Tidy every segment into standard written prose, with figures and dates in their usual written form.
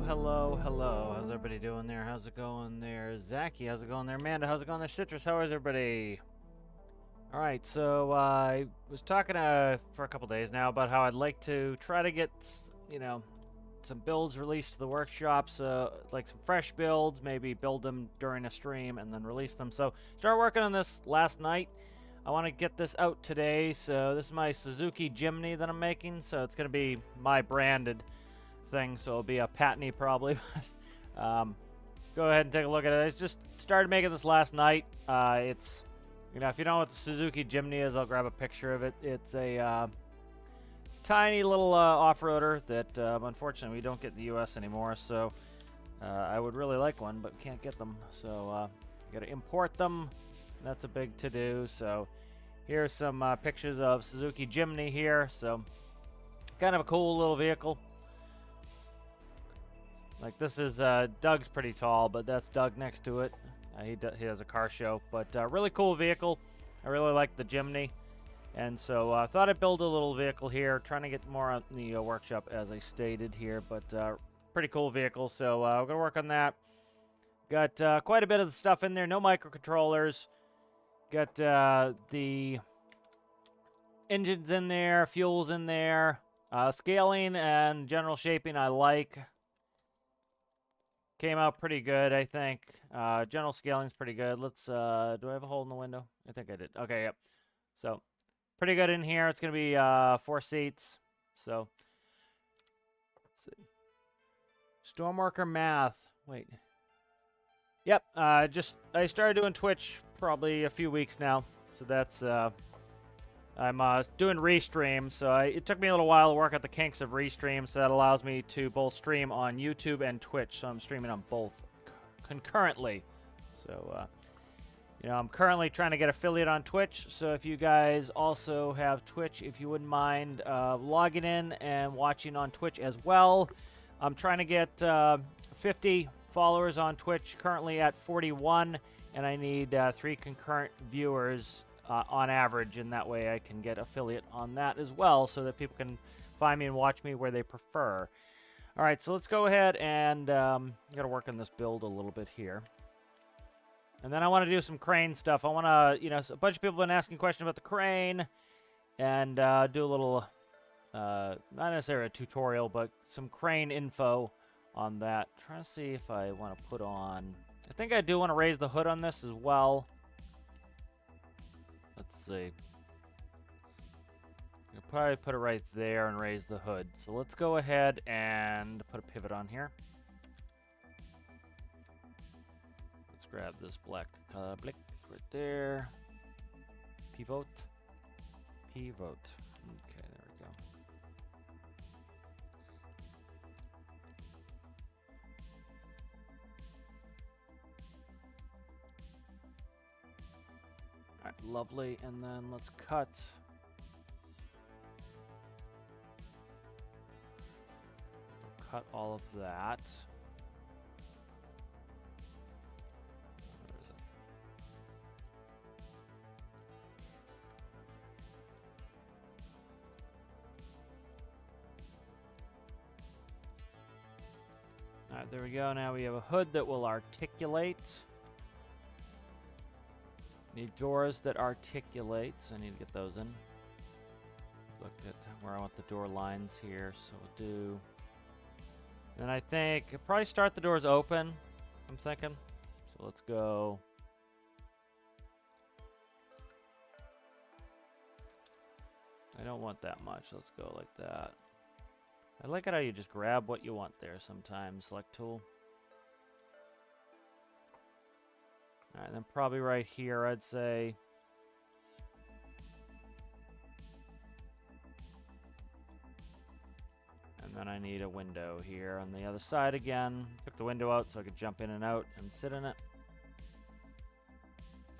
hello, hello. How's everybody doing there? How's it going there? Zachy, how's it going there? Amanda, how's it going there? Citrus, how is everybody? Alright, so I was talking for a couple days now about how I'd like to try to get, some builds released to the workshops, like some fresh builds, maybe build them during a stream and then release them. So, start working on this last night. I want to get this out today, so this is my Suzuki Jimny that I'm making, so it's going to be my branded thing, so it'll be a patentee probably. Go ahead and take a look at it. I just started making this last night. It's, if you don't know what the Suzuki Jimny is, I'll grab a picture of it. It's a tiny little off-roader that unfortunately we don't get in the US anymore, so I would really like one, but can't get them, so you gotta import them. That's a big to-do. So here's some pictures of Suzuki Jimny here. So kind of a cool little vehicle. Like this is Doug's pretty tall, but that's Doug next to it. He has a car show, but really cool vehicle. I really like the Jimny, and so I thought I'd build a little vehicle here, trying to get more on the workshop as I stated here. But pretty cool vehicle, so we're gonna work on that. Got quite a bit of the stuff in there. No microcontrollers. Got the engines in there, fuels in there, scaling and general shaping I like. Came out pretty good, I think. General scaling's pretty good. Let's, do I have a hole in the window? I think I did. Okay, yep. So, pretty good in here. It's going to be 4 seats. So, let's see. Stormworker math. Wait. Yep, I started doing Twitch probably a few weeks now. So that's, I'm doing restream, so it took me a little while to work out the kinks of restream, so that allows me to both stream on YouTube and Twitch, so I'm streaming on both concurrently. So, I'm currently trying to get affiliate on Twitch, so if you guys also have Twitch, if you wouldn't mind logging in and watching on Twitch as well. I'm trying to get 50 followers on Twitch, currently at 41, and I need 3 concurrent viewers on average, and that way I can get affiliate on that as well, so that people can find me and watch me where they prefer. All right, so let's go ahead and I'm gonna work on this build a little bit here, and then I want to do some crane stuff. I want to, a bunch of people have been asking questions about the crane, and do a little, not necessarily a tutorial, but some crane info on that. Trying to see if I want to put on. I think I do want to raise the hood on this as well. Let's see. I'll probably put it right there and raise the hood. So let's go ahead and put a pivot on here. Let's grab this black blick right there. Pivot. Pivot. Okay, there we go. Alright, lovely, and then let's cut. Cut all of that. Where is it? Alright, there we go. Now we have a hood that will articulate. Need doors that articulate, so I need to get those in. Look at where I want the door lines here, so we'll do. Then I think I'll probably start the doors open, I'm thinking. So let's go. I don't want that much, let's go like that. I like it how you just grab what you want there sometimes, select tool. All right, then probably right here, I'd say. And then I need a window here on the other side again. Took the window out so I could jump in and out and sit in it.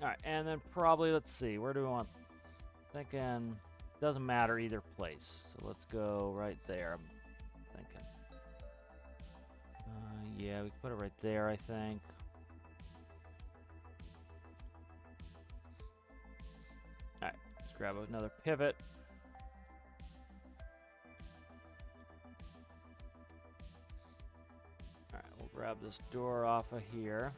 All right, and then probably, let's see, where do we want? Thinking, doesn't matter either place. So let's go right there, I'm thinking. Yeah, we can put it right there, I think. Alright, let's grab another pivot. grab this door off of here.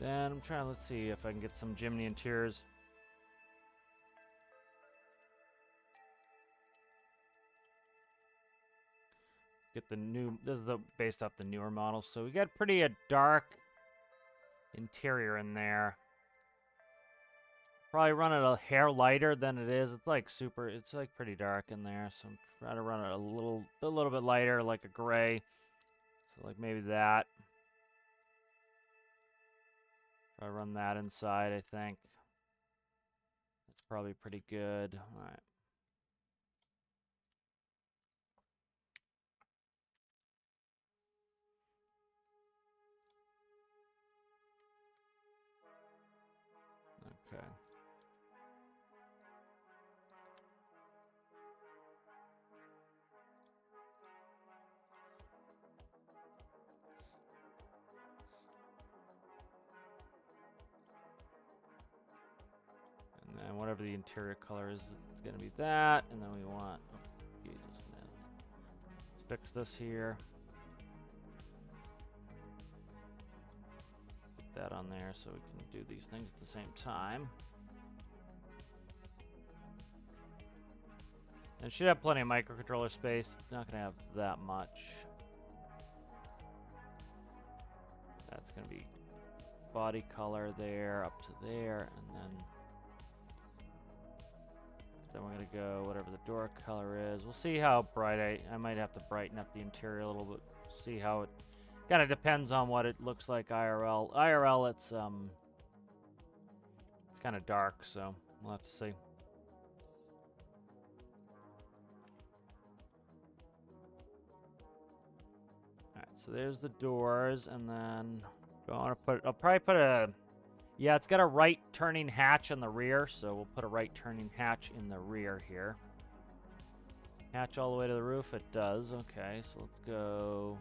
Then I'm trying, let's see if I can get some chimney interiors. Get the new, this is based off the newer models. So we got pretty dark interior in there. Probably run it a hair lighter than it is. It's like it's like pretty dark in there. So I'm trying to run it a little bit lighter, like a gray. So like maybe that. Try to run that inside, I think. That's probably pretty good. All right. Okay. And then whatever the interior color is, it's going to be that. And then we want, oh, Jesus, man. Let's fix this here. Put that on there so we can do these things at the same time. And it should have plenty of microcontroller space. Not going to have that much. That's going to be body color there, up to there, and then we're going to go whatever the door color is. We'll see how bright I might have to brighten up the interior a little bit. See how it kind of depends on what it looks like IRL. IRL, it's kind of dark, so we'll have to see. Alright, so there's the doors, and then I'll probably put a, yeah, it's got a right turning hatch in the rear, so we'll put a right turning hatch in the rear here. Hatch all the way to the roof, it does. Okay, so let's go.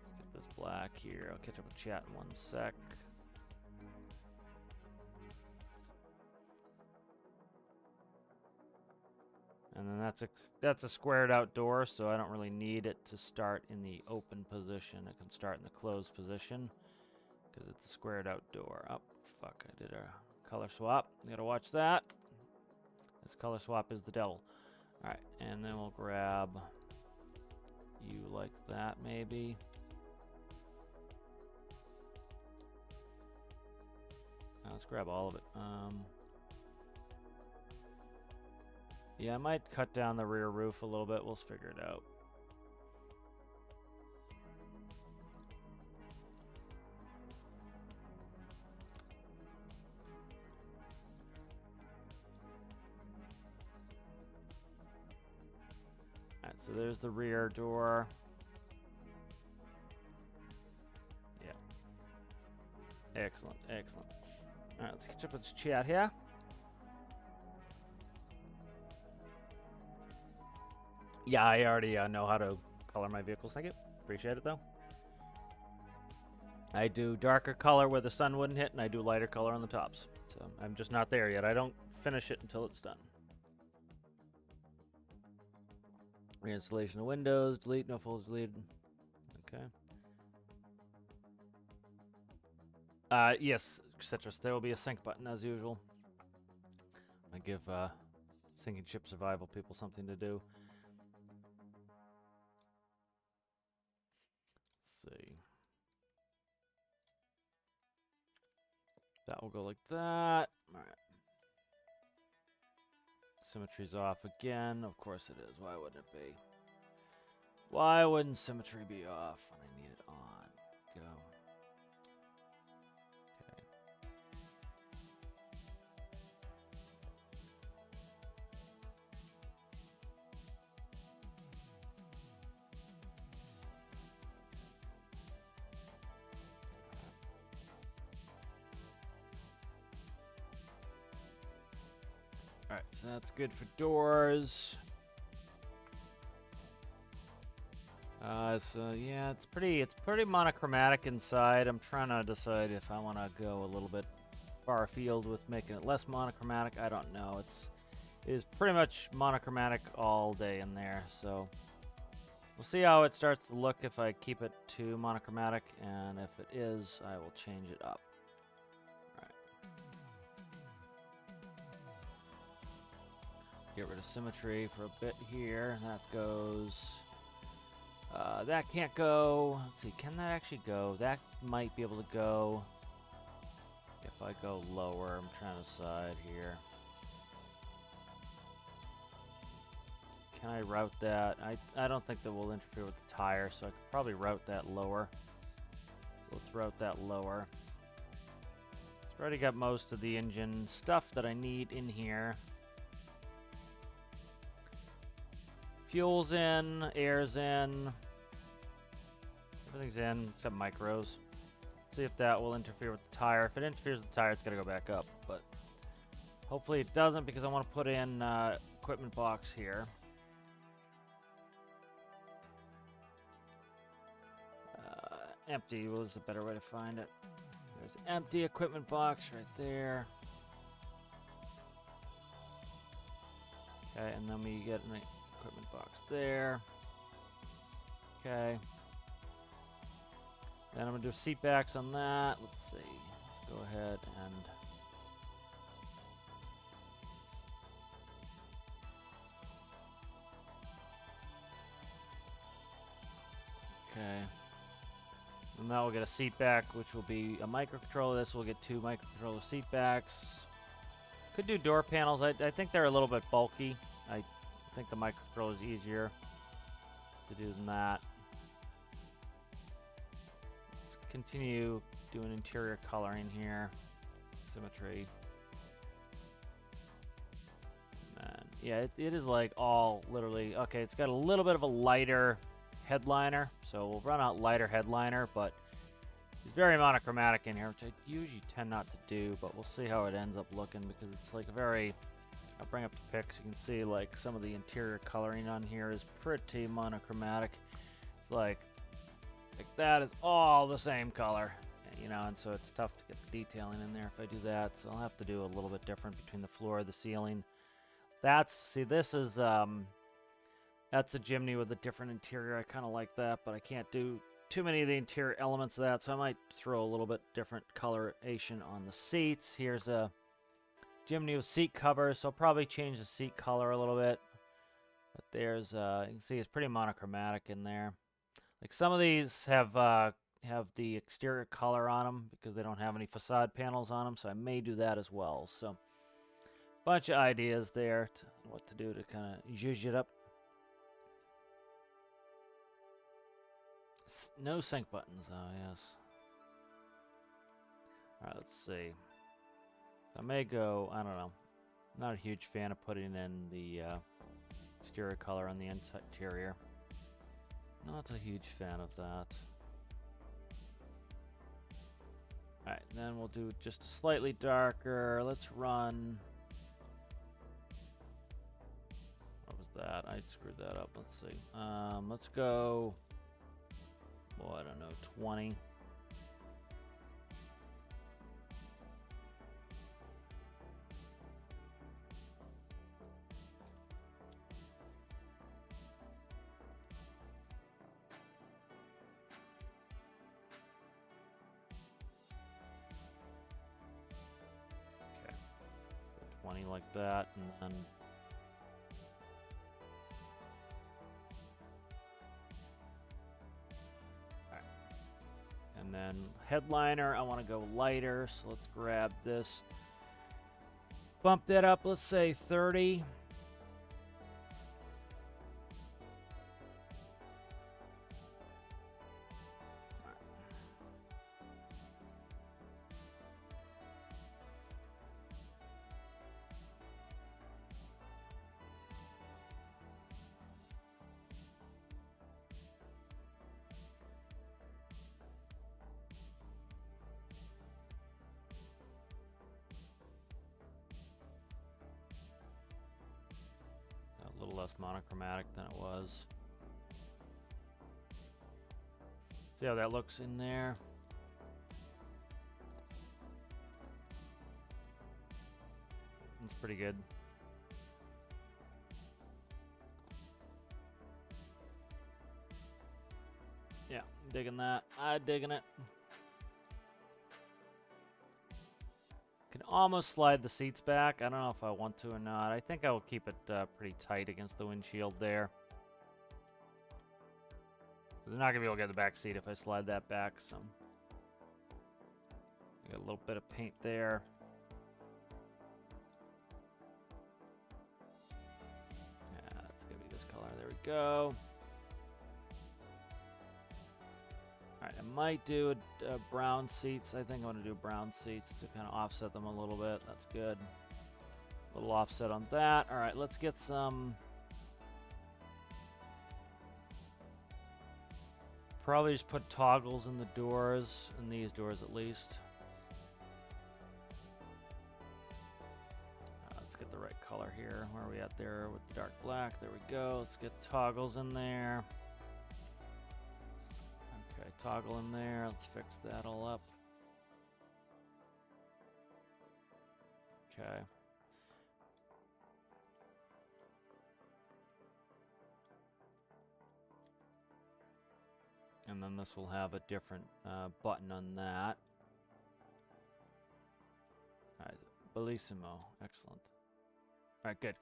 Let's get this black here. I'll catch up with chat in 1 sec. And then that's a squared out door, so I don't really need it to start in the open position. It can start in the closed position because it's a squared out door. Oh, fuck, I did a color swap. You gotta watch that. This color swap is the devil. All right, and then we'll grab you like that, maybe. Let's grab all of it. Yeah, I might cut down the rear roof a little bit. We'll figure it out. All right, so there's the rear door. Yeah. Excellent, excellent. All right, let's catch up with this chat here. Yeah, I already know how to color my vehicles. Thank you. Appreciate it, though. I do darker color where the sun wouldn't hit, and I do lighter color on the tops. So I'm just not there yet. I don't finish it until it's done. Reinstallation of Windows. Delete. No folders deleted. Okay. Yes, Citrus. There will be a sync button, as usual. I give sinking ship survival people something to do. See. That will go like that. All right. Symmetry's off again. Of course it is. Why wouldn't it be? Why wouldn't symmetry be off when I need it on? Go. Okay. Alright, so that's good for doors. So yeah, it's pretty monochromatic inside. I'm trying to decide if I want to go a little bit far afield with making it less monochromatic. I don't know. It is pretty much monochromatic all day in there, so we'll see how it starts to look if I keep it too monochromatic, and if it is, I will change it up. Alright. Get rid of symmetry for a bit here. That goes... that can't go. Let's see, can that actually go? That might be able to go if I go lower. I'm trying to decide here. Can I route that? I don't think that will interfere with the tire, so I could probably route that lower. So let's route that lower. I've already got most of the engine stuff that I need in here. Fuel's in, air's in, everything's in except micros. Let's see if that will interfere with the tire. If it interferes with the tire, it's gotta go back up, but hopefully it doesn't, because I want to put in equipment box here. Empty was a better way to find it. There's empty equipment box right there. Okay, and then we get an equipment box there. Okay. Then I'm gonna do seat backs on that. Let's see. Let's go ahead and okay. And now we'll get a seat back, which will be a microcontroller. This will get 2 microcontroller seat backs. Could do door panels. I think they're a little bit bulky. I think the microcontroller is easier to do than that. Let's continue doing interior coloring here. Symmetry. And yeah, it is like all literally... Okay, it's got a little bit of a lighter headliner, so we'll run out lighter headliner, but it's very monochromatic in here, which I usually tend not to do, but we'll see how it ends up looking, because it's like a very... I'll bring up the pics. You can see like some of the interior coloring on here is pretty monochromatic. It's like that is all the same color, you know, and so it's tough to get the detailing in there if I do that. So I'll have to do a little bit different between the floor and the ceiling. See, this is that's a chimney with a different interior. I kind of like that, but I can't do too many of the interior elements of that, so I might throw a little bit different coloration on the seats. Here's a chimney with seat covers, so I'll probably change the seat color a little bit. But there's, you can see it's pretty monochromatic in there. Like some of these have the exterior color on them because they don't have any facade panels on them, so I may do that as well. So, bunch of ideas there to what to do to kind of zhuzh it up. No sync buttons, oh yes. Alright, let's see. I may go, I don't know. I'm not a huge fan of putting in the exterior color on the interior. Not a huge fan of that. Alright, then we'll do just a slightly darker. Let's run... What was that? I screwed that up. Let's see. Let's go... Well, I don't know, 20. Okay. 20 like that, and then... And then headliner, I want to go lighter, so let's grab this. Bump that up, let's say 30. less monochromatic than it was. See how that looks in there? It's pretty good. Yeah, I'm digging that. I'm digging it. Can almost slide the seats back. I don't know if I want to or not. I think I will keep it pretty tight against the windshield there. They're not going to be able to get the back seat if I slide that back, so. Got a little bit of paint there. Yeah, that's going to be this color. There we go. Alright, I might do a brown seats. I think I want to do brown seats to kind of offset them a little bit. That's good. A little offset on that. Alright, let's get some... Probably just put toggles in the doors, in these doors at least. Let's get the right color here. Where are we at there with the dark black? There we go. Let's get toggles in there. Okay, toggle in there. Let's fix that all up. Okay. And then this will have a different button on that. Alright, bellissimo. Excellent. Alright, good.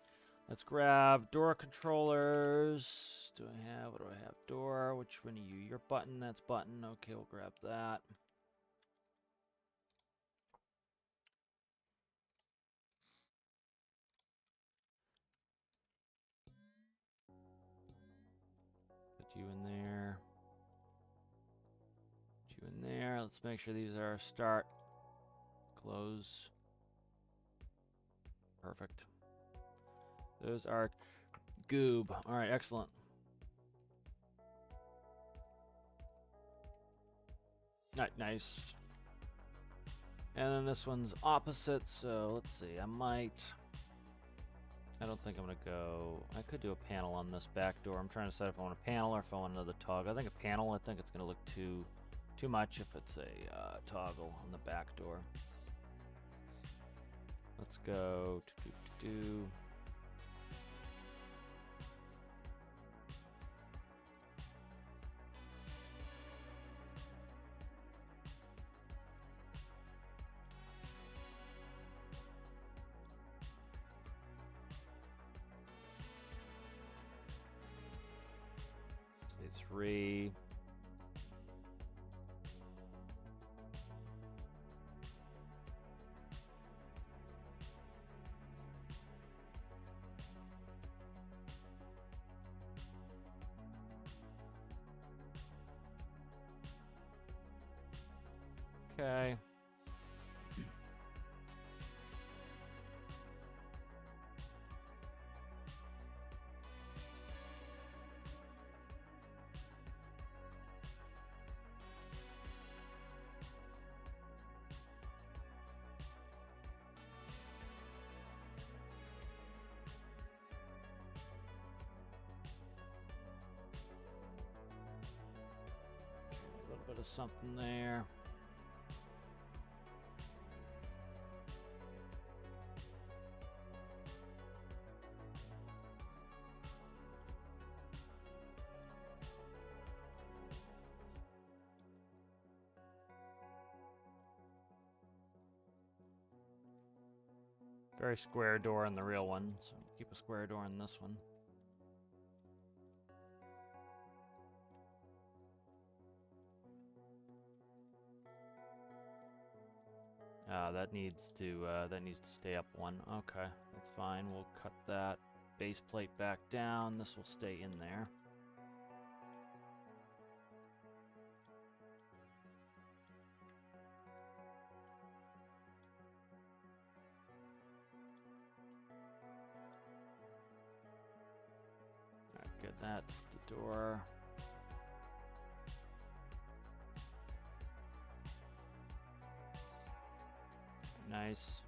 Let's grab door controllers. What do I have? Door. Which one are you? Your button. That's button. Okay, we'll grab that. Put you in there. Put you in there. Let's make sure these are start, close. Perfect. Those are goob. All right, excellent. All right, nice. And then this one's opposite, so let's see. I don't think I'm gonna go. I could do a panel on this back door. I'm trying to decide if I want a panel or if I want another toggle. I think a panel. I think it's gonna look too much if it's a toggle on the back door. Let's go. Say 3. Okay. A little bit of something there. Very square door in the real one, so keep a square door in this one. That needs to stay up one. Okay, that's fine. We'll cut that base plate back down. This will stay in there. All right, good. That's the door. Nice.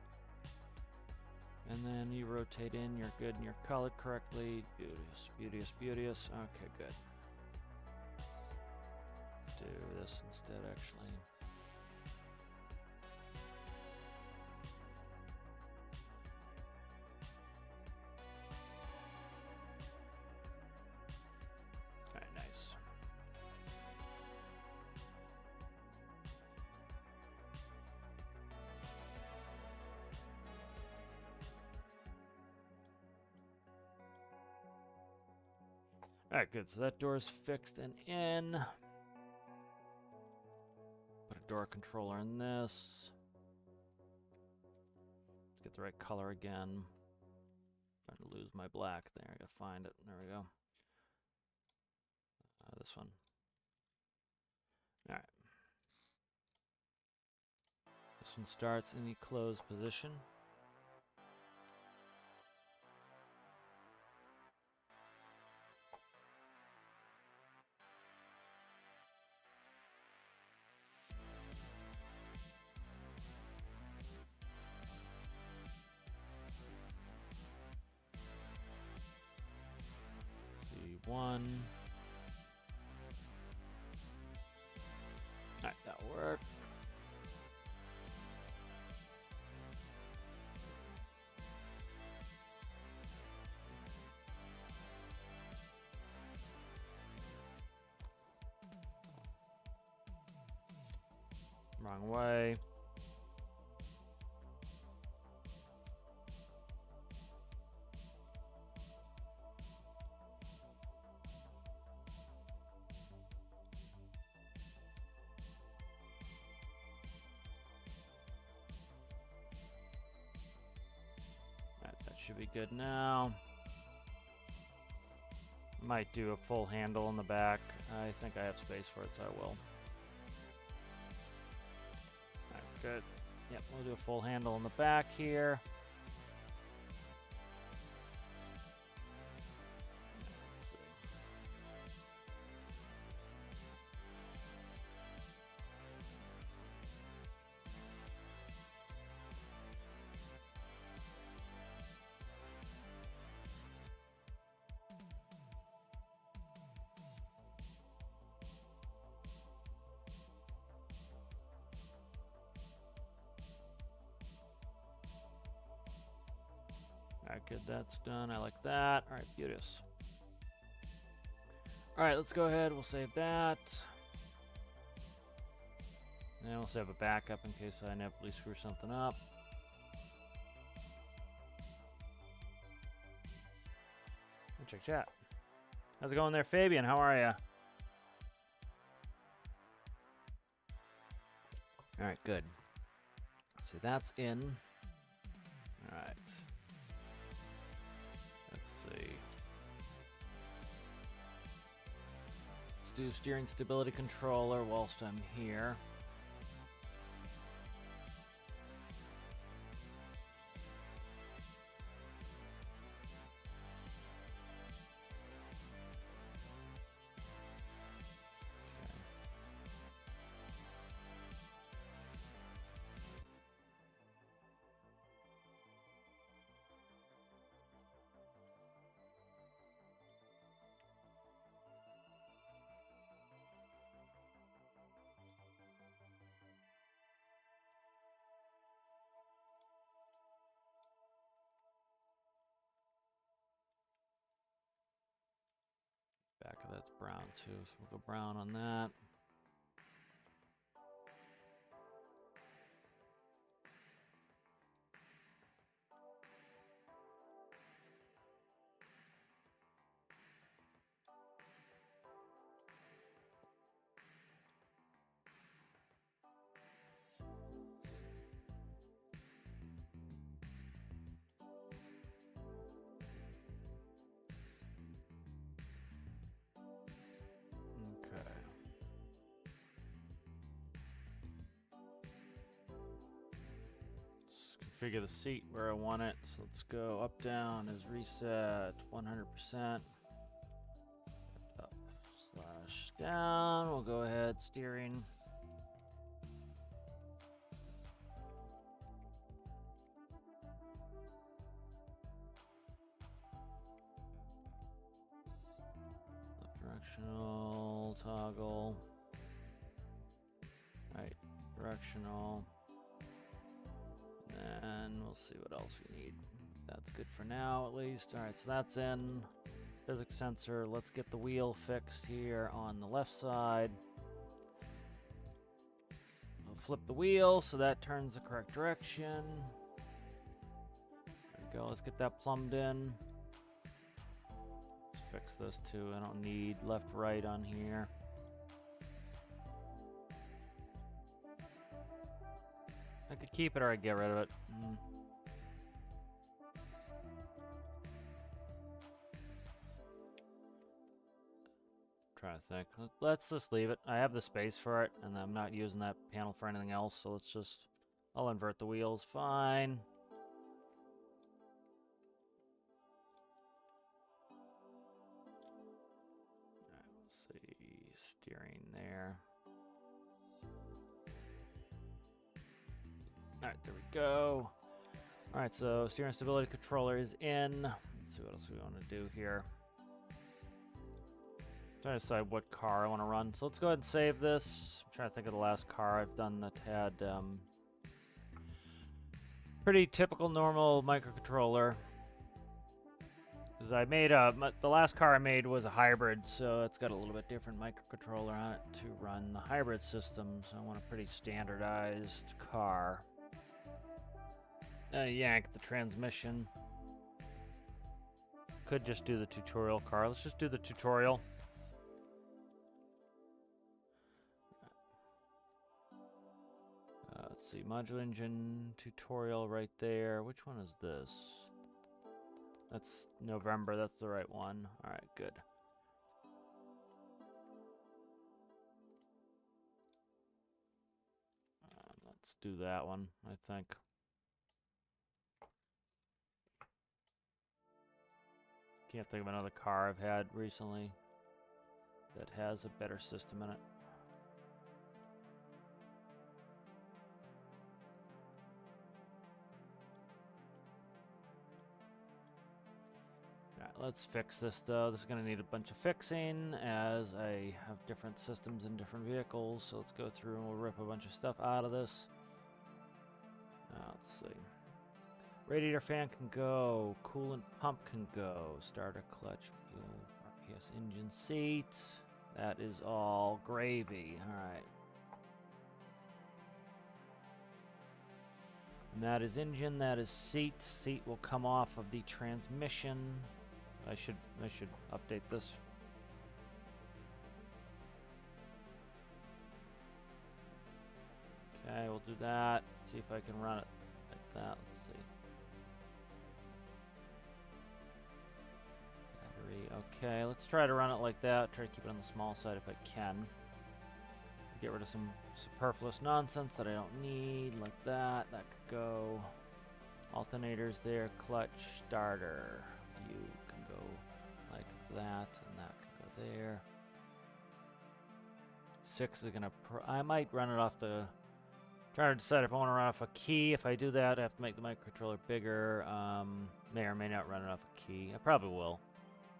And then you rotate in, you're good, and you're colored correctly. Beauteous, beauteous, beauteous. Okay, good. Let's do this instead, actually. All right, nice. All right, good. So that door's fixed and in. Put a door controller in this. Let's get the right color again. Trying to lose my black there. I gotta find it. There we go. This one. All right. This one starts in the closed position. One. Alright, that'll work. Wrong way. That should be good now. Might do a full handle in the back. I think I have space for it, so I will. Alright, good. Yep, we'll do a full handle in the back here. Let's see. Alright, good, that's done. I like that. Alright, beauteous. Alright, let's go ahead. We'll save that. And we'll save a backup in case I inevitably screw something up. Check chat. How's it going there, Fabian? How are ya? Alright, good. So that's in. Alright. Let's see. Let's do steering stability controller whilst I'm here. Back of that's brown too, so we'll go brown on that. Configure the seat where I want it. So let's go up, down is reset 100%. Up slash down. We'll go ahead, steering. Directional toggle. Alright, directional. And we'll see what else we need. That's good for now, at least. Alright, so that's in. Physics sensor. Let's get the wheel fixed here on the left side. We'll flip the wheel so that turns the correct direction. There we go. Let's get that plumbed in. Let's fix this too. I don't need left, right on here. I could keep it or I'd get rid of it. Trying to think. Let's just leave it. I have the space for it, and I'm not using that panel for anything else, so let's just... I'll invert the wheels. Fine. Alright, let's see. Steering there. Alright, there we go. Alright, so steering stability controller is in. Let's see what else we want to do here. Trying to decide what car I want to run. So let's go ahead and save this. I'm trying to think of the last car I've done that had pretty typical normal microcontroller. Because I made the last car I made was a hybrid, so it's got a little bit different microcontroller on it to run the hybrid system. So I want a pretty standardized car. Yank the transmission. Could just do the tutorial car. Let's just do the tutorial. Let's see, module engine tutorial right there. Which one is this? That's November, that's the right one. Alright, good. Let's do that one, I think. Can't think of another car I've had recently that has a better system in it. Let's fix this though. This is going to need a bunch of fixing as I have different systems in different vehicles. So let's go through and we'll rip a bunch of stuff out of this. Let's see. Radiator fan can go. Coolant pump can go. Starter clutch, fuel, RPS engine seat. That is all gravy. Alright. And that is engine, that is seat. Seat will come off of the transmission. I should update this. Okay, we'll do that. See if I can run it like that. Let's see. Battery. Okay, let's try to run it like that. Try to keep it on the small side if I can. Get rid of some superfluous nonsense that I don't need, like that. That could go. Alternators there. Clutch, starter. You can go like that, and that can go there. 6 is gonna. I might run it off the. Trying to decide if I want to run off a key. If I do that, I have to make the microcontroller bigger. May or may not run it off a key. I probably will.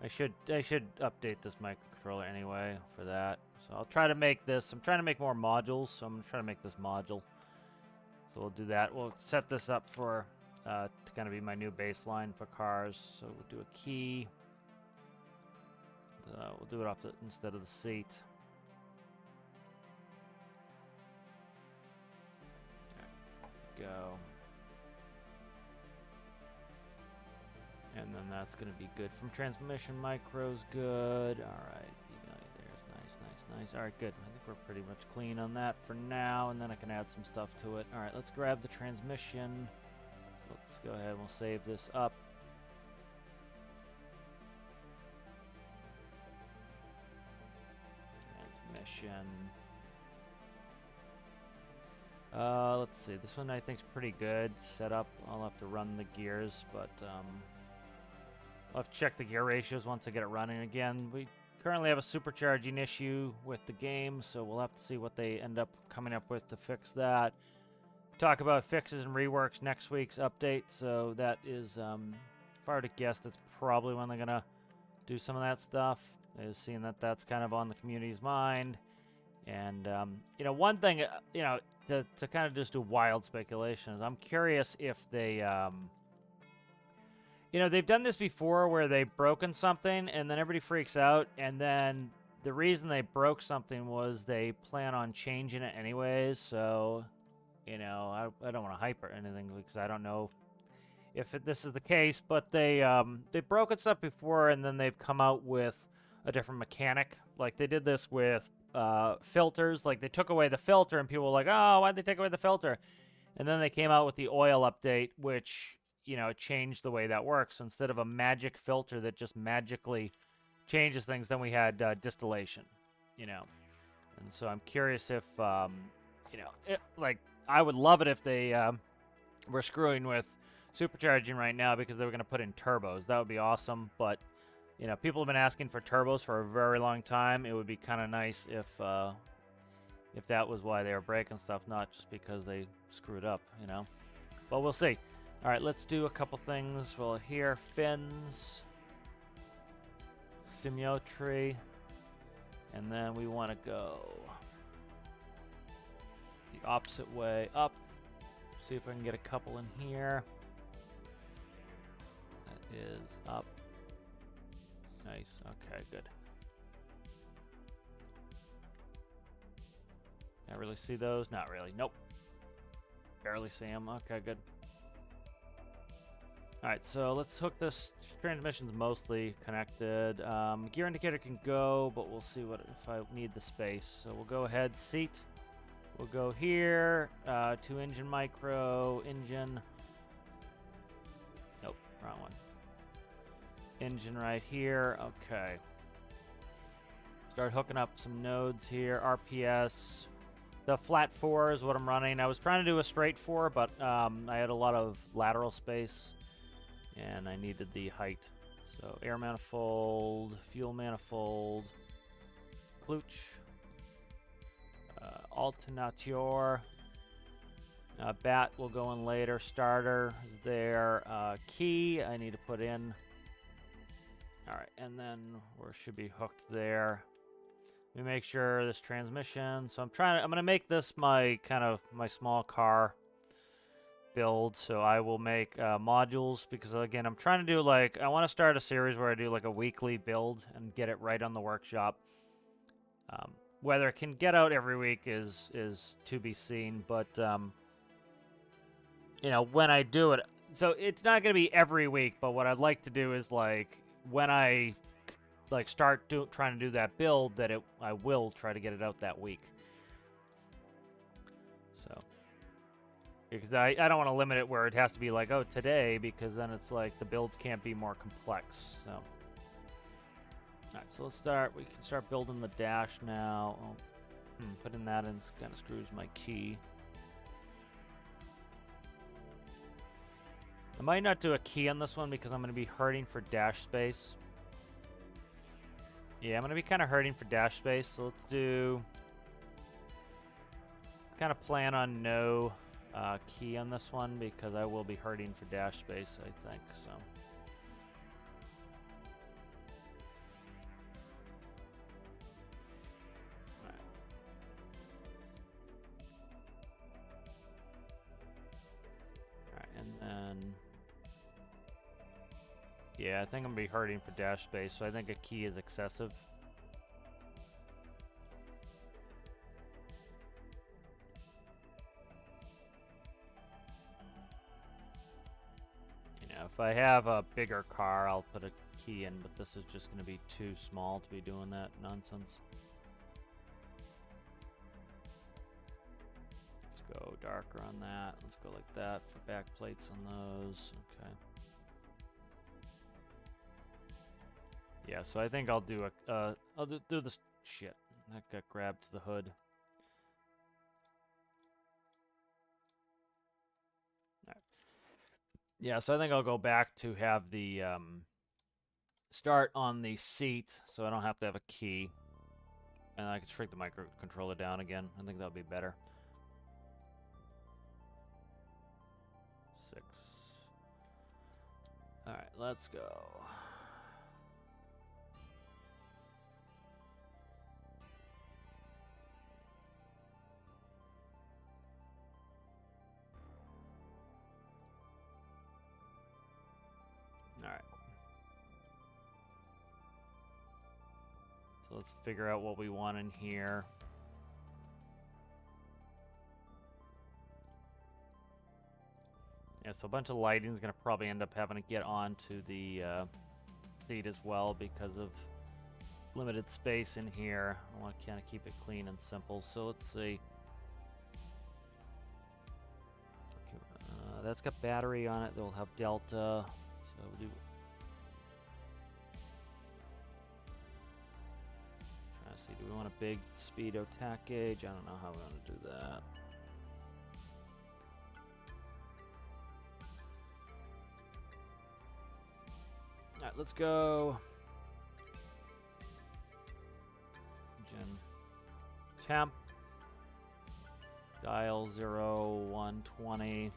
I should update this microcontroller anyway for that. So I'll try to make this. I'm trying to make more modules, so I'm gonna try to make this module. So we'll do that. We'll set this up for to kind of be my new baseline for cars. So we'll do a key. We'll do it off instead of the seat. There we go. And then that's going to be good. From transmission, micro's good. All right. There's nice. All right, good. I think we're pretty much clean on that for now, and then I can add some stuff to it. All right, let's grab the transmission. Let's go ahead and we'll save this up. Transmission. Let's see. This one I think is pretty good. Set up. I'll have to run the gears, but I'll have to check the gear ratios once I get it running again. We currently have a supercharging issue with the game, so we'll have to see what they end up coming up with to fix that. Talk about fixes and reworks next week's update, so that is, if I were to guess, that's probably when they're going to do some of that stuff. is seeing that that's kind of on the community's mind. And, you know, one thing, you know, to kind of just do wild speculation is I'm curious if they, you know, they've done this before where they've broken something and then everybody freaks out. And then the reason they broke something was they plan on changing it anyways. So, you know, I don't want to hype or anything because I don't know if this is the case, but they've broken stuff before and then they've come out with a different mechanic. Like they did this with filters. Like they took away the filter and people were like, oh, why'd they take away the filter? And then they came out with the oil update, which, you know, changed the way that works. So instead of a magic filter that just magically changes things, then we had distillation, you know. And so I'm curious if, you know, like I would love it if they were screwing with supercharging right now because they were going to put in turbos. That would be awesome, but you know, people have been asking for turbos for a very long time. It would be kind of nice if that was why they were breaking stuff, not just because they screwed up, you know. But we'll see. All right, let's do a couple things. Well, here, fins, semiometry, and then we want to go the opposite way up. See if I can get a couple in here. That is up. Nice. Okay, good. Can't really see those. Not really. Nope. Barely see them. Okay, good. All right, so let's hook this. Transmission's mostly connected. Gear indicator can go, but we'll see what if I need the space. So we'll go ahead. Seat. We'll go here. 2 engine micro. Engine. Nope, wrong one. Engine right here. Okay. Start hooking up some nodes here. RPS. The flat 4 is what I'm running. I was trying to do a straight 4, but I had a lot of lateral space, and I needed the height. So air manifold, fuel manifold, klutch, alternateur. Bat will go in later. Starter is there. Key I need to put in. All right, and then we should be hooked there. Let me make sure this transmission. So I'm gonna make this my small car build. So I will make modules because again, I'm trying to do I want to start a series where I do like a weekly build and get it right on the workshop. Whether it can get out every week is to be seen, but you know, when I do it, so it's not gonna be every week. But what I'd like to do is when I start trying to do that build, that I will try to get it out that week. So because I don't want to limit it where it has to be oh today, because then it's the builds can't be more complex. So all right, so let's start. We can start building the dash now. Oh, putting that in kind of screws my key. I might not do a key on this one because I'm going to be hurting for dash space. Yeah, I'm going to be kind of hurting for dash space, so let's do... kind of plan on no key on this one because I will be hurting for dash space, I think, so... Alright, and then... yeah, I think I'm going to be hurting for dash space, so I think a key is excessive. You know, if I have a bigger car, I'll put a key in, but this is just going to be too small to be doing that nonsense. Let's go darker on that. Let's go like that for back plates on those. Okay. Yeah, so I think I'll do I'll do this shit. That got grabbed to the hood. All right. Yeah, so I think I'll go back to have the start on the seat, so I don't have to have a key, and I can shrink the microcontroller down again. I think that'll be better. 6. All right, let's go. So let's figure out what we want in here. Yeah, so a bunch of lighting is going to probably end up having to get onto the seat as well because of limited space in here. I want to kind of keep it clean and simple. So let's see. Okay, that's got battery on it. They'll have delta. So we'll do. Trying to see. Do we want a big speedo tack gauge? I don't know how we want to do that. All right, let's go. Gen temp. Dial 0, 120.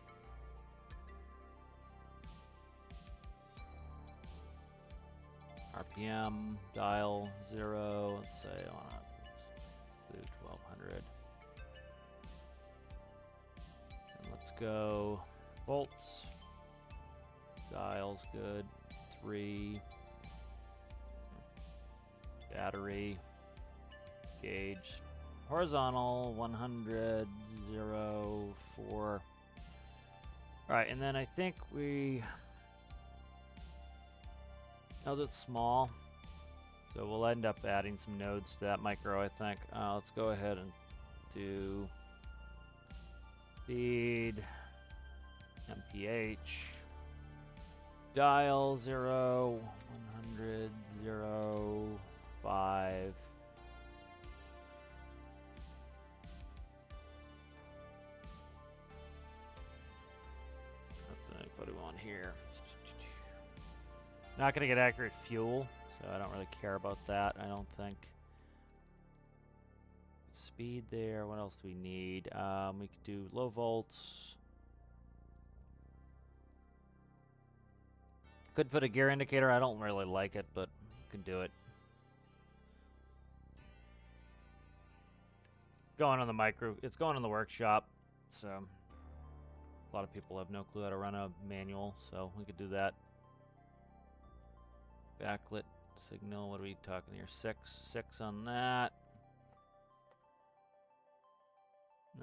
RPM, dial 0. Let's say I want to do 1200. And let's go volts. Dial's good. 3. Battery. Gauge. Horizontal, 100, 0, 4. Alright, and then I think we... Oh, that's small. So we'll end up adding some nodes to that micro, I think. Let's go ahead and do... Feed. MPH. Dial 0, 100, 0, 5. What do we want here? Not going to get accurate fuel, so I don't really care about that, I don't think. Speed there. What else do we need? We could do low volts. Could put a gear indicator. I don't really like it, but we can do it. Going on the micro. It's going in the workshop, so a lot of people have no clue how to run a manual, so we could do that. Backlit signal. What are we talking here? 6 on that.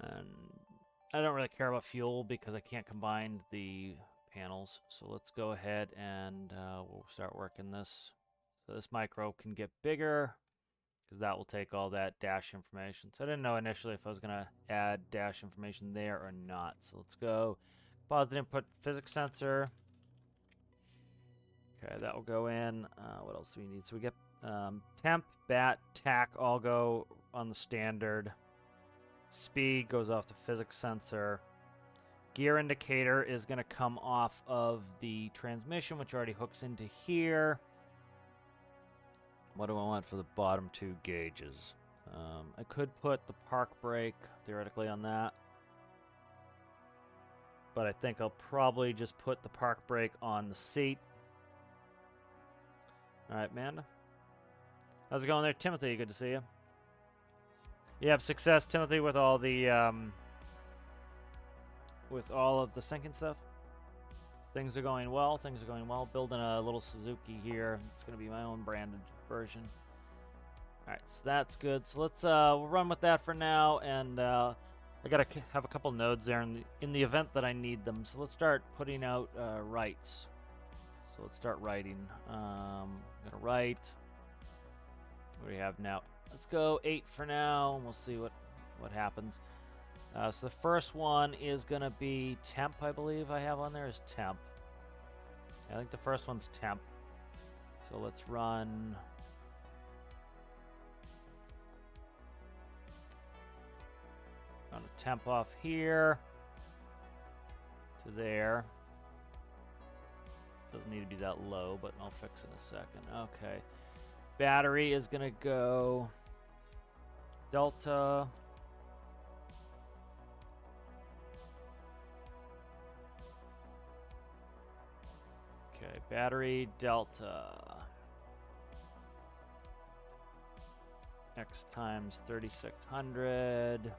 And I don't really care about fuel because I can't combine the panels. So let's go ahead and we'll start working this. So this micro can get bigger because that will take all that dash information. So I didn't know initially if I was going to add dash information there or not. So let's go positive input physics sensor. Okay, that will go in. What else do we need? So we get temp, bat, tack all go on the standard. Speed goes off the physics sensor. Gear indicator is going to come off of the transmission, which already hooks into here. What do I want for the bottom 2 gauges? I could put the park brake, theoretically, on that. But I think I'll probably just put the park brake on the seat. All right, Amanda. How's it going there? Timothy, good to see you. You have success, Timothy, with all the syncing stuff. Things are going well. Things are going well. Building a little Suzuki here. It's going to be my own branded version. All right, so that's good. So let's we'll run with that for now, and I gotta have a couple nodes there in the event that I need them. So let's start putting out writes. So let's start writing. I'm gonna write. What do we have now? Let's go 8 for now, and we'll see what happens. So the first one is going to be temp, I believe I have on there is temp. I think the first one's temp. So let's run... Run a temp off here to there. Doesn't need to be that low, but I'll fix it in a second. Okay. Battery is going to go... Delta. Okay, battery, delta. X times 3600.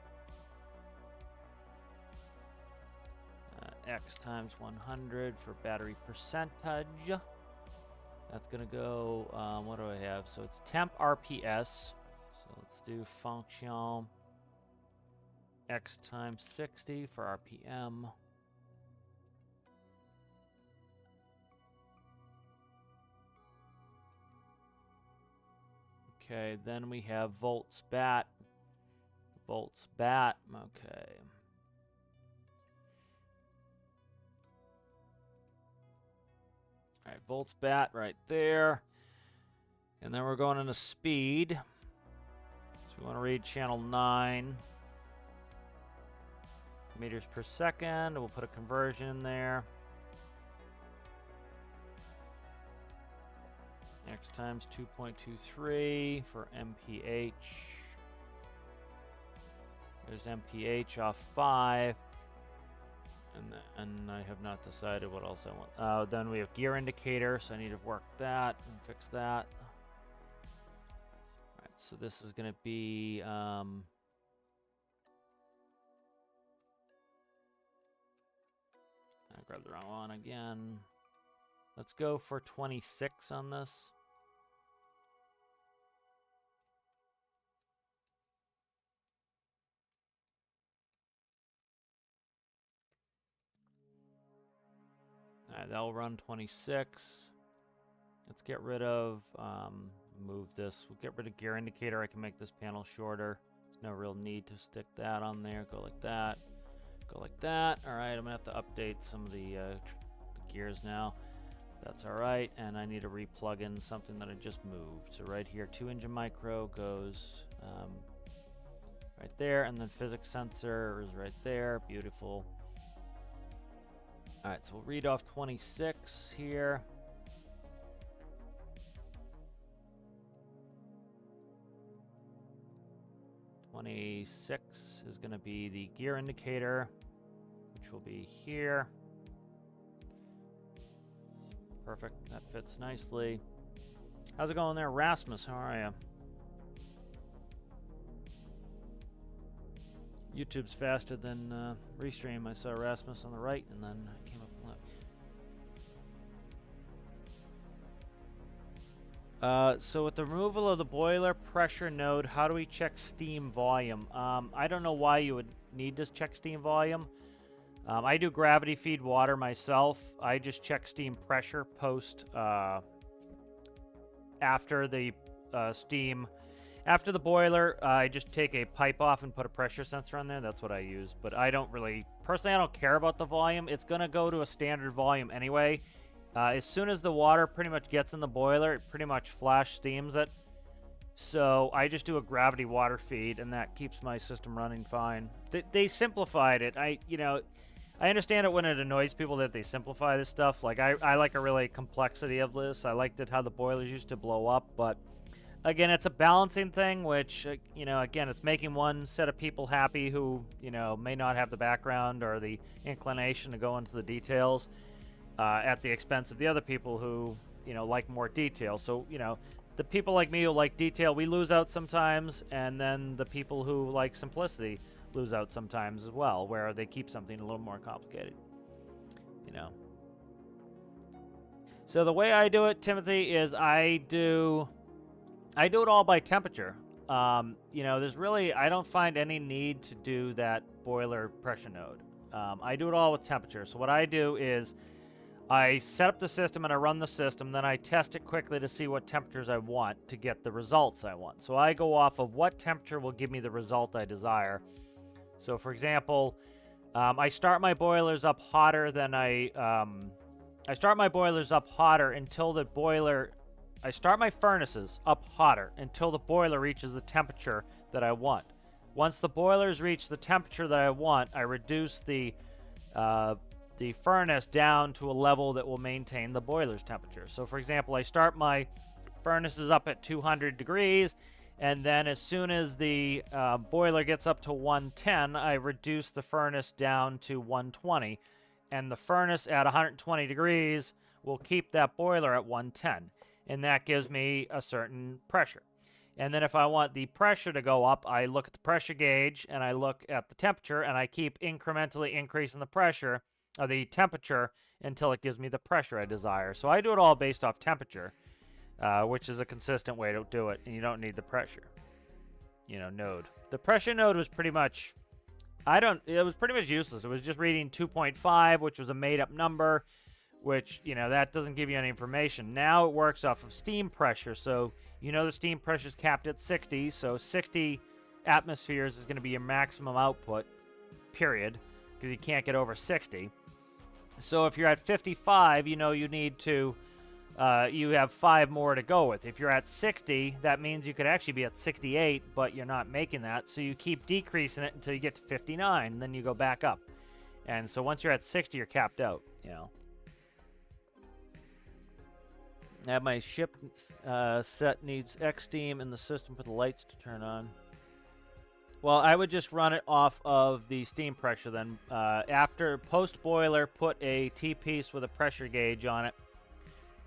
X times 100 for battery percentage. That's going to go, what do I have? So it's temp RPS. So let's do function x times 60 for RPM. Okay, then we have volts bat. Volts bat, okay. All right, volts bat right there. And then we're going into speed. So we want to read channel 9 meters per second. We'll put a conversion in there. X times 2.23 for MPH. There's MPH off 5. And I have not decided what else I want. Then we have gear indicator, so I need to work that and fix that. All right, so this is going to be... I grabbed the wrong one again. Let's go for 26 on this. All right, that'll run 26. Let's get rid of, move this. We'll get rid of gear indicator. I can make this panel shorter. There's no real need to stick that on there. Go like that. Go like that. All right, I'm going to have to update some of the gears now. That's all right. And I need to replug in something that I just moved. So right here, 2-engine micro goes right there. And then physics sensor is right there. Beautiful. All right, so we'll read off 26 here. '26 is going to be the gear indicator, which will be here. Perfect, that fits nicely. How's it going there, Rasmus? How are you? YouTube's faster than Restream. I saw Rasmus on the right, and then I came up on the left. So with the removal of the boiler pressure node, how do we check steam volume? I don't know why you would need to check steam volume. I do gravity feed water myself. I just check steam pressure post after the steam. After the boiler, I just take a pipe off and put a pressure sensor on there. That's what I use. But I don't really... Personally, I don't care about the volume. It's going to go to a standard volume anyway. As soon as the water pretty much gets in the boiler, it pretty much flash steams it. So I just do a gravity water feed, and that keeps my system running fine. They simplified it. I understand it when it annoys people that they simplify this stuff. Like, I like a really complexity of this. I liked it how the boilers used to blow up, but... Again, it's a balancing thing, which, again, it's making one set of people happy who, may not have the background or the inclination to go into the details at the expense of the other people who, like more detail. So, the people like me who like detail, we lose out sometimes, and then the people who like simplicity lose out sometimes as well, where they keep something a little more complicated, So the way I do it, Timothy, is I do it all by temperature. There's really, I don't find any need to do that boiler pressure node. I do it all with temperature. So what I do is I set up the system and I run the system, then I test it quickly to see what temperatures I want to get the results I want. So I go off of what temperature will give me the result I desire. So for example, I start my boilers up hotter than I start my furnaces up hotter until the boiler reaches the temperature that I want. Once the boilers reach the temperature that I want, I reduce the furnace down to a level that will maintain the boiler's temperature. So for example, I start my furnaces up at 200 degrees, and then as soon as the boiler gets up to 110, I reduce the furnace down to 120, and the furnace at 120 degrees will keep that boiler at 110. And that gives me a certain pressure. And then if I want the pressure to go up, I look at the pressure gauge and I look at the temperature and I keep incrementally increasing the pressure the temperature until it gives me the pressure I desire. So I do it all based off temperature, which is a consistent way to do it, and you don't need the pressure, node. The pressure node was pretty much, it was pretty much useless. It was just reading 2.5, which was a made-up number, which, that doesn't give you any information. Now it works off of steam pressure, so the steam pressure is capped at 60, so 60 atmospheres is going to be your maximum output, period, because you can't get over 60. So if you're at 55, you need to, you have 5 more to go with. If you're at 60, that means you could actually be at 68, but you're not making that, so you keep decreasing it until you get to 59, and then you go back up. And so once you're at 60, you're capped out, Now my ship set needs X steam in the system for the lights to turn on. Well, I would just run it off of the steam pressure then. After post-boiler, put a T-piece with a pressure gauge on it,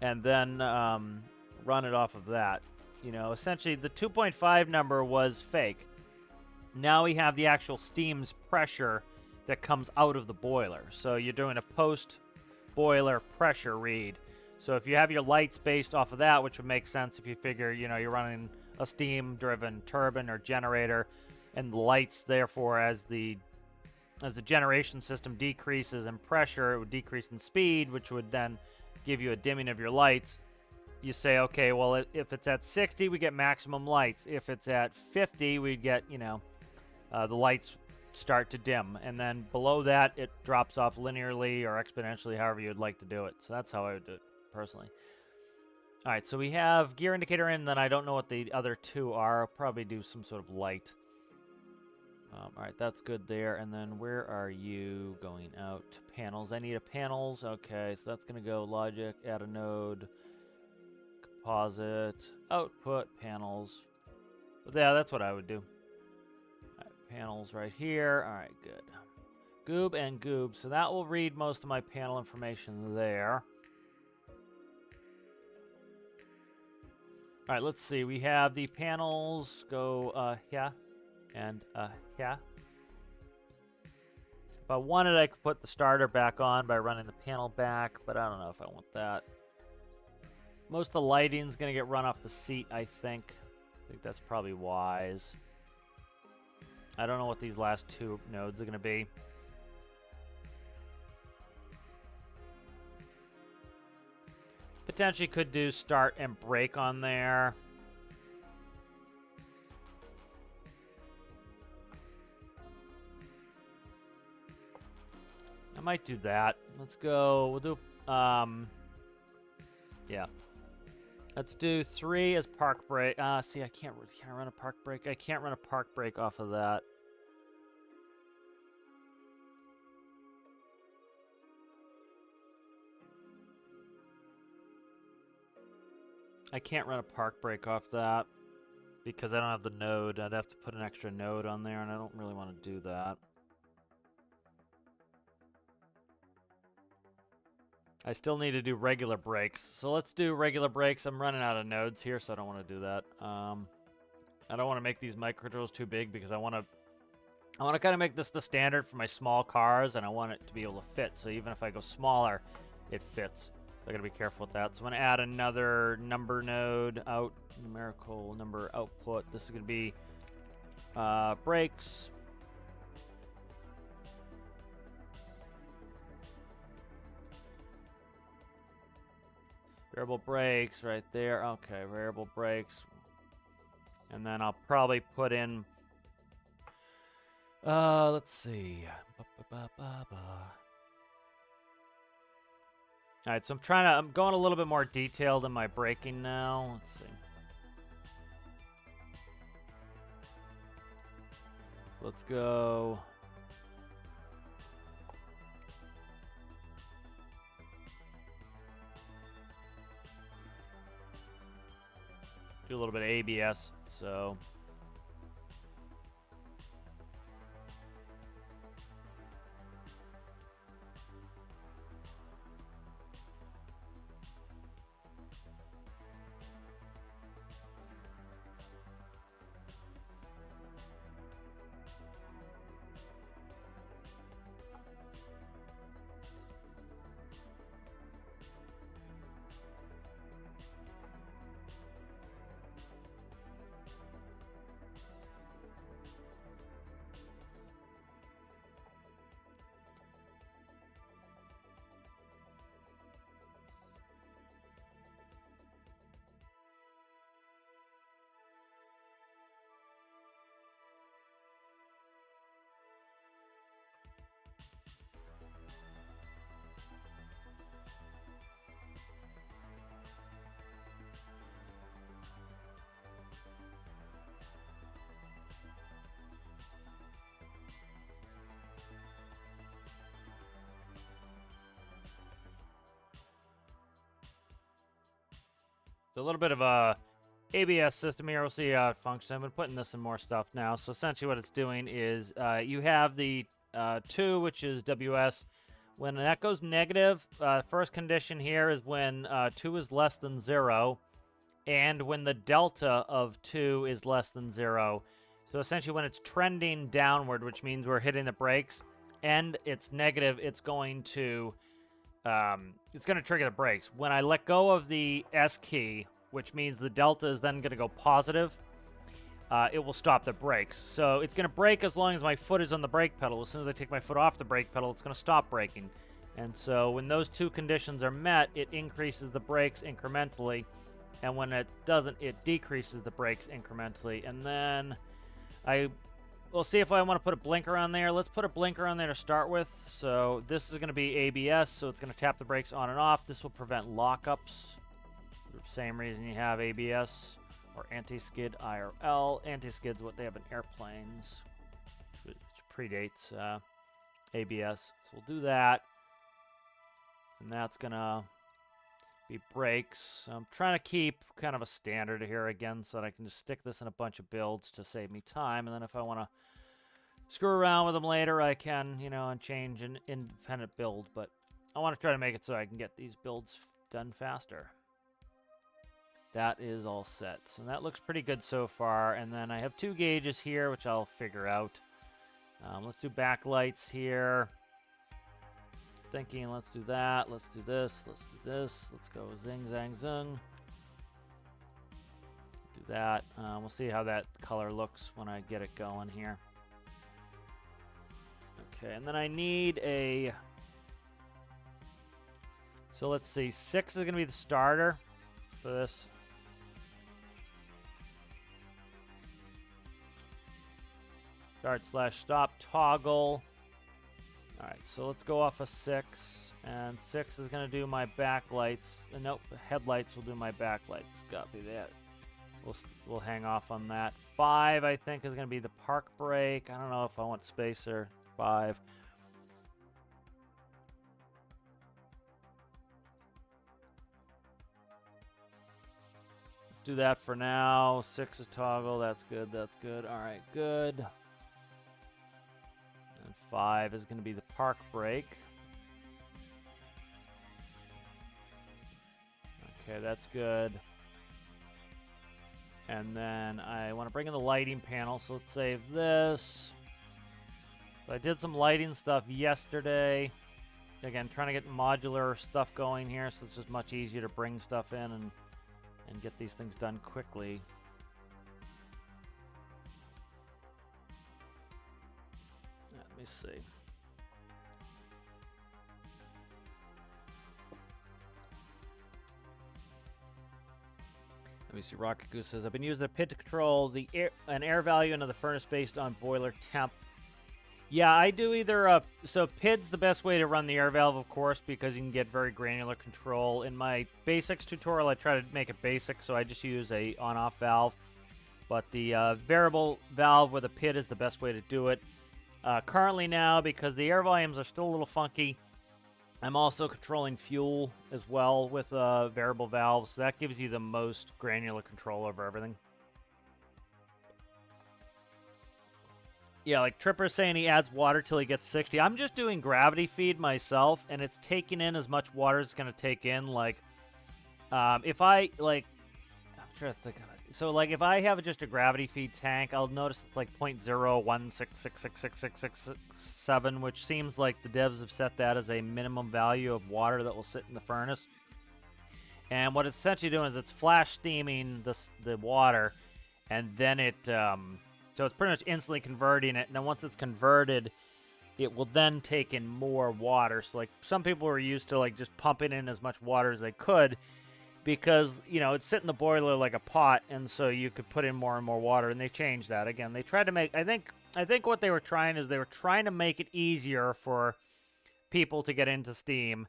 and then run it off of that. Essentially, the 2.5 number was fake. Now we have the actual steam's pressure that comes out of the boiler. So you're doing a post-boiler pressure read. So if you have your lights based off of that, which would make sense if you figure, you're running a steam-driven turbine or generator, and the lights, therefore, as the generation system decreases in pressure, it would decrease in speed, which would then give you a dimming of your lights. You say, okay, well, if it's at 60, we get maximum lights. If it's at 50, we get, the lights start to dim. And then below that, it drops off linearly or exponentially, however you'd like to do it. So that's how I would do it, personally. All right, so we have gear indicator in, then I don't know what the other two are. I'll probably do some sort of light. All right, that's good there. And then where are you going out? Panels. I need a panels. Okay, so that's going to go logic, add a node, composite, output, panels. But yeah, that's what I would do. All right, panels right here. All right, good. Goob and goob. So that will read most of my panel information there. All right, let's see. We have the panels go here and here. If I wanted, I could put the starter back on by running the panel back, but I don't know if I want that. Most of the lighting's going to get run off the seat, I think. I think that's probably wise. I don't know what these last two nodes are going to be. Potentially could do start and brake on there. I might do that. Let's go. We'll do, yeah. Let's do 3 as park brake. See, I can't run a park brake. I can't run a park brake off of that. I can't run a park brake off that because I don't have the node. I'd have to put an extra node on there, and I don't really want to do that. I still need to do regular brakes. So let's do regular brakes. I'm running out of nodes here, so I don't want to do that. I don't want to make these micro drills too big because I want to kind of make this the standard for my small cars, and I want it to be able to fit. So even if I go smaller, it fits. So I got to be careful with that. So I'm going to add another number node out, numerical number output. This is going to be brakes. Variable brakes right there. Okay, variable brakes. And then I'll probably put in, let's see. All right, so I'm going a little bit more detailed in my braking now. Let's see. So let's go. Do a little bit of ABS, so. So a little bit of a ABS system here. We'll see how it functions. I've been putting this in more stuff now. So essentially what it's doing is you have the 2, which is WS. When that goes negative, first condition here is when 2 is less than 0, and when the delta of 2 is less than 0. So essentially when it's trending downward, which means we're hitting the brakes, and it's negative, it's going to trigger the brakes. When I let go of the S key, which means the delta is then going to go positive, it will stop the brakes. So it's going to brake as long as my foot is on the brake pedal. As soon as I take my foot off the brake pedal, it's going to stop braking. And so when those two conditions are met, it increases the brakes incrementally. And when it doesn't, it decreases the brakes incrementally. And then we'll see if I want to put a blinker on there. Let's put a blinker on there to start with. So this is going to be ABS, so it's going to tap the brakes on and off. This will prevent lockups. The same reason you have ABS or anti-skid IRL. Anti-skid's what they have in airplanes, which predates ABS. So we'll do that. And that's going to be brakes. I'm trying to keep kind of a standard here again so that I can just stick this in a bunch of builds to save me time. And then if I want to screw around with them later, I can, you know, and change an independent build. But I want to try to make it so I can get these builds done faster. That is all set. So that looks pretty good so far. And then I have 2 gauges here, which I'll figure out. Let's do backlights here. Thinking, let's do that. Let's do this. Let's do this. Let's go zing, zang, zung. Do that. We'll see how that color looks when I get it going here. Okay, and then I need a... So let's see. 6 is going to be the starter for this. Start/stop toggle. Alright, so let's go off of 6. And 6 is going to do my backlights. Nope, headlights will do my backlights. Copy that. We'll hang off on that. 5, I think, is going to be the park brake. I don't know if I want spacer. 5. Let's do that for now. 6 is toggle. That's good. That's good. Alright, good. 5 is going to be the park brake. Okay, that's good. And then I want to bring in the lighting panel, so let's save this. So I did some lighting stuff yesterday. Again, trying to get modular stuff going here, so it's just much easier to bring stuff in and get these things done quickly. Let me see. Let me see. Rocket Goose says, I've been using the PID to control an air value into the furnace based on boiler temp. Yeah, I do either... so PID's the best way to run the air valve, of course, because you can get very granular control. In my basics tutorial, I try to make it basic, so I just use a on-off valve. But the variable valve with a PID is the best way to do it. Currently now, because the air volumes are still a little funky, I'm also controlling fuel as well with variable valves. So that gives you the most granular control over everything. Yeah, like Tripper's saying he adds water till he gets 60. I'm just doing gravity feed myself, and it's taking in as much water as it's going to take in. Like, if I, like, I'm trying to think of it. So, like, if I have just a gravity feed tank, I'll notice it's like 0.016666667, which seems like the devs have set that as a minimum value of water that will sit in the furnace. And what it's essentially doing is it's flash steaming the water, and then it, so it's pretty much instantly converting it. And then once it's converted, it will then take in more water. So, like, some people were used to, like, just pumping in as much water as they could, because, you know, it's sitting in the boiler like a pot, and so you could put in more and more water, and they changed that. Again, they tried to make, I think what they were trying is they were trying to make it easier for people to get into Steam,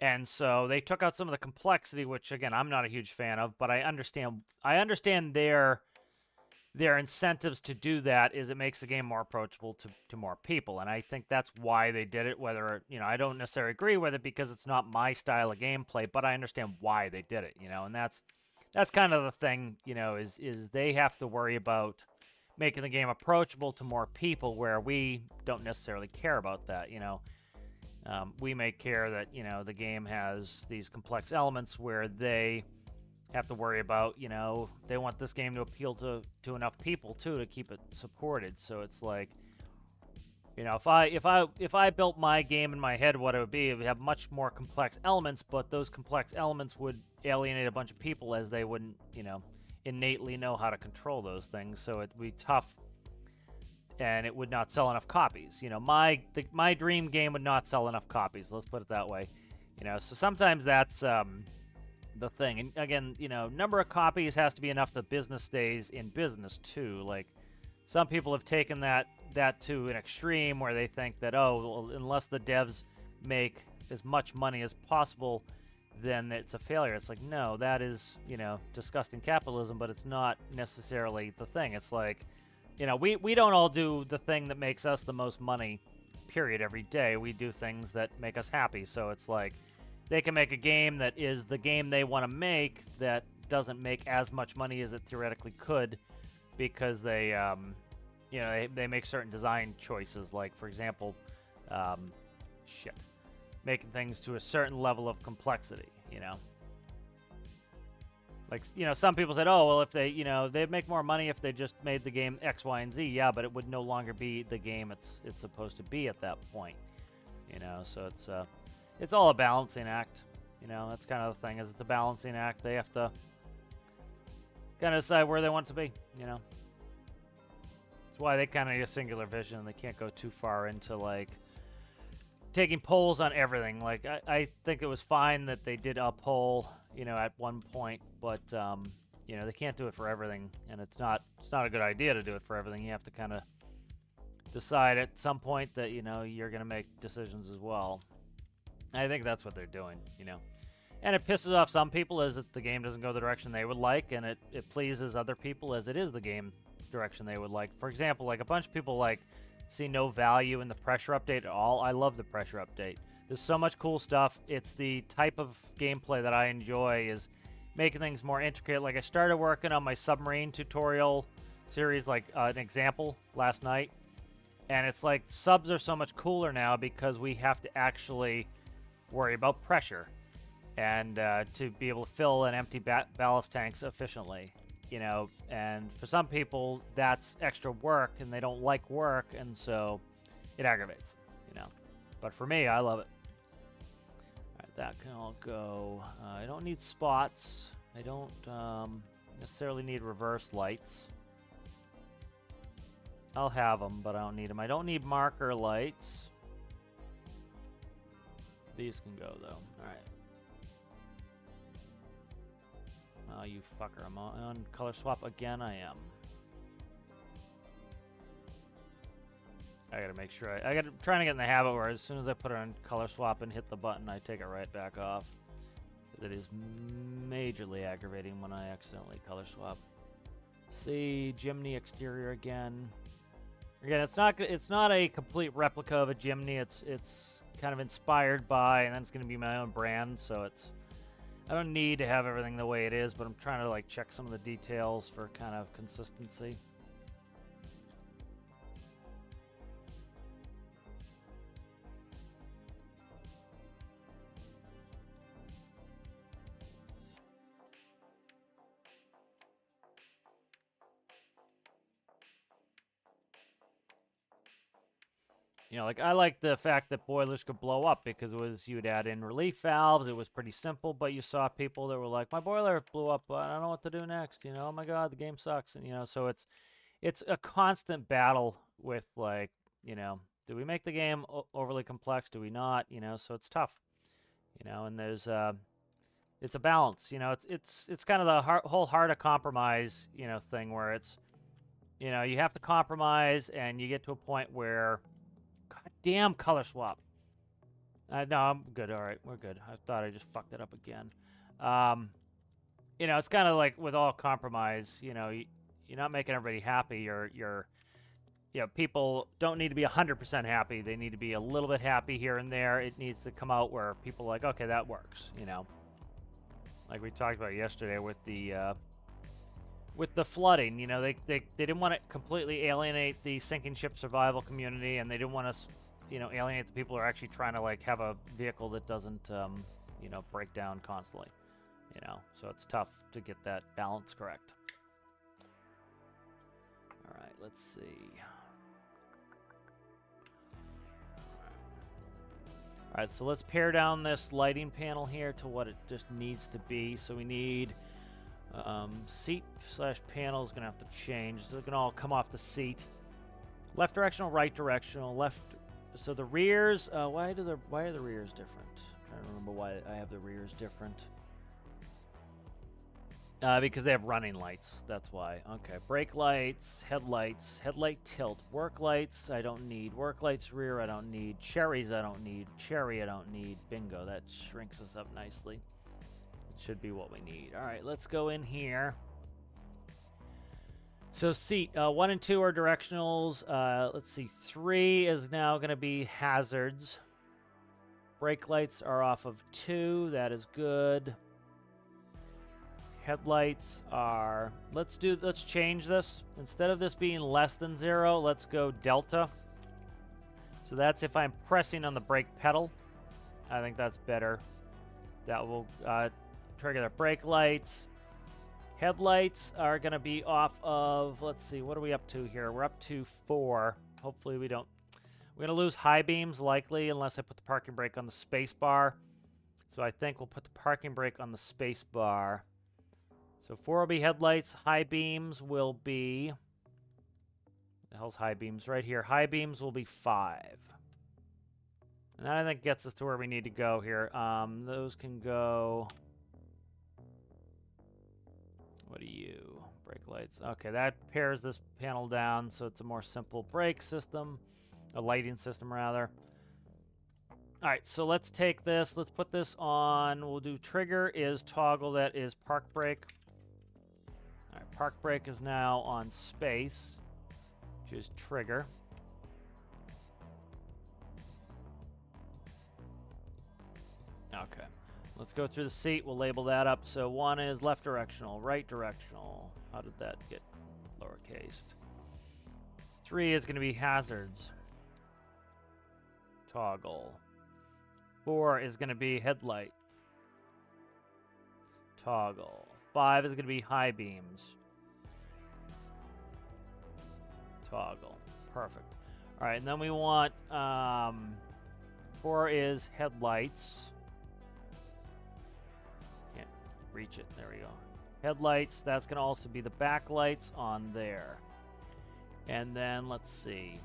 and so they took out some of the complexity, which, again, I'm not a huge fan of, but I understand their incentives to do that is it makes the game more approachable to more people, and I think that's why they did it. Whether, you know, I don't necessarily agree with it because it's not my style of gameplay, but I understand why they did it, you know, and that's that's kind of the thing, you know, is they have to worry about making the game approachable to more people, where we don't necessarily care about that, you know. We may care that, you know, the game has these complex elements where they have to worry about, you know, they want this game to appeal to enough people too to keep it supported. So it's like, you know, if I built my game in my head, what it would have much more complex elements, but those complex elements would alienate a bunch of people, as they wouldn't, you know, innately know how to control those things. So it'd be tough, and it would not sell enough copies. You know, my dream game would not sell enough copies. Let's put it that way. You know, so sometimes that's the thing. And again, you know, number of copies has to be enough that business stays in business too. Like, some people have taken that to an extreme where they think that, oh, well, unless the devs make as much money as possible, then it's a failure. It's like, no, that is, you know, disgusting capitalism, but it's not necessarily the thing. It's like, you know, we don't all do the thing that makes us the most money, period, every day. We do things that make us happy. So it's like, they can make a game that is the game they want to make that doesn't make as much money as it theoretically could, because they, you know, they make certain design choices, like, for example, making things to a certain level of complexity, you know. Like, you know, some people said, oh, well, if they, you know, they'd make more money if they just made the game X, Y, and Z. Yeah, but it would no longer be the game it's supposed to be at that point, you know. So it's all a balancing act, you know. That's kind of the thing, is it's a balancing act. They have to kind of decide where they want it to be, you know. That's why they kind of need a singular vision. They can't go too far into, like, taking polls on everything. Like, I think it was fine that they did a poll, you know, at one point, but you know, they can't do it for everything, and it's not a good idea to do it for everything. You have to kind of decide at some point that, you know, you're going to make decisions as well. I think that's what they're doing, you know. And it pisses off some people as that the game doesn't go the direction they would like, and it pleases other people as it is the game direction they would like. For example, like, a bunch of people, like, see no value in the pressure update at all. I love the pressure update. There's so much cool stuff. It's the type of gameplay that I enjoy, is making things more intricate. Like, I started working on my submarine tutorial series, like, an example last night, and it's like, subs are so much cooler now because we have to actually worry about pressure and to be able to fill an empty ballast tanks efficiently, you know. And for some people, that's extra work, and they don't like work, and so it aggravates them, you know. But for me, I love it. All right, that can all go. I don't need spots. I don't necessarily need reverse lights. I'll have them, but I don't need them. I don't need marker lights. These can go, though. All right. Oh, you fucker. I'm on color swap again. I am. I gotta make sure. I'm trying to get in the habit where as soon as I put it on color swap and hit the button, I take it right back off. It is majorly aggravating when I accidentally color swap. See, Jimny exterior again. Again, it's not a complete replica of a Jimny. It's kind of inspired by, and then it's gonna be my own brand. So I don't need to have everything the way it is, but I'm trying to, like, check some of the details for kind of consistency. You know, like, I like the fact that boilers could blow up, because it was, you would add in relief valves. It was pretty simple, but you saw people that were like, my boiler blew up, I don't know what to do next, you know, oh my god, the game sucks. And, you know, so it's a constant battle with, like, you know, do we make the game overly complex? Do we not? You know, so it's tough, you know. And there's it's a balance, you know. It's kind of the whole heart of compromise, you know, thing, where it's, you know, you have to compromise, and you get to a point where, god damn, color swap. No, I'm good. All right, we're good. I thought I just fucked it up again. You know, it's kind of like with all compromise, you know, you're not making everybody happy. You know, people don't need to be 100% happy. They need to be a little bit happy here and there. It needs to come out where people are like, okay, that works, you know. like we talked about yesterday with the flooding. You know, they didn't want to completely alienate the sinking ship survival community, and they didn't want to, you know, alienate the people who are actually trying to like have a vehicle that doesn't, you know, break down constantly. You know, so it's tough to get that balance correct. All right, let's see. All right, so let's pare down this lighting panel here to what it just needs to be. So we need seat / panel is going to have to change. So they're going to all come off the seat. Left directional, right directional, left. So the rears, why are the rears different? I'm trying to remember why I have the rears different. Because they have running lights, that's why. Okay, brake lights, headlights, headlight tilt, work lights, I don't need. Work lights rear, I don't need. Cherries, I don't need. Cherry, I don't need. Bingo, that shrinks us up nicely. It should be what we need. All right, let's go in here. So seat, 1 and 2 are directionals. Let's see, 3 is now going to be hazards. Brake lights are off of 2, that is good. Headlights are, let's change this. Instead of this being less than 0, let's go delta. So that's if I'm pressing on the brake pedal. I think that's better. That will trigger the brake lights. Headlights are going to be off of, let's see, what are we up to here? We're up to 4. Hopefully we don't, we're going to lose high beams likely unless I put the parking brake on the space bar. So I think we'll put the parking brake on the space bar. So 4 will be headlights. High beams will be... The hell's high beams? Right here. High beams will be 5. And that, I think, gets us to where we need to go here. Those can go... What are you? Brake lights. Okay, that pairs this panel down, so it's a more simple brake system. A lighting system, rather. All right, so let's take this. Let's put this on. We'll do trigger is toggle. That is park brake. All right, park brake is now on space, which is trigger. Okay, let's go through the seat. We'll label that up. So 1 is left directional, right directional. How did that get lowercased? 3 is going to be hazards. Toggle. 4 is going to be headlight. Toggle. 5 is going to be high beams. Toggle. Perfect. All right, and then we want 4 is headlights. Can't reach it. There we go. Headlights. That's going to also be the backlights on there. And then let's see.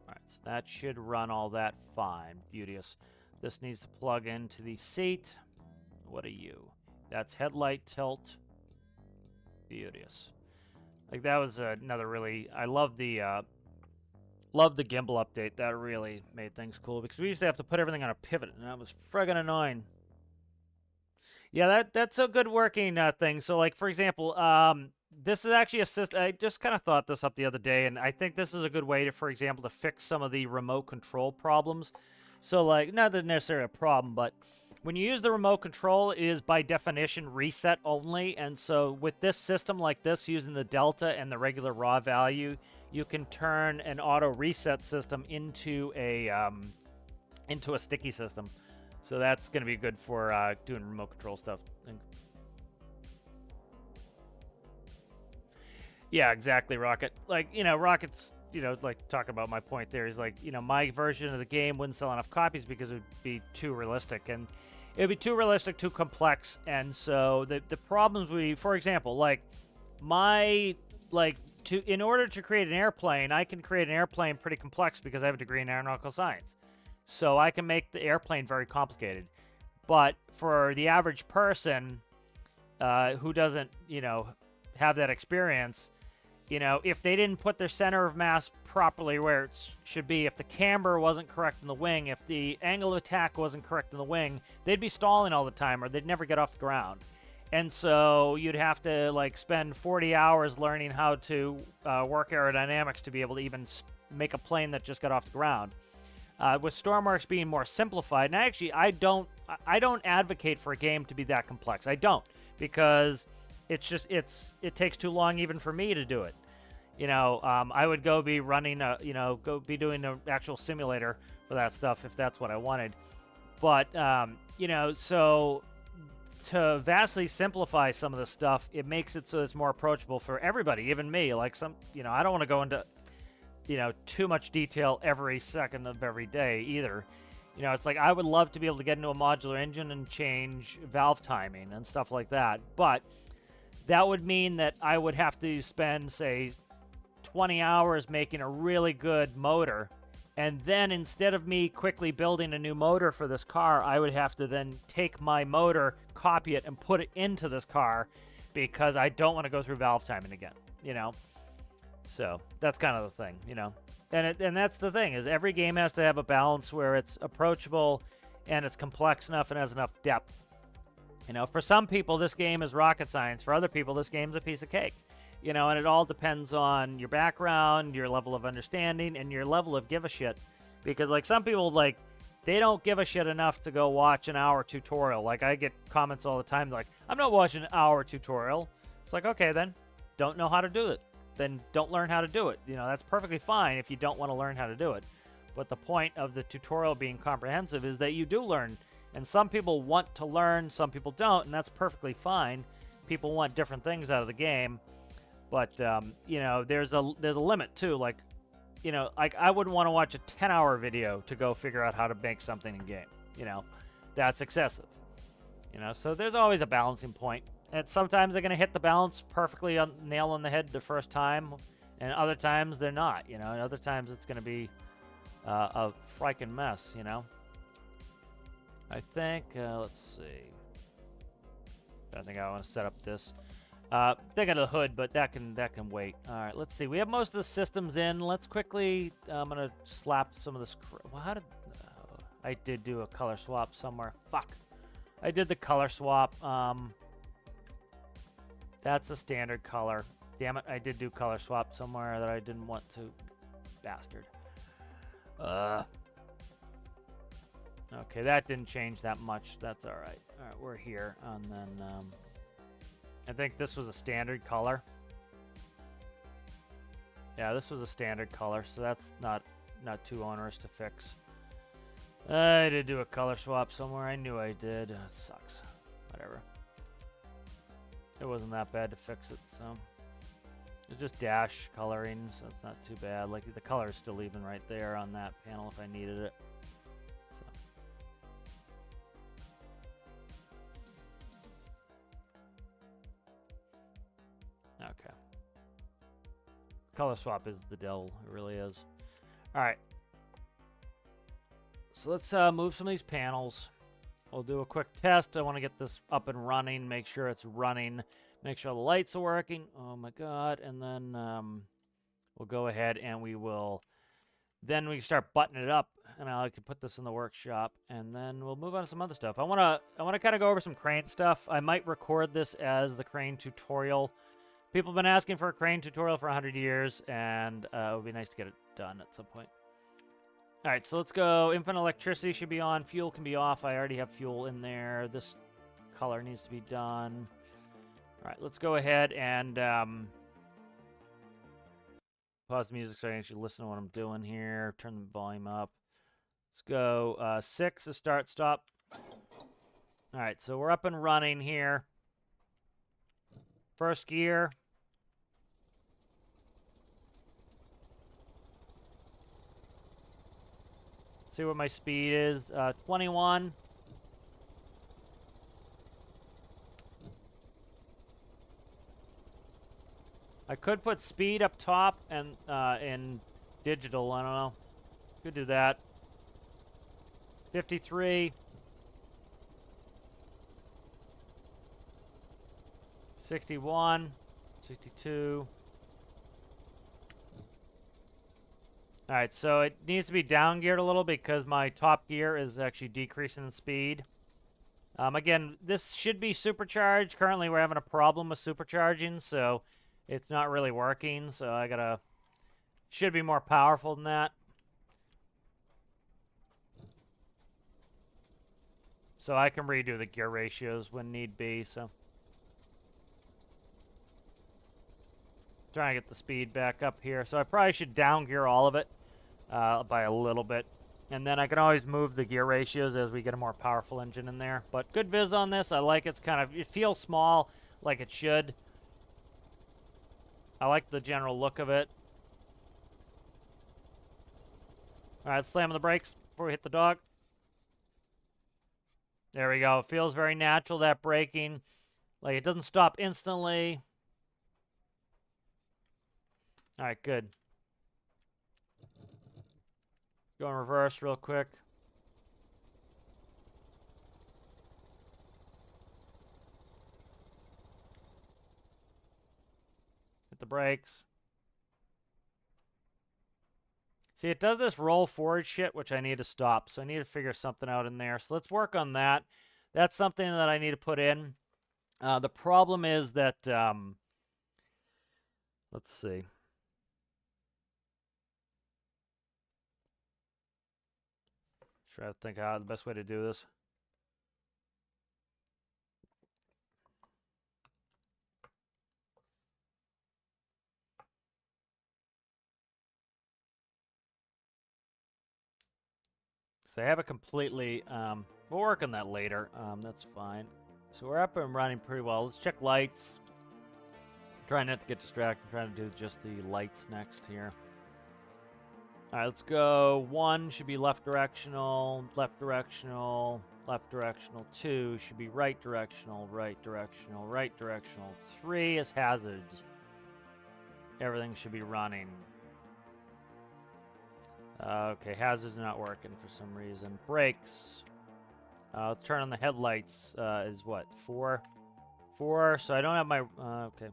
All right, so that should run all that fine. Beauteous. This needs to plug into the seat. What are you? That's headlight tilt. Beauteous. Like, that was another really... I love the gimbal update. That really made things cool, because we used to have to put everything on a pivot, and that was friggin' annoying. Yeah, that's a good working thing. So, like, for example, this is actually a system... I just kind of thought this up the other day, and I think this is a good way to, for example, to fix some of the remote control problems. So, like, not that necessarily a problem, but when you use the remote control, it is by definition reset only. And so with this system like this, using the delta and the regular raw value, you can turn an auto reset system into a sticky system. So that's going to be good for doing remote control stuff. Yeah, exactly, Rocket. Like, you know, Rocket's, you know, like, talking about my point there. He's like, you know, my version of the game wouldn't sell enough copies because it would be too realistic. And it would be too realistic, too complex. And so the problems would be, for example, like, in order to create an airplane, I can create an airplane pretty complex because I have a degree in aeronautical science. So I can make the airplane very complicated. But for the average person who doesn't, you know, have that experience, you know, if they didn't put their center of mass properly where it should be, if the camber wasn't correct in the wing, if the angle of attack wasn't correct in the wing, they'd be stalling all the time, or they'd never get off the ground. And so you'd have to, like, spend 40 hours learning how to work aerodynamics to be able to even make a plane that just got off the ground. With stormworks being more simplified, and actually I don't I don't advocate for a game to be that complex. I don't, because it takes too long even for me to do it. I would go be running go be doing an actual simulator for that stuff if that's what I wanted. But so to vastly simplify some of the stuff, it makes it so it's more approachable for everybody, even me. Like I don't want to go into too much detail every second of every day either. It's like I would love to be able to get into a modular engine and change valve timing and stuff like that, but that would mean that I would have to spend, say, 20 hours making a really good motor, and then instead of me quickly building a new motor for this car, I would have to then take my motor, copy it, and put it into this car because I don't want to go through valve timing again, So that's kind of the thing, And that's the thing, is every game has to have a balance where it's approachable and it's complex enough and has enough depth. For some people, this game is rocket science. For other people, this game's a piece of cake. And it all depends on your background, your level of understanding, and your level of give a shit. Because, like, some people, like, they don't give a shit enough to go watch an hour tutorial. Like, I get comments all the time, like, I'm not watching an hour tutorial. It's like, okay, then, don't know how to do it. Then don't learn how to do it. That's perfectly fine if you don't want to learn how to do it. But the point of the tutorial being comprehensive is that you do learn. And some people want to learn, some people don't, and that's perfectly fine. People want different things out of the game. But, there's a limit, too. Like, I wouldn't want to watch a 10-hour video to go figure out how to make something in game. That's excessive. So there's always a balancing point. And sometimes they're going to hit the balance perfectly nail on the head the first time, and other times they're not, And other times it's going to be a frickin' mess, I think, let's see. I think I want to set up this. They got a hood, but that can wait. All right, let's see. We have most of the systems in. Let's quickly. I'm gonna slap some of this. Well, how did? I did do a color swap somewhere. Fuck. I did the color swap. That's a standard color. Damn it! I did do color swap somewhere that I didn't want to. Bastard. Okay, that didn't change that much. That's all right. All right, we're here, and then. I think this was a standard color. Yeah, this was a standard color, so that's not too onerous to fix. I did do a color swap somewhere. I knew I did. It sucks. Whatever. It wasn't that bad to fix it, so. It's just dash coloring, so it's not too bad. Like, the color is still even right there on that panel if I needed it. Okay. Color swap is the deal. It really is. All right. So let's move some of these panels. We'll do a quick test. I want to get this up and running, make sure it's running, make sure the lights are working. Oh my God. And then we'll go ahead and we can start buttoning it up, and I can put this in the workshop, and then we'll move on to some other stuff. I want to kind of go over some crane stuff. I might record this as the crane tutorial. People have been asking for a crane tutorial for 100 years, and it would be nice to get it done at some point. All right, so let's go. Infinite electricity should be on. Fuel can be off. I already have fuel in there. This color needs to be done. All right, let's go ahead and pause the music so I can actually listen to what I'm doing here. Turn the volume up. Let's go 6 to start, stop. All right, so we're up and running here. First gear. See what my speed is. 21. I could put speed up top and in digital. I don't know. Could do that. 53. 61. 62. All right, so it needs to be down geared a little because my top gear is actually decreasing in speed. Again, this should be supercharged. Currently, we're having a problem with supercharging, so it's not really working. So should be more powerful than that. So I can redo the gear ratios when need be, so. Trying to get the speed back up here. So I probably should down gear all of it by a little bit. And then I can always move the gear ratios as we get a more powerful engine in there. But good viz on this. I like it's kind of, it feels small like it should. I like the general look of it. All right, slamming the brakes before we hit the dog. There we go. It feels very natural, that braking. Like, it doesn't stop instantly. All right, good. Go in reverse real quick. Hit the brakes. See, it does this roll forward shit, which I need to stop. So I need to figure something out in there. So let's work on that. That's something that I need to put in. The problem is that, let's see. Try to think out the best way to do this. So I have it completely, we'll work on that later. That's fine. So we're up and running pretty well. Let's check lights. Trying not to get distracted. Trying to do just the lights next here. All right, let's go. 1 should be left directional, left directional, left directional. 2 should be right directional, right directional, right directional. 3 is hazards. Everything should be running. Okay, hazards are not working for some reason. Brakes. Let's turn on the headlights. Is what? 4? 4, so I don't have my... okay.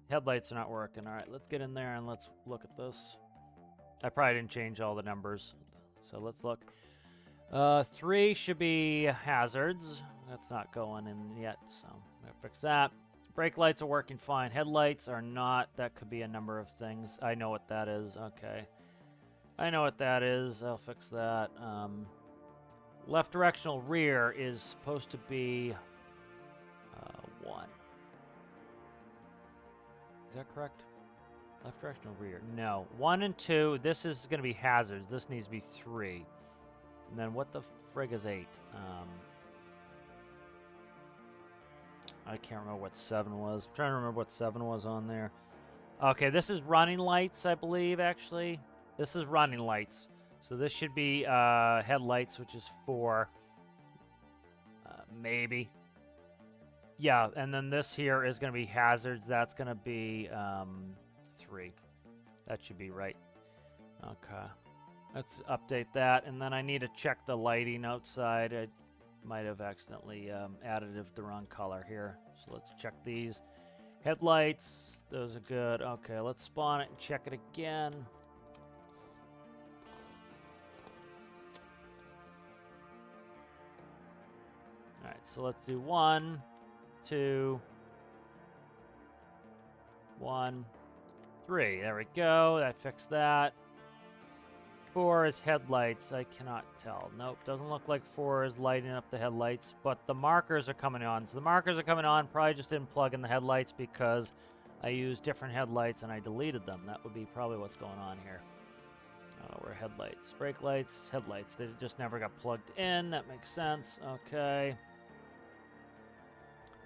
Headlights are not working. All right, let's get in there and let's look at this. I probably didn't change all the numbers, so let's look. 3 should be hazards. That's not going in yet, so I'm going to fix that. Brake lights are working fine. Headlights are not. That could be a number of things. I know what that is. Okay. I know what that is. I'll fix that. Left directional rear is supposed to be 1. Is that correct? Left directional rear. No. 1 and 2. This is going to be hazards. This needs to be 3. And then what the frig is 8? I can't remember what 7 was. I'm trying to remember what 7 was on there. Okay, this is running lights, I believe, actually. This is running lights. So this should be headlights, which is 4. Maybe. Yeah, and then this here is going to be hazards. That's going to be 3. That should be right. Okay. Let's update that. And then I need to check the lighting outside. I might have accidentally added the wrong color here. So let's check these. Headlights. Those are good. Okay, let's spawn it and check it again. All right, so let's do 1, 2, 1, 3. There we go. I fixed that. 4 is headlights. I cannot tell. Nope, doesn't look like 4 is lighting up the headlights, but the markers are coming on. So the markers are coming on. Probably just didn't plug in the headlights because I used different headlights and I deleted them. That would be probably what's going on here. Where headlights, brake lights, headlights. They just never got plugged in. That makes sense. Okay.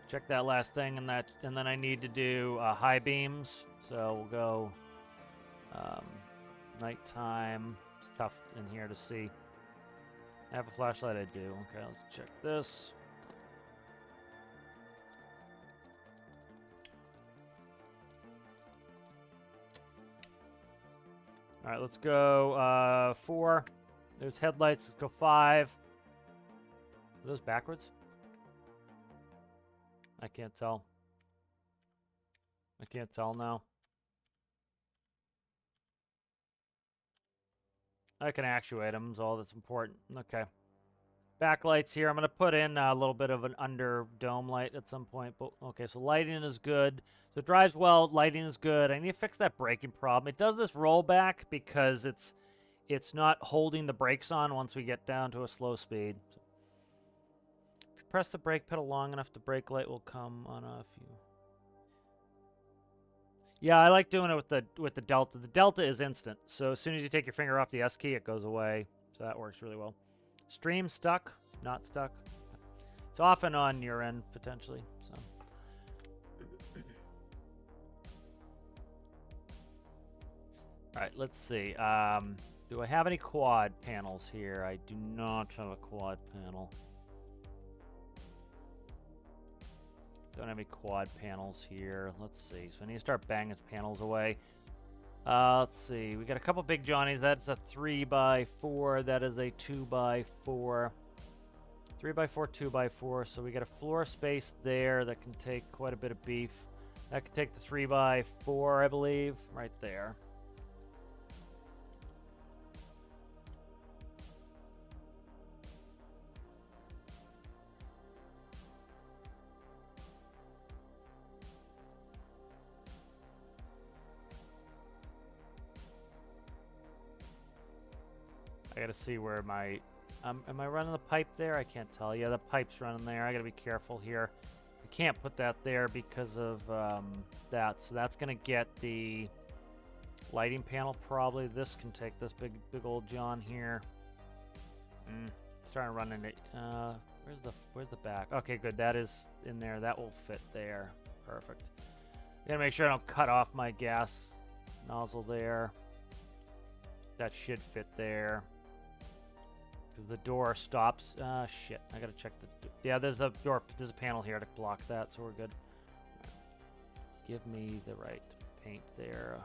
Check that last thing, and then I need to do high beams. So we'll go nighttime. It's tough in here to see. I have a flashlight, I do. Okay, let's check this. All right, let's go 4. There's headlights. Let's go 5. Are those backwards? I can't tell. I can't tell now. I can actuate them is all that's important. Okay. Backlights here. I'm going to put in a little bit of an under dome light at some point. But okay, so lighting is good. So it drives well. Lighting is good. I need to fix that braking problem. It does this rollback because it's not holding the brakes on once we get down to a slow speed. press the brake pedal long enough, the brake light will come on if you... Yeah, I like doing it with the delta. The delta is instant, so as soon as you take your finger off the S key, it goes away. So that works really well. Stream stuck, not stuck. It's off and on your end, potentially. So. All right, let's see. Do I have any quad panels here? I do not have a quad panel. Don't have any quad panels here. Let's see. So I need to start banging panels away. Let's see. We got a couple big Johnnies. That's a 3x4. That is a 2x4. 3x4, 2x4. So we got a floor space there that can take quite a bit of beef. That can take the 3x4, I believe, right there. I gotta see where my... am I running the pipe there? I can't tell. Yeah, the pipe's running there. I gotta be careful here. I can't put that there because of that. So that's gonna get the lighting panel probably. This can take this big old John here. Starting to run into... where's the back? Okay, good. That is in there. That will fit there. Perfect. Gotta make sure I don't cut off my gas nozzle there. That should fit there. Because the door stops. Shit. I gotta check the... Yeah, there's a door. There's a panel here to block that, so we're good. Right. Give me the right paint there.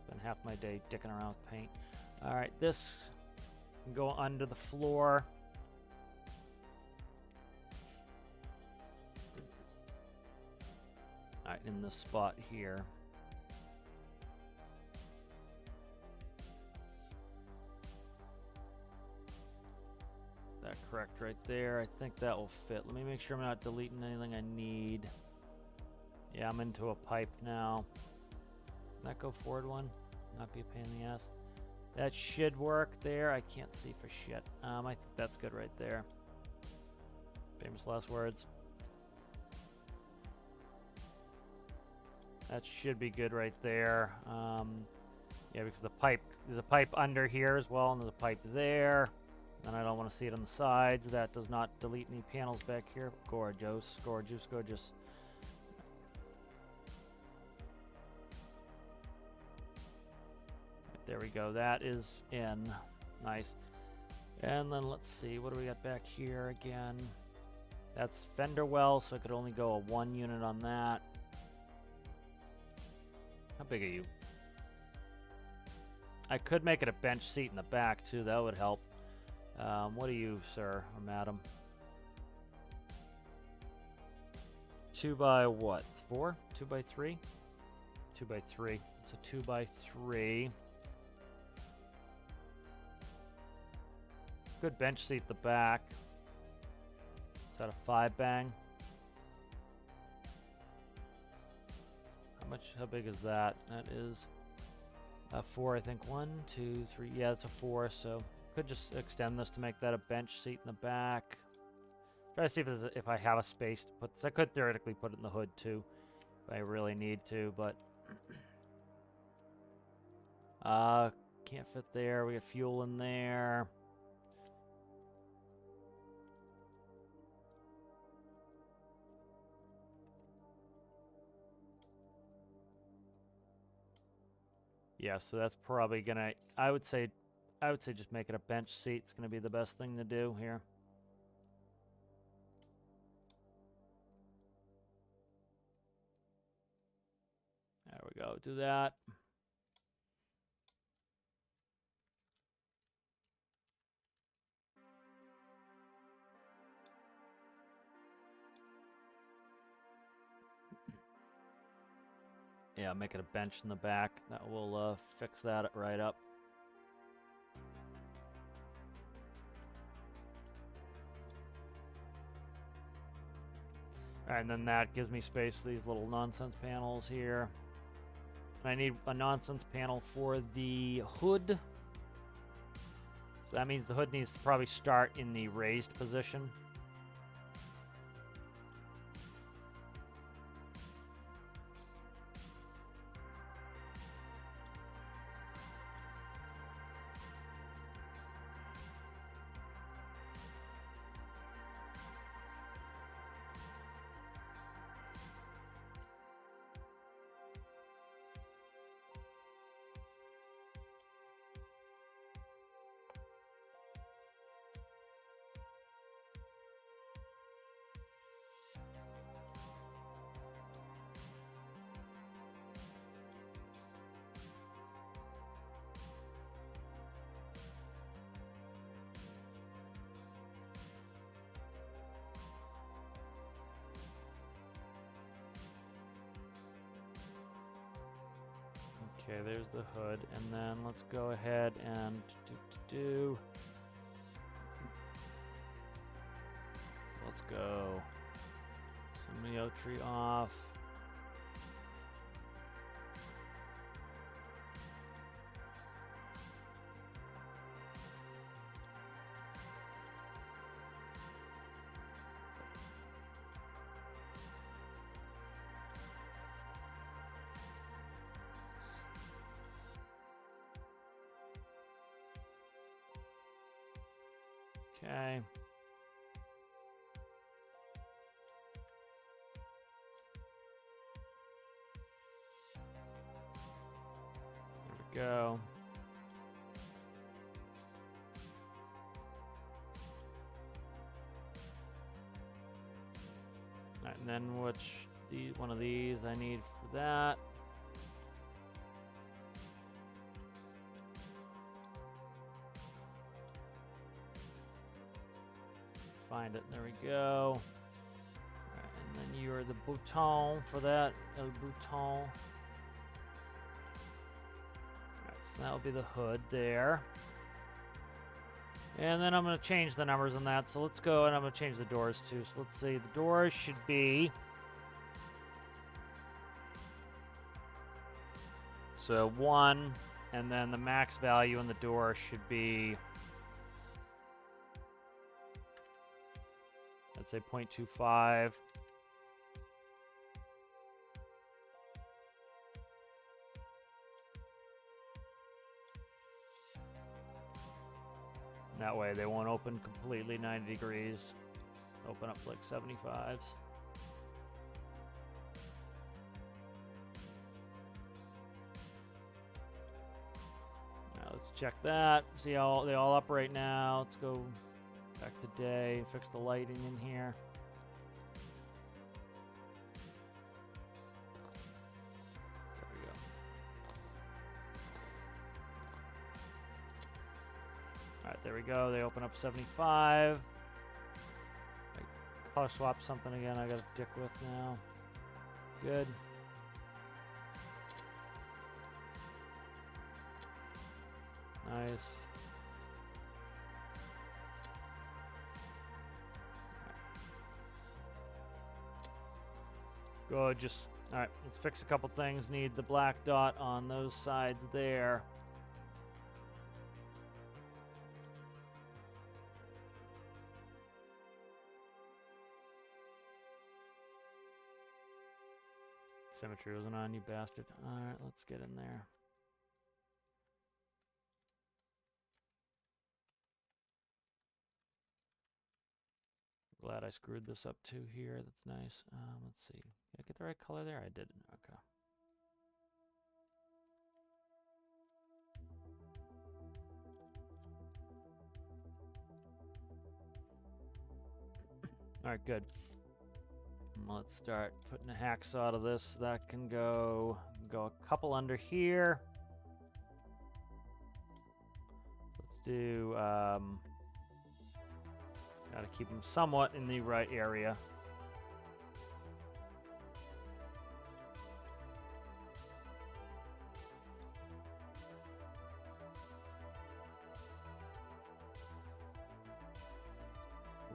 Spent half my day dicking around with paint. Alright, this can go under the floor. Alright, in this spot here. That correct right there. I think that will fit. Let me make sure I'm not deleting anything I need. Yeah, I'm into a pipe now. Can that go forward one? Not be a pain in the ass. That should work there. I can't see for shit. I think that's good right there. Famous last words. That should be good right there. Yeah, because the pipe, there's a pipe under here as well, and there's a pipe there. And I don't want to see it on the sides. That does not delete any panels back here. Gorgeous, gorgeous, gorgeous. Right, there we go. That is in. Nice. And then let's see. What do we got back here again? That's fender well, so I could only go a 1 unit on that. How big are you? I could make it a bench seat in the back, too. That would help. What are you, sir, or madam? 2 by what? 4? 2 by 3? 2 by 3. It's a 2 by 3. Good bench seat at the back. Is that a 5 bang? How big is that? That is a 4, I think. 1, 2, 3. Yeah, it's a 4, so could just extend this to make that a bench seat in the back. Try to see if I have a space to put this. I could theoretically put it in the hood too, if I really need to, but can't fit there. We got fuel in there. Yeah, so that's probably gonna. I would say just make it a bench seat. It's gonna be the best thing to do here. There we go. Do that. Yeah, make it a bench in the back. That will fix that right up. All right, and then that gives me space for these little nonsense panels here. And I need a nonsense panel for the hood. So that means the hood needs to probably start in the raised position. Okay, there's the hood, and then let's go ahead and do. So let's go. Symbiote tree off. Okay. There we go. Alright, and then one of these I need for that. Find it. There we go. Alright, and then you are the bouton for that. El bouton. Alright, so that'll be the hood there. And then I'm going to change the numbers on that. So let's go, and I'm going to change the doors too. So let's see. The doors should be... So 1, and then the max value in the door should be... Let's say 0.25. That way they won't open completely 90 degrees. Open up like 75s. Now let's check that. See how they all operate now. Let's go back to day, fix the lighting in here. There we go. Alright, there we go. They open up 75. I color swap something again I gotta dick with now. Good. Nice. Good, just, alright, let's fix a couple things. Need the black dot on those sides there. Symmetry wasn't on, you bastard. Alright, let's get in there. Glad I screwed this up too here. That's nice. Let's see. Did I get the right color there? I didn't. Okay. All right, good. Let's start putting a hacksaw to this. That can go a couple under here. Let's do. Got to keep them somewhat in the right area.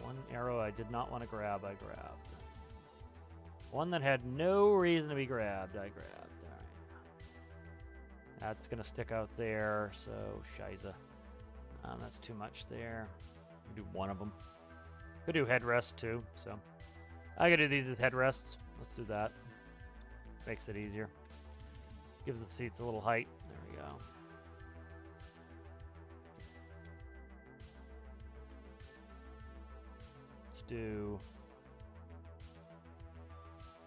One arrow I did not want to grab, I grabbed. One that had no reason to be grabbed, I grabbed. All right. That's going to stick out there, so shiza. That's too much there. Do one of them. Could do headrest too, so I could do these with headrests. Let's do that. Makes it easier. Gives the seats a little height. There we go. Let's do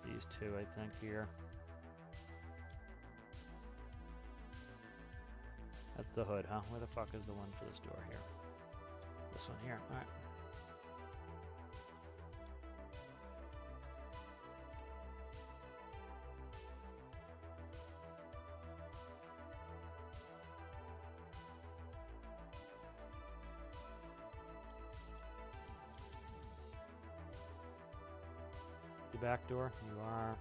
these two, I think, here. That's the hood, huh? Where the fuck is the one for this door here? This one here. All right. Back door, you are.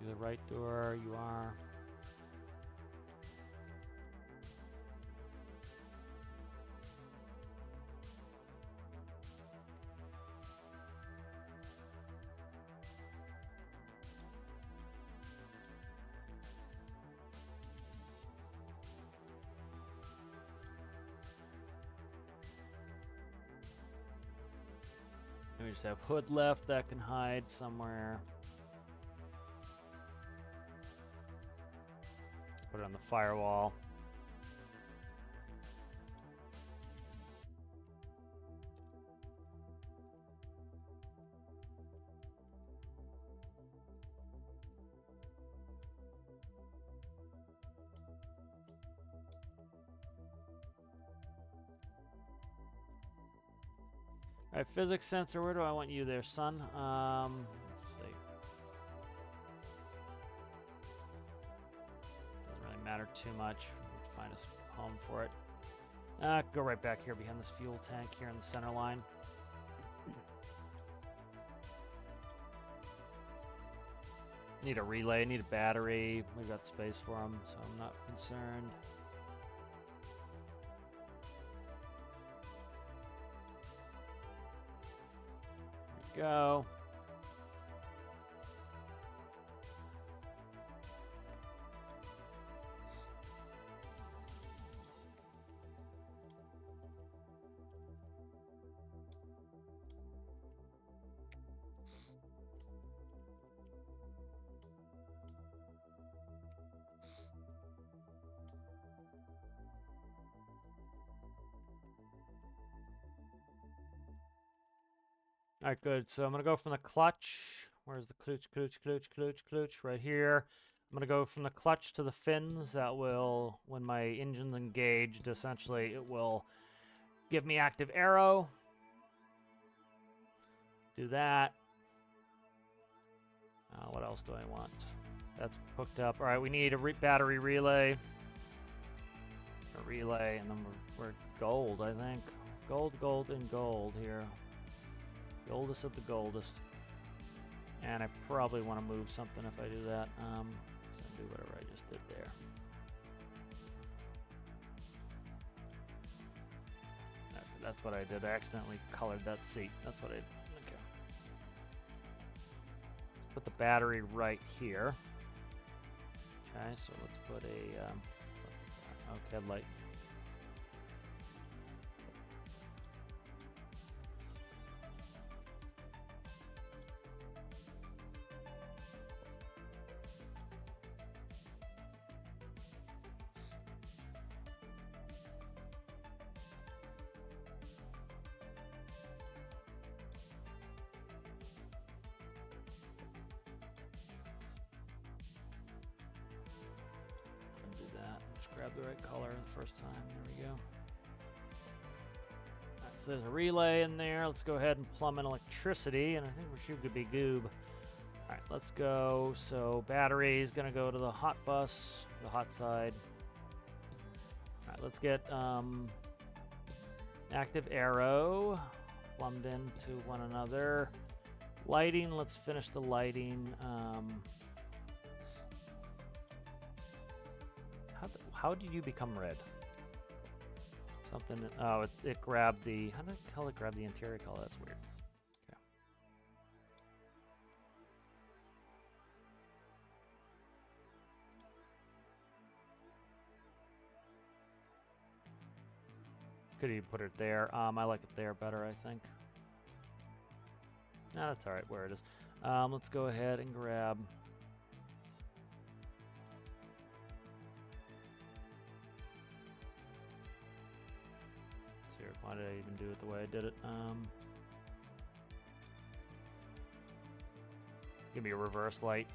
You the right door? You are. We just have hood left that can hide somewhere. Put it on the firewall. All right, physics sensor, where do I want you there, son? Let's see. Doesn't really matter too much. We'll find a home for it. Go right back here behind this fuel tank here in the center line. Need a relay, need a battery. We've got space for them, so I'm not concerned. There we go. All right, good. So I'm going to go from the clutch. Where's the clutch? Right here. I'm going to go from the clutch to the fins. That will, when my engine's engaged, essentially, it will give me active arrow. Do that. What else do I want? That's hooked up. All right, we need a battery relay. A relay, and then we're gold, I think. Gold, and gold here. Goldest of the goldest. And I probably want to move something if I do that. So do whatever I just did there. Okay, that's what I did. I accidentally colored that seat. That's what I did. Okay. Let's put the battery right here. Okay, so let's put a okay, light. Grab the right color the first time. There we go. All right, so there's a relay in there. Let's go ahead and plumb in electricity, and I think we should be goob. All right, let's go. So battery is going to go to the hot bus, the hot side. All right, let's get active arrow plumbed into one another. Lighting, let's finish the lighting. How did you become red? Something. Oh, it grabbed the. How did it grab the interior color? That's weird. Okay. Could even put it there. I like it there better, I think. No, that's all right. Where it is. Let's go ahead and grab. Why did I even do it the way I did it? Give me a reverse light.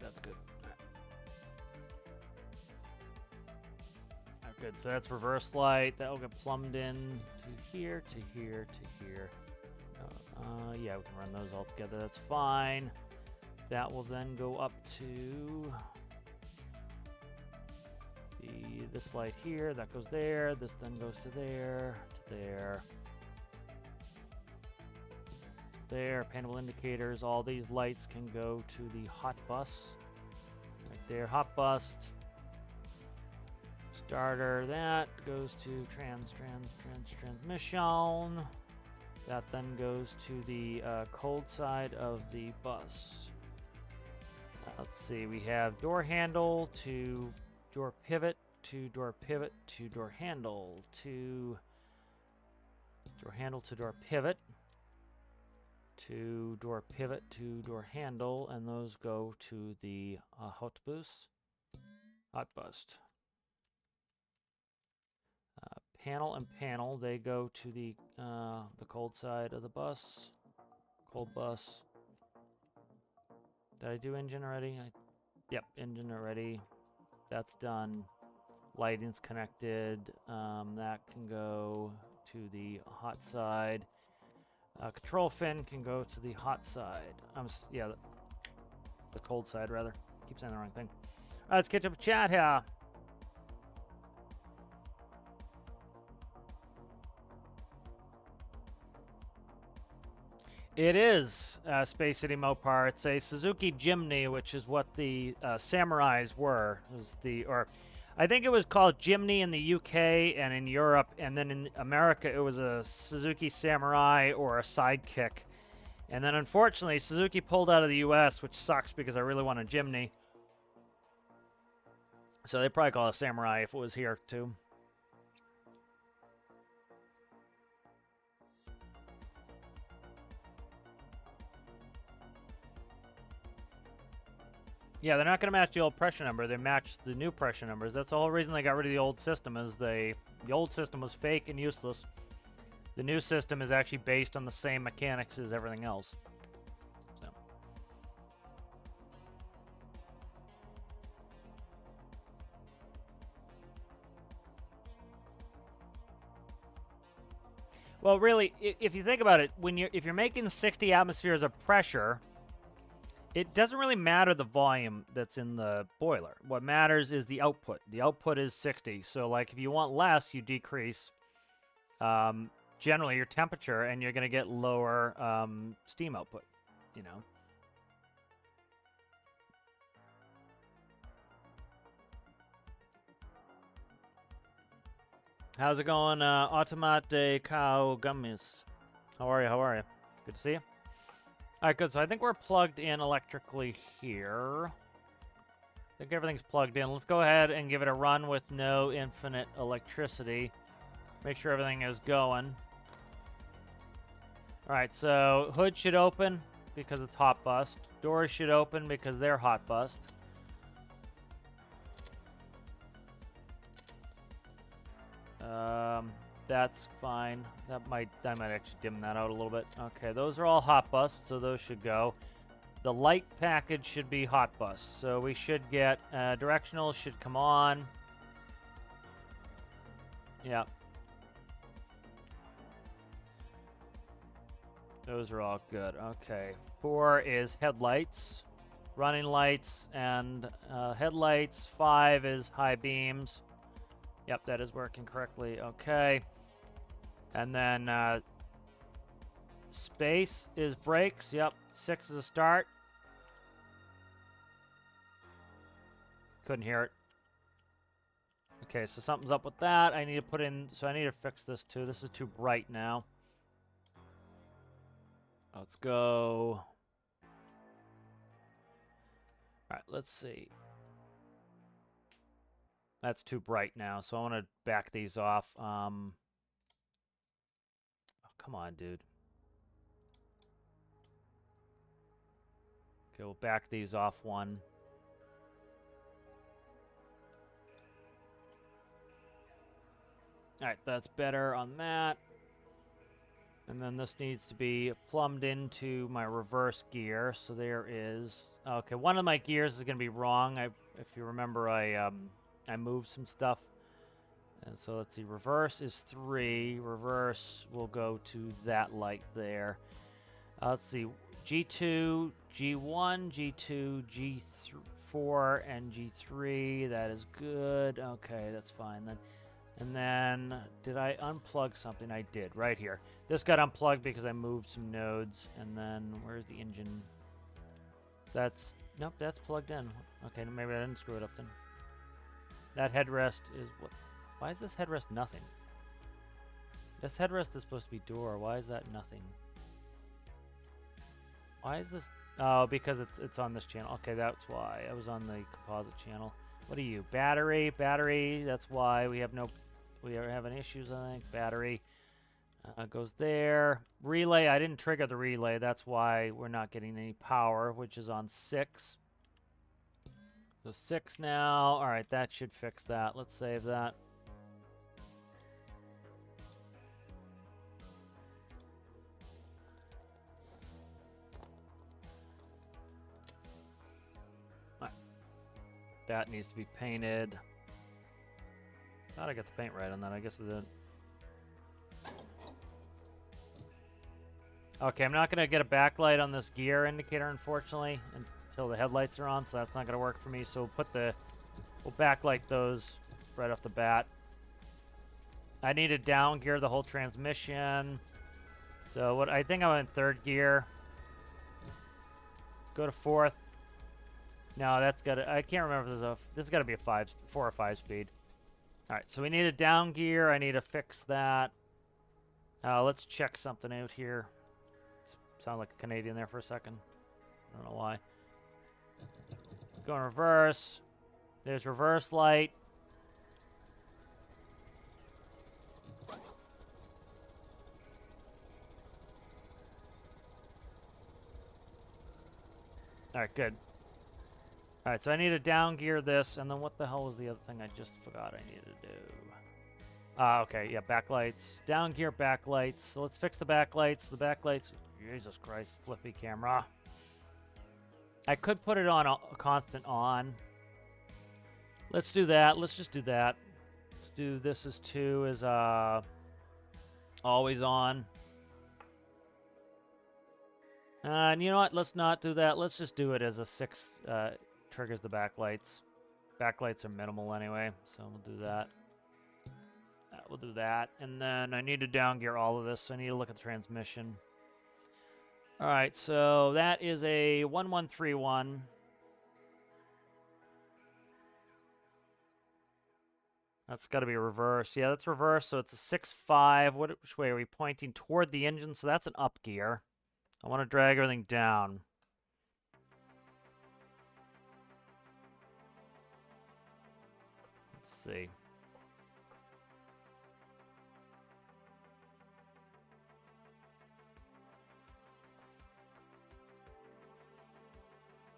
that's good. Good, so that's reverse light. That will get plumbed in to here, to here, to here. Yeah, we can run those all together. That's fine. That will then go up to this light here. That goes there. This then goes to there, to there. There, panel indicators. All these lights can go to the hot bus. Right there, hot bus. Starter, that goes to transmission. That then goes to the cold side of the bus. Let's see, we have door handle to door pivot to door pivot to door handle to door handle to door pivot to door pivot to door handle, and those go to the hot bus. Panel and panel, they go to the cold side of the bus. Cold bus. Did I do engine already? Yep, engine already. That's done. Lighting's connected. That can go to the hot side. Control fin can go to the hot side. Yeah, the cold side rather. Keep saying the wrong thing. All right, let's catch up with chat here. It is Space City Mopar. It's a Suzuki Jimny, which is what the Samurais were. I think it was called Jimny in the UK and in Europe, and then in America it was a Suzuki Samurai or a Sidekick. And then unfortunately Suzuki pulled out of the US, which sucks because I really want a Jimny. So they probably call it a Samurai if it was here too. Yeah, they're not going to match the old pressure number. They match the new pressure numbers. That's the whole reason they got rid of the old system, is the old system was fake and useless. The new system is actually based on the same mechanics as everything else. So. Well, really, if you think about it, if you're making 60 atmospheres of pressure, it doesn't really matter the volume that's in the boiler. What matters is the output. The output is 60. So, like, if you want less, you decrease generally your temperature, and you're going to get lower steam output, you know. How's it going, Automate Cow Gummies? How are you? How are you? Good to see you. All right, good. So I think we're plugged in electrically here. I think everything's plugged in. Let's go ahead and give it a run with no infinite electricity. Make sure everything is going. All right, so hood should open because it's hot bust. Doors should open because they're hot bust. That's fine. I might actually dim that out a little bit. Okay, those are all hot bust, so those should go. The light package should be hot bust, so we should get directionals should come on. Yeah. Those are all good. Okay. 4 is headlights, running lights, and headlights. 5 is high beams. Yep, that is working correctly. Okay. And then space is brakes. Yep. 6 is a start. Couldn't hear it. Okay, so something's up with that. I need to put in, so I need to fix this too. This is too bright now. Let's go. All right, let's see. That's too bright now, so I want to back these off. Oh, come on, dude. Okay, we'll back these off one. All right, that's better on that. And then this needs to be plumbed into my reverse gear. So there is... Okay, one of my gears is going to be wrong. If you remember, I moved some stuff. And so let's see, reverse is 3. Reverse will go to that light there. Let's see, G2, G1, G2, G4, and G3. That is good. Okay, that's fine then. And then, did I unplug something? I did, right here. This got unplugged because I moved some nodes. And then, where's the engine? That's, nope, that's plugged in. Okay, maybe I didn't screw it up then. That headrest is, what? Why is this headrest nothing? This headrest is supposed to be door. Why is that nothing? Why is this? Oh, because it's on this channel. Okay, that's why. I was on the composite channel. What are you? Battery, battery. That's why we have no... We are having issues, I think. Battery goes there. Relay, I didn't trigger the relay. That's why we're not getting any power, which is on 6. So 6 now. All right, that should fix that. Let's save that. All right. That needs to be painted. Thought I got the paint right on that. I guess I didn't. Okay, I'm not going to get a backlight on this gear indicator, unfortunately, until the headlights are on, so that's not going to work for me. So we'll backlight those right off the bat. I need to down gear the whole transmission. So I think I'm in 3rd gear. Go to 4th. No, that's got to... I can't remember if this has got to be a 4 or 5 speed. All right, so we need a down gear. I need to fix that. Let's check something out here. Sound like a Canadian there for a second. I don't know why. Go in reverse. There's reverse light. All right, good. All right, so I need to down gear this, and then what the hell was the other thing I just forgot I needed to do? Okay, yeah, backlights. Down gear backlights. So let's fix the backlights. The backlights, Jesus Christ, flippy camera. I could put it on a constant on. Let's do that. Let's just do that. Let's do this as 2 as always on. And you know what? Let's not do that. Let's just do it as a 6 triggers the backlights. Backlights are minimal anyway, so we'll do that. We'll do that. And then I need to down gear all of this, so I need to look at the transmission. All right, so that is a 1131. That's got to be reversed. Yeah, that's reversed, so it's a 6.5. Which way are we pointing? Toward the engine, so that's an up gear. I want to drag everything down. Let's see.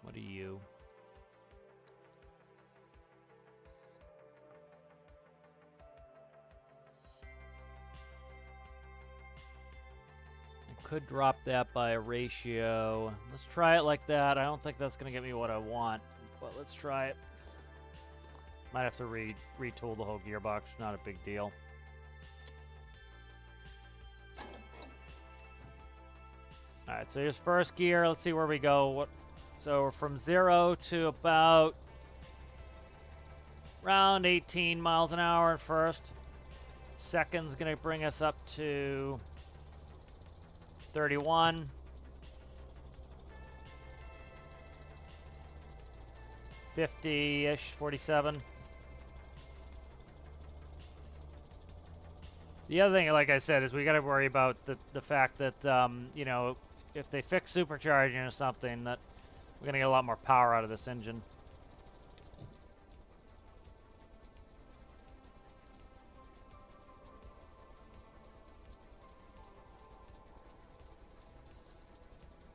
What are you? I could drop that by a ratio. Let's try it like that. I don't think that's going to get me what I want, but let's try it. Might have to retool the whole gearbox. Not a big deal. All right, so here's first gear. Let's see where we go. So we're from 0 to about around 18 miles an hour at first. Second's going to bring us up to 31. 50-ish, 47. The other thing, like I said, is we got to worry about the fact that, you know, if they fix supercharging or something, that we're going to get a lot more power out of this engine.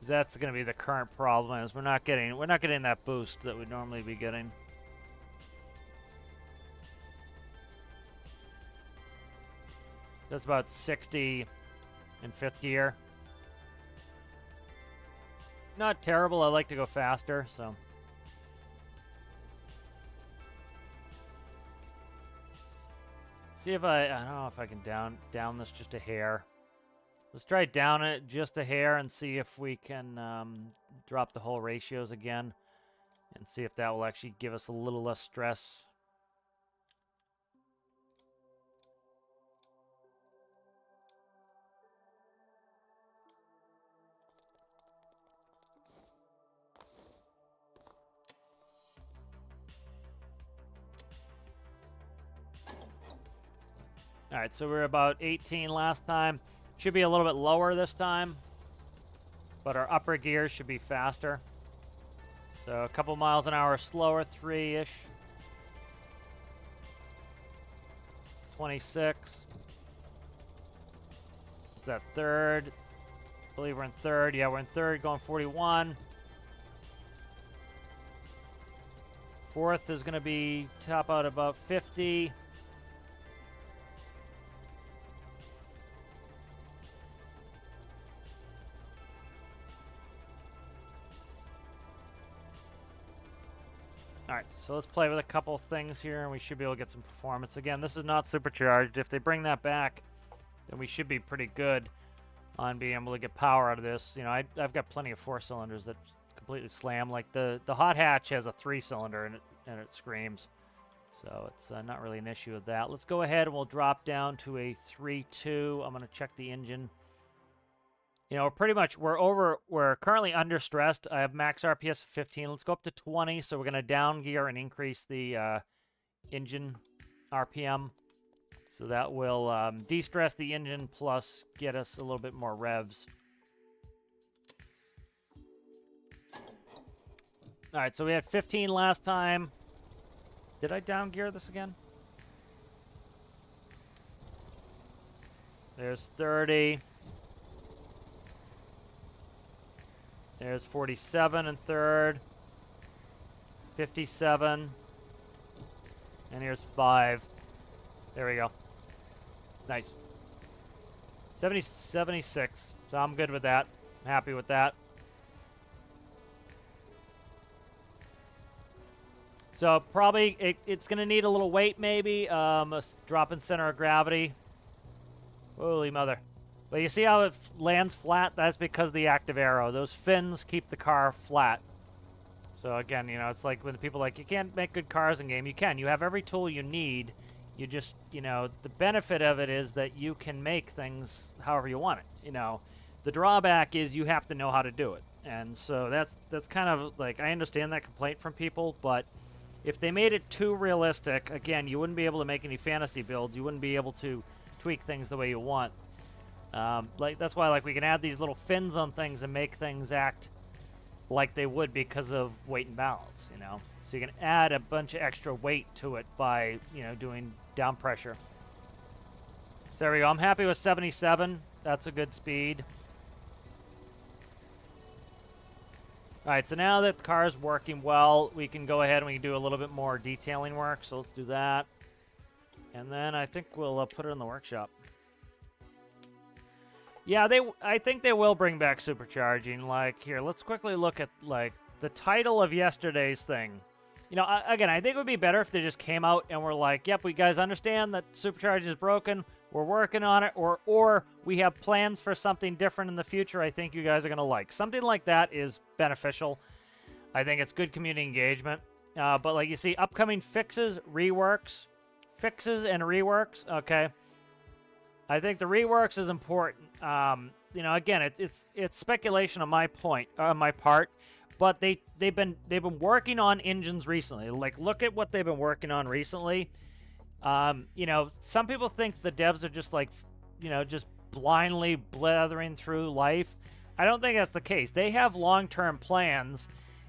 That's going to be the current problem, is we're not getting that boost that we'd normally be getting. That's about 60 in 5th gear. Not terrible. I like to go faster, so. See if I don't know if I can down this just a hair. Let's try down it just a hair and see if we can drop the whole ratios again and see if that will actually give us a little less stress. All right, so we're about 18 last time. Should be a little bit lower this time, but our upper gears should be faster. So a couple miles an hour slower, 3-ish. 26. Is that 3rd? I believe we're in 3rd. Yeah, we're in 3rd, going 41. 4th is going to be top out about 50. All right, so let's play with a couple things here, and we should be able to get some performance. Again, this is not supercharged. If they bring that back, then we should be pretty good on being able to get power out of this. You know, I've got plenty of 4 cylinders that completely slam. Like the hot hatch has a 3-cylinder, and it screams. So it's not really an issue with that. Let's go ahead and we'll drop down to a 3.2. I'm going to check the engine. You know, we're currently under stressed. I have max RPS of 15. Let's go up to 20. So we're going to down gear and increase the engine RPM. So that will de-stress the engine plus get us a little bit more revs. All right, so we had 15 last time. Did I down gear this again? There's 30. There's 47 in 3rd, 57, and here's 5. There we go. Nice. 76, so I'm good with that. I'm happy with that. So probably it's going to need a little weight maybe, a drop in center of gravity. Holy mother. But you see how it lands flat? That's because of the active arrow. Those fins keep the car flat. So again, you know, it's like when people are like, you can't make good cars in game. You can. You have every tool you need. You just, you know, the benefit of it is that you can make things however you want it. You know, the drawback is you have to know how to do it. And so that's kind of like, I understand that complaint from people, but if they made it too realistic, again, you wouldn't be able to make any fantasy builds. You wouldn't be able to tweak things the way you want. Like that's why like we can add these little fins on things and make things act like they would because of weight and balance, you know. So you can add a bunch of extra weight to it by, you know, doing down pressure. So there we go. I'm happy with 77. That's a good speed. All right, so now that the car is working well, we can go ahead and we can do a little bit more detailing work. So let's do that. And then I think we'll put it in the workshop. Yeah, I think they will bring back supercharging. Like, here, let's quickly look at, like, the title of yesterday's thing. You know, again, I think it would be better if they just came out and were like, yep, we guys understand that supercharging is broken. We're working on it. Or we have plans for something different in the future I think you guys are going to like. Something like that is beneficial. I think it's good community engagement. But, like, you see, upcoming fixes, reworks. Fixes and reworks, okay. I think the reworks is important. You know, again, it's speculation on my part, but they've been working on engines recently. Like, look at what they've been working on recently. You know, some people think the devs are just like, you know, just blindly blathering through life. I don't think that's the case. They have long-term plans,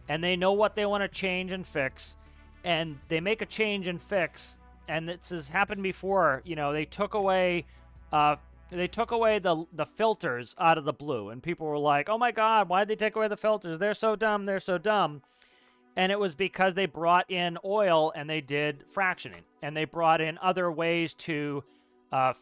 and they know what they want to change and fix, and they make a change and fix. And this has happened before. You know, they took away the filters out of the blue, and people were like, "Oh my God, why'd they take away the filters? They're so dumb. They're so dumb." And it was because they brought in oil and they did fractioning, and they brought in other ways to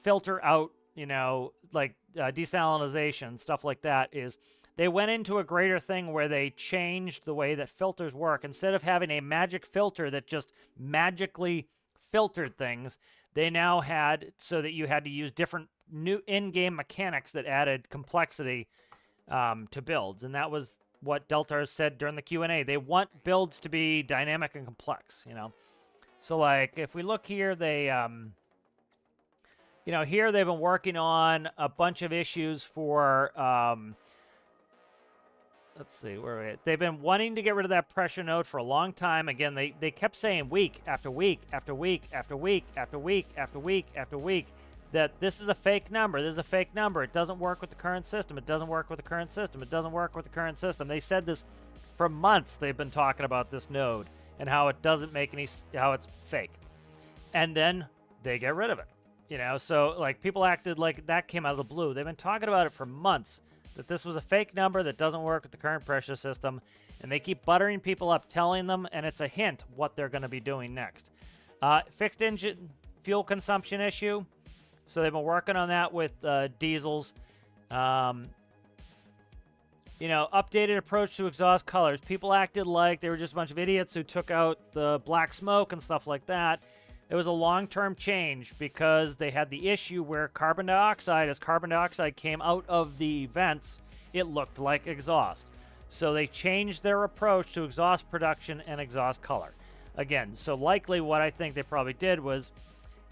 filter out, you know, like desalinization, stuff like that, is they went into a greater thing where they changed the way that filters work. Instead of having a magic filter that just magically filtered things, they now had so that you had to use different new in-game mechanics that added complexity to builds. And that was what Deltar said during the Q&A. They want builds to be dynamic and complex, you know. So, like, if we look here, they, you know, here they've been working on a bunch of issues for, let's see, where are we at? They've been wanting to get rid of that pressure node for a long time. Again, they kept saying week after week after week after week after week after week after week that this is a fake number. This is a fake number. It doesn't work with the current system. It doesn't work with the current system. It doesn't work with the current system. They said this for months. They've been talking about this node and how it doesn't make any, how it's fake. And then they get rid of it. You know, so like people acted like that came out of the blue. They've been talking about it for months, that this was a fake number that doesn't work with the current pressure system. And they keep buttering people up, telling them, and it's a hint what they're going to be doing next. Fixed engine fuel consumption issue. So they've been working on that with diesels. You know, updated approach to exhaust colors. People acted like they were just a bunch of idiots who took out the black smoke and stuff like that. It was a long-term change because they had the issue where carbon dioxide, as carbon dioxide came out of the vents, it looked like exhaust. So they changed their approach to exhaust production and exhaust color. Again, so likely what I think they probably did was,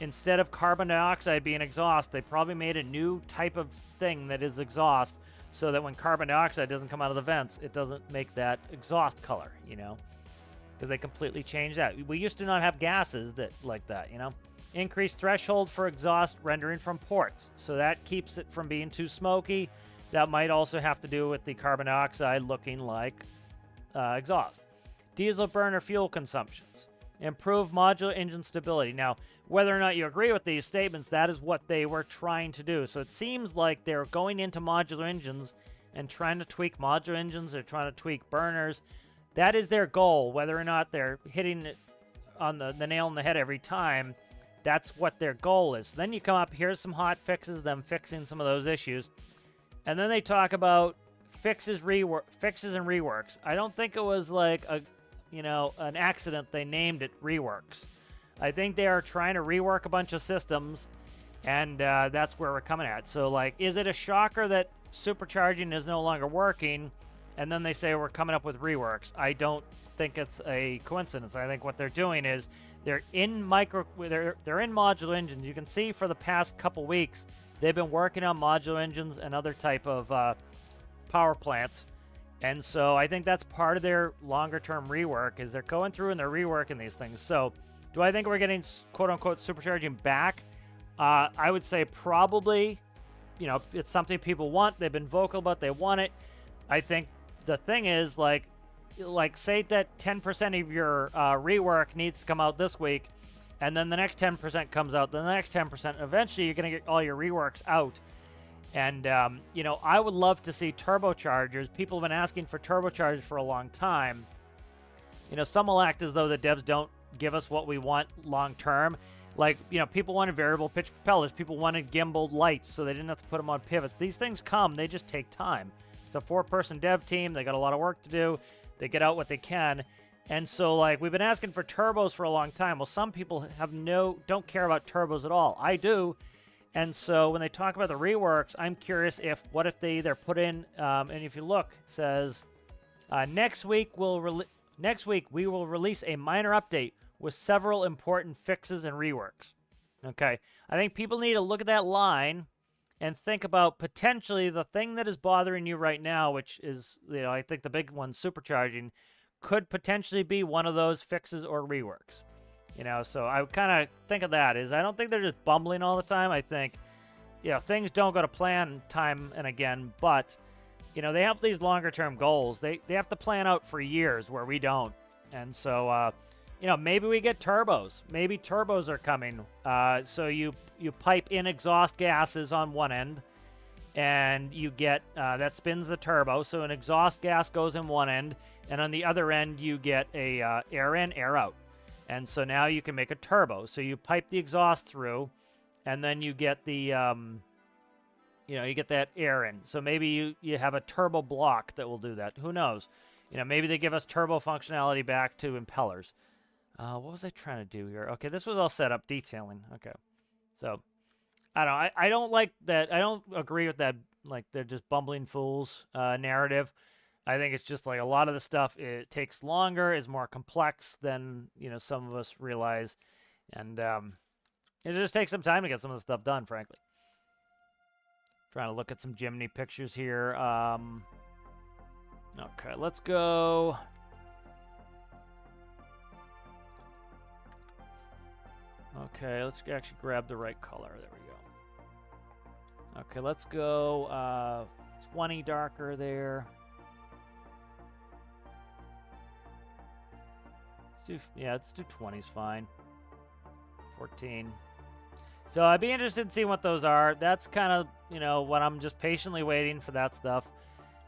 instead of carbon dioxide being exhaust, they probably made a new type of thing that is exhaust so that when carbon dioxide doesn't come out of the vents, it doesn't make that exhaust color, you know, because they completely changed that. We used to not have gases that like that, you know. Increased threshold for exhaust rendering from ports, so that keeps it from being too smoky. That might also have to do with the carbon dioxide looking like exhaust. Diesel burner fuel consumptions. Improve modular engine stability. Now, whether or not you agree with these statements, that is what they were trying to do. So it seems like they're going into modular engines and trying to tweak modular engines. They're trying to tweak burners. That is their goal. Whether or not they're hitting it on the nail on the head every time, that's what their goal is. So then you come up, here's some hot fixes, them fixing some of those issues. And then they talk about fixes and reworks. I don't think it was like a, you know, an accident they named it reworks. I think they are trying to rework a bunch of systems, and that's where we're coming at. So, like, is it a shocker that supercharging is no longer working, and then they say we're coming up with reworks? I don't think it's a coincidence. I think what they're doing is they're in modular engines. You can see for the past couple weeks they've been working on modular engines and other type of power plants. And so I think that's part of their longer-term rework, is they're going through and they're reworking these things. So do I think we're getting quote-unquote supercharging back? I would say probably. You know, it's something people want. They've been vocal about they want it. I think the thing is, like say that 10% of your rework needs to come out this week, and then the next 10% comes out, then the next 10%. Eventually, you're going to get all your reworks out. And, you know, I would love to see turbochargers. People have been asking for turbochargers for a long time. You know, some will act as though the devs don't give us what we want long term. Like, you know, people wanted variable pitch propellers. People wanted gimbaled lights so they didn't have to put them on pivots. These things come. They just take time. It's a 4-person dev team. They got a lot of work to do. They get out what they can. And so, like, we've been asking for turbos for a long time. Well, some people don't care about turbos at all. I do. And so when they talk about the reworks, I'm curious what if they either put in, and if you look, it says, next week we will release a minor update with several important fixes and reworks. Okay, I think people need to look at that line and think about potentially the thing that is bothering you right now, which is, you know, I think the big one, supercharging, could potentially be one of those fixes or reworks. You know, so I kind of think of that is I don't think they're just bumbling all the time. I think, you know, things don't go to plan time and again, but, you know, they have these longer-term goals. They have to plan out for years where we don't. And so, you know, maybe we get turbos. Maybe turbos are coming. So you pipe in exhaust gases on one end, and you get, that spins the turbo. So an exhaust gas goes in one end, and on the other end you get a air in, air out. And so now you can make a turbo. So you pipe the exhaust through, and then you get the you get that air in. So maybe you have a turbo block that will do that. Who knows? Maybe they give us turbo functionality back to impellers. What was I trying to do here? Okay, this was all set up, detailing. Okay. So, I don't know. I don't like that. I don't agree with that, like, they're just bumbling fools narrative. I think it's just like a lot of the stuff, it takes longer, is more complex than, some of us realize. And it just takes some time to get some of the stuff done, frankly. Trying to look at some Jimny pictures here. Okay, let's go. Okay, let's actually grab the right color. There we go. Okay, let's go 20 darker there. Let's do 20's fine. 14. So I'd be interested in seeing what those are. That's kind of, what I'm just patiently waiting for that stuff.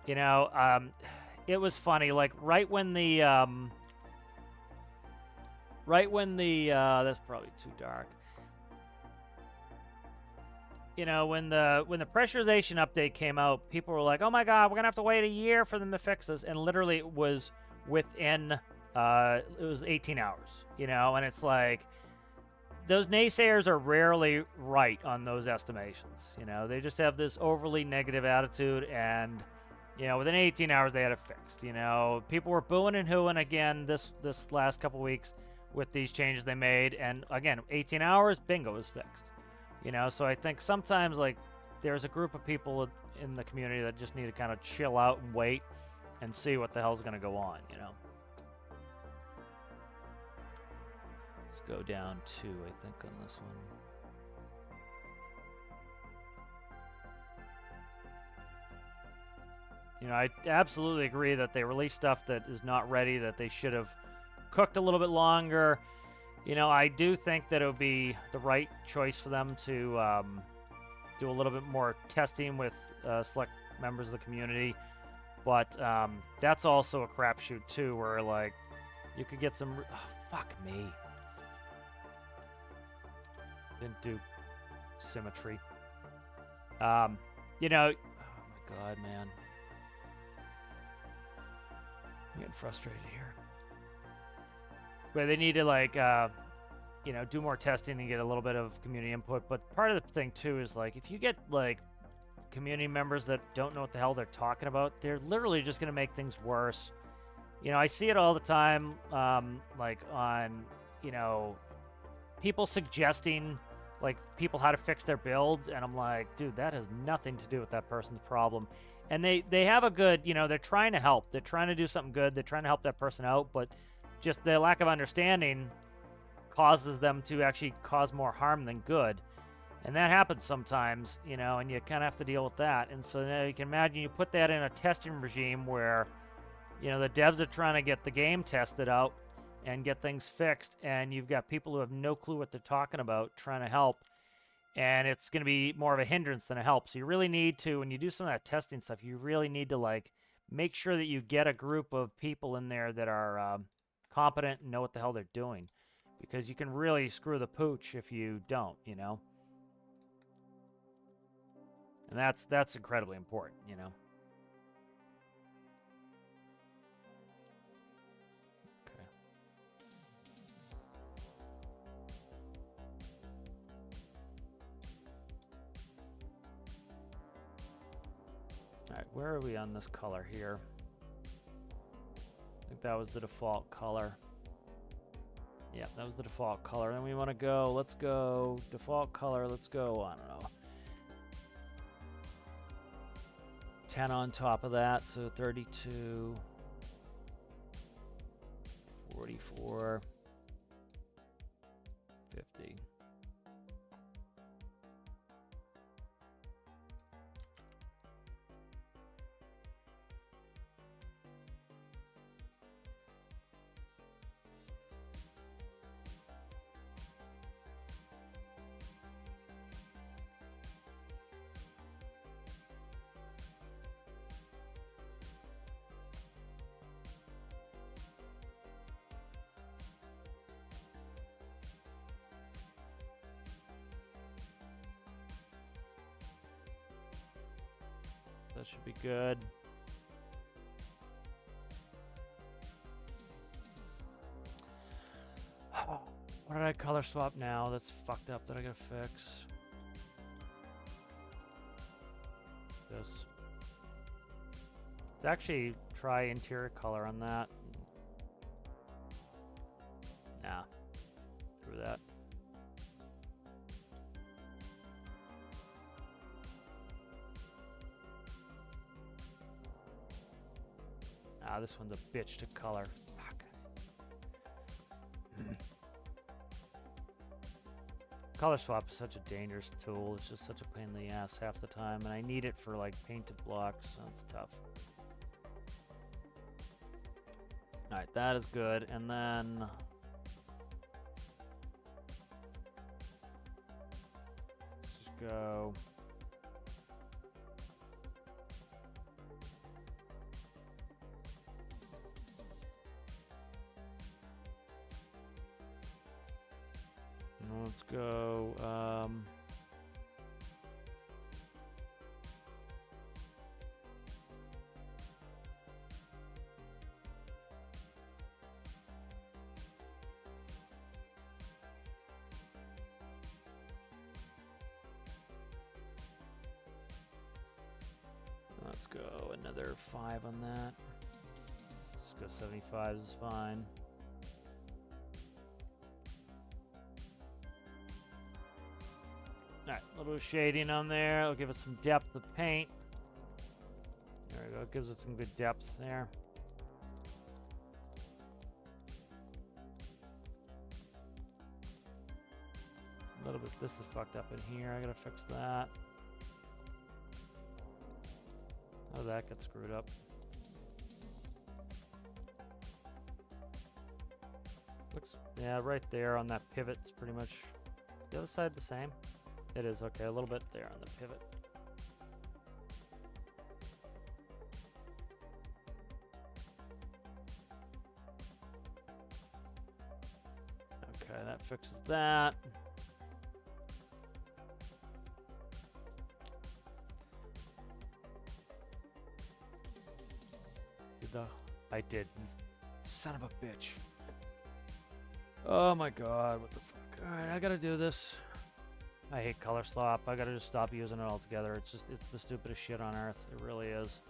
It was funny, like right when the that's probably too dark. When the pressurization update came out, people were like, "Oh my God, we're gonna have to wait a year for them to fix this," and literally it was within it was 18 hours. And it's like, those naysayers are rarely right on those estimations. They just have this overly negative attitude, and within 18 hours they had it fixed. People were booing and hooing again this last couple weeks with these changes they made, and again, 18 hours, bingo, is fixed. So I think sometimes, like, there's a group of people in the community that just need to kind of chill out and wait and see what the hell's going to go on. Let's go down 2, I think, on this one. I absolutely agree that they release stuff that is not ready, that they should have cooked a little bit longer. I do think that it would be the right choice for them to do a little bit more testing with select members of the community. But that's also a crapshoot, too, where, like, you could get some... Oh, fuck me. Didn't do symmetry. Oh my God, man. I'm getting frustrated here. But they need to, like, do more testing and get a little bit of community input. But part of the thing, too, is, like, if you get, like, community members that don't know what the hell they're talking about, they're literally just going to make things worse. I see it all the time, like, on, people suggesting, like, people how to fix their builds, and I'm like, dude, that has nothing to do with that person's problem. And they have a good, they're trying to help. They're trying to do something good. They're trying to help that person out, but just their lack of understanding causes them to actually cause more harm than good. And that happens sometimes, and you kind of have to deal with that. And so now you can imagine you put that in a testing regime where, the devs are trying to get the game tested out and get things fixed, and you've got people who have no clue what they're talking about trying to help, and it's going to be more of a hindrance than a help. So you really need to, when you do some of that testing stuff, you really need to, like, make sure that you get a group of people in there that are competent and know what the hell they're doing, because you can really screw the pooch if you don't, And that's incredibly important, Alright, where are we on this color here? I think that was the default color. Yeah, that was the default color. Then we want to go, let's go, default color, let's go, I don't know, 10 on top of that, so 32, 44, 50. that should be good. What did I color swap now? That's fucked up that I gotta fix. This. Let's actually try interior color on that. Nah. Screw that. Ah, this one's a bitch to color. Fuck. Color swap is such a dangerous tool. It's just such a pain in the ass half the time, and I need it for like painted blocks, so it's tough. Alright, that is good, and then let's just go. Let's go, let's go another 5 on that. Let's go 75 is fine. Alright, a little shading on there. I'll give it some depth of paint. There we go. It gives it some good depth there. A little bit. This is fucked up in here. I gotta fix that. Oh, that got screwed up. Looks, yeah, right there on that pivot. It's pretty much the other side the same. It is, okay, a little bit there on the pivot. Okay, that fixes that. I did, you son of a bitch. Oh my god, what the fuck. Alright, I gotta do this. I hate color swap. I gotta just stop using it altogether. It's the stupidest shit on earth. It really is.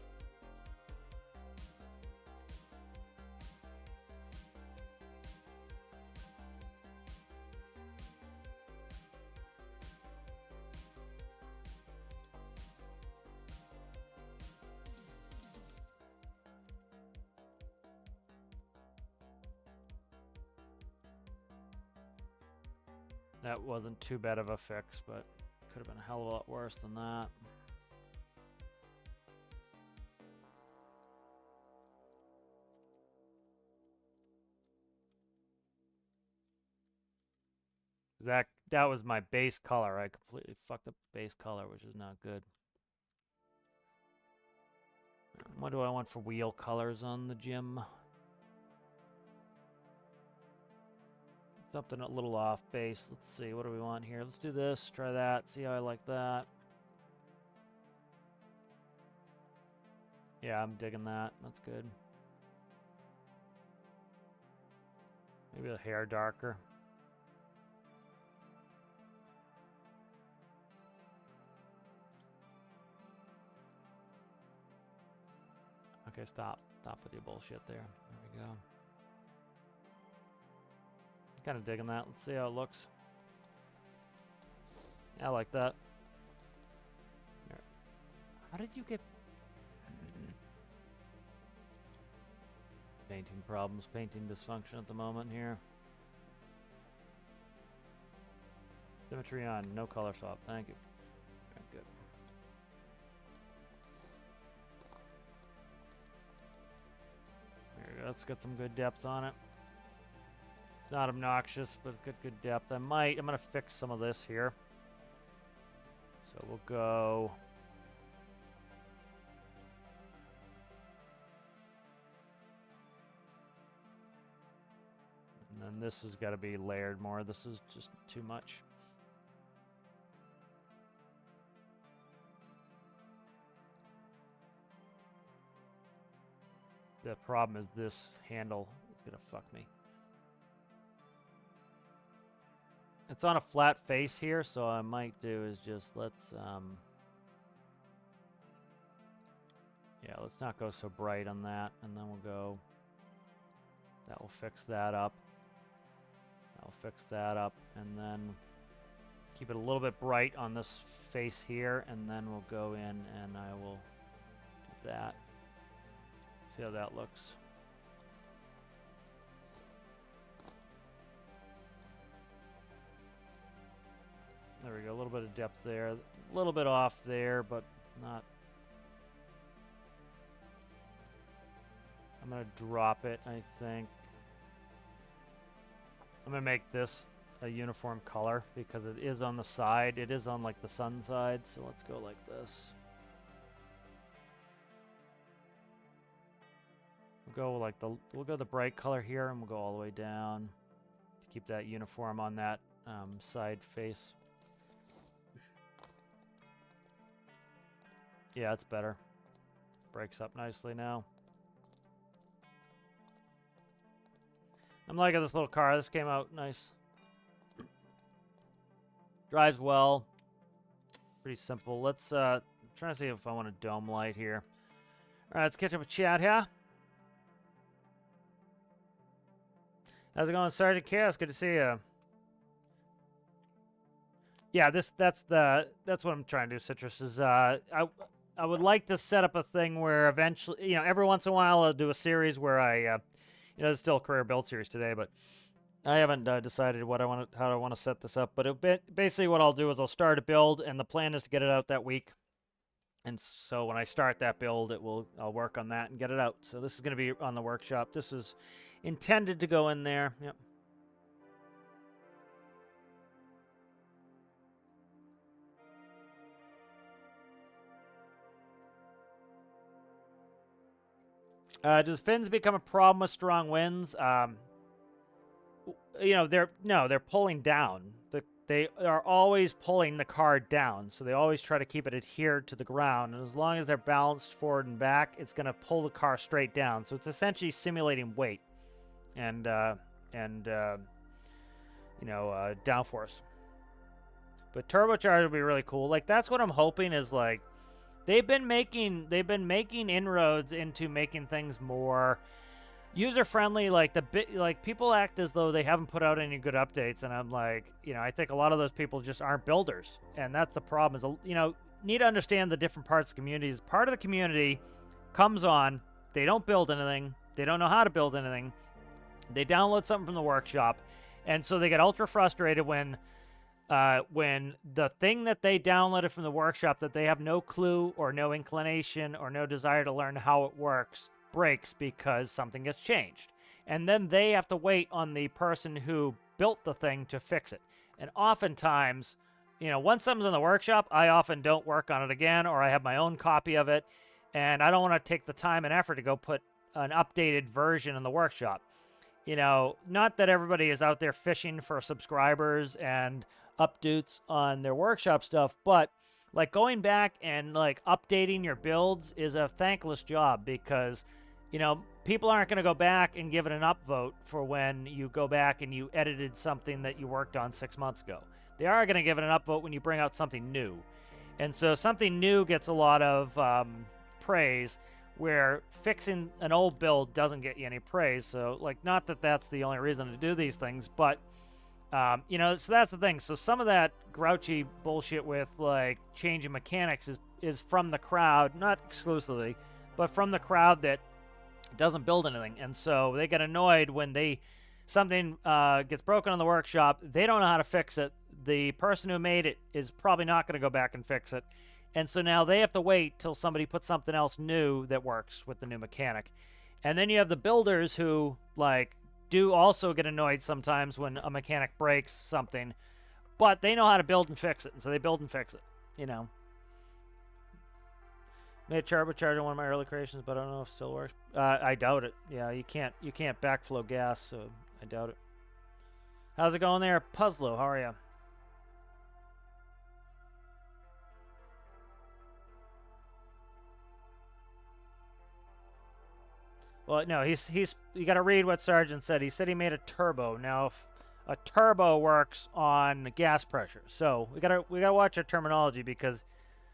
That wasn't too bad of a fix, but could have been a hell of a lot worse than that. That was my base color. I completely fucked up the base color, which is not good. What do I want for wheel colors on the gym? Something a little off base. Let's see. What do we want here? Let's do this. Try that. See how I like that. Yeah, I'm digging that. That's good. Maybe the hair darker. Okay, stop. Stop with your bullshit there. There we go. Kind of digging that. Let's see how it looks. Yeah, I like that. How did you get... Painting problems, painting dysfunction at the moment here. Symmetry on, no color swap. Thank you. Very good. There we go. Let's get some good depth on it. It's not obnoxious, but it's got good depth. I'm gonna fix some of this here. So we'll go... And then this has got to be layered more. This is just too much. The problem is this handle is gonna fuck me. It's on a flat face here, so what I might do is just let's yeah, let's not go so bright on that, and then we'll go. That will fix that up. I'll fix that up, and then keep it a little bit bright on this face here, and then we'll go in and I will do that. See how that looks. There we go, a little bit of depth there, a little bit off there, but not. I'm gonna drop it, I think. I'm gonna make this a uniform color because it is on the side. It is on like the sun side, so let's go like this. We'll go the bright color here, and we'll go all the way down to keep that uniform on that side face. Yeah, it's better. Breaks up nicely now. I'm liking this little car. This came out nice. Drives well. Pretty simple. Let's try to see if I want a dome light here. All right, let's catch up with chat here. How's it going, Sergeant Chaos? Good to see you. Yeah, that's what I'm trying to do. Citrus is I would like to set up a thing where eventually, you know, every once in a while I'll do a series where I you know, it's still a career build series today, but I haven't decided how I want to set this up. But basically what I'll do is I'll start a build, and the plan is to get it out that week. And so when I start that build, I'll work on that and get it out. So this is going to be on the workshop. This is intended to go in there. Yep. Does fins become a problem with strong winds? You know, they're pulling down. They are always pulling the car down, so they always try to keep it adhered to the ground. And as long as they're balanced forward and back, it's going to pull the car straight down. So it's essentially simulating weight and downforce. But turbocharger would be really cool. Like, that's what I'm hoping is, like, they've been making inroads into making things more user friendly. Like people act as though they haven't put out any good updates, and I'm like, you know, I think a lot of those people just aren't builders, and that's the problem. Is, you know, need to understand the different parts of the communities. Part of the community comes on, they don't build anything, they don't know how to build anything, they download something from the workshop, and so they get ultra frustrated when the thing that they downloaded from the workshop that they have no clue or no inclination or no desire to learn how it works breaks because something gets changed. And then they have to wait on the person who built the thing to fix it. And oftentimes, you know, once something's in the workshop, I often don't work on it again, or I have my own copy of it, and I don't want to take the time and effort to go put an updated version in the workshop. You know, not that everybody is out there fishing for subscribers and updates on their workshop stuff, but like going back and like updating your builds is a thankless job because, you know, people aren't going to go back and give it an upvote for when you go back and you edited something that you worked on 6 months ago. They are going to give it an upvote when you bring out something new. And so something new gets a lot of praise, where fixing an old build doesn't get you any praise. So, like, not that that's the only reason to do these things, but you know, so that's the thing. So some of that grouchy bullshit with like changing mechanics is from the crowd, not exclusively, but from the crowd that doesn't build anything. And so they get annoyed when something gets broken in the workshop. They don't know how to fix it. The person who made it is probably not going to go back and fix it. And so now they have to wait till somebody puts something else new that works with the new mechanic. And then you have the builders who like do also get annoyed sometimes when a mechanic breaks something, but they know how to build and fix it, and so they build and fix it, you know. Made a turbocharger in one of my early creations, but I don't know if it still works. I doubt it. Yeah, you can't backflow gas, so I doubt it. How's it going there, Puzzlo? How are you? Well, no, you got to read what Sargent said. He said he made a turbo. Now, if a turbo works on gas pressure, so we gotta watch our terminology because,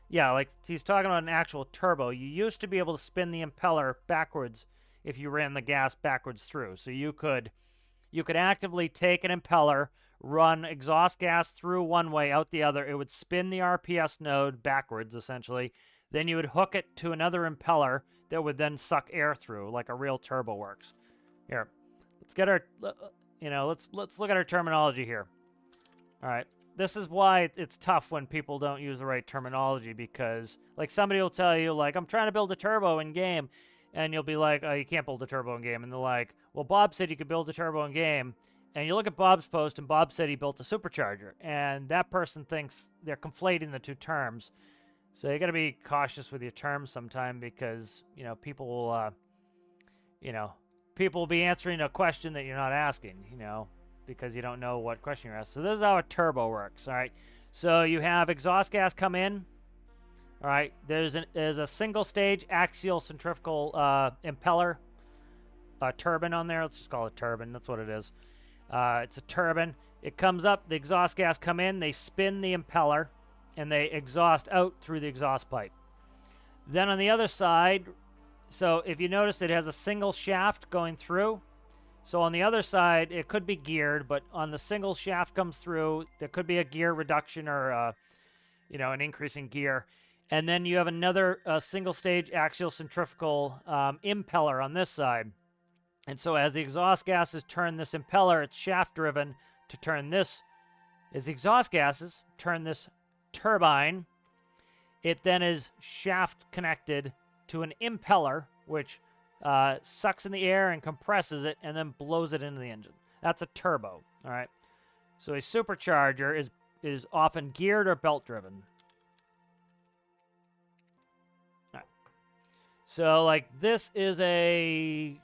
yeah, like he's talking about an actual turbo. You used to be able to spin the impeller backwards if you ran the gas backwards through. So you could actively take an impeller, run exhaust gas through one way, out the other. It would spin the RPS node backwards, essentially. Then you would hook it to another impeller that would then suck air through, like a real turbo works. Here, let's get our, let's look at our terminology here. All right, this is why it's tough when people don't use the right terminology, because like somebody will tell you like, I'm trying to build a turbo in game, and you'll be like, oh, you can't build a turbo in game, and they're like, well, Bob said you could build a turbo in game, and you look at Bob's post, and Bob said he built a supercharger, and that person thinks they're conflating the two terms. So you got to be cautious with your terms sometime, because people will people will be answering a question that you're not asking, because you don't know what question you're asking. So this is how a turbo works. All right, so you have exhaust gas come in. All right, there's a single stage axial centrifugal impeller, a turbine on there. Let's just call it a turbine. That's what it is. It's a turbine. It comes up. The exhaust gas come in. They spin the impeller, and they exhaust out through the exhaust pipe. Then on the other side, so if you notice, it has a single shaft going through. So on the other side, it could be geared, but on the single shaft comes through, there could be a gear reduction or an increase in gear. And then you have another single-stage axial centrifugal impeller on this side. And so as the exhaust gases turn this impeller, it's shaft-driven to turn this. As the exhaust gases turn this turbine, it then is shaft-connected to an impeller, which sucks in the air and compresses it and then blows it into the engine. That's a turbo, all right? So a supercharger is often geared or belt-driven. So, like, this is a...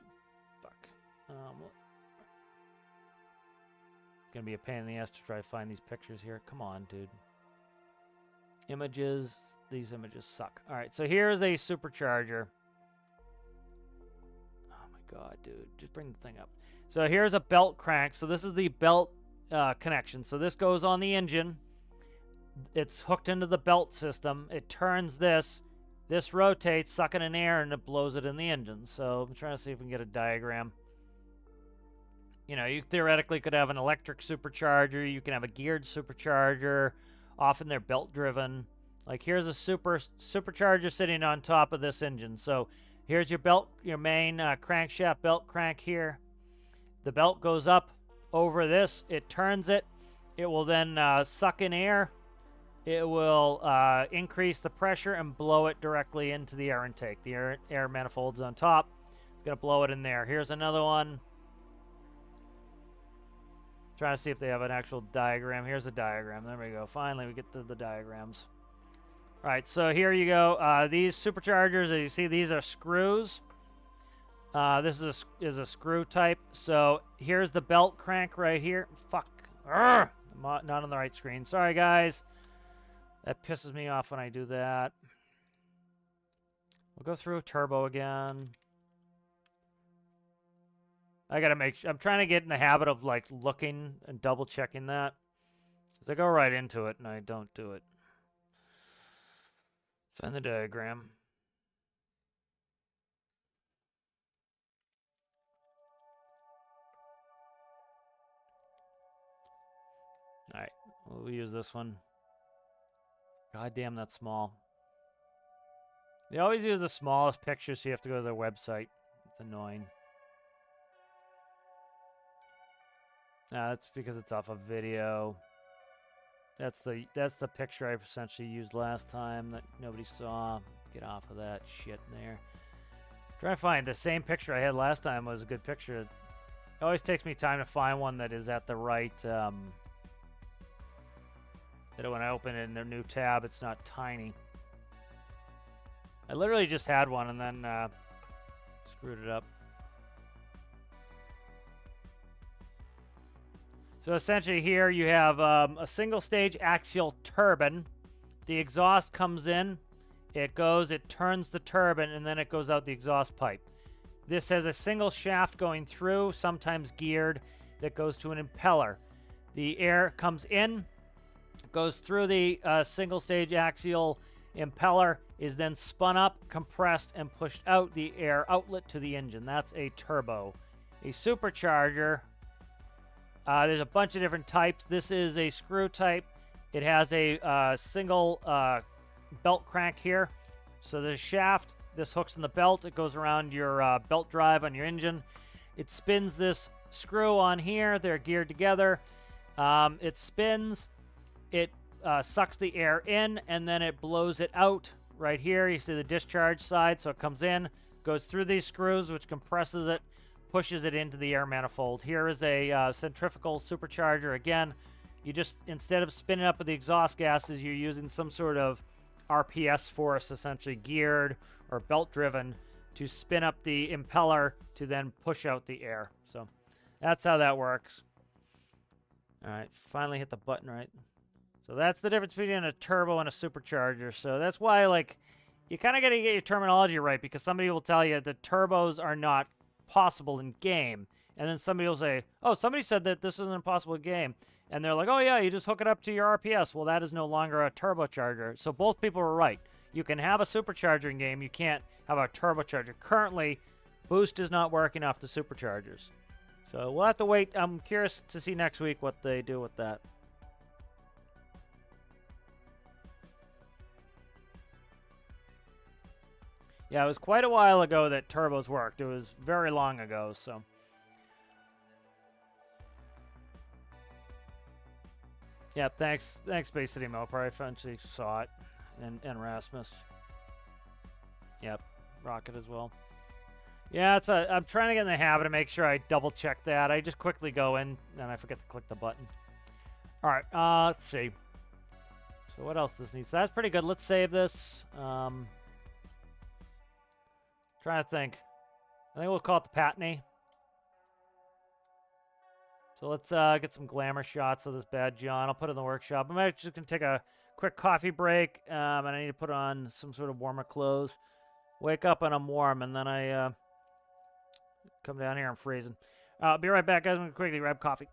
gonna be a pain in the ass to try to find these pictures here. Come on, dude. Images. These images suck. All right, so here's a supercharger. Oh, my God, dude. Just bring the thing up. So here's a belt crank. So this is the belt connection. So this goes on the engine. It's hooked into the belt system. It turns this. This rotates, sucking in air, and it blows it in the engine. So I'm trying to see if we can get a diagram. You theoretically could have an electric supercharger. You can have a geared supercharger. Often they're belt-driven. Like here's a supercharger sitting on top of this engine. So here's your belt, your main crankshaft belt crank here. The belt goes up over this. It turns it. It will then suck in air. It will increase the pressure and blow it directly into the air intake. The air manifold's on top. It's going to blow it in there. Here's another one. Trying to see if they have an actual diagram. Here's a diagram. There we go. Finally, we get to the diagrams. All right, so here you go. These superchargers, as you see, these are screws. This is a screw type. So here's the belt crank right here. Fuck. Urgh! I'm not on the right screen. Sorry, guys. That pisses me off when I do that. We'll go through turbo again. I gotta make sure. I'm trying to get in the habit of like looking and double checking that. Because I go right into it and I don't do it. Find the diagram. Alright, we'll use this one. God damn, that's small. They always use the smallest picture, so you have to go to their website. It's annoying. That's because it's off a video. That's the picture I essentially used last time that nobody saw. Get off of that shit in there. Trying to find the same picture I had last time was a good picture. It always takes me time to find one that is at the right. That when I open it in their new tab, it's not tiny. I literally just had one and then screwed it up. So essentially here you have a single stage axial turbine. The exhaust comes in, it turns the turbine, and then it goes out the exhaust pipe. This has a single shaft going through, sometimes geared, that goes to an impeller. The air comes in, goes through the single-stage axial impeller, is then spun up, compressed, and pushed out the air outlet to the engine. That's a turbo. A supercharger, there's a bunch of different types. This is a screw type. It has a single belt crank here. So there's a shaft. This hooks in the belt. It goes around your belt drive on your engine. It spins this screw on here. They're geared together. It spins. It sucks the air in, and then it blows it out right here. You see the discharge side. So it comes in, goes through these screws, which compresses it, pushes it into the air manifold. Here is a centrifugal supercharger. Again, you just, instead of spinning up with the exhaust gases, you're using some sort of RPS force, essentially geared or belt-driven, to spin up the impeller to then push out the air. So that's how that works. All right, finally hit the button right. So that's the difference between a turbo and a supercharger. So that's why, like, you kind of got to get your terminology right, because somebody will tell you that turbos are not possible in game, and then somebody will say, oh, somebody said that this isn't possible in game, and they're like, oh yeah, you just hook it up to your RPS. Well, that is no longer a turbocharger. So both people were right. You can have a supercharger in game, you can't have a turbocharger. Currently, boost is not working off the superchargers. So we'll have to wait. I'm curious to see next week what they do with that. Yeah, it was quite a while ago that turbos worked. It was very long ago, so. Yeah, thanks, Space City Moper. I eventually saw it, and Rasmus. Yep, Rocket as well. Yeah, I'm trying to get in the habit of make sure I double check that. I just quickly go in, and I forget to click the button. All right, let's see. So what else this needs? So that's pretty good. Let's save this. Trying to think. I think we'll call it the Patney. So let's get some glamour shots of this bad John. I'll put it in the workshop. I'm actually just going to take a quick coffee break, and I need to put on some sort of warmer clothes. Wake up and I'm warm, and then I come down here, I'm freezing. I'll be right back, guys. I'm going to quickly grab coffee.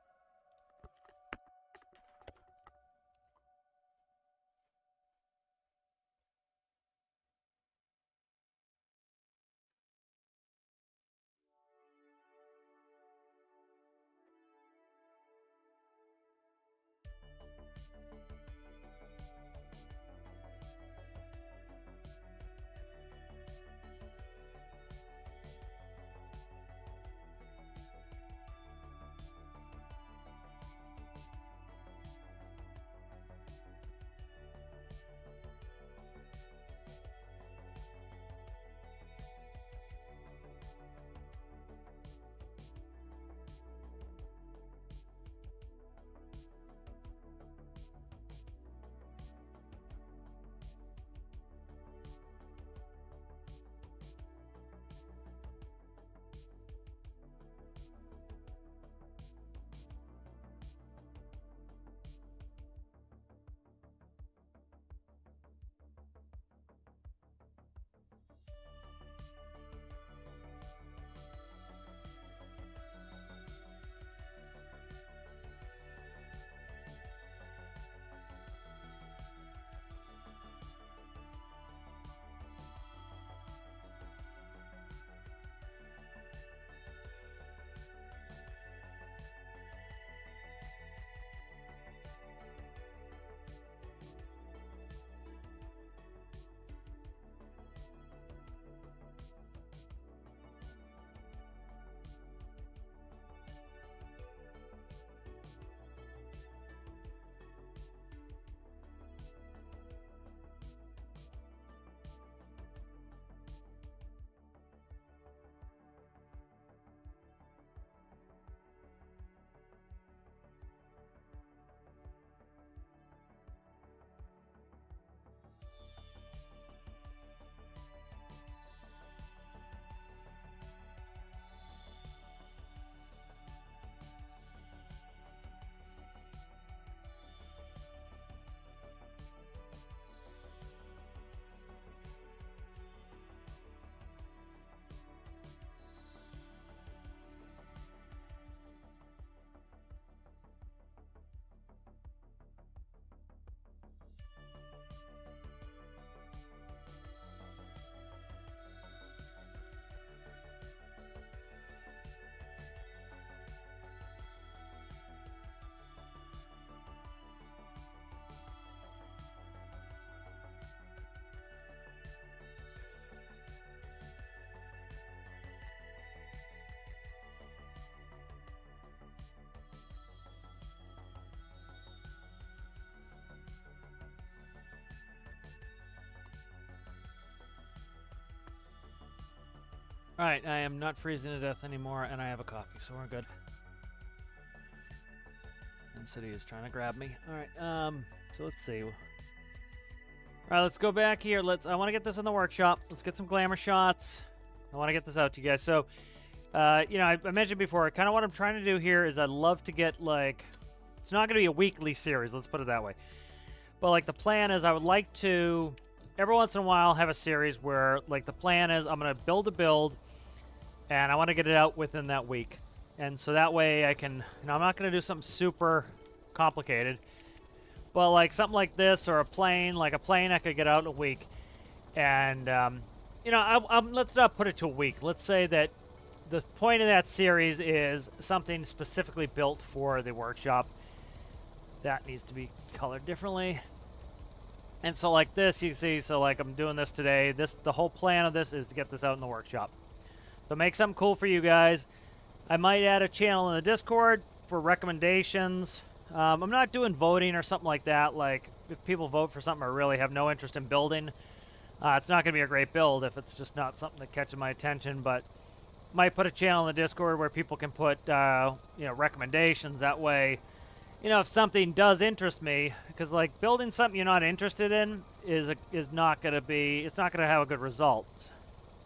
Alright, I am not freezing to death anymore, and I have a coffee, so we're good. And City is trying to grab me. Alright, so let's see. Alright, let's go back here. I want to get this in the workshop. Let's get some glamour shots. I want to get this out to you guys. So, you know, I mentioned before, kind of what I'm trying to do here is I'd love to get, like, it's not going to be a weekly series, let's put it that way. But, like, the plan is I would like to, every once in a while, have a series where, like, the plan is I'm going to build a build, and I want to get it out within that week. And so that way I can, you know, I'm not going to do something super complicated, but, like, something like this or a plane I could get out in a week. And, you know, let's not put it to a week. Let's say that the point of that series is something specifically built for the workshop. That needs to be colored differently. And so like this, you see, so like I'm doing this today. The whole plan of this is to get this out in the workshop. So make something cool for you guys. I might add a channel in the Discord for recommendations. I'm not doing voting or something like that. Like, if people vote for something I really have no interest in building, it's not going to be a great build if it's just not something that catches my attention. But might put a channel in the Discord where people can put, you know, recommendations. That way, you know, if something does interest me, because, like, building something you're not interested in is not going to be, it's not going to have a good result.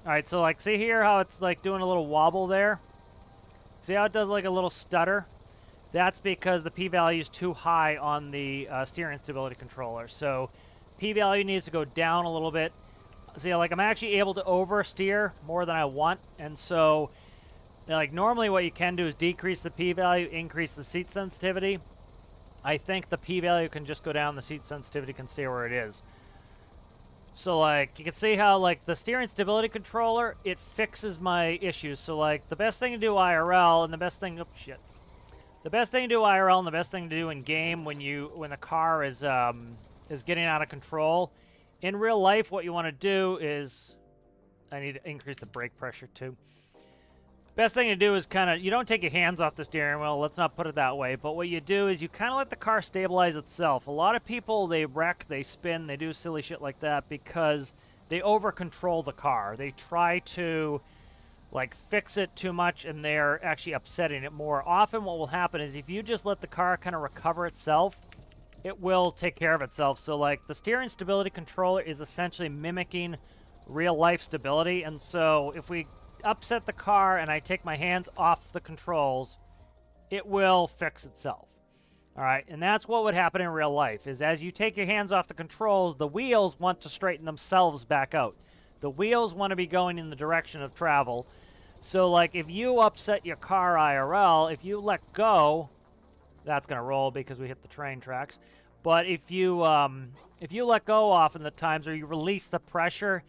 All right, so, like, see here how it's, like, doing a little wobble there? See how it does, like, a little stutter? That's because the p-value is too high on the steering stability controller. So p-value needs to go down a little bit. See, like, I'm actually able to oversteer more than I want. And so, like, normally what you can do is decrease the p-value, increase the seat sensitivity. I think the p-value can just go down, the seat sensitivity can stay where it is. So, like, you can see how, like, the steering stability controller, it fixes my issues. So, like, the best thing to do IRL and the best thing, the best thing to do IRL and the best thing to do in game when the car is getting out of control. In real life, what you want to do is, I need to increase the brake pressure too. Best thing to do is kind of, you don't take your hands off the steering wheel, let's not put it that way, but what you do is you kind of let the car stabilize itself. A lot of people, they wreck, they spin, they do silly shit like that because they over-control the car. They try to, like, fix it too much and they're actually upsetting it more. Often what will happen is if you just let the car kind of recover itself, it will take care of itself. So, like, the steering stability controller is essentially mimicking real-life stability, and so if we upset the car and I take my hands off the controls, it will fix itself. All right, and that's what would happen in real life, is as you take your hands off the controls, the wheels want to straighten themselves back out. The wheels want to be going in the direction of travel. So, like, if you upset your car IRL, if you let go, that's going to roll because we hit the train tracks. But if you let go often the times, or you release the pressure,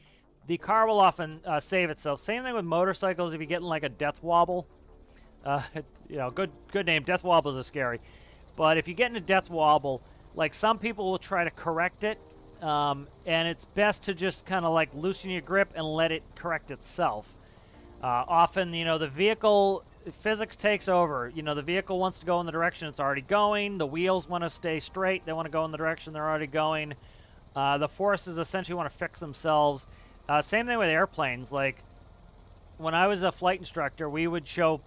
the car will often save itself. Same thing with motorcycles. If you get in, like, a death wobble, you know, good name. Death wobbles are scary. But if you get in a death wobble, like, some people will try to correct it, and it's best to just kind of, like, loosen your grip and let it correct itself. Often, you know, the vehicle, physics takes over. You know, the vehicle wants to go in the direction it's already going. The wheels want to stay straight. They want to go in the direction they're already going. The forces essentially want to fix themselves. Same thing with airplanes. Like, when I was a flight instructor, we would show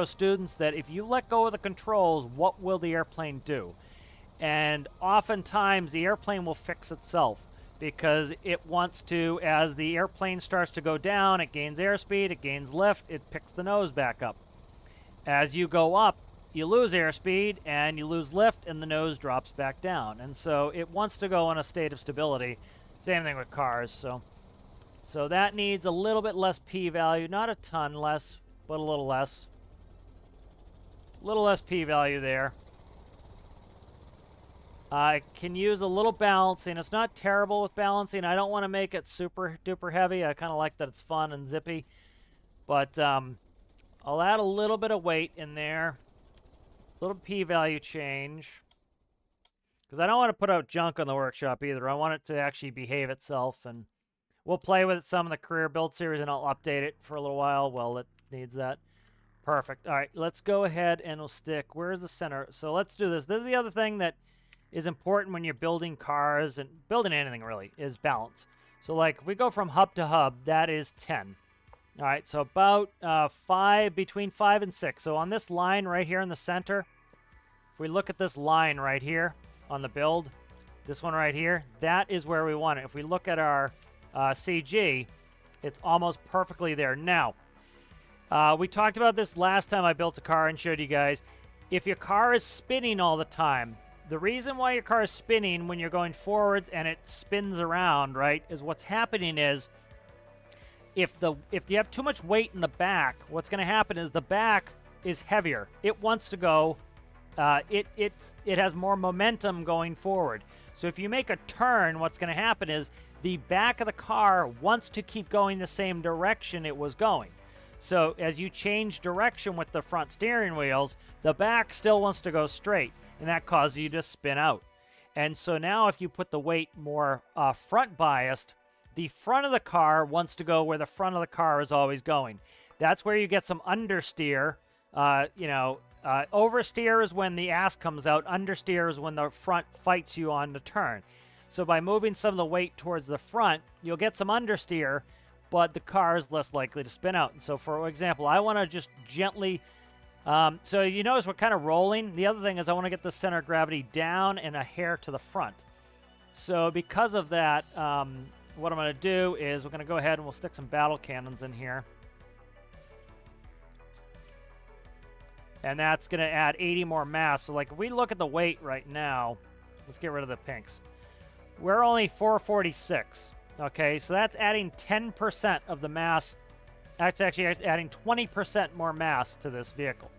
students that if you let go of the controls, what will the airplane do? And oftentimes, the airplane will fix itself because it wants to, as the airplane starts to go down, it gains airspeed, it gains lift, it picks the nose back up. As you go up, you lose airspeed, and you lose lift, and the nose drops back down. And so it wants to go in a state of stability. Same thing with cars. So that needs a little bit less p-value, not a ton less, but a little less. A little less p-value there. I can use a little balancing. It's not terrible with balancing. I don't want to make it super duper heavy. I kind of like that it's fun and zippy. But I'll add a little bit of weight in there. A little p-value change. Because I don't want to put out junk on the workshop either. I want it to actually behave itself. And we'll play with it some in the career build series, and I'll update it for a little while. Well, it needs that. Perfect. All right, let's go ahead and we'll stick. Where's the center? So let's do this. This is the other thing that is important when you're building cars and building anything, really, is balance. So, like, if we go from hub to hub, that is 10. All right, so about between 5 and 6. So on this line right here in the center, if we look at this line right here on the build, this one right here, that is where we want it. If we look at our CG, it's almost perfectly there. Now, we talked about this last time I built a car and showed you guys. If your car is spinning all the time, the reason why your car is spinning when you're going forwards and it spins around, right, is what's happening is if you have too much weight in the back, what's going to happen is the back is heavier. It wants to go, it has more momentum going forward. So if you make a turn, what's going to happen is the back of the car wants to keep going the same direction it was going. So as you change direction with the front steering wheels, the back still wants to go straight, and that causes you to spin out. And so now if you put the weight more front biased, the front of the car wants to go where the front of the car is always going. That's where you get some understeer. Oversteer is when the ass comes out. Understeer is when the front fights you on the turn. So by moving some of the weight towards the front, you'll get some understeer, but the car is less likely to spin out. And so, for example, I want to just gently... so you notice we're kind of rolling. The other thing is I want to get the center of gravity down and a hair to the front. So because of that... what I'm going to do is we're going to go ahead and we'll stick some battle cannons in here. And that's going to add 80 more mass. So, like, if we look at the weight right now, let's get rid of the pinks. We're only 446. Okay, so that's adding 10% of the mass. That's actually adding 20% more mass to this vehicle.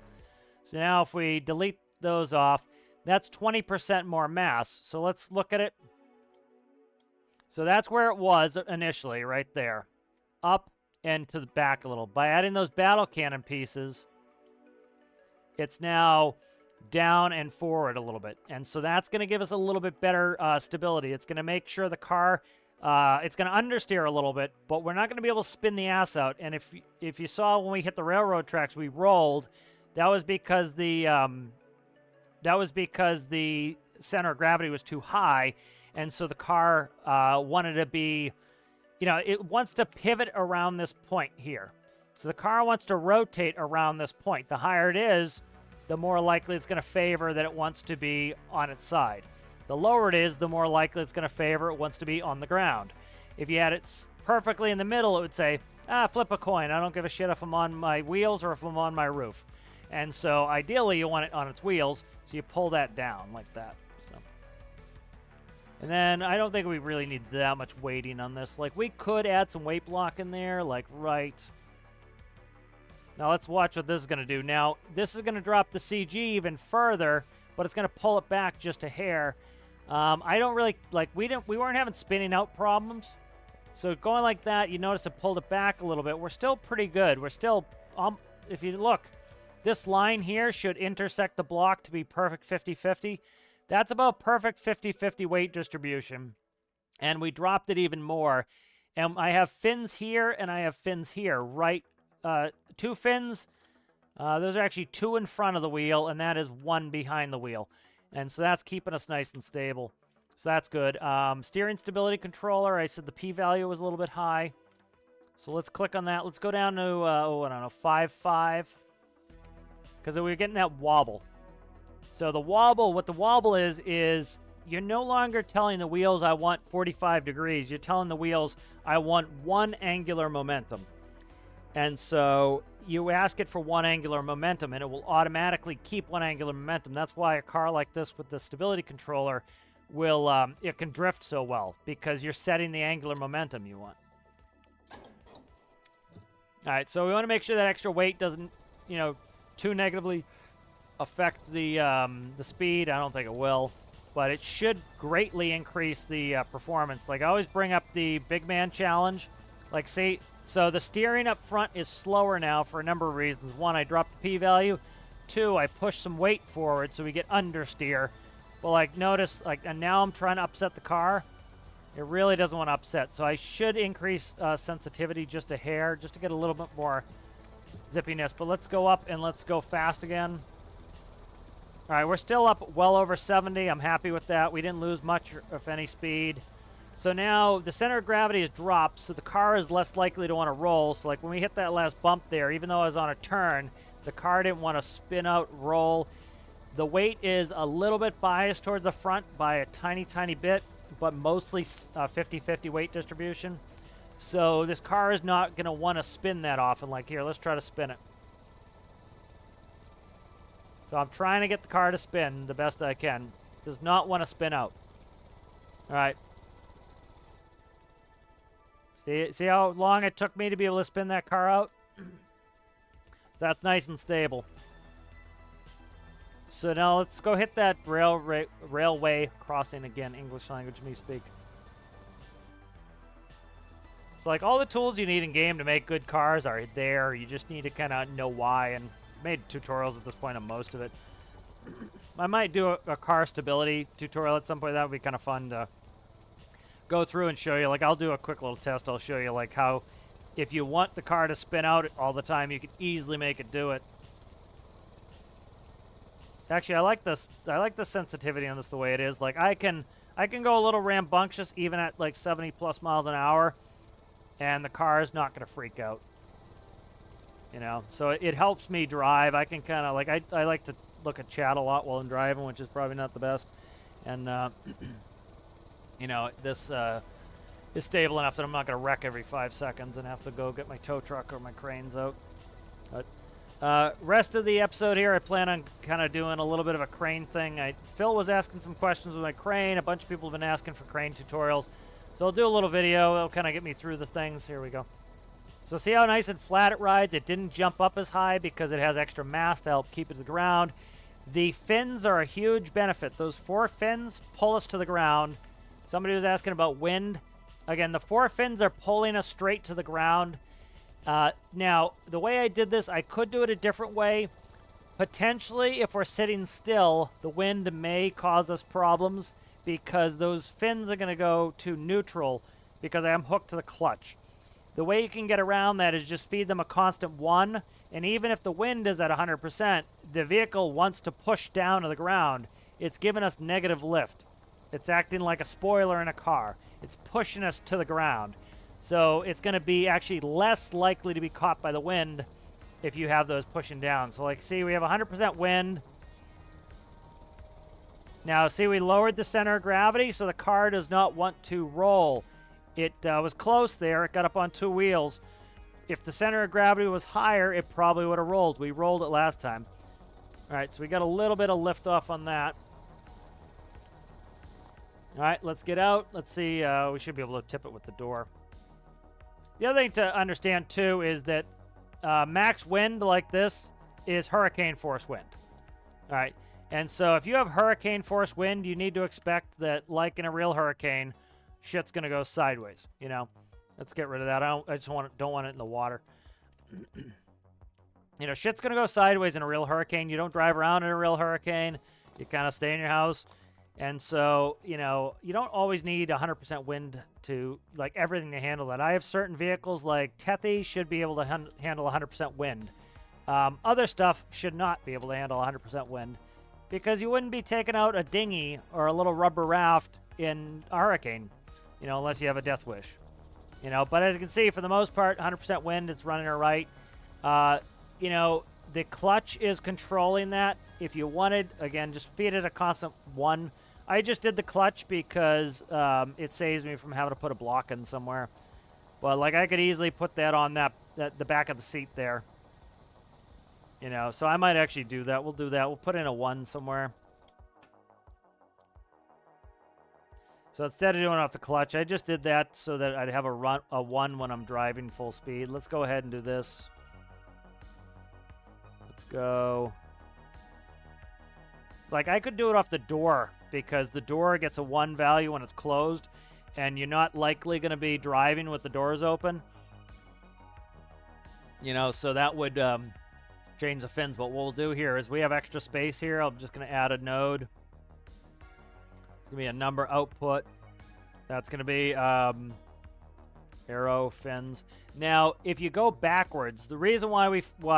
So now if we delete those off, that's 20% more mass. So let's look at it. So that's where it was initially, right there. Up and to the back a little. By adding those battle cannon pieces, it's now down and forward a little bit. And so that's going to give us a little bit better stability. It's going to make sure the car, it's going to understeer a little bit, but we're not going to be able to spin the ass out. And if you saw when we hit the railroad tracks, we rolled. That was because the center of gravity was too high. And so the car wanted to be, it wants to pivot around this point here. So the car wants to rotate around this point. The higher it is, the more likely it's going to favor that it wants to be on its side. The lower it is, the more likely it's going to favor it wants to be on the ground. If you had it perfectly in the middle, it would say, flip a coin. I don't give a shit if I'm on my wheels or if I'm on my roof. And so ideally you want it on its wheels, so you pull that down like that. And then I don't think we really need that much weighting on this. Like, we could add some weight block in there, like right. Now let's watch what this is going to do. Now, this is going to drop the CG even further, but it's going to pull it back just a hair. I don't really, like, we weren't having spinning out problems. So going like that, you notice it pulled it back a little bit. We're still pretty good. We're still, if you look, this line here should intersect the block to be perfect 50-50. That's about perfect 50-50 weight distribution. And we dropped it even more. And I have fins here and I have fins here, right? 2 fins. Those are actually 2 in front of the wheel, and that is 1 behind the wheel. And so that's keeping us nice and stable. So that's good. Steering stability controller, I said the p-value was a little bit high. So let's click on that. Let's go down to, I don't know, 5.5. Because we were getting that wobble. So the wobble, what the wobble is you're no longer telling the wheels I want 45 degrees. You're telling the wheels I want 1 angular momentum. And so you ask it for 1 angular momentum, and it will automatically keep 1 angular momentum. That's why a car like this with the stability controller will, it can drift so well, because you're setting the angular momentum you want. All right, so we want to make sure that extra weight doesn't, too negatively affect the speed. I don't think it will, but it should greatly increase the performance. Like, I always bring up the big man challenge. Like, see, so the steering up front is slower now for a number of reasons. 1, I dropped the p-value. 2, I pushed some weight forward so we get understeer. But, like, notice, like, and now I'm trying to upset the car. It really doesn't want to upset. So I should increase sensitivity just a hair, just to get a little bit more zippiness. But let's go up and let's go fast again. All right, we're still up well over 70. I'm happy with that. We didn't lose much, if any, speed. So now the center of gravity is dropped, so the car is less likely to want to roll. So like when we hit that last bump there, even though I was on a turn, the car didn't want to spin out, roll. The weight is a little bit biased towards the front by a tiny, tiny bit, but mostly 50-50 weight distribution. So this car is not going to want to spin that often. Like here, let's try to spin it. So I'm trying to get the car to spin the best I can. It does not want to spin out. All right. See how long it took me to be able to spin that car out? So that's nice and stable. So now let's go hit that railway crossing again. English language, me speak. So like all the tools you need in game to make good cars are there. You just need to kind of know why. And I made tutorials at this point on most of it. I might do a car stability tutorial at some point. That would be kind of fun to go through and show you. Like I'll do a quick little test. I'll show you like how if you want the car to spin out all the time, you can easily make it do it. Actually, I like this. I like the sensitivity on this the way it is. Like I can go a little rambunctious even at like 70 plus miles an hour, and the car is not going to freak out. You know, so it helps me drive. I can kind of like I like to look at chat a lot while I'm driving, which is probably not the best. And you know, this is stable enough that I'm not going to wreck every 5 seconds and have to go get my tow truck or my cranes out. But rest of the episode here, I plan on kind of doing a little bit of a crane thing. Phil was asking some questions with my crane. A bunch of people have been asking for crane tutorials. So I'll do a little video. It'll kind of get me through the things. Here we go. So see how nice and flat it rides? It didn't jump up as high because it has extra mass to help keep it to the ground. The fins are a huge benefit. Those 4 fins pull us to the ground. Somebody was asking about wind. Again, the 4 fins are pulling us straight to the ground. Now, the way I did this, I could do it a different way. Potentially, if we're sitting still, the wind may cause us problems because those fins are going to go to neutral because I am hooked to the clutch. The way you can get around that is just feed them a constant 1, and even if the wind is at 100%, the vehicle wants to push down to the ground. It's giving us negative lift. It's acting like a spoiler in a car. It's pushing us to the ground. So it's going to be actually less likely to be caught by the wind if you have those pushing down. So like, see, we have 100% wind. Now, see, we lowered the center of gravity, so the car does not want to roll. It was close there. It got up on 2 wheels. If the center of gravity was higher, it probably would have rolled. We rolled it last time. All right, so we got a little bit of lift off on that. All right, let's get out. Let's see. We should be able to tip it with the door. The other thing to understand, too, is that max wind like this is hurricane force wind. All right, and so if you have hurricane force wind, you need to expect that, like in a real hurricane, shit's going to go sideways, you know. Let's get rid of that. I just don't want it in the water. You know, shit's going to go sideways in a real hurricane. You don't drive around in a real hurricane. You kind of stay in your house. And so, you know, you don't always need 100% wind to, like, everything to handle that. I have certain vehicles, like Tethy, should be able to handle 100% wind. Other stuff should not be able to handle 100% wind because you wouldn't be taking out a dinghy or a little rubber raft in a hurricane, you know, unless you have a death wish. You know, but as you can see, for the most part, 100% wind, it's running all right. You know, the clutch is controlling that. If you wanted, again, just feed it a constant 1. I just did the clutch because it saves me from having to put a block in somewhere. But, like, I could easily put that on the back of the seat there. You know, so I might actually do that. We'll do that. We'll put in a 1 somewhere. So instead of doing off the clutch, I just did that so that I'd have a 1 when I'm driving full speed. Let's go ahead and do this. Let's go. Like, I could do it off the door because the door gets a 1 value when it's closed, and you're not likely going to be driving with the doors open. You know, so that would change the fins. But what we'll do here is we have extra space here. I'm just going to add a node. It's going to be a number output. That's going to be arrow fins. Now, if you go backwards, the reason why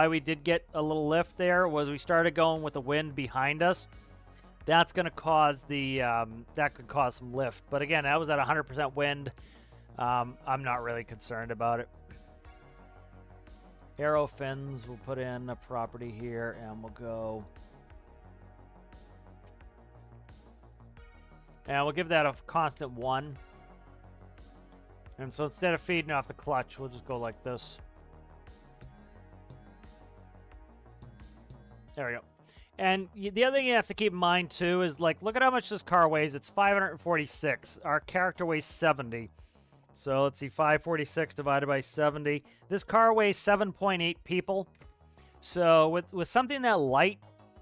we did get a little lift there was we started going with the wind behind us. that's going to cause the that could cause some lift. But again, that was at 100% wind. I'm not really concerned about it. Arrow fins, we'll put in a property here, and we'll go. And we'll give that a constant 1. And so instead of feeding off the clutch, we'll just go like this. There we go. And the other thing you have to keep in mind, too, is, like, look at how much this car weighs. It's 546. Our character weighs 70. So let's see, 546 divided by 70. This car weighs 7.8 people. So with something that light,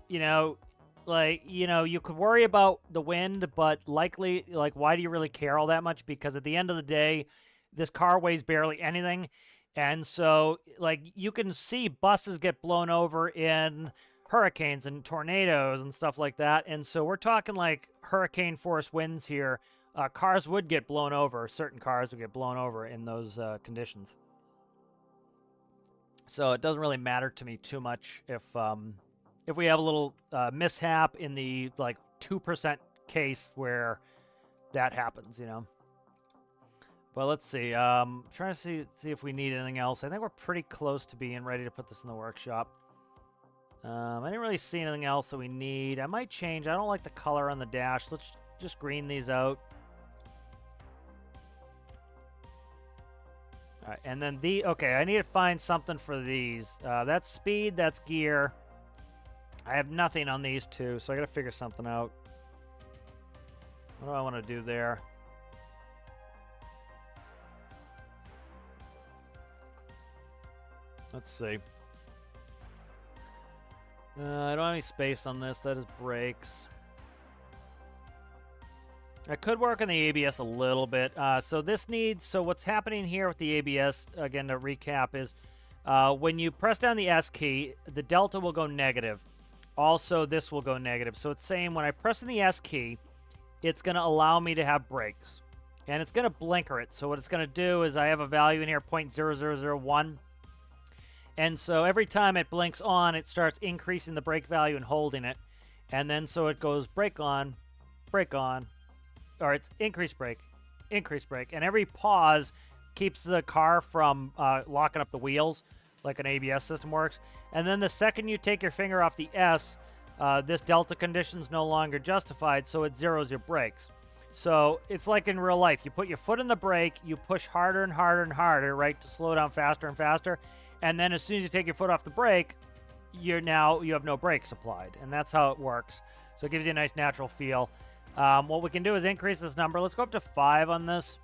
you know, like, you know, you could worry about the wind, but likely, like, why do you really care all that much? Because at the end of the day, this car weighs barely anything. And so, like, you can see buses get blown over in hurricanes and tornadoes and stuff like that. And so we're talking, like, hurricane force winds here. Cars would get blown over. Certain cars would get blown over in those conditions. So it doesn't really matter to me too much if we have a little mishap in the, like, 2% case where that happens, you know. But let's see. Trying to see if we need anything else. I think we're pretty close to being ready to put this in the workshop. I didn't really see anything else that we need. I might change. I don't like the color on the dash. Let's just green these out. All right, and then okay, I need to find something for these. That's speed, that's gear. I have nothing on these two, so I gotta figure something out. What do I want to do there? Let's see. I don't have any space on this. That is brakes. I could work on the ABS a little bit. So what's happening here with the ABS, again, to recap, is when you press down the S key, the delta will go negative. Also, this will go negative. So it's saying when I press in the S key, it's going to allow me to have brakes. And it's going to blinker it. So what it's going to do is I have a value in here, 0.0001. And so every time it blinks on, it starts increasing the brake value and holding it. And then so it goes brake on, or it's increase brake. And every pause keeps the car from locking up the wheels like an ABS system works. And then the second you take your finger off the S, this delta condition is no longer justified, so it zeroes your brakes. So it's like in real life. You put your foot in the brake, you push harder and harder and harder, right, to slow down faster and faster. And then as soon as you take your foot off the brake, you have no brakes applied. And that's how it works. So it gives you a nice natural feel. What we can do is increase this number. Let's go up to 5 on this.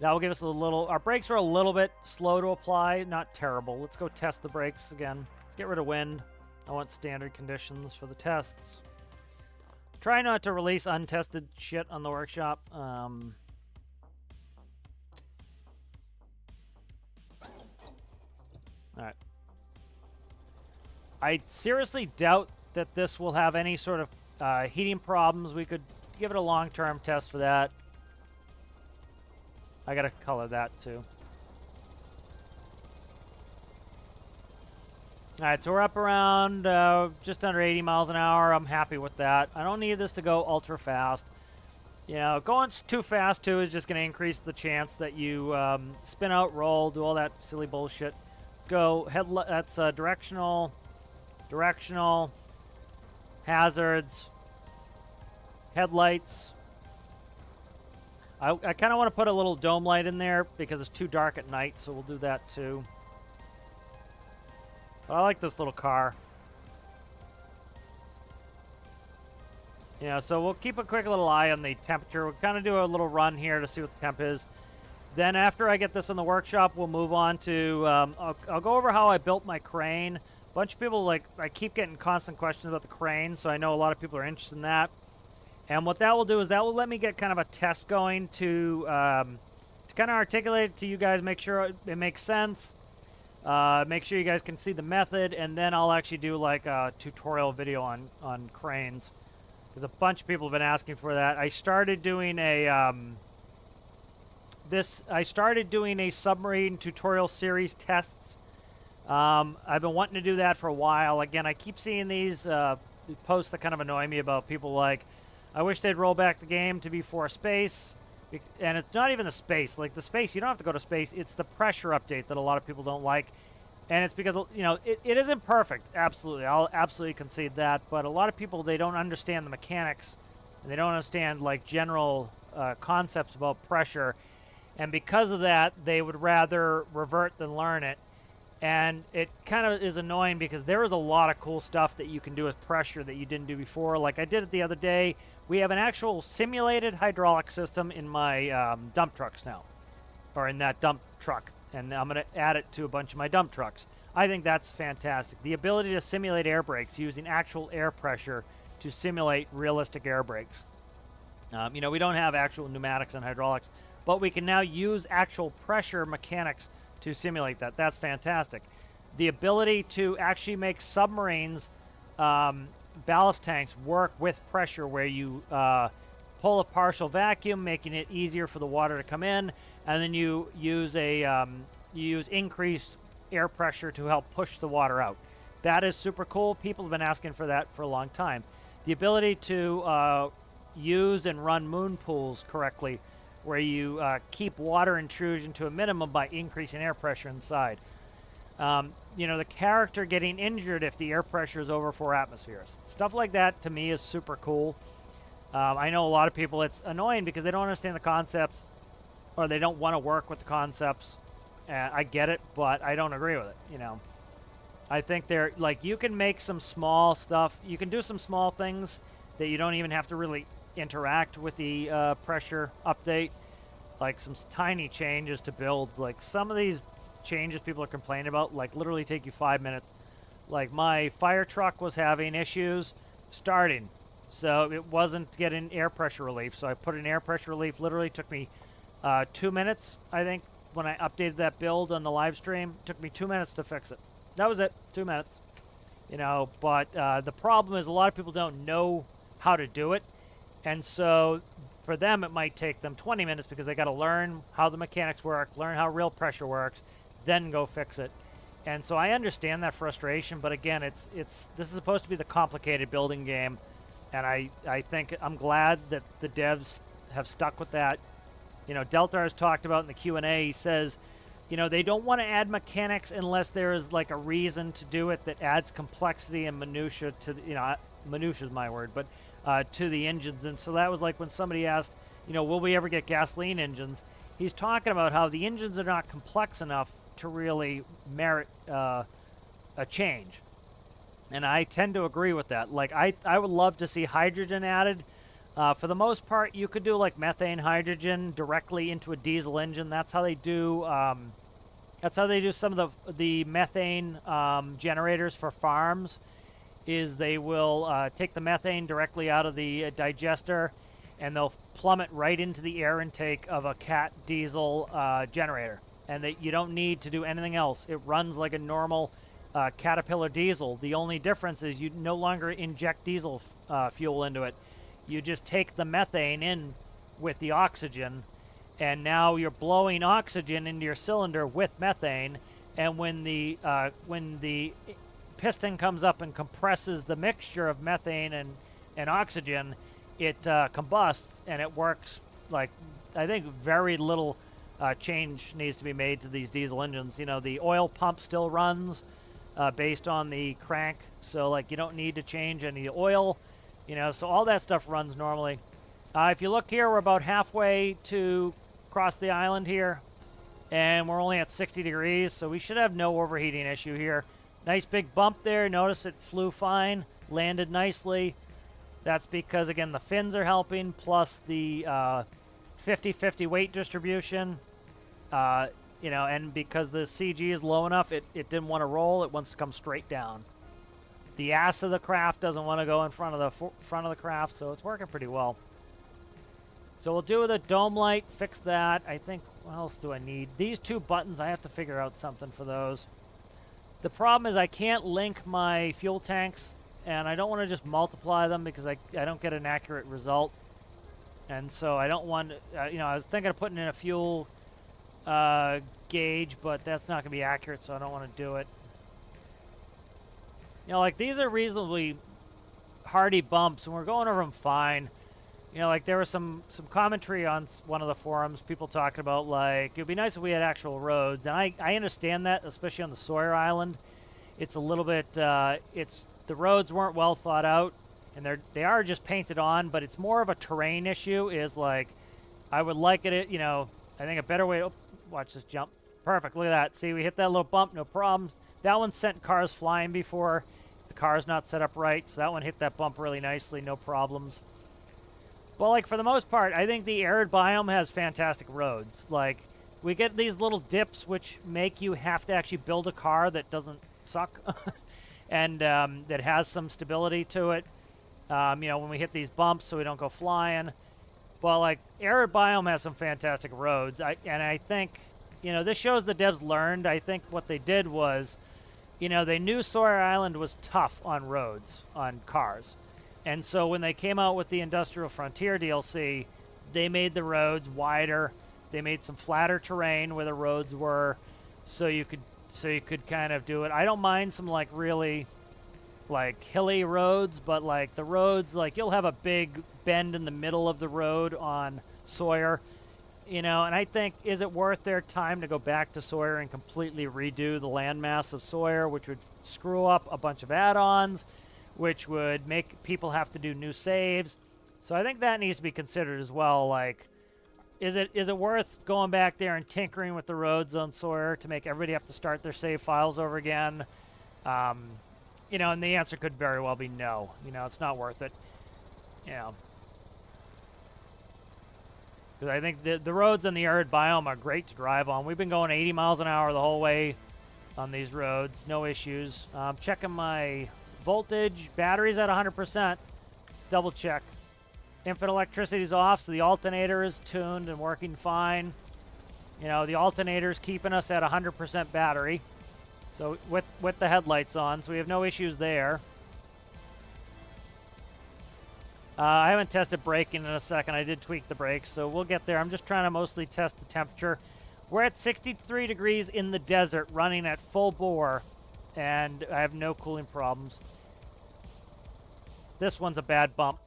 That will give us a little... Our brakes are a little bit slow to apply. Not terrible. Let's go test the brakes again. Let's get rid of wind. I want standard conditions for the tests. Try not to release untested shit on the workshop. All right. I seriously doubt that this will have any sort of heating problems. We could give it a long-term test for that. I gotta color that too. All right, so we're up around just under 80 miles an hour. I'm happy with that. I don't need this to go ultra fast. You know, going too fast too is just gonna increase the chance that you spin out, roll, do all that silly bullshit. Let's go that's directional, hazards, headlights. I kind of want to put a little dome light in there because it's too dark at night, so we'll do that too. But I like this little car. Yeah, so we'll keep a quick little eye on the temperature. We'll kind of do a little run here to see what the temp is. Then after I get this in the workshop, we'll move on to, I'll go over how I built my crane. A bunch of people, I keep getting constant questions about the crane, so I know a lot of people are interested in that. And what that will do is that will let me get kind of a test going to kind of articulate it to you guys, make sure it makes sense, make sure you guys can see the method, and then I'll actually do like a tutorial video on cranes. Because a bunch of people have been asking for that. I started doing a submarine tutorial series tests. I've been wanting to do that for a while. Again, I keep seeing these posts that kind of annoy me about people like, I wish they'd roll back the game to be for space. And it's not even the space. Like, the space, you don't have to go to space. It's the pressure update that a lot of people don't like. And it's because, you know, it isn't perfect. Absolutely. I'll absolutely concede that. But a lot of people, they don't understand the mechanics. And they don't understand, like, general concepts about pressure. And because of that, they would rather revert than learn it. And it kind of is annoying because there is a lot of cool stuff that you can do with pressure that you didn't do before. Like I did it the other day. We have an actual simulated hydraulic system in my dump trucks now. Or in that dump truck. And I'm going to add it to a bunch of my dump trucks. I think that's fantastic. The ability to simulate air brakes using actual air pressure to simulate realistic air brakes. You know, we don't have actual pneumatics and hydraulics, but we can now use actual pressure mechanics to simulate that. That's fantastic. The ability to actually make submarines, ballast tanks work with pressure where you pull a partial vacuum, making it easier for the water to come in, and then you use increased air pressure to help push the water out. That is super cool. People have been asking for that for a long time. The ability to use and run moon pools correctly, where you keep water intrusion to a minimum by increasing air pressure inside. You know, the character getting injured if the air pressure is over 4 atmospheres. Stuff like that, to me, is super cool. I know a lot of people, it's annoying because they don't understand the concepts, or they don't want to work with the concepts. I get it, but I don't agree with it, you know. I think they're, like, you can make some small stuff. You can do some small things that you don't even have to really interact with the pressure update. Like some tiny changes to builds. Like some of these changes people are complaining about, like, literally take you 5 minutes. Like my fire truck was having issues starting. So it wasn't getting air pressure relief. So I put in air pressure relief. Literally took me 2 minutes, I think, when I updated that build on the live stream. It took me 2 minutes to fix it. That was it. 2 minutes. You know, but the problem is a lot of people don't know how to do it. And so for them, it might take them 20 minutes because they got to learn how the mechanics work, learn how real pressure works, then go fix it. And so I understand that frustration, but again, this is supposed to be the complicated building game. And I think I'm glad that the devs have stuck with that. You know, Deltar has talked about in the Q&A, he says, you know, they don't want to add mechanics unless there is like a reason to do it that adds complexity and minutia to, you know, minutia is my word, but to the engines. And so that was like when somebody asked, you know, will we ever get gasoline engines? He's talking about how the engines are not complex enough to really merit a change. And I tend to agree with that. Like, I would love to see hydrogen added. For the most part, you could do like methane hydrogen directly into a diesel engine. That's how they do. That's how they do some of the methane generators for farms. Is they will take the methane directly out of the digester, and they'll plumb it right into the air intake of a Cat diesel generator. And you don't need to do anything else. It runs like a normal Caterpillar diesel. The only difference is you no longer inject diesel fuel into it. You just take the methane in with the oxygen, and now you're blowing oxygen into your cylinder with methane. And when the piston comes up and compresses the mixture of methane and oxygen, it combusts, and it works. Like, I think very little change needs to be made to these diesel engines. You know, the oil pump still runs based on the crank, so like you don't need to change any oil. You know, so all that stuff runs normally. If you look here, we're about halfway to cross the island here, and we're only at 60 degrees, so we should have no overheating issue here. Nice big bump there. Notice it flew fine, landed nicely. That's because, again, the fins are helping, plus the 50-50 weight distribution. You know, and because the CG is low enough, it didn't want to roll. It wants to come straight down. The ass of the craft doesn't want to go in front of the craft, so it's working pretty well. So we'll do the dome light, fix that. I think, what else do I need? These 2 buttons, I have to figure out something for those. The problem is I can't link my fuel tanks, and I don't want to just multiply them because I don't get an accurate result. And so I don't want, you know, I was thinking of putting in a fuel gauge, but that's not going to be accurate, so I don't want to do it. You know, like, these are reasonably hardy bumps, and we're going over them fine. You know, like there was some commentary on one of the forums, people talking about like it'd be nice if we had actual roads, and I understand that, especially on the Sawyer Island. It's a little bit it's the roads weren't well thought out, and they are just painted on, but it's more of a terrain issue. Is like I would like it, you know. I think a better way. Oh, watch this jump. Perfect. Look at that. See, we hit that little bump, no problems. That one sent cars flying before. The car's not set up right, so that one hit that bump really nicely, no problems. Well, like, for the most part, I think the arid biome has fantastic roads. Like, we get these little dips which make you have to actually build a car that doesn't suck and that has some stability to it. You know, when we hit these bumps so we don't go flying. Well, like, arid biome has some fantastic roads. And I think, you know, this shows the devs learned. I think what they did was, you know, they knew Sawyer Island was tough on roads, on cars. And so when they came out with the Industrial Frontier DLC, they made the roads wider. They made some flatter terrain where the roads were, so you could kind of do it. I don't mind some like really like hilly roads, but like the roads, like you'll have a big bend in the middle of the road on Sawyer, you know, and I think, is it worth their time to go back to Sawyer and completely redo the landmass of Sawyer, which would screw up a bunch of add-ons, which would make people have to do new saves. So I think that needs to be considered as well. Like, is it worth going back there and tinkering with the roads on Sawyer to make everybody have to start their save files over again? You know, and the answer could very well be no. You know, it's not worth it. You know, because I think the roads in the arid biome are great to drive on. We've been going 80 miles an hour the whole way on these roads, no issues. Checking my voltage, batteries at 100%. Double check. Infinite electricity's off, so the alternator is tuned and working fine. You know, the alternator's keeping us at 100% battery. So with the headlights on, so we have no issues there. I haven't tested braking in a second. I did tweak the brakes, so we'll get there. I'm just trying to mostly test the temperature. We're at 63 degrees in the desert, running at full bore, and I have no cooling problems. This one's a bad bump.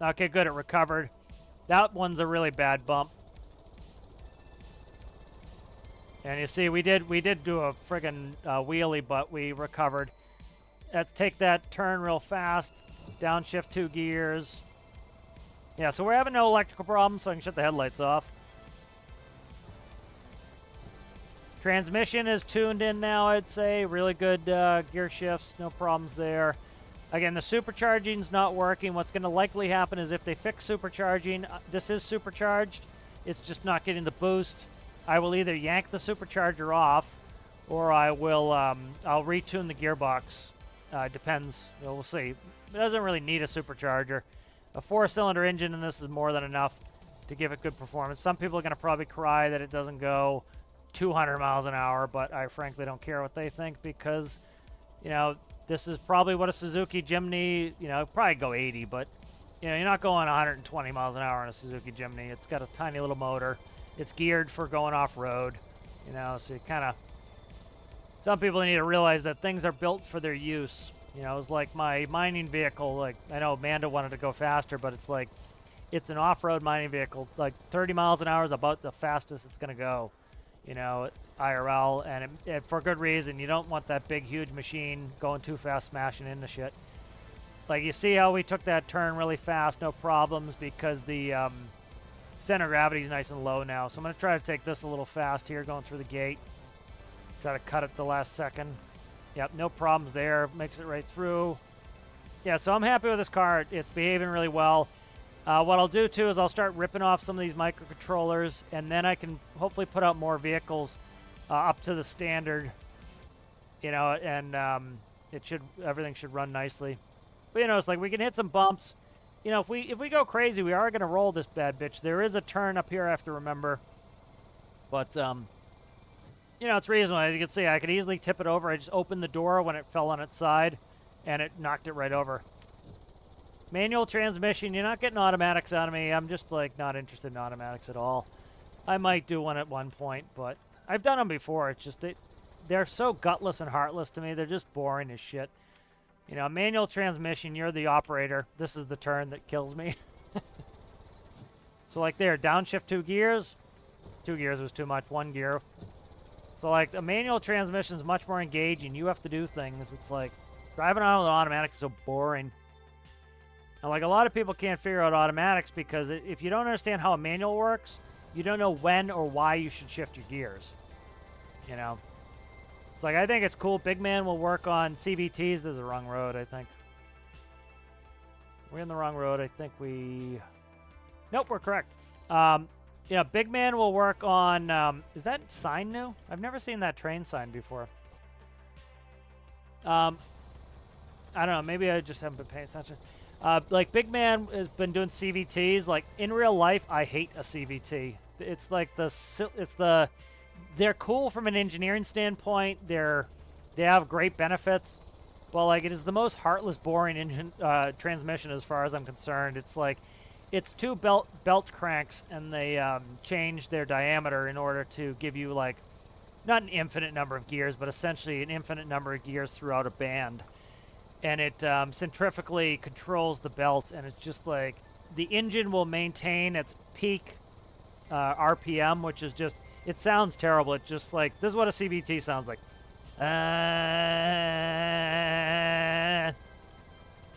Okay, good, it recovered. That one's a really bad bump. And you see, we did do a friggin' wheelie, but we recovered. Let's take that turn real fast. Downshift 2 gears. Yeah, so we're having no electrical problems, so I can shut the headlights off. Transmission is tuned in now, I'd say. Really good gear shifts, no problems there. Again, the supercharging's not working. What's going to likely happen is if they fix supercharging, this is supercharged. It's just not getting the boost. I will either yank the supercharger off, or I will I'll retune the gearbox. Depends. You know, we'll see. It doesn't really need a supercharger. A 4-cylinder engine in this is more than enough to give it good performance. Some people are going to probably cry that it doesn't go 200 miles an hour, but I frankly don't care what they think because, you know, this is probably what a Suzuki Jimny, you know, probably go 80, but, you know, you're not going 120 miles an hour on a Suzuki Jimny. It's got a tiny little motor. It's geared for going off-road, you know, so you kind of, some people need to realize that things are built for their use. You know, it's like my mining vehicle, like, I know Amanda wanted to go faster, but it's like, it's an off-road mining vehicle. Like, 30 miles an hour is about the fastest it's going to go, you know, IRL, and for good reason. You don't want that big, huge machine going too fast, smashing into shit. Like, you see how we took that turn really fast, no problems, because the center of gravity is nice and low now. So I'm going to try to take this a little fast here, going through the gate. Try to cut it the last second. Yep, no problems there. Makes it right through. Yeah, so I'm happy with this car. It's behaving really well. What I'll do, too, is I'll start ripping off some of these microcontrollers, and then I can hopefully put out more vehicles up to the standard, you know, and everything should run nicely. But, you know, it's like we can hit some bumps. You know, if we go crazy, we are going to roll this bad bitch. There is a turn up here I have to remember. But, you know, it's reasonable. As you can see, I could easily tip it over. I just opened the door when it fell on its side, and it knocked it right over. Manual transmission, you're not getting automatics out of me. I'm just, like, not interested in automatics at all. I might do one at one point, but I've done them before. It's just they're so gutless and heartless to me. They're just boring as shit. You know, manual transmission, you're the operator. This is the turn that kills me. So like there, downshift 2 gears. 2 gears was too much, 1 gear. So like a manual transmission is much more engaging. You have to do things. It's like driving on with automatic is so boring. And like a lot of people can't figure out automatics because if you don't understand how a manual works, you don't know when or why you should shift your gears. You know? It's like, I think it's cool. Big Man will work on CVTs. This is the wrong road, I think. We're in the wrong road. I think we... Nope, we're correct. Yeah, Big Man will work on... is that sign new? I've never seen that train sign before. I don't know. Maybe I just haven't been paying attention. Like, Big Man has been doing CVTs. Like, in real life, I hate a CVT. It's like they're cool from an engineering standpoint. They have great benefits. But, like, it is the most heartless, boring engine transmission as far as I'm concerned. It's like, it's 2 belt cranks, and they change their diameter in order to give you, like, not an infinite number of gears, but essentially an infinite number of gears throughout a band. And it centrifugally controls the belt, and it's just like the engine will maintain its peak RPM, which is just, it sounds terrible. It's just like, this is what a CVT sounds like.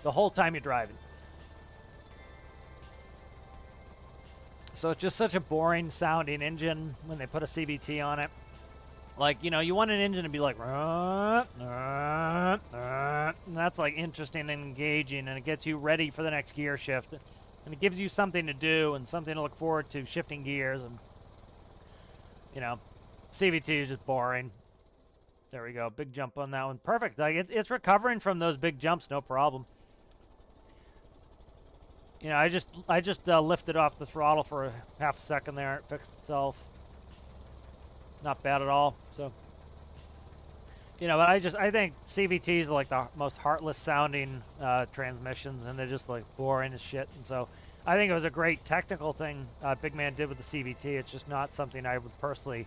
The whole time you're driving. So it's just such a boring sounding engine when they put a CVT on it. Like, you know, you want an engine to be like, and that's like interesting and engaging, and it gets you ready for the next gear shift. And it gives you something to do and something to look forward to, shifting gears. And, you know, CVT is just boring. There we go. Big jump on that one. Perfect. Like, it's recovering from those big jumps, no problem. You know, I just lifted off the throttle for half a second there. It fixed itself. Not bad at all. So, you know, but I think CVTs are like the most heartless sounding transmissions, and they're just like boring as shit. And so I think it was a great technical thing Big Man did with the CVT. It's just not something I would personally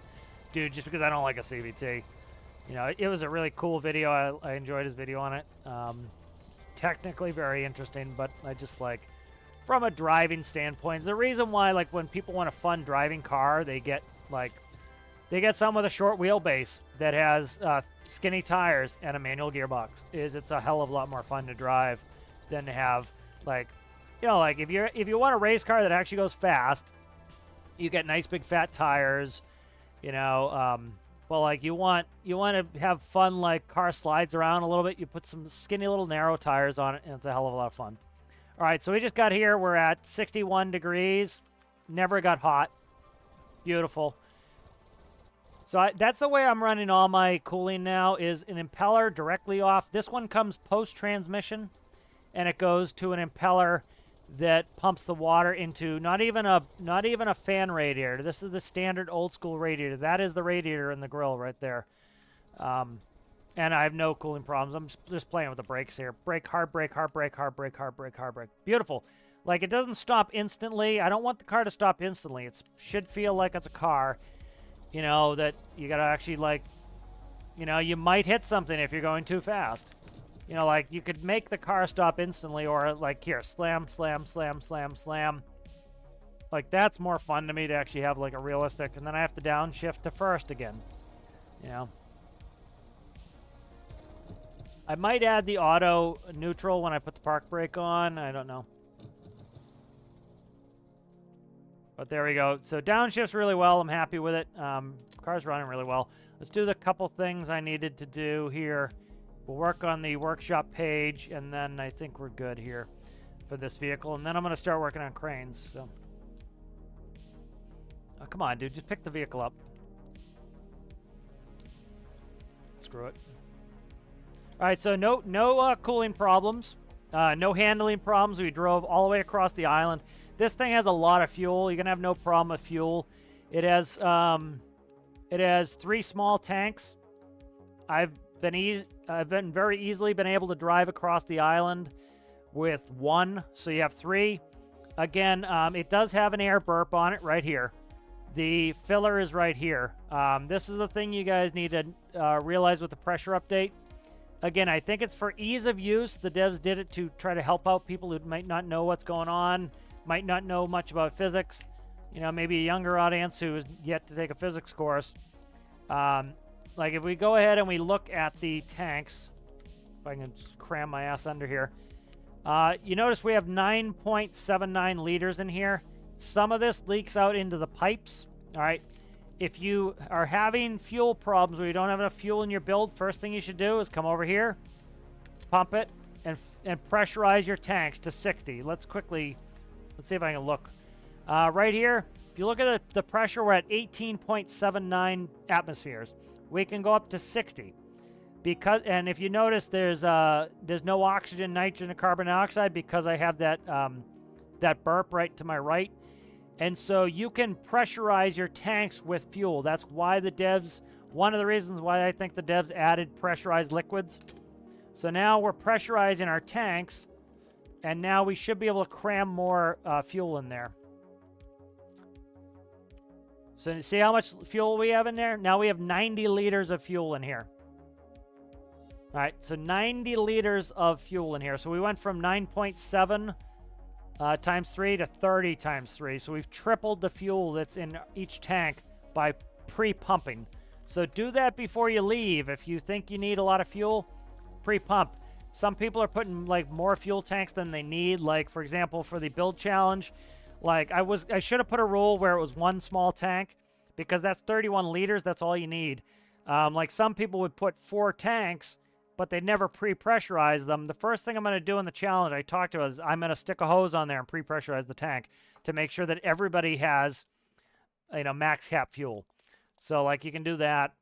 do just because I don't like a CVT. You know, it was a really cool video. I enjoyed his video on it. It's technically very interesting, but I just like, from a driving standpoint, the reason why, like, when people want a fun driving car, they get some with a short wheelbase that has skinny tires and a manual gearbox. It's a hell of a lot more fun to drive than to have, like, you know, like if you want a race car that actually goes fast, you get nice big fat tires, you know. But like you want to have fun, like car slides around a little bit. You put some skinny little narrow tires on it, and it's a hell of a lot of fun. All right, so we just got here. We're at 61 degrees. Never got hot. Beautiful. So that's the way I'm running all my cooling now, is an impeller directly off. This one comes post-transmission, and it goes to an impeller that pumps the water into not even a fan radiator. This is the standard old-school radiator. That is the radiator in the grill right there. And I have no cooling problems. I'm just playing with the brakes here. Brake, hard brake, hard brake, hard brake, hard brake, hard brake. Beautiful. Like, it doesn't stop instantly. I don't want the car to stop instantly. It should feel like it's a car. You know, that you got to actually, like, you know, you might hit something if you're going too fast. You know, like, you could make the car stop instantly, or, like, here, slam, slam, slam, slam, slam. Like, that's more fun to me to actually have, like, a realistic, and then I have to downshift to first again. You know? I might add the auto neutral when I put the park brake on. I don't know. But there we go. So downshifts really well. I'm happy with it. Car's running really well. Let's do the couple things I needed to do here. We'll work on the workshop page, and then I think we're good here for this vehicle. And then I'm going to start working on cranes. So, oh, come on, dude. Just pick the vehicle up. Screw it. All right, so no cooling problems. No handling problems. We drove all the way across the island. This thing has a lot of fuel. You're going to have no problem with fuel. It has 3 small tanks. I've been very easily been able to drive across the island with 1, so you have 3. Again, it does have an air burp on it right here. The filler is right here. This is the thing you guys need to realize with the pressure update. Again, I think it's for ease of use. The devs did it to try to help out people who might not know what's going on, might not know much about physics. You know, maybe a younger audience who is yet to take a physics course. Like if we go ahead and we look at the tanks, if I can cram my ass under here, you notice we have 9.79 liters in here. Some of this leaks out into the pipes, all right? If you are having fuel problems where you don't have enough fuel in your build, first thing you should do is come over here, pump it, and pressurize your tanks to 60. Let's see if I can look. Right here, if you look at the pressure, we're at 18.79 atmospheres. We can go up to 60. And if you notice, there's no oxygen, nitrogen, and carbon dioxide because I have that burp right to my right. And so you can pressurize your tanks with fuel. That's why one of the reasons why I think the devs added pressurized liquids. So now we're pressurizing our tanks, and now we should be able to cram more fuel in there. So see how much fuel we have in there? Now we have 90 liters of fuel in here. All right, so 90 liters of fuel in here. So we went from 9.7 times 3 to 30 times 3. So we've tripled the fuel that's in each tank by pre-pumping. So do that before you leave. If you think you need a lot of fuel, pre-pump. Some people are putting like more fuel tanks than they need. Like for example, for the build challenge, like I should have put a rule where it was one small tank because that's 31 liters. That's all you need. Like some people would put 4 tanks, but they never pre-pressurize them. The first thing I'm going to do in the challenge I talked to is I'm going to stick a hose on there and pre-pressurize the tank to make sure that everybody has, you know, max cap fuel. So like you can do that.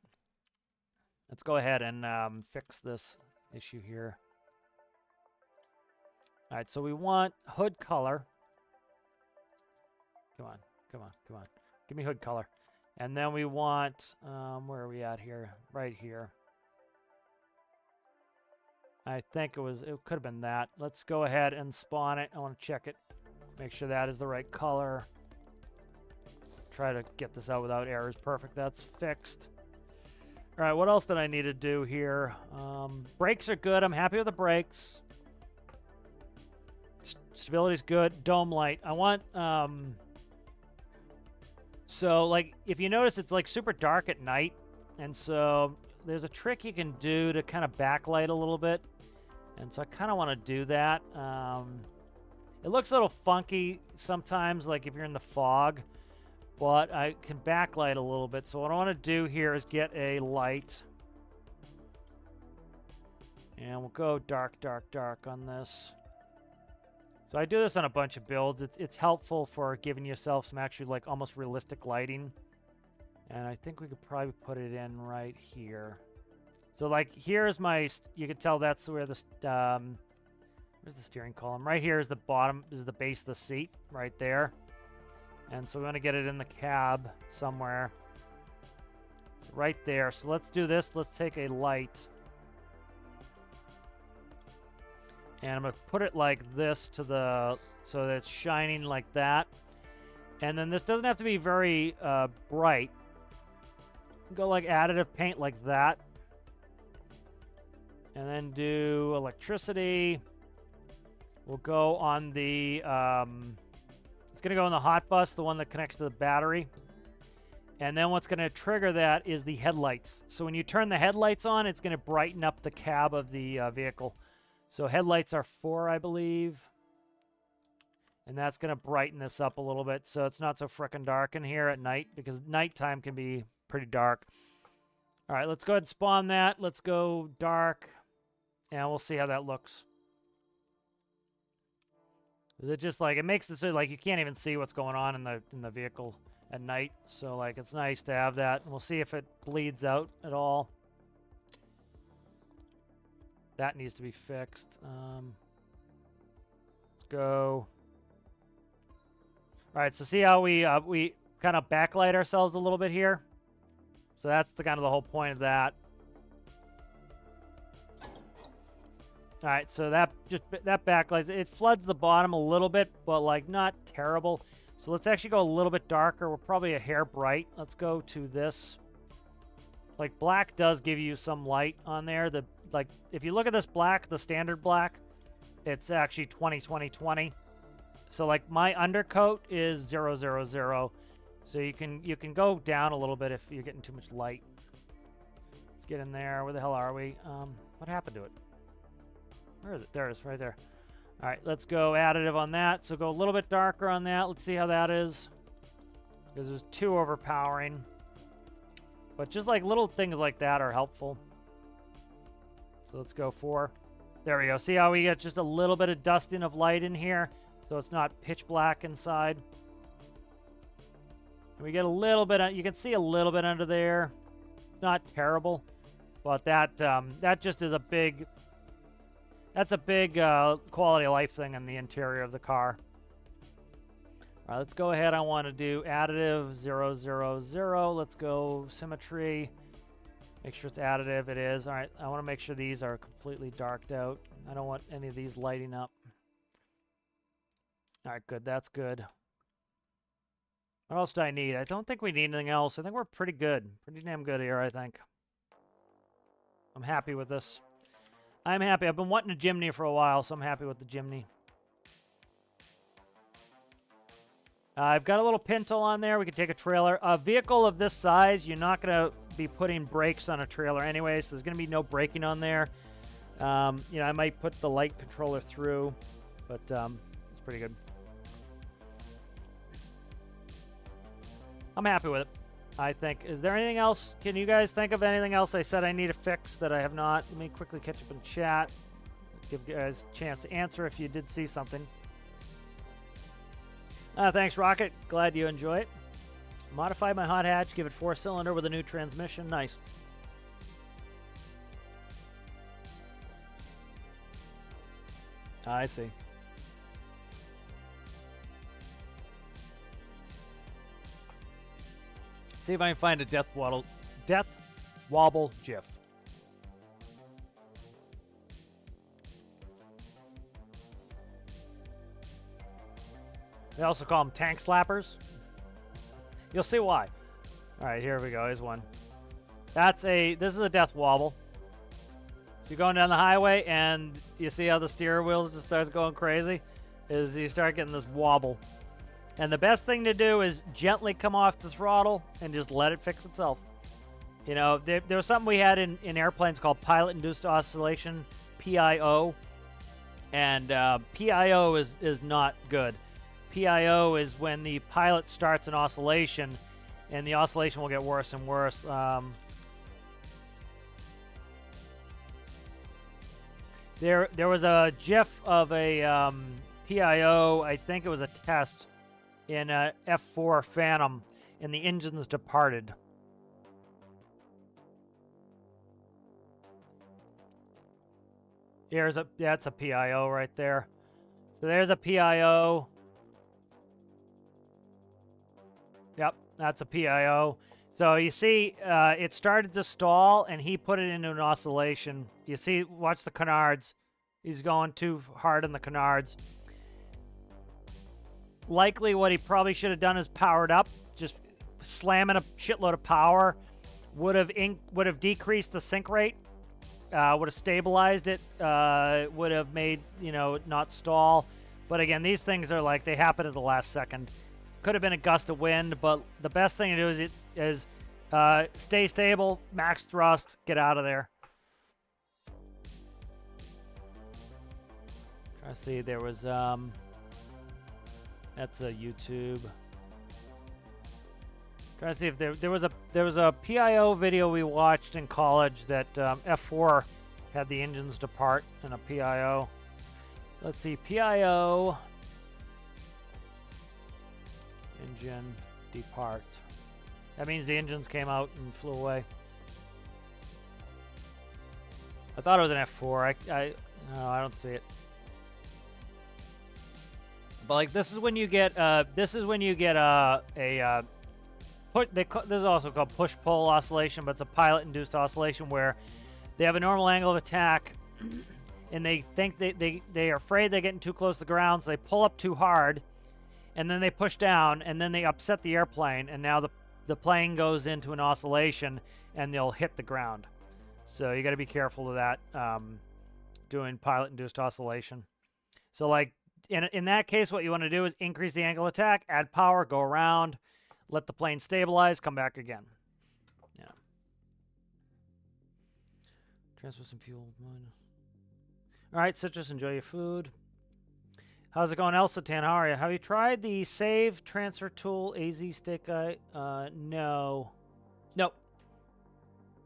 Let's go ahead and fix this issue here. All right, so we want hood color. Come on, come on, come on. Give me hood color. And then we want, where are we at here? Right here. I think it could have been that. Let's go ahead and spawn it. I want to check it. Make sure that is the right color. Try to get this out without errors. Perfect, that's fixed. All right, what else did I need to do here? Brakes are good. I'm happy with the brakes. Stability's good. Dome light. I want, so like, if you notice, it's like super dark at night. And so there's a trick you can do to kind of backlight a little bit. And so I kind of want to do that. It looks a little funky sometimes, like if you're in the fog, but I can backlight a little bit. So what I want to do here is get a light. And we'll go dark, dark, dark on this. So I do this on a bunch of builds. It's helpful for giving yourself some actually like almost realistic lighting. And I think we could probably put it in right here. So like here's my, you can tell that's where the, where's the steering column? Right here is the bottom, is the base of the seat right there. And so we want to get it in the cab somewhere. Right there. So let's do this. Let's take a light. And I'm going to put it like this to the, so that it's shining like that. And then this doesn't have to be very bright. Go like additive paint like that. And then do electricity. We'll go on the, it's going to go on the hot bus, the one that connects to the battery. And then what's going to trigger that is the headlights. So when you turn the headlights on, it's going to brighten up the cab of the vehicle. So headlights are 4, I believe. And that's going to brighten this up a little bit so it's not so frickin' dark in here at night, because nighttime can be pretty dark. All right, let's go ahead and spawn that. Let's go dark, and we'll see how that looks. It just like, it makes it so like you can't even see what's going on in the vehicle at night. So like it's nice to have that. And we'll see if it bleeds out at all. That needs to be fixed. Let's go. All right, so see how we kind of backlight ourselves a little bit here. So that's the kind of the whole point of that. All right, so that backlights, it floods the bottom a little bit, but like not terrible. So let's actually go a little bit darker. We're probably a hair bright. Let's go to this. Like black does give you some light on there. The like, if you look at this black, the standard black, it's actually 20. So like my undercoat is 000. So you can go down a little bit if you're getting too much light. Let's get in there. Where the hell are we? What happened to it? Where is it? There it is, right there. All right, let's go additive on that. So go a little bit darker on that. Let's see how that is. Because there's too overpowering. But just like little things like that are helpful. So let's go 4. There we go. See how we get just a little bit of dusting of light in here? So it's not pitch black inside. And we get a little bit, you can see a little bit under there. It's not terrible. But that just is a big, that's a big quality of life thing in the interior of the car. All right, let's go ahead. I want to do additive 000. Let's go symmetry. Make sure it's additive. It is. All right, I want to make sure these are completely darked out. I don't want any of these lighting up. All right, good. That's good. What else do I need? I don't think we need anything else. I think we're pretty good. Pretty damn good here, I think. I'm happy with this. I'm happy. I've been wanting a Jimny for a while, so I'm happy with the Jimny. I've got a little pintle on there. We can take a trailer. A vehicle of this size, you're not going to be putting brakes on a trailer anyway, so there's going to be no braking on there. You know, I might put the light controller through, but it's pretty good. I'm happy with it, I think. Is there anything else? Can you guys think of anything else I said I need to fix that I have not? Let me quickly catch up in chat. Give you guys a chance to answer if you did see something. Thanks, Rocket. Glad you enjoy it. Modify my hot hatch. Give it 4-cylinder with a new transmission. Nice. I see. See if I can find a death wobble GIF. They also call them tank slappers. You'll see why. All right, here we go. Here's one. This is a death wobble. So you're going down the highway and you see how the steering wheel just starts going crazy? Is you start getting this wobble. And the best thing to do is gently come off the throttle and just let it fix itself. You know, there was something we had in airplanes called pilot-induced oscillation, PIO. And PIO is not good. PIO is when the pilot starts an oscillation, and the oscillation will get worse and worse. There was a GIF of a PIO, I think it was a test, in a F4 Phantom, and the engines departed. That's a PIO right there. So there's a PIO. Yep, that's a PIO. So you see, it started to stall, and he put it into an oscillation. You see, watch the canards. He's going too hard on the canards. Likely what he probably should have done is powered up. Just slamming a shitload of power would have decreased the sync rate. Would have stabilized it. Would have made, you know, not stall. But again, these things are like, they happen at the last second. Could have been a gust of wind, but the best thing to do is stay stable, max thrust, get out of there. Try to see, there was that's a YouTube. Try to see if there was a PIO video we watched in college that F4 had the engines depart in a PIO. Let's see, PIO engine depart. That means the engines came out and flew away. I thought it was an F4. No, I don't see it. But like, this is when you get this is also called push-pull oscillation, but it's a pilot-induced oscillation where they have a normal angle of attack, and they think they are afraid they're getting too close to the ground, so they pull up too hard, and then they push down, and then they upset the airplane, and now the plane goes into an oscillation, and they'll hit the ground. So you got to be careful of that, doing pilot-induced oscillation. So like in that case, what you want to do is increase the angle of attack, add power, go around, let the plane stabilize, come back again. Yeah. Transfer some fuel. All right, Citrus, enjoy your food. How's it going, Elsa Tan? How are you? Have you tried the Save Transfer Tool AZ stick guy? No. Nope.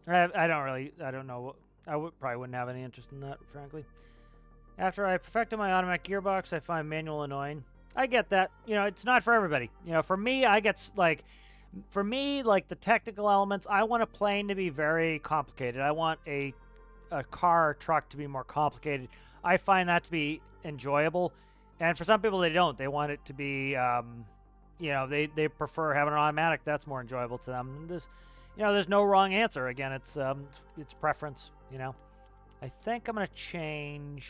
I don't know. Probably wouldn't have any interest in that, frankly. After I perfected my automatic gearbox, I find manual annoying. I get that. You know, it's not for everybody. You know, for me, like the technical elements, I want a plane to be very complicated. I want a car or truck to be more complicated. I find that to be enjoyable. And for some people, they don't. They want it to be, you know, they prefer having an automatic. That's more enjoyable to them. There's no wrong answer. Again, it's preference, you know. I think I'm going to change...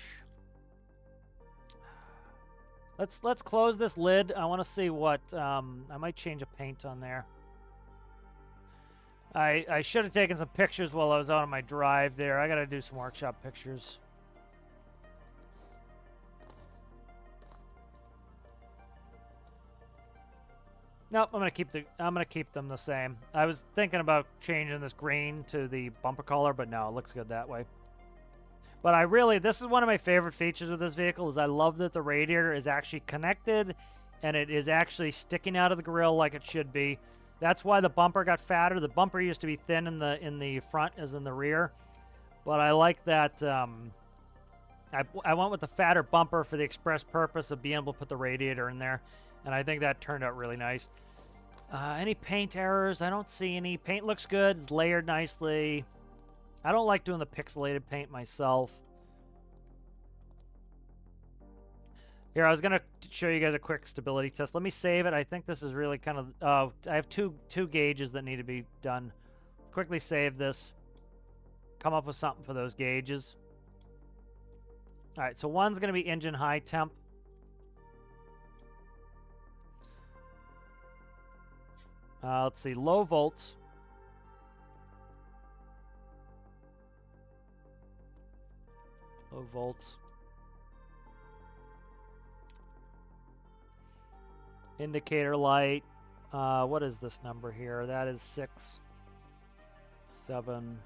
Let's close this lid. I want to see what... I might change a paint on there. I should have taken some pictures while I was out on my drive there. I got to do some workshop pictures. Nope, I'm gonna keep them the same. I was thinking about changing this green to the bumper color, but no, it looks good that way. But this is one of my favorite features of this vehicle, is I love that the radiator is actually connected and it is actually sticking out of the grill like it should be. That's why the bumper got fatter. The bumper used to be thin in the front as in the rear. But I like that I went with the fatter bumper for the express purpose of being able to put the radiator in there. And I think that turned out really nice. Any paint errors? I don't see any. Paint looks good. It's layered nicely. I don't like doing the pixelated paint myself. Here, I was going to show you guys a quick stability test. Let me save it. I think this is really kind of... I have two gauges that need to be done. Quickly save this. Come up with something for those gauges. All right, so one's going to be engine high temp. Let's see, low volts. Low volts. Indicator light. What is this number here? That is 6, 7.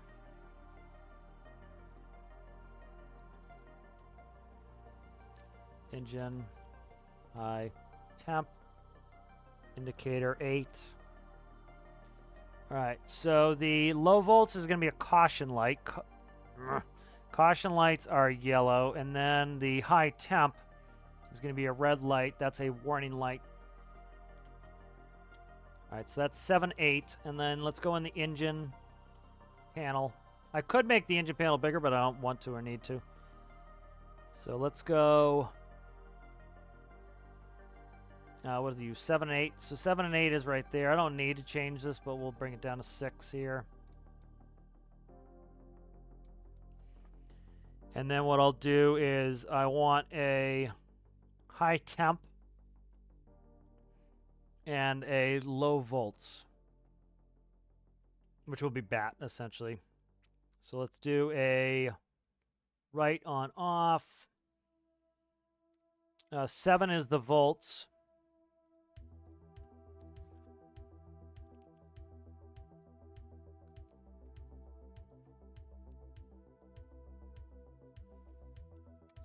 Engine high temp. Indicator 8. All right, so the low volts is going to be a caution light. Caution lights are yellow, and then the high temp is going to be a red light. That's a warning light. All right, so that's 7, 8, and then let's go in the engine panel. I could make the engine panel bigger, but I don't want to or need to. So let's go... what do you use? 7 and 8. So 7 and 8 is right there. I don't need to change this, but we'll bring it down to 6 here. And then what I'll do is I want a high temp and a low volts, which will be bat, essentially. So let's do a right on off. 7 is the volts.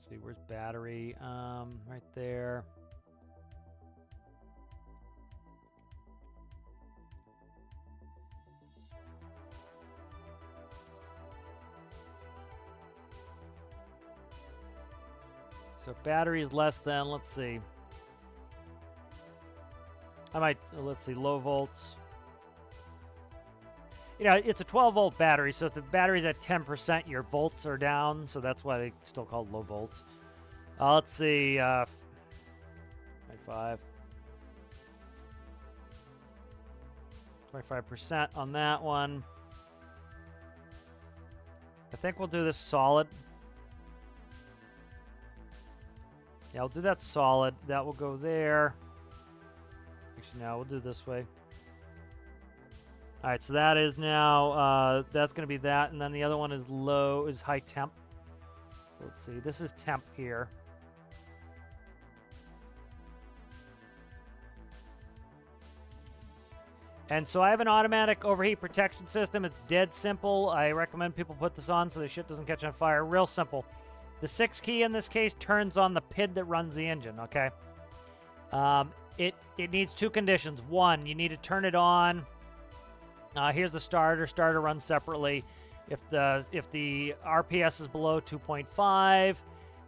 See, where's battery? Right there. So battery is less than, let's see. Let's see, low volts. You know, it's a 12-volt battery, so if the battery's at 10%, your volts are down, so that's why they still call it low volts. Let's see, 25. 25% on that one. I think we'll do this solid. Yeah, I'll do that solid. That will go there. Actually, no, we'll do it this way. All right, so that is now, that's going to be that. And then the other one is low, is high temp. Let's see, this is temp here. And so I have an automatic overheat protection system. It's dead simple. I recommend people put this on so the shit doesn't catch on fire. Real simple. The 6 key in this case turns on the PID that runs the engine, okay? It needs 2 conditions. 1, you need to turn it on. Here's the starter. Starter runs separately. If the RPS is below 2.5,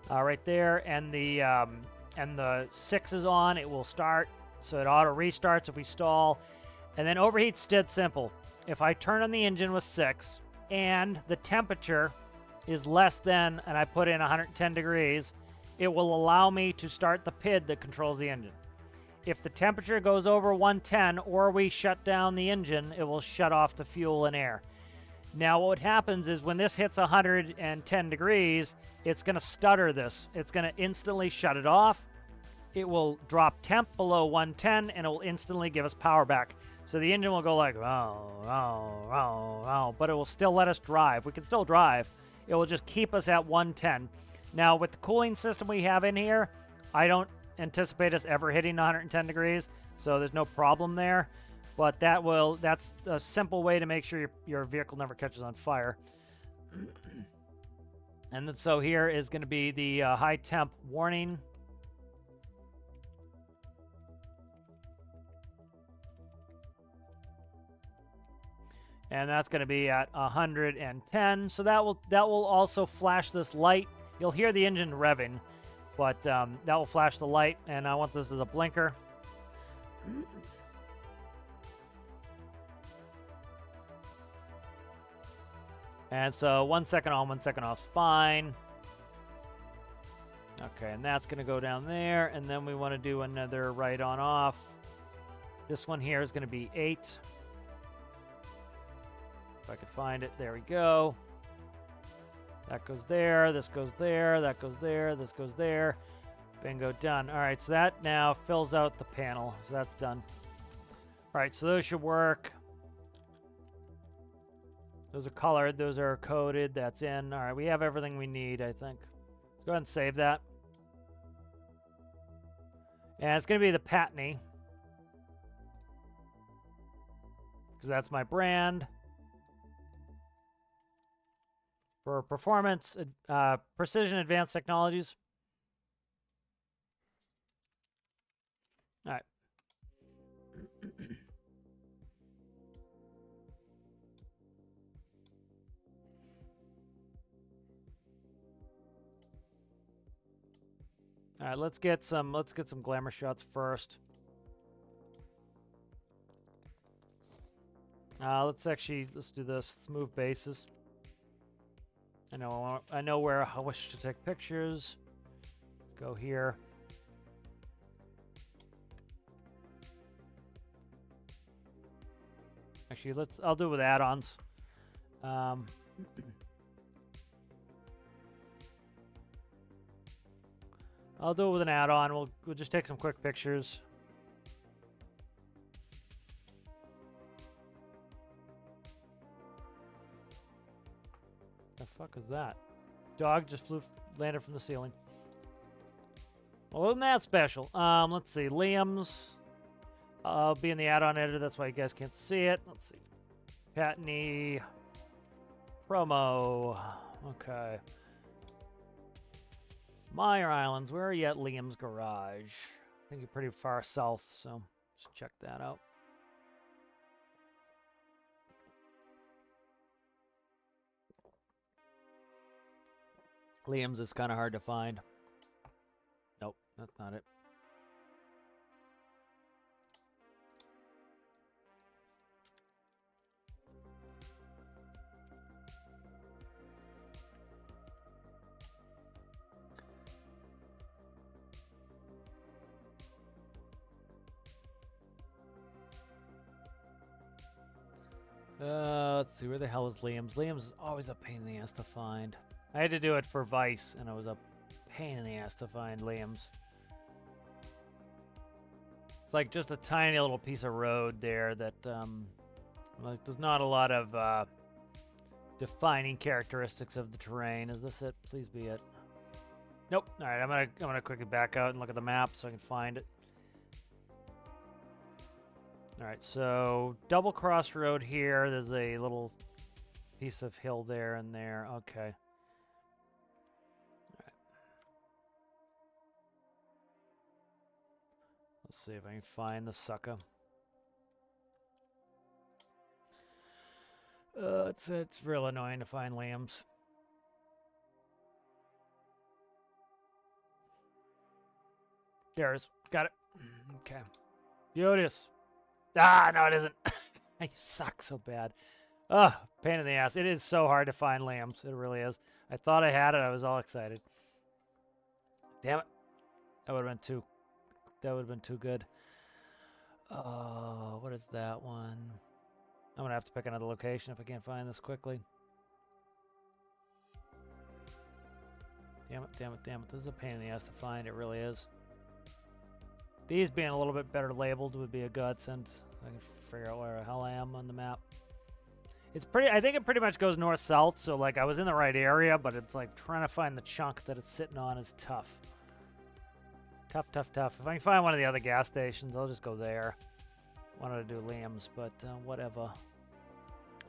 right there, and the 6 is on, it will start. So it auto restarts if we stall. And then overheat's dead simple. If I turn on the engine with 6 and the temperature is less than, and I put in 110 degrees, it will allow me to start the PID that controls the engine. If the temperature goes over 110 or we shut down the engine, it will shut off the fuel and air. Now what happens is when this hits 110 degrees, it's going to stutter this. It's going to instantly shut it off. It will drop temp below 110 and it will instantly give us power back. So the engine will go like, but it will still let us drive. We can still drive. It will just keep us at 110. Now, with the cooling system we have in here, I don't anticipate us ever hitting 110 degrees, so there's no problem there. But that's a simple way to make sure your vehicle never catches on fire. And then, so here is going to be the high temp warning. And that's going to be at 110. So that will also flash this light. You'll hear the engine revving, but that will flash the light. And I want this as a blinker. And so 1 second on, 1 second off, fine. Okay, and that's going to go down there. And then we want to do another right on off. This one here is going to be 8. If I could find it, there we go. That goes there, this goes there, that goes there, this goes there. Bingo, done. All right, so that now fills out the panel. So that's done. All right, so those should work. Those are colored, those are coded, that's in. All right, we have everything we need, I think. Let's go ahead and save that. And it's going to be the Patney, because that's my brand. For performance, precision advanced technologies. All right. All right, let's get some glamour shots first. Let's do this. Let's move bases. I know where I wish to take pictures. Go here. Actually, I'll do it with add-ons. I'll do it with an add-on. We'll just take some quick pictures. The fuck is that? Dog just landed from the ceiling. Well, wasn't that special? Let's see. Liam's. I'll be in the add-on editor. That's why you guys can't see it. Let's see. Patney. Promo. Okay. Meyer Islands. Where are you at Liam's garage? I think you're pretty far south, so just check that out. Liam's is kind of hard to find. Nope, that's not it. Let's see, where the hell is Liam's? Liam's is always a pain in the ass to find. I had to do it for Vice, and it was a pain in the ass to find Liam's. It's like just a tiny little piece of road there that Like, there's not a lot of defining characteristics of the terrain. Is this it? Please be it. Nope. All right, I'm gonna quickly back out and look at the map so I can find it. All right, so double crossroad here. There's a little piece of hill there and there. Okay. All right. Let's see if I can find the sucker. It's real annoying to find lambs. There it is. Got it. Okay. Beauteous. Ah, no, it isn't. You suck so bad. Ugh, pain in the ass. It is so hard to find lambs. It really is. I thought I had it. I was all excited. Damn it. That would have been too good. Oh, what is that one? I'm going to have to pick another location if I can't find this quickly. Damn it, damn it, damn it. This is a pain in the ass to find. It really is. These being a little bit better labeled would be a godsend. I can figure out where the hell I am on the map. It's pretty, I think it pretty much goes north-south, so like I was in the right area, but it's like trying to find the chunk that it's sitting on is tough. Tough, tough, tough. If I can find one of the other gas stations, I'll just go there. Wanted to do lambs, but whatever.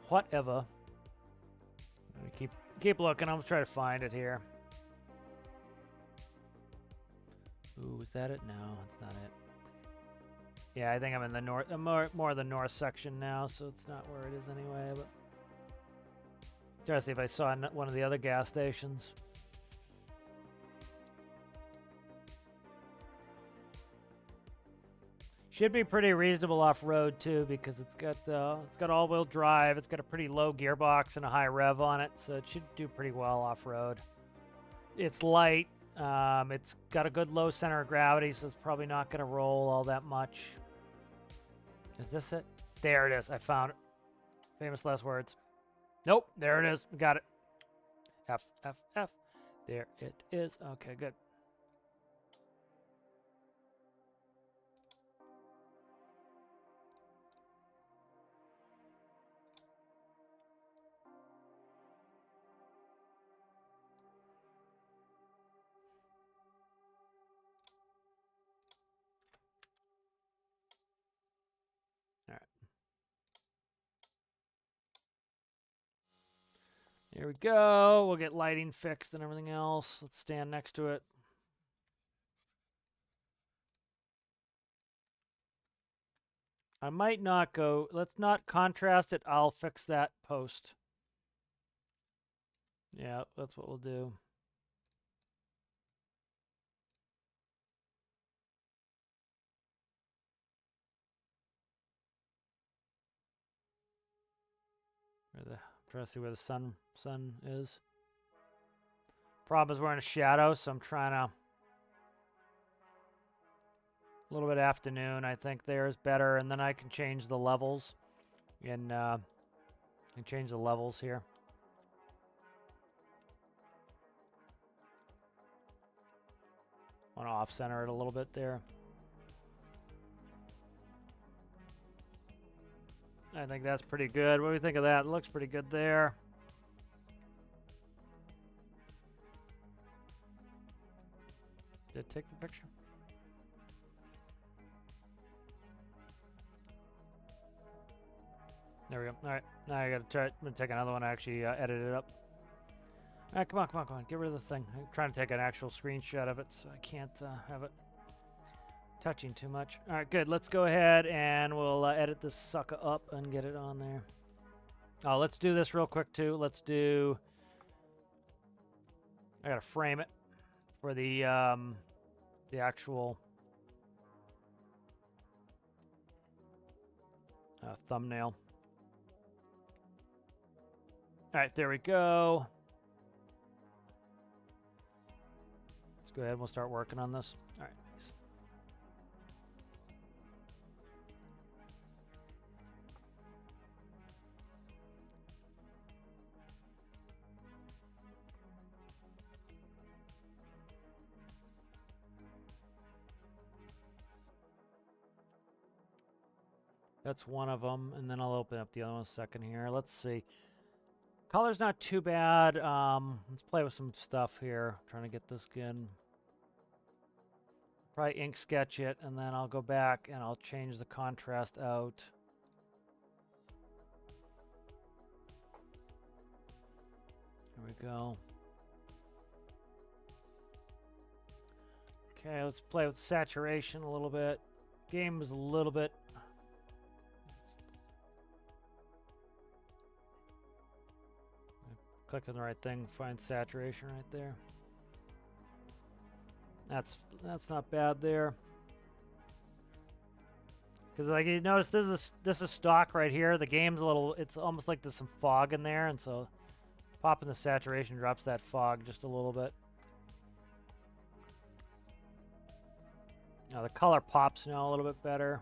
Whatever. Keep looking. I'm trying to find it here. Ooh, is that it? No, it's not it. Yeah, I think I'm in the north, more the north section now, so it's not where it is anyway. But try to see if I saw one of the other gas stations. Should be pretty reasonable off-road too, because it's got all-wheel drive. It's got a pretty low gearbox and a high rev on it, so it should do pretty well off-road. It's light. It's got a good low center of gravity, so it's probably not going to roll all that much. Is this it? There it is. I found it. Famous last words. Nope. There it is. We got it. F, F, F. There it is. Okay, good. Here we go. We'll get lighting fixed and everything else. Let's stand next to it. I might not go. Let's not contrast it. I'll fix that post. Yeah, that's what we'll do. I'm trying to see where the sun is. Problem is we're in a shadow, so I'm trying to. A little bit afternoon, I think there's better, and then I can change the levels. And change the levels here. Want to off-center it a little bit there. I think that's pretty good. What do you think of that? It looks pretty good there. Did it take the picture? There we go. All right. Now I got to try. I'm going to take another one. I actually edited it up. All right, come on, come on, come on. Get rid of the thing. I'm trying to take an actual screenshot of it, so I can't have it touching too much. All right, good. Let's go ahead and we'll edit this sucker up and get it on there. Oh, let's do this real quick, too. Let's do... I got to frame it for the actual thumbnail. All right, there we go. Let's go ahead and we'll start working on this. All right, nice. That's one of them, and then I'll open up the other one in a second here. Let's see. Color's not too bad. Let's play with some stuff here. Trying to get this good. Probably ink sketch it, and then I'll go back and I'll change the contrast out. There we go. Okay, let's play with saturation a little bit. Game was a little bit. Click on the right thing, find saturation right there. That's not bad there. Because like you notice, this is stock right here. The game's a little. It's almost like there's some fog in there, and so popping the saturation drops that fog just a little bit. Now the color pops now a little bit better.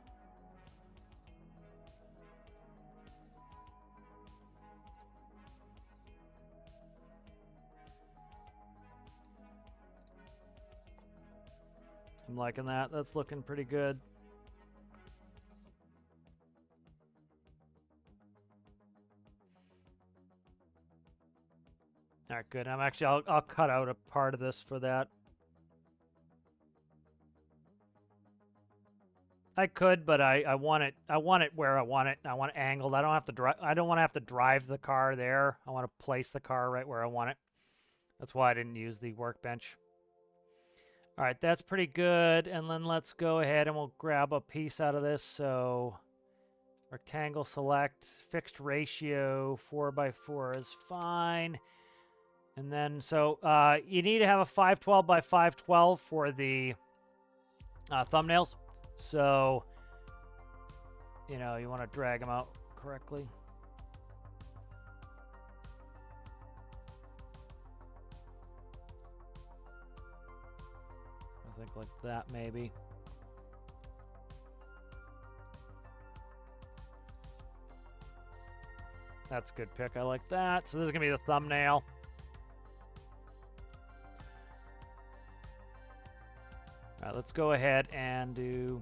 I'm liking that. That's looking pretty good. All right, good. I'll cut out a part of this for that. I could, but I want it where I want it. I want it angled. I don't have to drive. I don't want to have to drive the car there. I want to place the car right where I want it. That's why I didn't use the workbench. All right, that's pretty good. And then let's go ahead and we'll grab a piece out of this. So rectangle select, fixed ratio, 4x4 is fine. And then, so you need to have a 512 by 512 for the thumbnails. So, you know, you want to drag them out correctly. I think like that, maybe. That's a good pick. I like that. So this is going to be the thumbnail. All right, let's go ahead and do...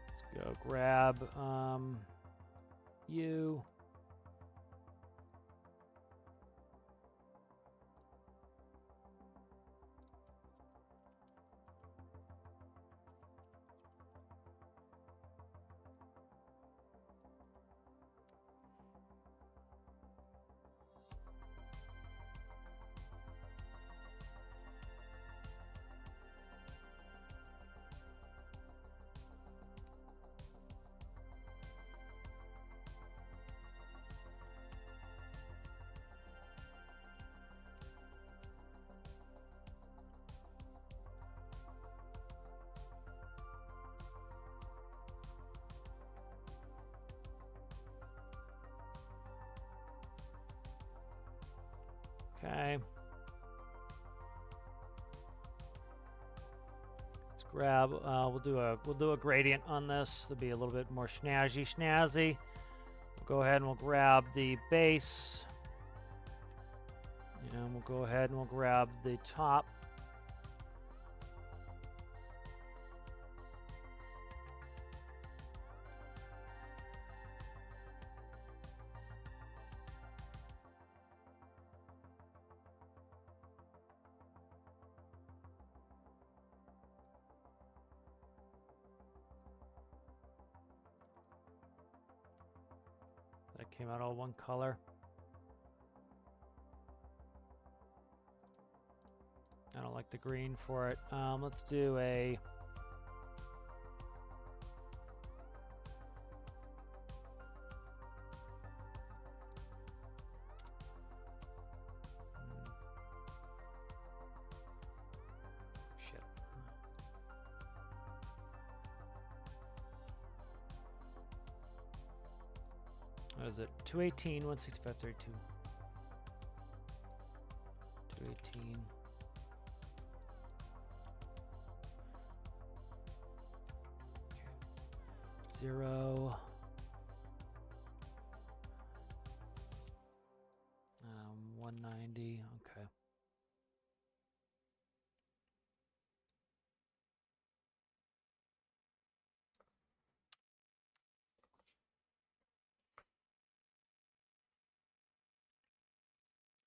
Let's go grab you. Okay. Let's grab. We'll do a gradient on this. To be a little bit more snazzy. We'll go ahead and we'll grab the base. And we'll go ahead and we'll grab the top. That came out all one color. I don't like the green for it. Let's do a... Shit. What is it? 218, 165, 32. 218. Okay. 0. 190. Okay.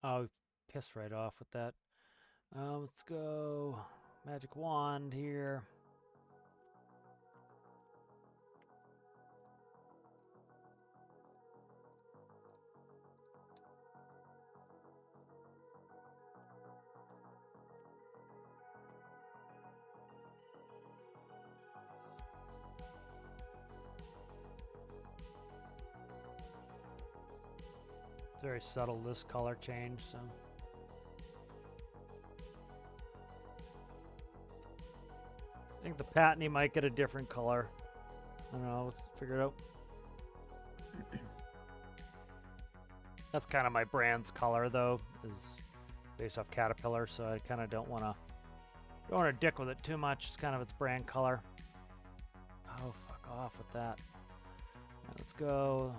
Oh, piss right off with that. Let's go magic wand here. It's very subtle, this color change, so. I think the patiny might get a different color. I don't know, let's figure it out. That's kind of my brand's color, though, is based off Caterpillar, so I kind of don't want to dick with it too much. It's kind of its brand color. Oh, fuck off with that. Right, let's go.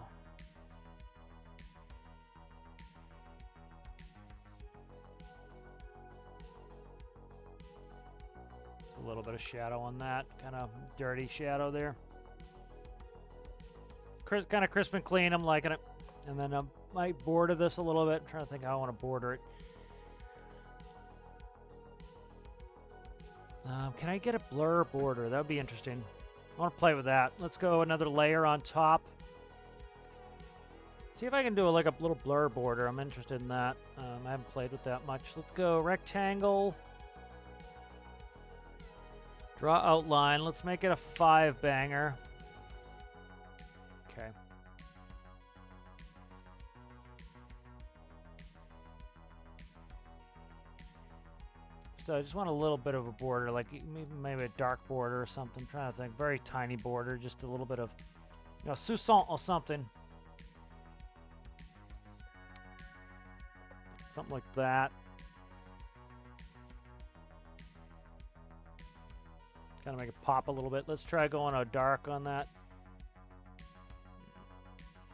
A little bit of shadow on that, kind of dirty shadow there. Kind of crisp and clean. I'm liking it. And then I might border this a little bit. I'm trying to think how I want to border it. Can I get a blur border? That would be interesting. I want to play with that. Let's go another layer on top. See if I can do like a little blur border. I'm interested in that. I haven't played with that much. Let's go rectangle. Draw outline. Let's make it a 5-banger. Okay. So I just want a little bit of a border, like maybe a dark border or something. I'm trying to think. Very tiny border, just a little bit of, you know, Sousson or something. Something like that. Kind of make it pop a little bit. Let's try going a dark on that.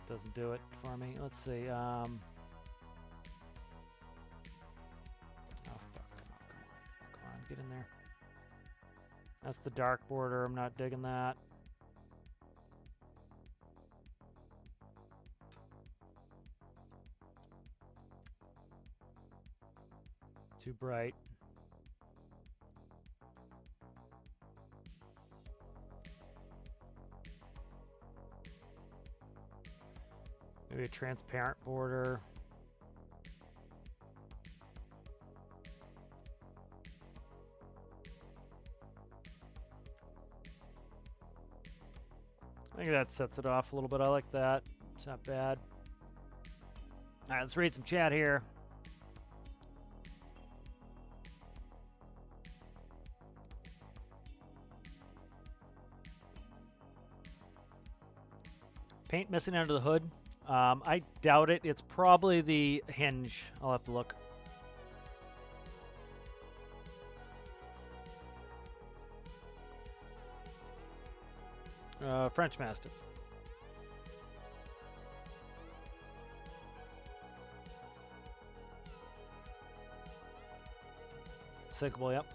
Doesn't do it for me. Let's see. Oh, fuck. Come on. Get in there. That's the dark border. I'm not digging that. Too bright. Maybe a transparent border. I think that sets it off a little bit. I like that. It's not bad. All right, let's read some chat here. Paint missing under the hood. I doubt it. It's probably the hinge. I'll have to look. French Mastiff. Sinkable, yep.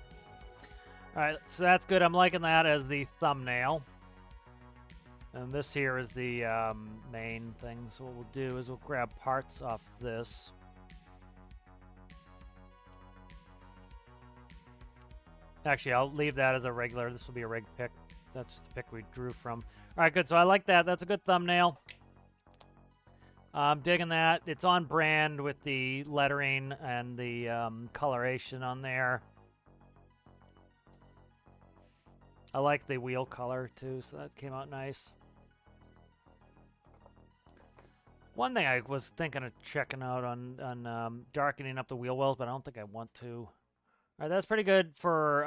Alright, so that's good. I'm liking that as the thumbnail. And this here is the main thing. So what we'll do is we'll grab parts off this. Actually, I'll leave that as a regular. This will be a rig pick. That's the pick we drew from. All right, good. So I like that. That's a good thumbnail. I'm digging that. It's on brand with the lettering and the coloration on there. I like the wheel color too, so that came out nice. One thing I was thinking of checking out on darkening up the wheel wells, but I don't think I want to. All right, that's pretty good for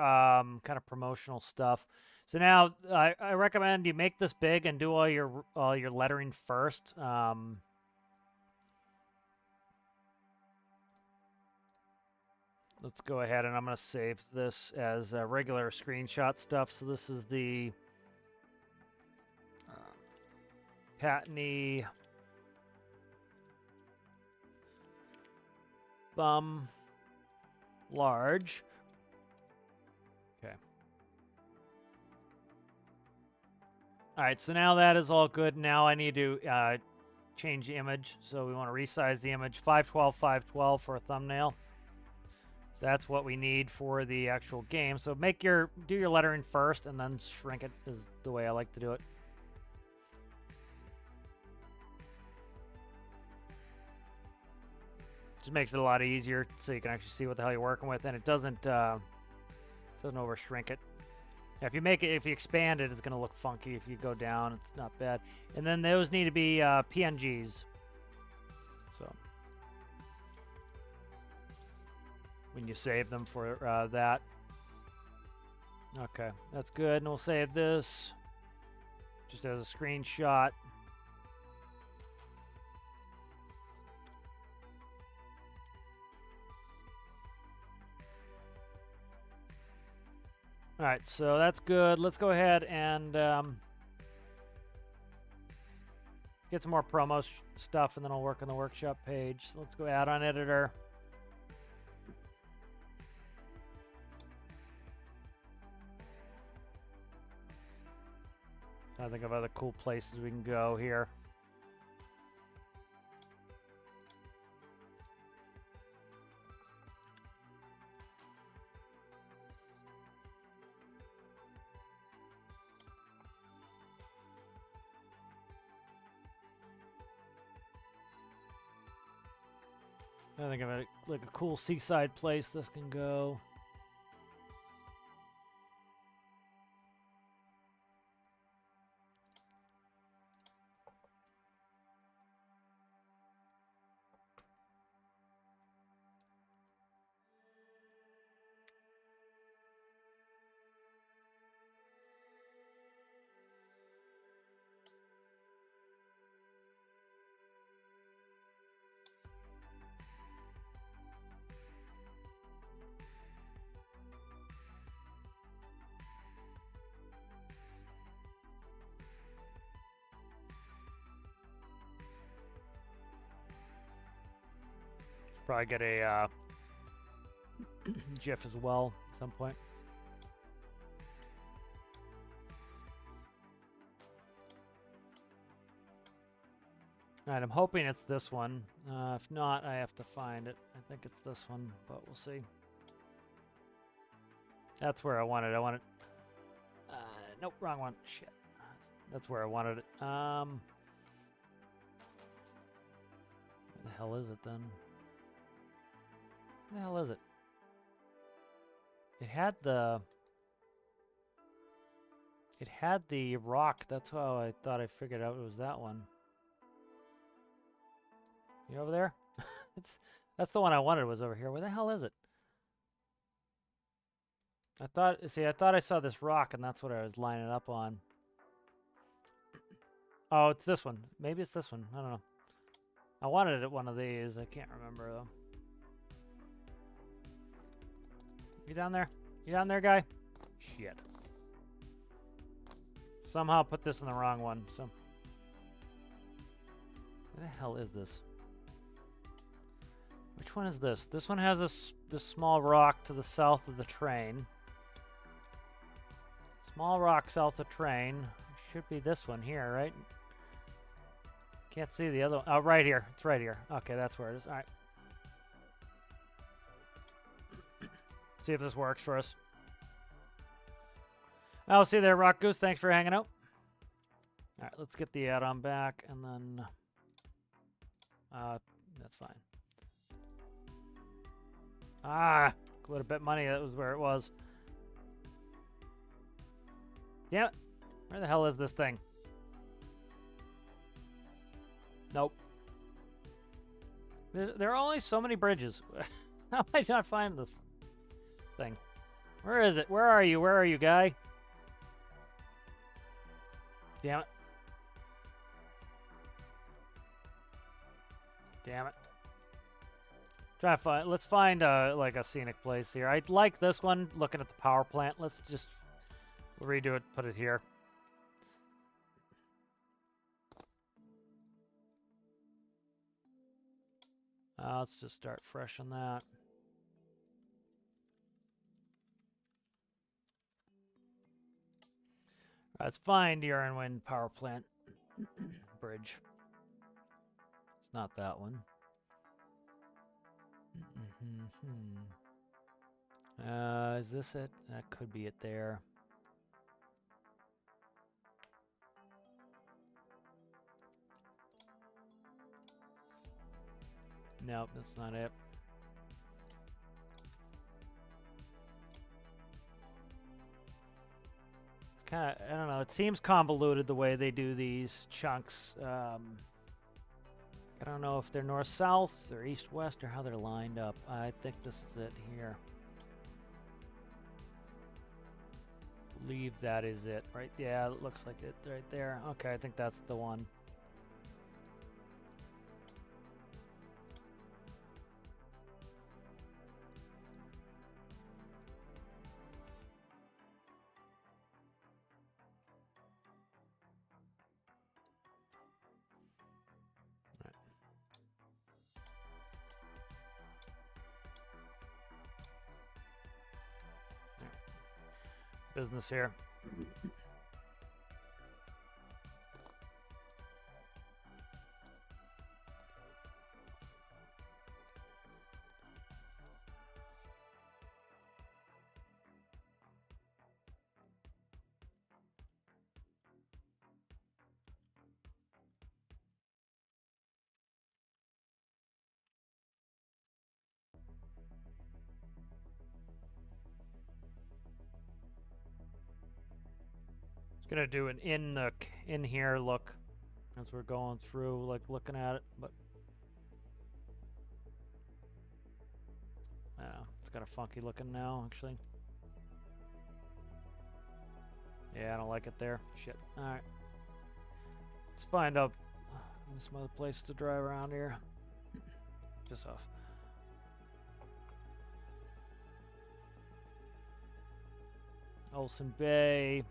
kind of promotional stuff. So now I recommend you make this big and do all your lettering first. Let's go ahead and I'm going to save this as regular screenshot stuff. So this is the Patney thumb large. Okay. All right, so now that is all good. Now I need to change the image. So we want to resize the image 512, 512 for a thumbnail. So that's what we need for the actual game. So do your lettering first and then shrink it is the way I like to do it. Just makes it a lot easier so you can actually see what the hell you're working with, and it doesn't over shrink it. Yeah, if you expand it, it's gonna look funky. If you go down, it's not bad. And then those need to be PNGs. So when you save them for that. Okay, that's good. And we'll save this just as a screenshot. All right, so that's good. Let's go ahead and get some more promo stuff, and then I'll work on the workshop page. So let's go add-on editor. I think of other cool places we can go here. I think of it like a cool seaside place this can go. Probably get a GIF as well at some point. All right, I'm hoping it's this one. If not, I have to find it. I think it's this one, but we'll see. That's where I want it. Nope, wrong one. Shit. That's where I wanted it. Where the hell is it then? Where the hell is it? It had the rock. That's how I thought I figured out it was that one. You over there? That's the one I wanted was over here. Where the hell is it? I thought I saw this rock and that's what I was lining up on. Oh, it's this one. Maybe it's this one. I don't know. I wanted it one of these. I can't remember though. You down there? You down there, guy? Shit. Somehow put this in the wrong one, so. Where the hell is this? Which one is this? This one has this small rock to the south of the train. Small rock south of train. Should be this one here, right? Can't see the other one. Oh, right here. It's right here. Okay, that's where it is. All right. See if this works for us. I'll see you there, Rock Goose. Thanks for hanging out. All right, let's get the add-on back, and then that's fine. Ah, would have bet money that was where it was. Damn it. Where the hell is this thing? Nope. There are only so many bridges. How am I not finding this thing? Where is it? Where are you? Where are you, guy? Damn it. Damn it. Try to find. Let's find like a scenic place here. I like this one. Looking at the power plant. Let's just redo it. Put it here. Let's just start fresh on that. Let's find the Iron Wind power plant bridge. It's not that one. Is this it? That could be it there. Nope, that's not it. Kind of, I don't know. It seems convoluted the way they do these chunks. I don't know if they're north-south or east-west or how they're lined up. I think this is it here. Believe that is it, right? Yeah, it looks like it right there. Okay, I think that's the one. Business here. Gonna do an in here look as we're going through, like looking at it, but I don't know, it's kind of funky looking now, actually. Yeah, I don't like it there. Shit. All right, let's find out some other place to drive around here. Just off. Olsen Bay.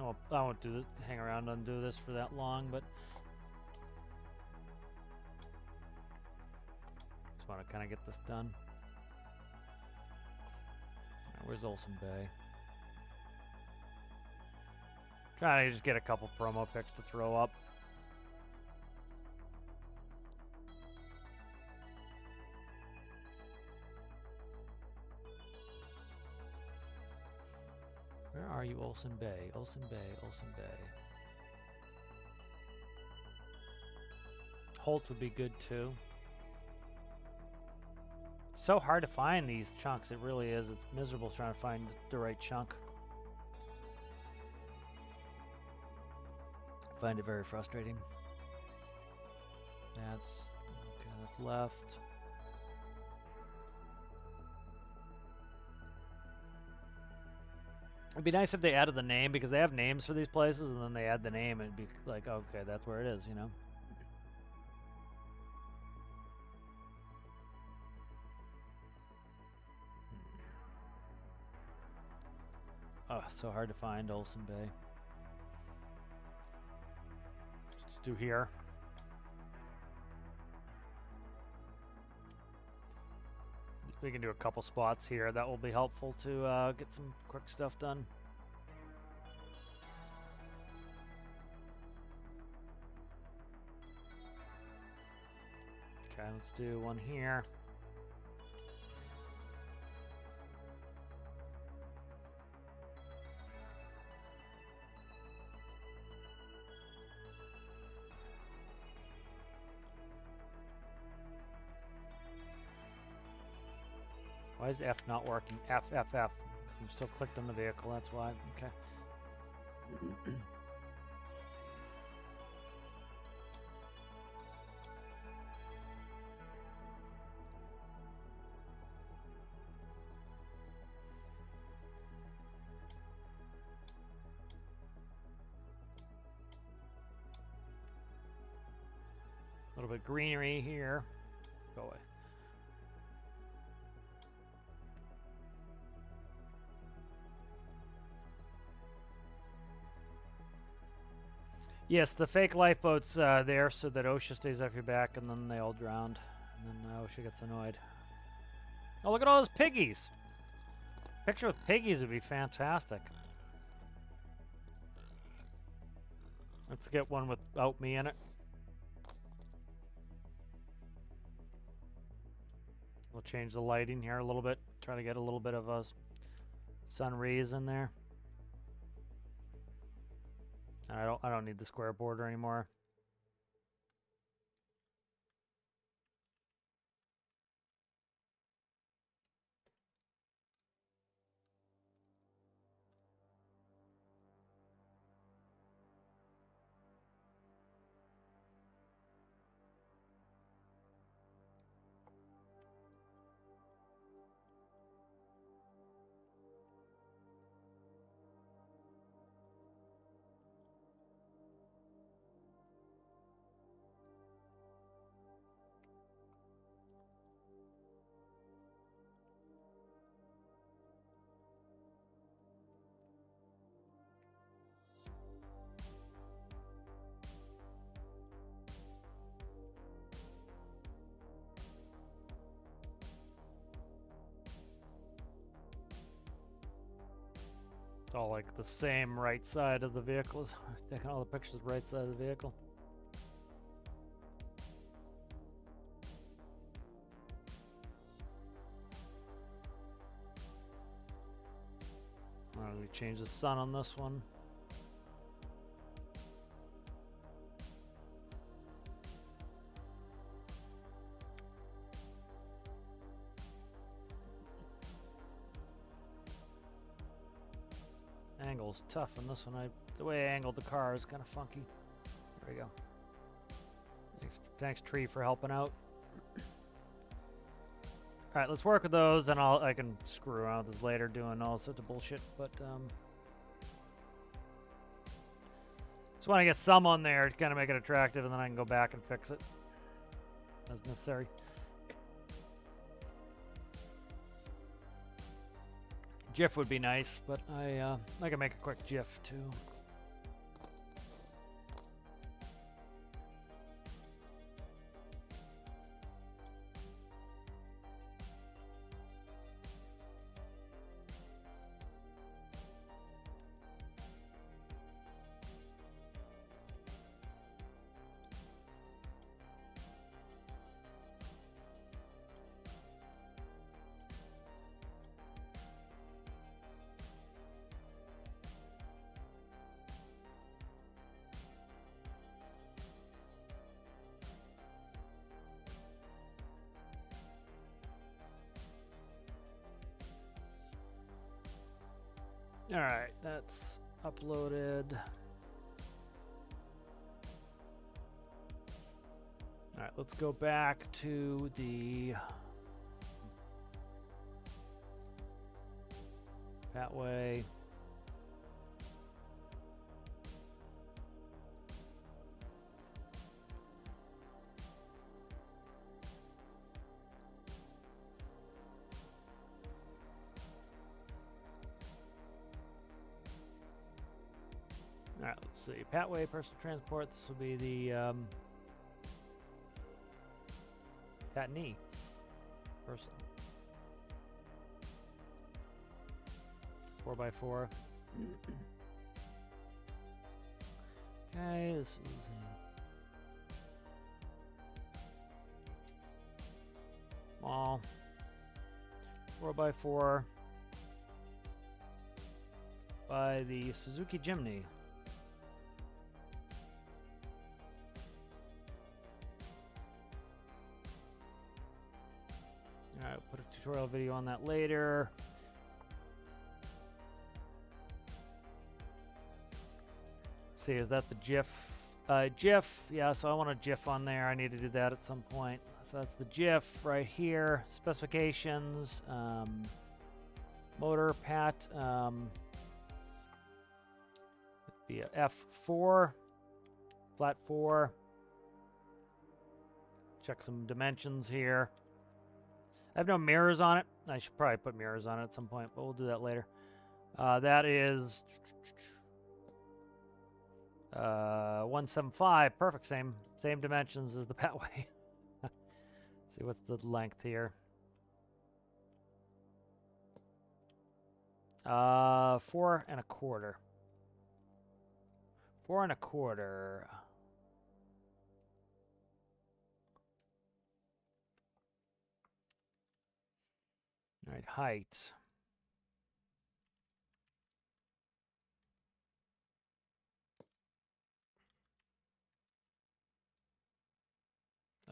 Oh, I won't do this, hang around and do this for that long, but just want to kind of get this done. Right, where's Olsen Bay? Trying to just get a couple promo pics to throw up. Where are you, Olsen Bay? Olsen Bay, Olsen Bay. Holt would be good too. It's so hard to find these chunks, it really is. It's miserable trying to find the right chunk. I find it very frustrating. That's okay, that's left. It'd be nice if they added the name, because they have names for these places, and then they add the name, and it'd be like, okay, that's where it is, you know? Oh, so hard to find Olsen Bay. Let's do here. We can do a couple spots here. That will be helpful to get some quick stuff done. Okay, let's do one here. Why is F not working? F. I'm still clicked on the vehicle, that's why. Okay. A little bit of greenery here. Go away. Yes, the fake lifeboat's there so that OSHA stays off your back, and then they all drowned. And then OSHA gets annoyed. Oh, look at all those piggies! Picture with piggies would be fantastic. Let's get one without me in it. We'll change the lighting here a little bit. Try to get a little bit of a sun rays in there. And I don't need the square border anymore. It's all like the same right side of the vehicle. Taking all the pictures right side of the vehicle. Let me change the sun on this one. Angle's tough on this one. The way I angled the car is kind of funky. There we go. Thanks Tree for helping out. All right, let's work with those, and I can screw around with this later, doing all sorts of bullshit. But just want to get some on there to kind of make it attractive, and then I can go back and fix it as necessary. GIF would be nice, but I can make a quick GIF too. All right, that's uploaded. All right, let's go back to that way. All right, let's see. Patway personal transport. This will be the Pat Knee person. 4x4. Okay, this is small 4x4 by the Suzuki Jimny. Alright, put a tutorial video on that later. See, is that the GIF? GIF, yeah, so I want a GIF on there. I need to do that at some point. So that's the GIF right here. Specifications, motor, Pat, the F4, flat 4. Check some dimensions here. I have no mirrors on it. I should probably put mirrors on it at some point, but we'll do that later. That is 175. Perfect. Same dimensions as the Patway. See what's the length here. 4 1/4. 4 1/4. All right, height.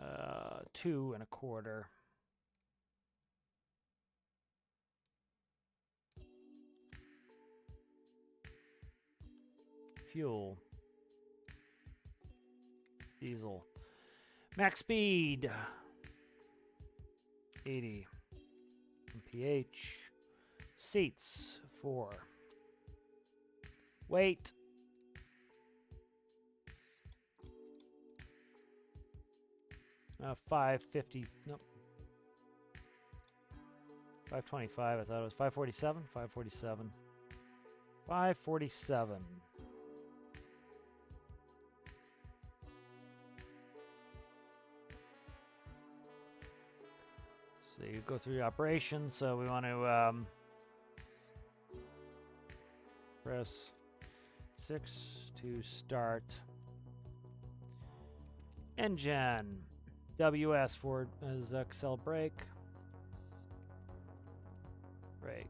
Uh, 2.25. Fuel. Diesel. Max speed. 80. pH. Seats. 4. Weight. 550. Nope. 525. I thought it was 547. 547. 547. So you go through the operation. So we want to press 6 to start. Engine. WS for is Excel brake. Brake.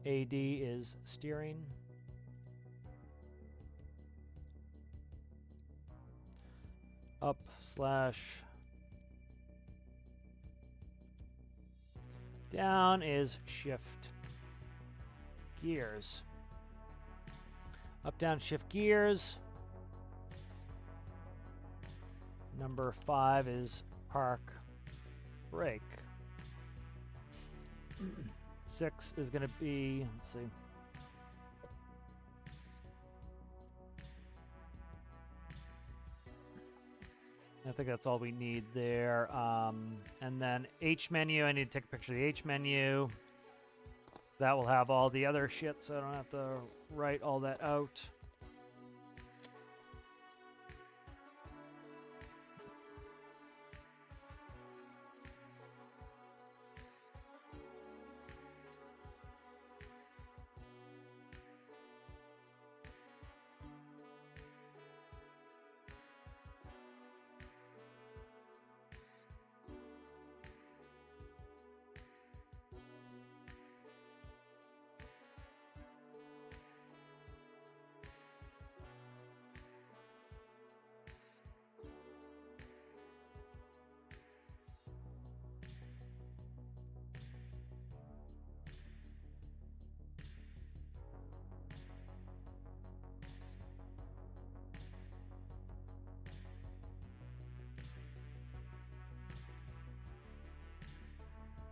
AD is steering. Up slash down is shift. Gears. Up, down, shift gears. Number 5 is park brake. 6 is going to be, let's see. I think that's all we need there. And then H menu, I need to take a picture of the H menu. That will have all the other shit, so I don't have to write all that out.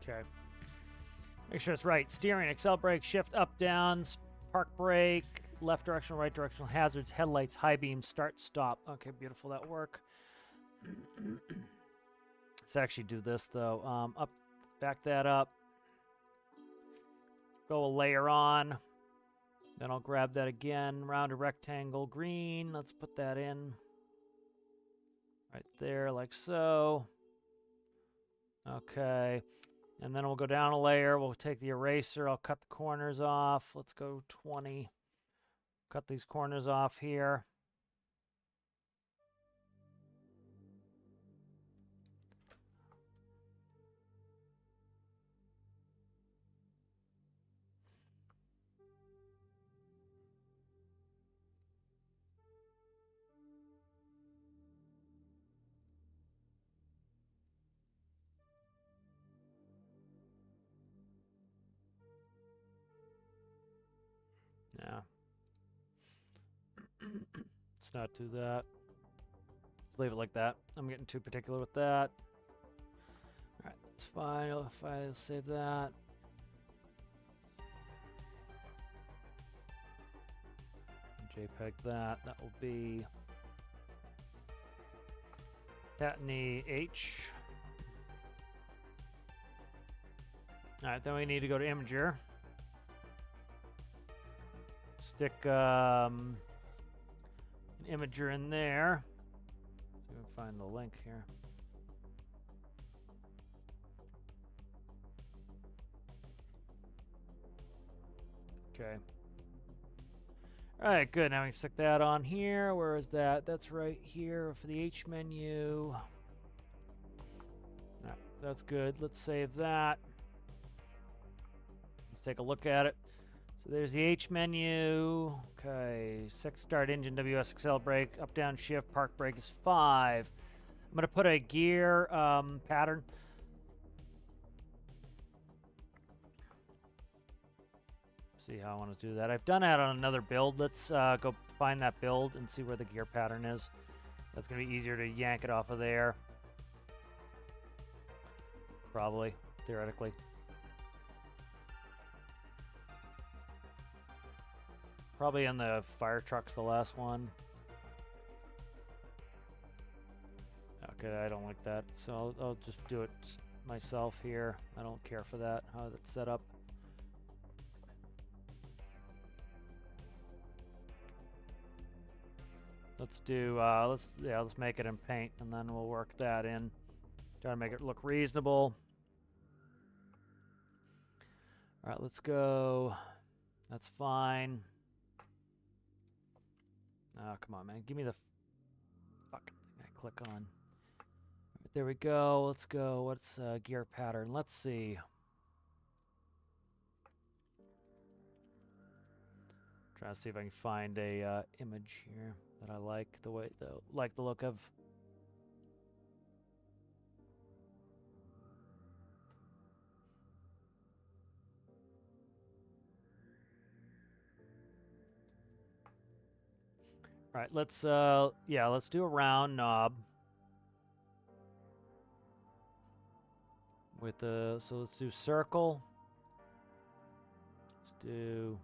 Okay. Make sure it's right. Steering, Excel brake, shift up, down, park brake, left directional, right directional, hazards, headlights, high beam, start, stop. Okay, beautiful. That work. Let's actually do this though. Up, back that up. Go a layer on. Then I'll grab that again. Round a rectangle, green. Let's put that in. Right there, like so. Okay. And then we'll go down a layer. We'll take the eraser. I'll cut the corners off. Let's go 20. Cut these corners off here. Yeah. Let's not do that. Let's leave it like that. I'm getting too particular with that. All right, that's fine. If I save that. JPEG that. That will be Patney H. All right, then we need to go to Imager. Stick an Imager in there. See if we can find the link here. Okay. All right, good. Now we can stick that on here. Where is that? That's right here for the H menu. That's good. Let's save that. take a look at it. So there's the H menu. Okay, 6 start engine, WSXL brake, up down shift, park brake is 5. I'm gonna put a gear pattern. See how I want to do that. I've done that on another build. Let's go find that build and see where the gear pattern is. That's gonna be easier to yank it off of there. Probably, theoretically. Probably in the fire trucks, the last one. Okay, I don't like that. So I'll just do it myself here. I don't care for that, how that's set up. Let's do, let's make it in paint, and then we'll work that in. Try to make it look reasonable. All right, let's go. That's fine. Oh, come on, man. Give me the fucking thing I click on. Right, there we go. Let's go. What's gear pattern? Let's see. Trying to see if I can find a image here that I like the look of. All right, let's do a round knob with the, so let's do circle. Let's do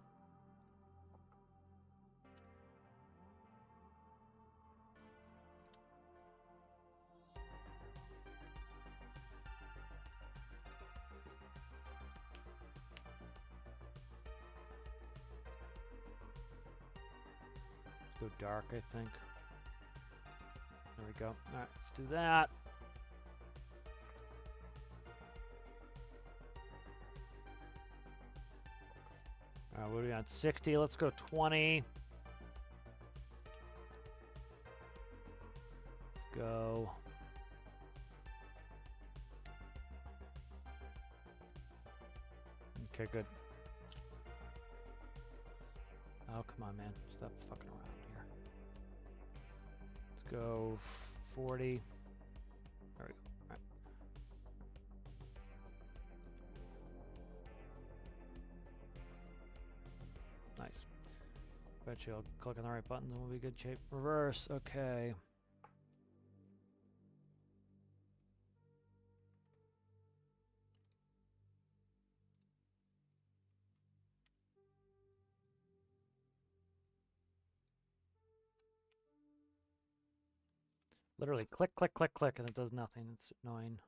go dark, I think. There we go. All right, let's do that. All right, what are we on? 60. Let's go 20. Let's go. Okay, good. Oh, come on, man. Stop fucking around here. Let's go 40. There we go. All right. Nice. Bet you I'll click on the right buttons and we'll be good shape. Reverse. Okay. Literally click, click, click, click, and it does nothing. It's annoying.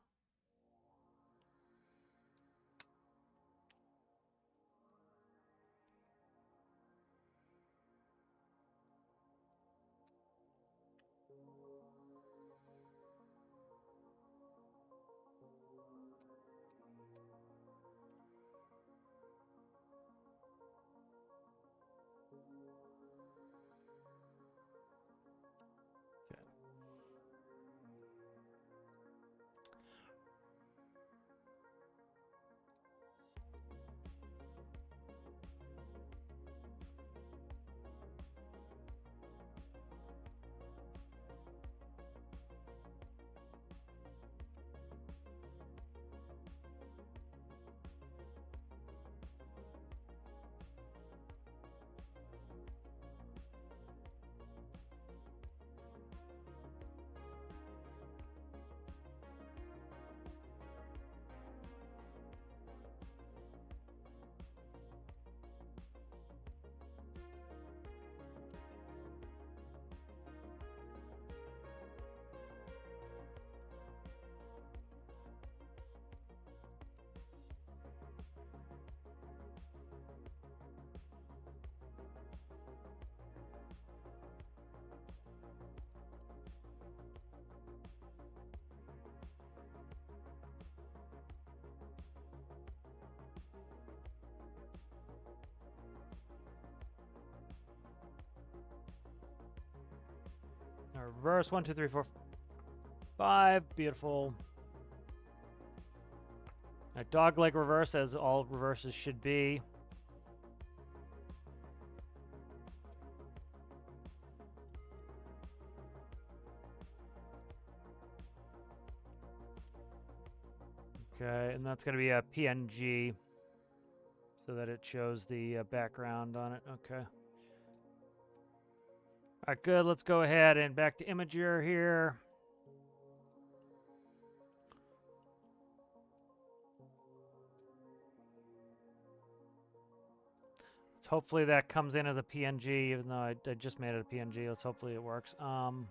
Now reverse. 1, 2, 3, 4, 5. Beautiful. A dog leg reverse, as all reverses should be. Okay, and that's going to be a PNG so that it shows the background on it. Okay. All right, good. Let's go ahead and back to Imager here. So hopefully that comes in as a PNG, even though I just made it a PNG. Let's hopefully it works. Let's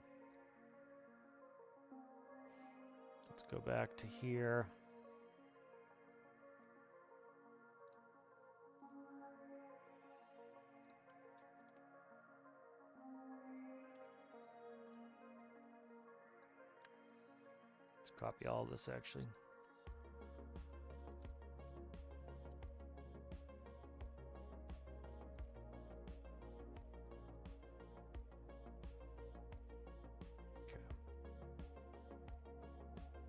go back to here. Let's copy all of this actually.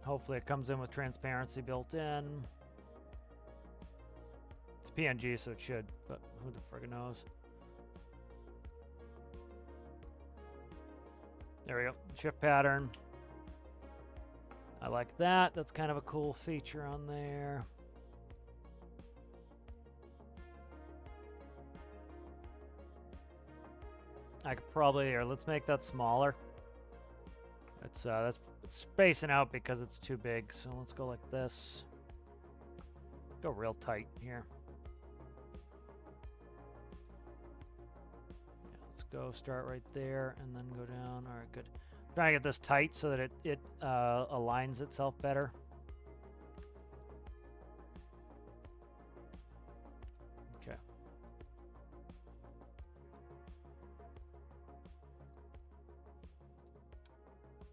Hopefully it comes in with transparency built in. It's PNG, so it should, but who the friggin' knows? There we go. Shift pattern. I like that. That's kind of a cool feature on there. I could probably, here, let's make that smaller. It's spacing out because it's too big, so let's go like this. Go real tight here. Yeah, let's go start right there and then go down. All right, good. I'm trying to get this tight so that it aligns itself better. Okay.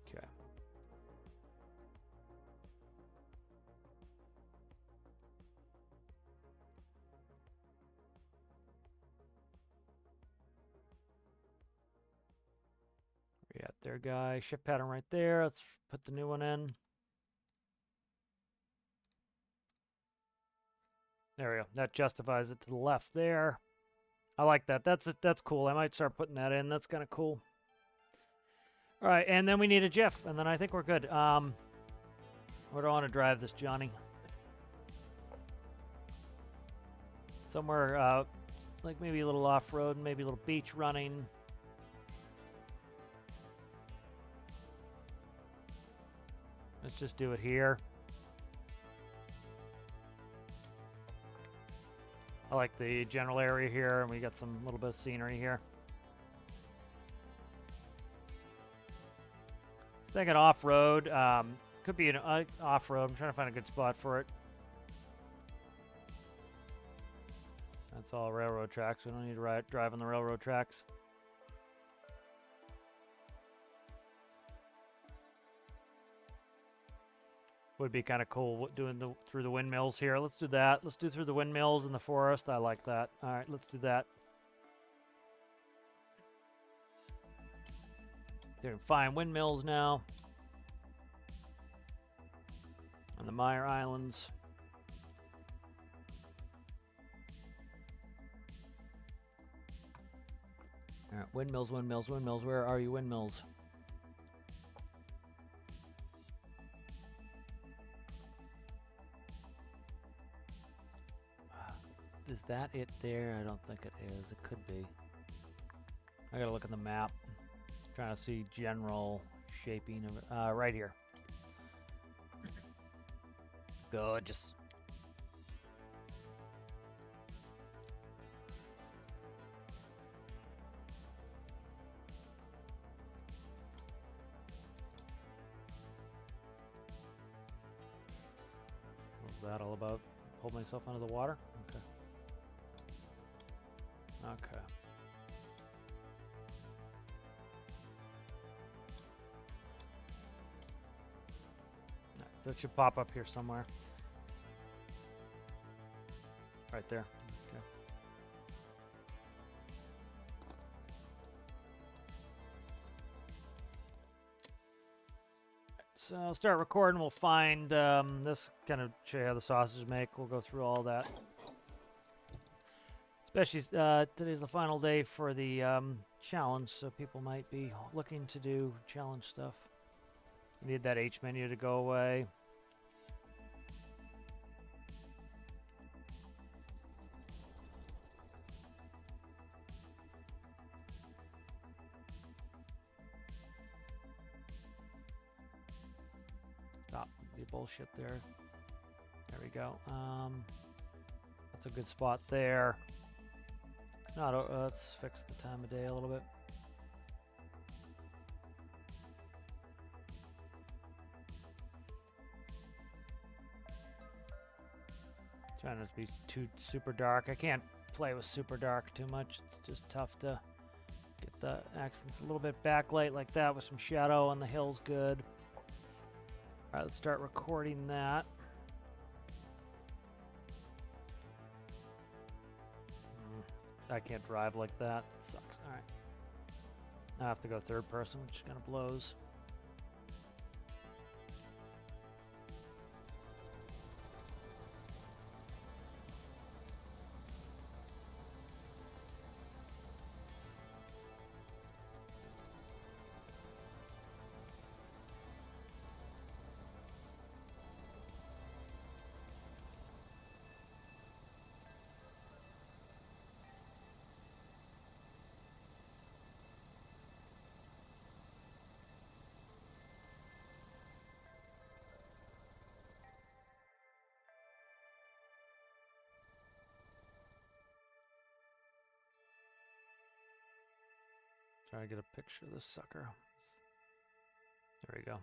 Okay. Yeah, there, guy. Shift pattern right there. Let's put the new one in. There we go. That justifies it to the left there. I like that. That's cool. I might start putting that in. That's kind of cool. All right, and then we need a GIF, and then I think we're good. Where do I want to drive this, Johnny? Somewhere, like maybe a little off-road, maybe a little beach running. Let's just do it here. I like the general area here, and we got some little bit of scenery here. Thinking off-road. Could be an off-road. I'm trying to find a good spot for it. That's all railroad tracks. We don't need to drive on the railroad tracks. Would be kind of cool doing through the windmills here. Let's do that. Let's do through the windmills in the forest. I like that. All right, let's do that. They're in fine windmills now. On the Meyer Islands. All right, windmills, windmills, windmills. Where are you, windmills? Is that it there? I don't think it is. It could be. I gotta look at the map. Trying to see general shaping of it. Right here. Good. Just. What was that all about? Pull myself under the water? Okay. Okay. So it should pop up here somewhere. Right there. Okay. So I'll start recording. We'll find this, kind of show you how the sausage make. We'll go through all that. Especially today's the final day for the challenge, so people might be looking to do challenge stuff. You need that H menu to go away. Stop the bullshit there. There we go. That's a good spot there. It's not. Let's fix the time of day a little bit. Trying not to be too super dark. I can't play with super dark too much. It's just tough to get the accents a little bit backlight like that with some shadow on the hills. Good. All right, let's start recording that. I can't drive like that. It sucks. All right. I have to go third person, which kind of blows. Trying to get a picture of this sucker. There we go.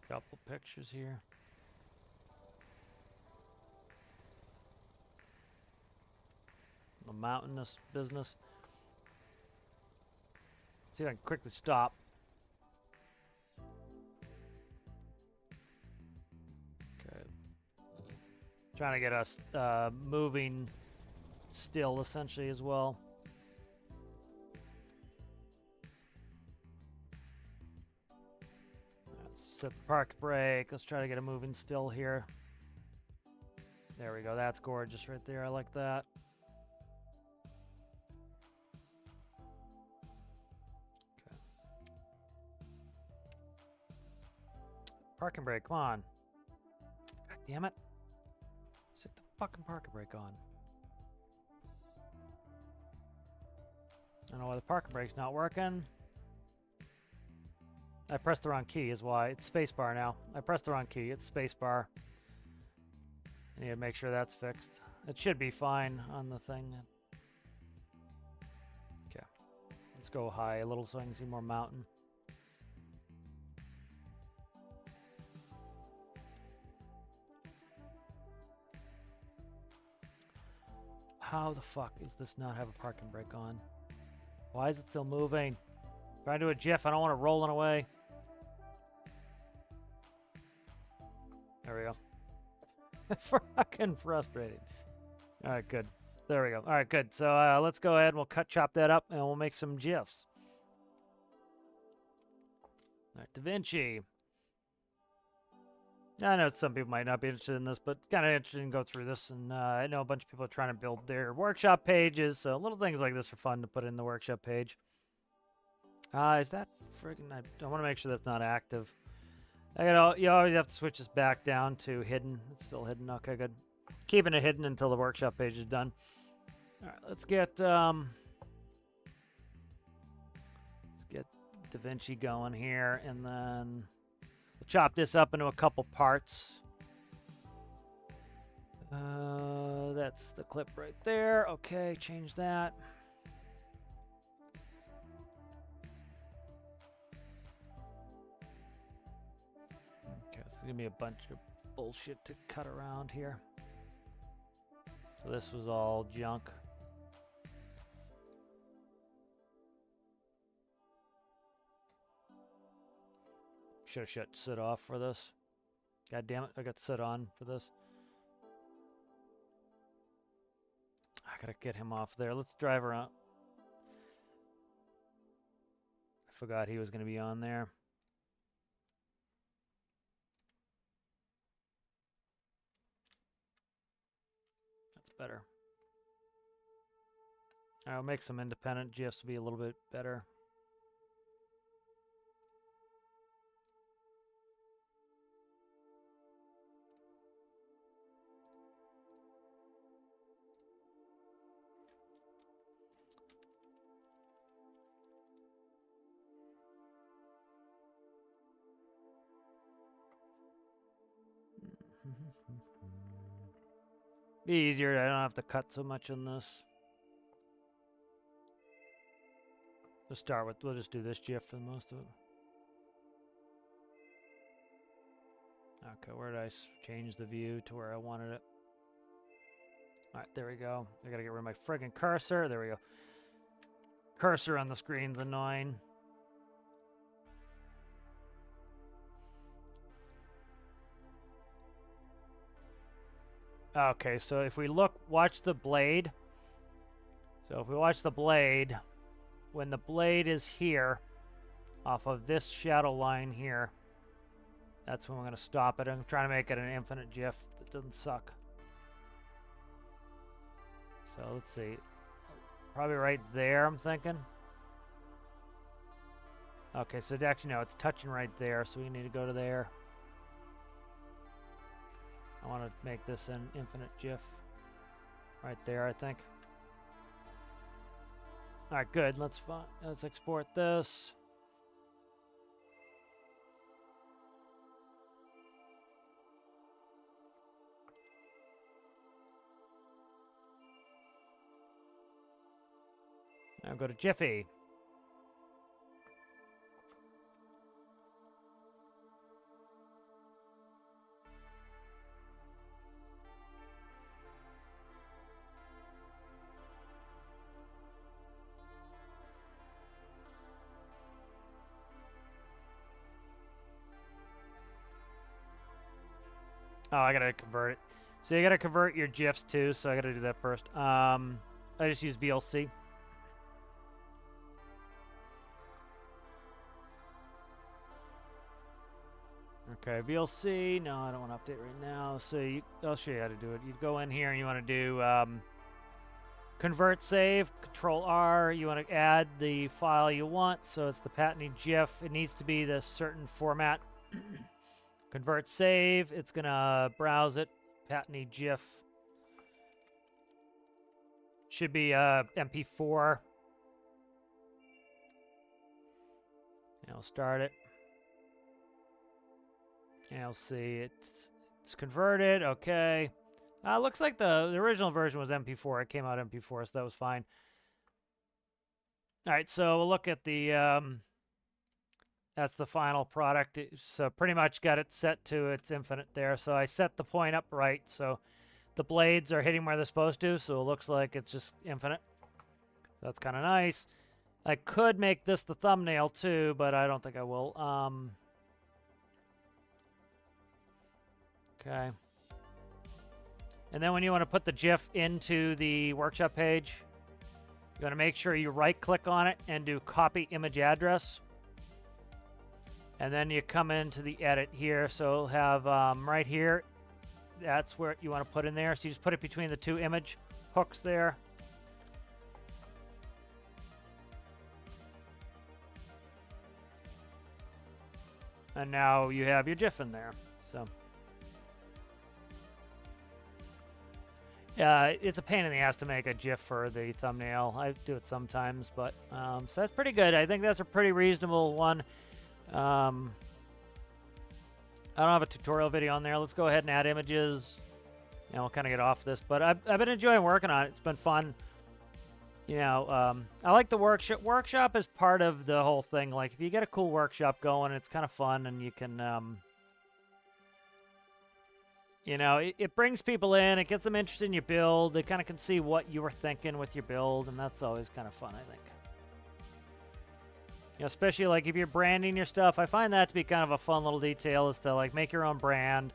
Couple pictures here. The mountainous business. See if I can quickly stop. Okay. Trying to get us moving still, essentially, as well. Let's set the park brake. Let's try to get it moving still here. There we go. That's gorgeous right there. I like that. Parking brake, come on. God damn it. Set the fucking parking brake on. I don't know why the parking brake's not working. I pressed the wrong key is why. It's spacebar now. I pressed the wrong key. It's spacebar. I need to make sure that's fixed. It should be fine on the thing. Okay. Let's go high a little so I can see more mountain. How the fuck is this not have a parking brake on? Why is it still moving? Trying to do a GIF. I don't want it rolling away. There we go. Fucking frustrating. All right, good. There we go. All right, good. So let's go ahead and we'll chop that up and we'll make some GIFs. All right, DaVinci. I know some people might not be interested in this, but kind of interesting to go through this. And I know a bunch of people are trying to build their workshop pages, so little things like this are fun to put in the workshop page. Is that friggin'... I want to make sure that's not active. You always have to switch this back down to hidden. It's still hidden. Okay, good. Keeping it hidden until the workshop page is done. All right, let's get DaVinci going here, and then we'll chop this up into a couple parts. That's the clip right there. Okay, change that. Okay, so there's gonna be a bunch of bullshit to cut around here. So this was all junk. Should have shut sit off for this. God damn it, I got sit on for this. I gotta get him off there. Let's drive around. I forgot he was gonna be on there. That's better. I'll make some independent GIFs to be a little bit better. Be easier. I don't have to cut so much on this. To start with, we'll just do this GIF for most of it. Okay, where did I change the view to where I wanted it? All right, there we go. I gotta get rid of my friggin' cursor. There we go. Cursor on the screen's annoying. Okay, so if we look, watch the blade. So if we watch the blade, when the blade is here, off of this shadow line here, that's when we're going to stop it. I'm trying to make it an infinite GIF that doesn't suck. So let's see. Probably right there, I'm thinking. Okay, so actually, no, it's touching right there, so we need to go to there. I want to make this an infinite GIF. Right there, I think. All right, good. Let's export this. Now go to Jiffy. Oh, I gotta convert it. So you gotta convert your GIFs too, so I gotta do that first. I just use VLC. Okay, VLC. No, I don't want to update right now. So I'll show you how to do it. You go in here and you want to do convert save, Control R. You want to add the file you want. So it's the patently GIF. It needs to be the certain format. Convert save. It's gonna browse it. Patently GIF. Should be MP4. And I'll start it. And I'll see it's converted. Okay. Looks like the original version was MP4. It came out MP4, so that was fine. All right, so we'll look at the that's the final product. So pretty much got it set to its infinite there. So I set the point up right. So the blades are hitting where they're supposed to. So it looks like it's just infinite. So that's kind of nice. I could make this the thumbnail too, but I don't think I will. Okay. And then when you want to put the GIF into the workshop page, you want to make sure you right-click on it and do copy image address. And then you come into the edit here. So it'll have right here, that's where you want to put in there. So you just put it between the two image hooks there. And now you have your GIF in there. So it's a pain in the ass to make a GIF for the thumbnail. I do it sometimes, but so that's pretty good. I think that's a pretty reasonable one. I don't have a tutorial video on there. Let's go ahead and add images. And we'll kind of get off this, but I've been enjoying working on it. It's been fun. You know, I like the workshop. Workshop is part of the whole thing. Like, if you get a cool workshop going, it's kind of fun, and you can, you know, it brings people in. It gets them interested in your build. They kind of can see what you were thinking with your build, and that's always kind of fun, I think. especially like if you're branding your stuff, I find that to be kind of a fun little detail is to like make your own brand.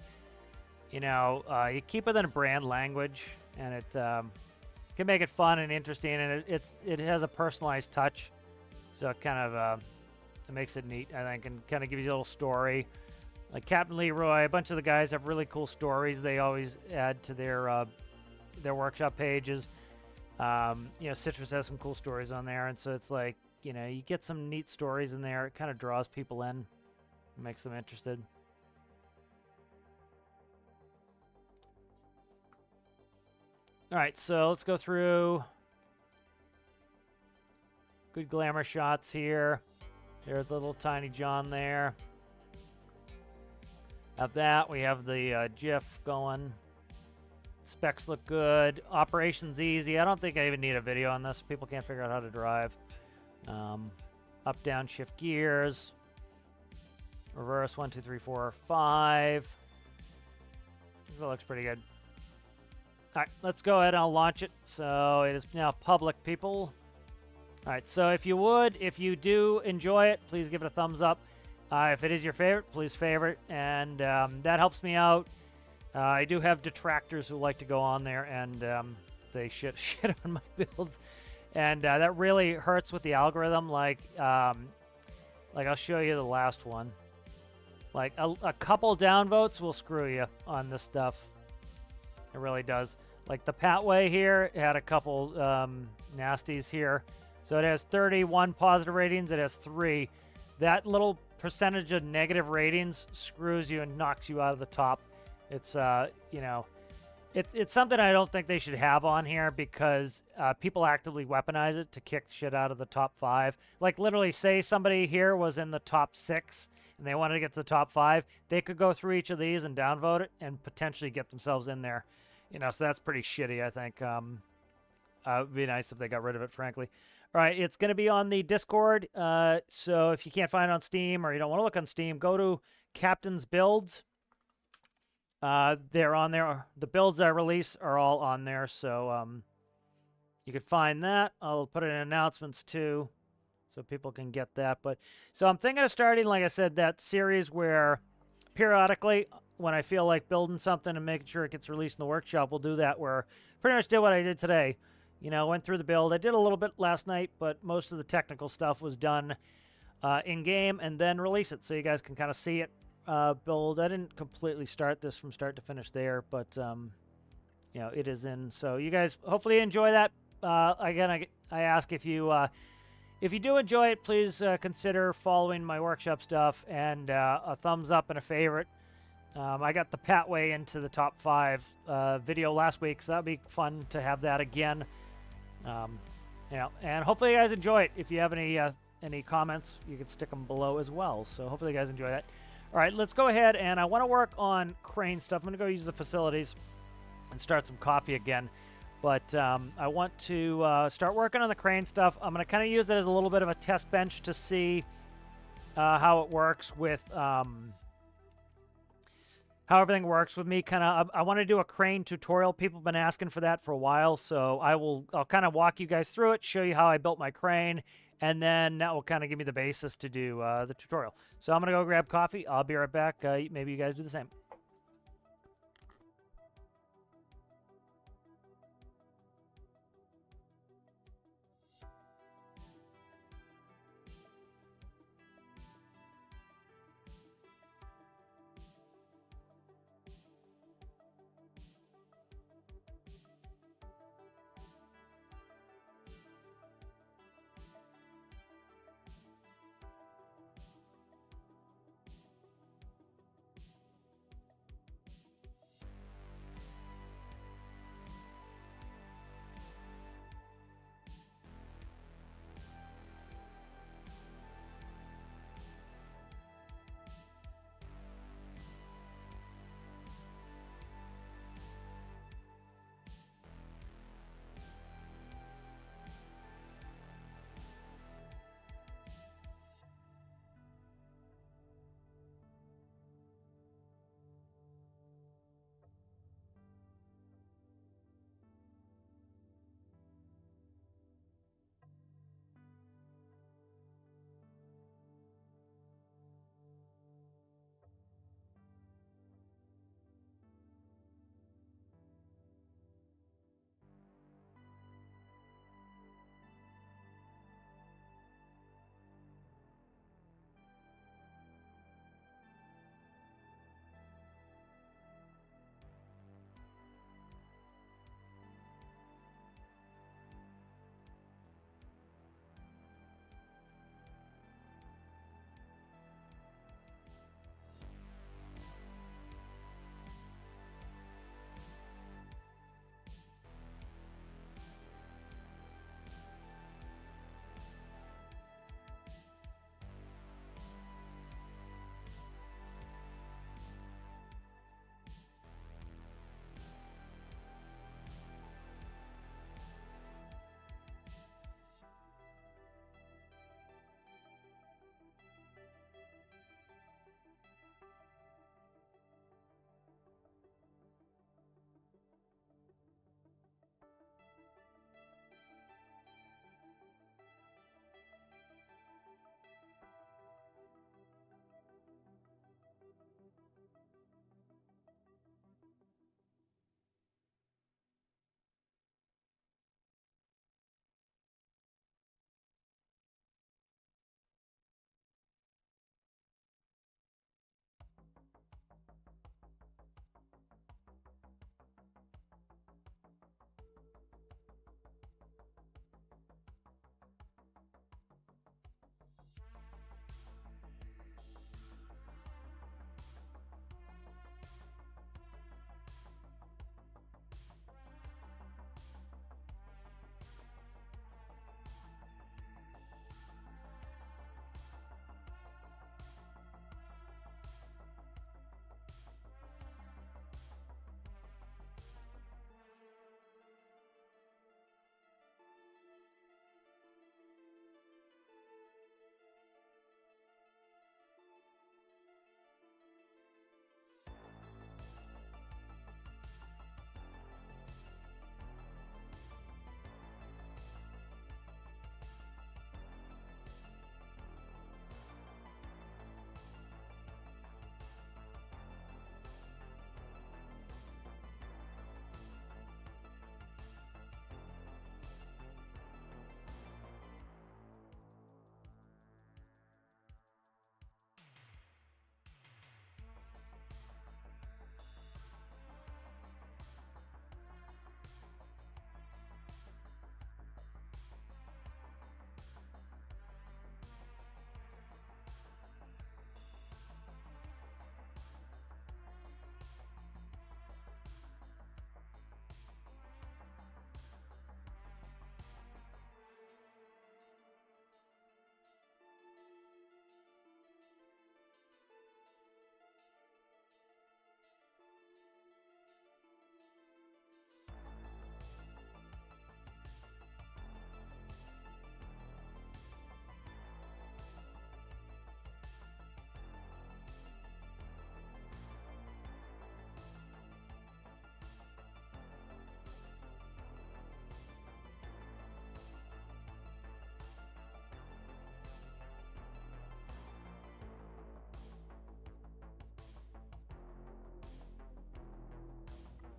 You keep it in a brand language, and it can make it fun and interesting, and it has a personalized touch, so it kind of it makes it neat, I think, and kind of gives you a little story. Like Captain Leroy, a bunch of the guys have really cool stories they always add to their workshop pages. Citrus has some cool stories on there, and so it's like, you get some neat stories in there. It kind of draws people in, makes them interested. All right, so let's go through. Good glamour shots here. There's little tiny John there. Have that. We have the GIF going. Specs look good. Operation's easy. I don't think I even need a video on this. People can't figure out how to drive. Up, down, shift gears. Reverse, 1, 2, 3, 4, 5. That looks pretty good. All right, let's go ahead and I'll launch it. So it is now public, people. All right, so if you do enjoy it, please give it a thumbs up. If it is your favorite, please favorite, and that helps me out. I do have detractors who like to go on there and they shit on my builds, and that really hurts with the algorithm. Like I'll show you the last one. Like a couple downvotes will screw you on this stuff. It really does. Like the Patway here had a couple nasties here. So it has 31 positive ratings. It has 3. That little percentage of negative ratings screws you and knocks you out of the top. It's, it's something I don't think they should have on here because people actively weaponize it to kick shit out of the top 5. Like literally say somebody here was in the top 6 and they wanted to get to the top 5. They could go through each of these and downvote it and potentially get themselves in there. So that's pretty shitty, I think. It would be nice if they got rid of it, frankly. All right, it's going to be on the Discord. So if you can't find it on Steam or you don't want to look on Steam, go to Captain's Builds. They're on there. The builds I release are all on there, so you can find that. I'll put it in announcements too, so people can get that. But so I'm thinking of starting, like I said, that series where periodically, when I feel like building something and making sure it gets released in the workshop, we'll do that. Where pretty much did what I did today. Went through the build. I did a little bit last night, but most of the technical stuff was done in-game, and then release it so you guys can kind of see it build. I didn't completely start this from start to finish there, but, it is in. So you guys hopefully enjoy that. Again, I ask if you do enjoy it, please consider following my workshop stuff and a thumbs up and a favorite. I got the Patway into the top 5 video last week, so that'd be fun to have that again. And hopefully you guys enjoy it. If you have any comments, you can stick them below as well. So hopefully you guys enjoy that. All right, let's go ahead, and I want to work on crane stuff. I'm going to go use the facilities and start some coffee again. But I want to start working on the crane stuff. I'm going to kind of use it as a little bit of a test bench to see how it works with how everything works with me. I want to do a crane tutorial. People have been asking for that for a while, so I'll kind of walk you guys through it, show you how I built my crane, and then that will kind of give me the basis to do the tutorial. So I'm going to go grab coffee. I'll be right back. Maybe you guys do the same.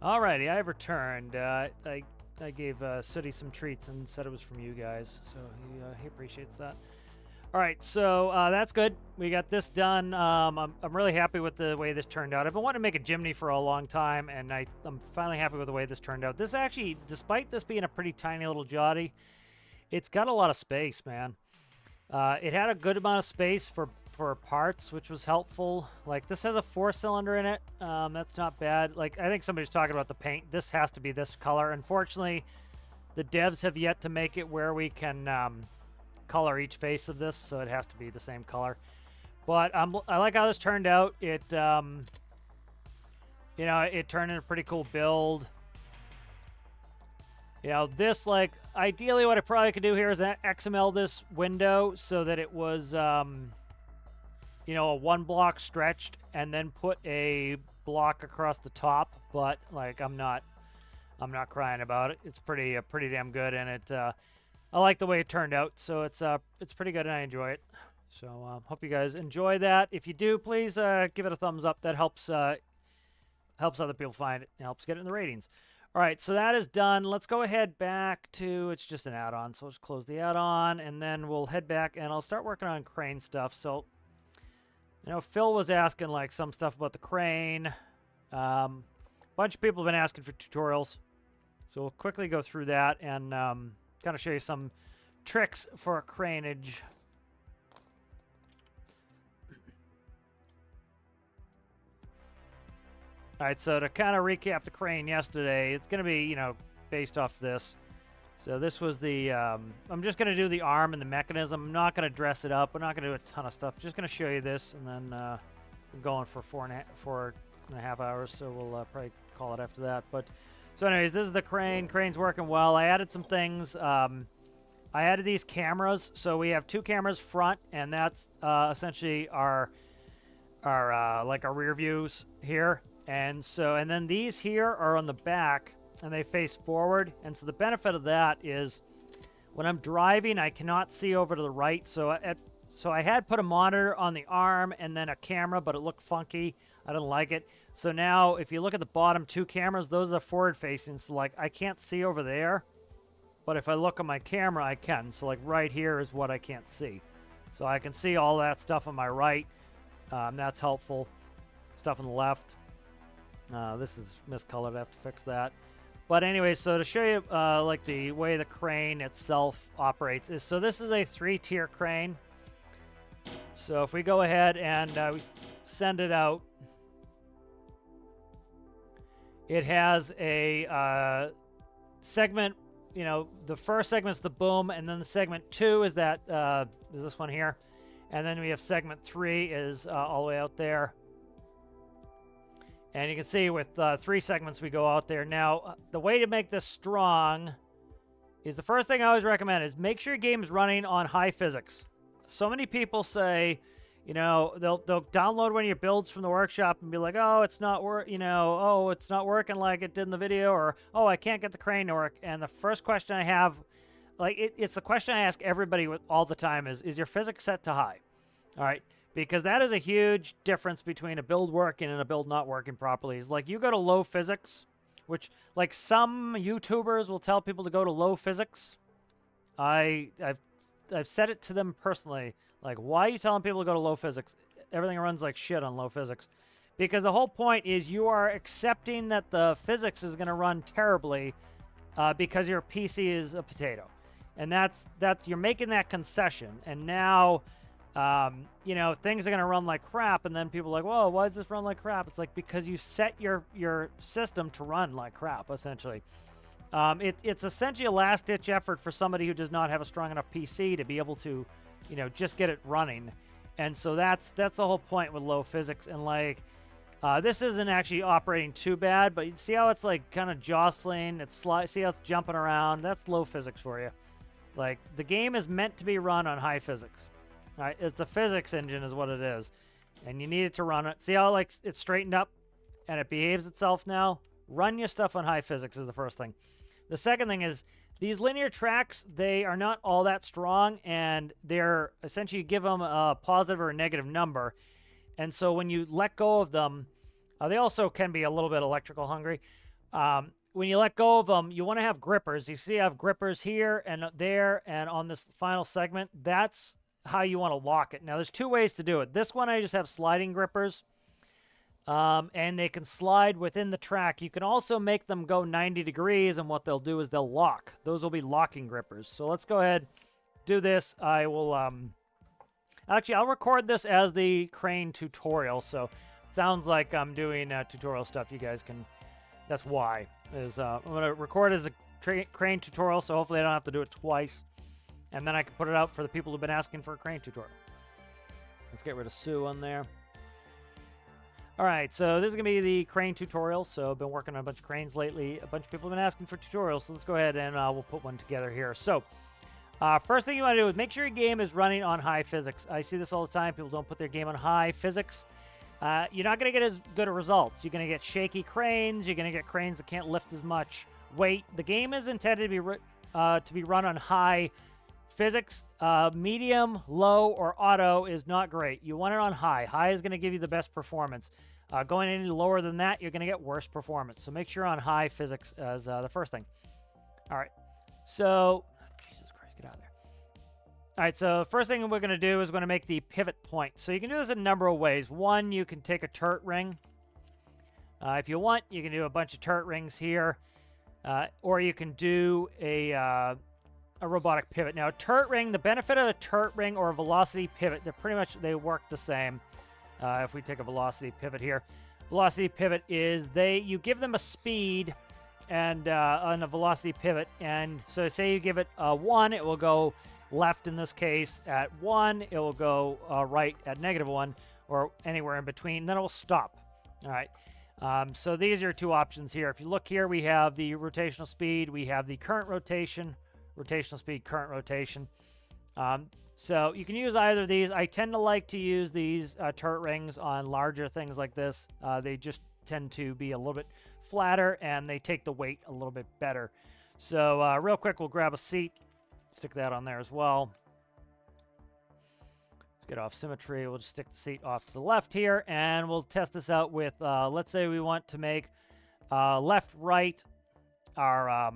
Alrighty, I've returned. I gave Sooty some treats and said it was from you guys, so he appreciates that. All right, so that's good. We got this done. I'm really happy with the way this turned out. I've been wanting to make a chimney for a long time, and I'm finally happy with the way this turned out. This actually, despite this being a pretty tiny little jotty, it's got a lot of space, man. It had a good amount of space for parts, which was helpful. Like, this has a 4-cylinder in it. That's not bad. Like, I think somebody's talking about the paint. This has to be this color. Unfortunately, the devs have yet to make it where we can color each face of this, so it has to be the same color. But I like how this turned out. It, you know, it turned into a pretty cool build. You know, this, like, ideally what I probably could do here is XML this window so that it was, you know, a 1 block stretched and then put a block across the top. But, like, I'm not crying about it. It's pretty damn good, and it, I like the way it turned out. So it's pretty good, and I enjoy it. So hope you guys enjoy that. If you do, please give it a thumbs up. That helps other people find it. It helps get it in the ratings. All right, so that is done. Let's go ahead back to, it's just an add-on, so let's close the add-on, and then we'll head back, and I'll start working on crane stuff. So, you know, Phil was asking, like, some stuff about the crane. Bunch of people have been asking for tutorials, so we'll quickly go through that and kind of show you some tricks for craneage. All right, so to kind of recap the crane yesterday, it's going to be, you know, based off this. So this was the, I'm just going to do the arm and the mechanism. I'm not going to dress it up. I'm not going to do a ton of stuff. Just going to show you this, and then I'm going for 4.5 hours, so we'll probably call it after that. But so anyways, this is the crane. Crane's working well. I added some things. I added these cameras. So we have 2 cameras front, and that's essentially our like our rear views here. And then these here are on the back, and they face forward. And so the benefit of that is when I'm driving, I cannot see over to the right. So I had put a monitor on the arm and then a camera, but it looked funky. I didn't like it. So now if you look at the bottom 2 cameras, those are forward facing. So like I can't see over there, but if I look on my camera, I can. So like right here is what I can't see. So I can see all that stuff on my right. That's helpful. Stuff on the left. This is miscolored. I have to fix that. But anyway, so to show you like the way the crane itself operates is, so this is a 3-tier crane. So if we go ahead and we send it out, it has a segment. You know, the first segment's the boom, and then the segment 2 is that is this one here, and then we have segment 3 is all the way out there. And you can see with 3 segments we go out there. Now, the way to make this strong is, the first thing I always recommend is make sure your game is running on high physics. So many people say, you know, they'll download one of your builds from the workshop and be like, oh, it's not it's not working like it did in the video, or oh, I can't get the crane to work. And the first question I have, like it's the question I ask everybody all the time is your physics set to high? All right. Because that is a huge difference between a build working and a build not working properly. It's like you go to low physics, which like some YouTubers will tell people to go to low physics. I've said it to them personally. Like, why are you telling people to go to low physics? Everything runs like shit on low physics. Because the whole point is you are accepting that the physics is going to run terribly because your PC is a potato. And that's you're making that concession. And now... you know, things are going to run like crap, and then people are like, whoa, why does this run like crap? It's like, because you set your system to run like crap, essentially. It's essentially a last-ditch effort for somebody who does not have a strong enough PC to be able to, you know, just get it running. And so that's the whole point with low physics. And, like, this isn't actually operating too bad, but you see how it's, like, kind of jostling? See how it's jumping around? That's low physics for you. Like, the game is meant to be run on high physics. All right, it's a physics engine is what it is. And you need it to run it. See how, like, it's straightened up and it behaves itself now? Run your stuff on high physics is the first thing. The second thing is these linear tracks, they are not all that strong, and they're essentially, you give them a positive or a negative number. And so when you let go of them, they also can be a little bit electrical hungry. When you let go of them, you want to have grippers. You see I have grippers here and there and on this final segment. That's how you want to lock it. Now, there's two ways to do it. This one, I just have sliding grippers, and they can slide within the track. You can also make them go 90 degrees, and what they'll do is they'll lock. Those will be locking grippers. So let's go ahead, do this. I will, actually, I'll record this as the crane tutorial, so it sounds like I'm doing tutorial stuff. You guys can, that's why. I'm going to record as a crane tutorial, so hopefully I don't have to do it twice. And then I can put it out for the people who've been asking for a crane tutorial. Let's get rid of Sue on there. All right, so this is going to be the crane tutorial. So I've been working on a bunch of cranes lately. A bunch of people have been asking for tutorials, so let's go ahead and we'll put one together here. So first thing you want to do is make sure your game is running on high physics. I see this all the time. People don't put their game on high physics. You're not going to get as good of results. You're going to get shaky cranes. You're going to get cranes that can't lift as much weight. The game is intended to be run on high physics. Medium, low, or auto is not great. You want it on high. High is going to give you the best performance. Going any lower than that, you're going to get worse performance. So make sure on high physics as the first thing. All right. So, Jesus Christ, get out of there. All right, so first thing we're going to do is we're going to make the pivot point. So you can do this in a number of ways. One, you can take a turret ring. If you want, you can do a bunch of turret rings here. Or you can do a robotic pivot. Now, a turret ring, the benefit of a turret ring or a velocity pivot, they work the same. If we take a velocity pivot here, velocity pivot is you give them a speed and on a velocity pivot, and so say you give it a 1, it will go left in this case at 1, it will go right at -1, or anywhere in between, then it will stop. All right. So these are two options here. If you look here, we have the rotational speed, we have the current rotation, rotational speed, current rotation. So you can use either of these. I tend to like to use these turret rings on larger things like this. They just tend to be a little bit flatter, and they take the weight a little bit better. So real quick, we'll grab a seat, stick that on there as well. Let's get off symmetry. We'll just stick the seat off to the left here, and we'll test this out with, let's say we want to make left, right, our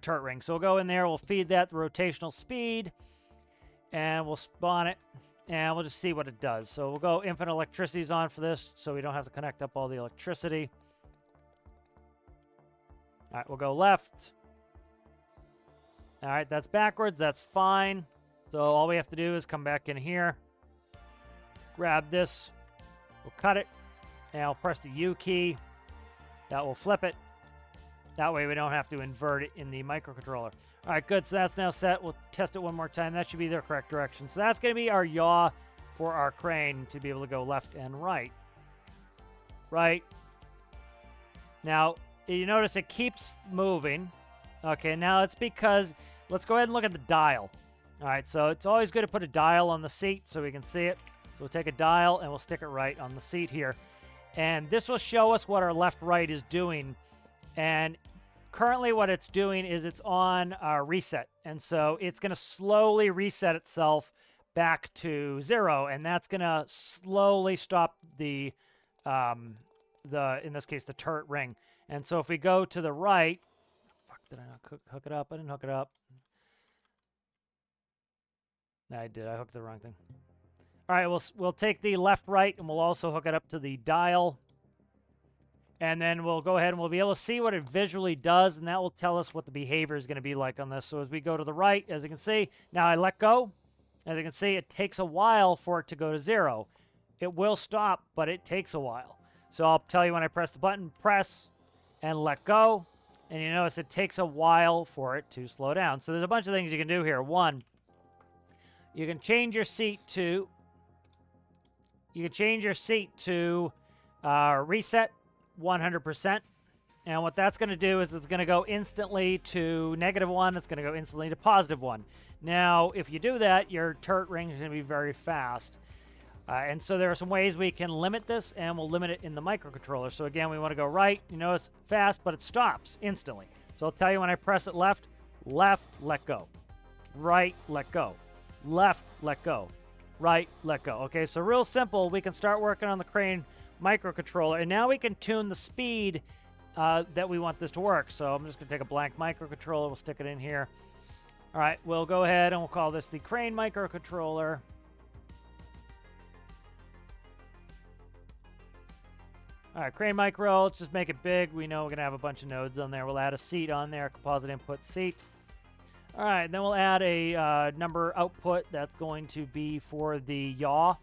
turret ring. So we'll go in there, we'll feed that the rotational speed, and we'll spawn it, and we'll just see what it does. So we'll go infinite electricity's on for this, so we don't have to connect up all the electricity. All right, we'll go left. All right, that's backwards. That's fine. So all we have to do is come back in here, grab this, we'll cut it, and I'll press the U key. That will flip it. That way we don't have to invert it in the microcontroller. All right, good. So that's now set. We'll test it one more time. That should be the correct direction. So that's going to be our yaw for our crane to be able to go left and right. Right. Now, you notice it keeps moving. Okay, now it's because, let's go ahead and look at the dial. All right, so it's always good to put a dial on the seat so we can see it. So we'll take a dial and we'll stick it right on the seat here. And this will show us what our left-right is doing. And currently what it's doing is it's on reset. And so it's going to slowly reset itself back to 0. And that's going to slowly stop in this case, the turret ring. And so if we go to the right, fuck, did I not hook it up? I didn't hook it up. No, I did. I hooked the wrong thing. All right, we'll take the left, right, and we'll also hook it up to the dial. And then we'll go ahead and we'll be able to see what it visually does, and that will tell us what the behavior is going to be like on this. So as we go to the right, as you can see, now I let go. As you can see, it takes a while for it to go to 0. It will stop, but it takes a while. So I'll tell you when I press the button, press and let go. And you notice it takes a while for it to slow down. So there's a bunch of things you can do here. One, you can change your seat to reset 100%. And what that's going to do is it's going to go instantly to -1. It's going to go instantly to +1. Now, if you do that, your turret ring is going to be very fast. And so there are some ways we can limit this, and we'll limit it in the microcontroller. So again, we want to go right. You notice fast, but it stops instantly. So I'll tell you when I press it left, let go. Right, let go. Left, let go. Right, let go. Okay, so real simple. We can start working on the crane microcontroller, and now we can tune the speed that we want this to work. So I'm just going to take a blank microcontroller. We'll stick it in here. All right, we'll go ahead and we'll call this the crane microcontroller. All right, crane micro, let's just make it big. We know we're going to have a bunch of nodes on there. We'll add a seat on there, composite input seat. All right, then we'll add a number output that's going to be for the yaw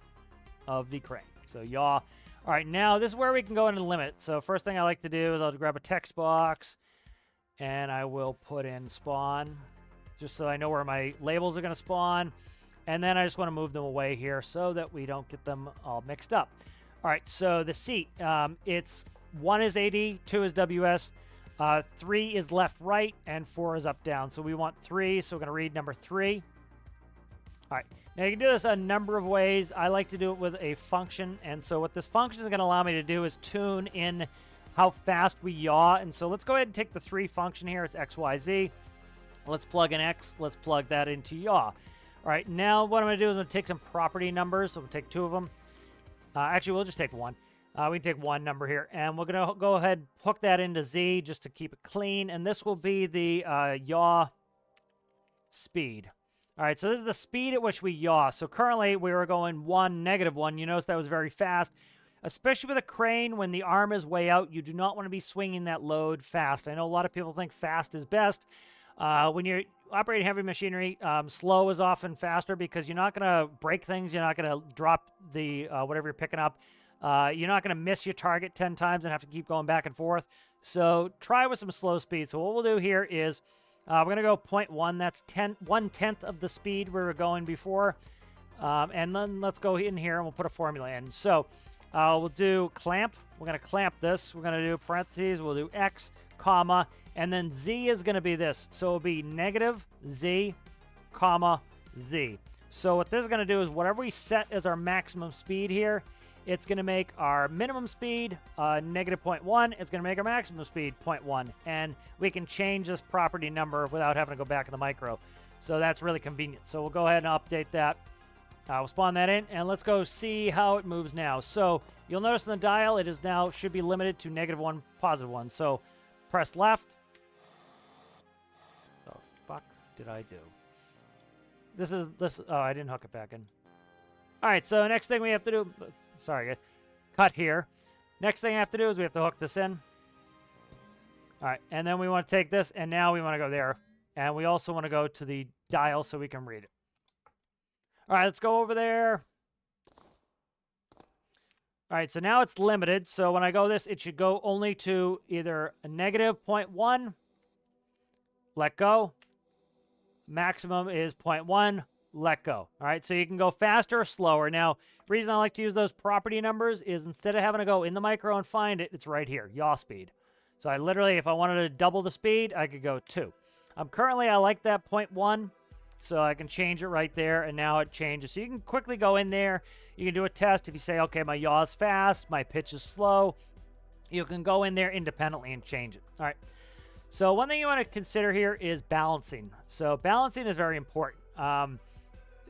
of the crane. So yaw. All right, now this is where we can go into the limit. So first thing I like to do is I'll grab a text box, and I will put in spawn, just so I know where my labels are going to spawn. And then I just want to move them away here so that we don't get them all mixed up. All right, so the seat, it's 1 is AD, 2 is WS, 3 is left, right, and 4 is up, down. So we want 3, so we're going to read number 3. All right, now you can do this a number of ways. I like to do it with a function, and so what this function is going to allow me to do is tune in how fast we yaw. And so let's go ahead and take the 3 function here. It's X, Y, Z. Let's plug in X. Let's plug that into yaw. All right, now what I'm going to do is I'm going to take some property numbers. So we'll take 2 of them. Actually, we'll just take 1. We can take 1 number here, and we're going to go ahead and hook that into Z just to keep it clean, and this will be the yaw speed. All right, so this is the speed at which we yaw. So currently, we were going 1, -1. You notice that was very fast. Especially with a crane, when the arm is way out, you do not want to be swinging that load fast. I know a lot of people think fast is best. When you're operating heavy machinery, slow is often faster because you're not going to break things. You're not going to drop the whatever you're picking up. You're not going to miss your target 10 times and have to keep going back and forth. So try with some slow speed. So what we'll do here is we're going to go 0.1. That's 1/10 of the speed we were going before. And then let's go in here and we'll put a formula in. So we'll do clamp. We're going to clamp this. We're going to do parentheses. We'll do X, comma, and then Z is going to be this. So it'll be -Z, comma, Z. So what this is going to do is whatever we set as our maximum speed here, it's going to make our minimum speed -0.1. It's going to make our maximum speed 0.1. And we can change this property number without having to go back in the micro. So that's really convenient. So we'll go ahead and update that. We'll spawn that in, and let's go see how it moves now. So you'll notice in the dial, it is now should be limited to -1, +1. So press left. The fuck did I do? This. Oh, I didn't hook it back in. All right. So next thing we have to do. Sorry, guys. Cut here. Next thing I have to do is we have to hook this in. All right, and then we want to take this, and now we want to go there, and we also want to go to the dial so we can read it. All right, let's go over there. All right, so now it's limited. So when I go this, it should go only to either a -0.1, let go. Maximum is 0.1, let go. All right, so you can go faster or slower. Now, the reason I like to use those property numbers is instead of having to go in the micro and find it, it's right here, yaw speed. So I literally, if I wanted to double the speed, I could go 2. Currently, I like that 0.1. So I can change it right there, and now it changes. So you can quickly go in there. You can do a test. If you say, okay, my yaw is fast, my pitch is slow, you can go in there independently and change it. All right. So one thing you want to consider here is balancing. So balancing is very important.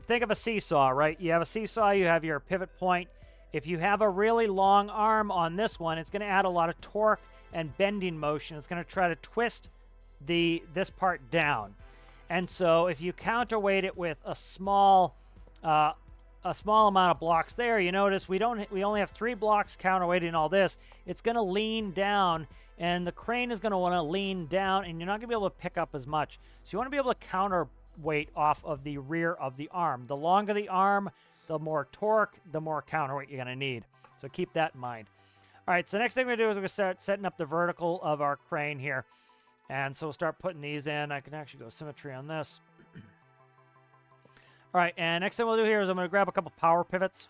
Think of a seesaw, right? You have a seesaw. You have your pivot point. If you have a really long arm on this one, it's going to add a lot of torque and bending motion. It's going to try to twist this part down. And so if you counterweight it with a small amount of blocks there, you notice we only have 3 blocks counterweighting all this. It's going to lean down, and the crane is going to want to lean down, and you're not going to be able to pick up as much. So you want to be able to counterweight off of the rear of the arm. The longer the arm, the more torque, the more counterweight you're going to need. So keep that in mind. All right, so next thing we're going to do is we're going to start setting up the vertical of our crane here. And so we'll start putting these in. I can actually go symmetry on this. All right, and next thing we'll do here is I'm going to grab a couple power pivots.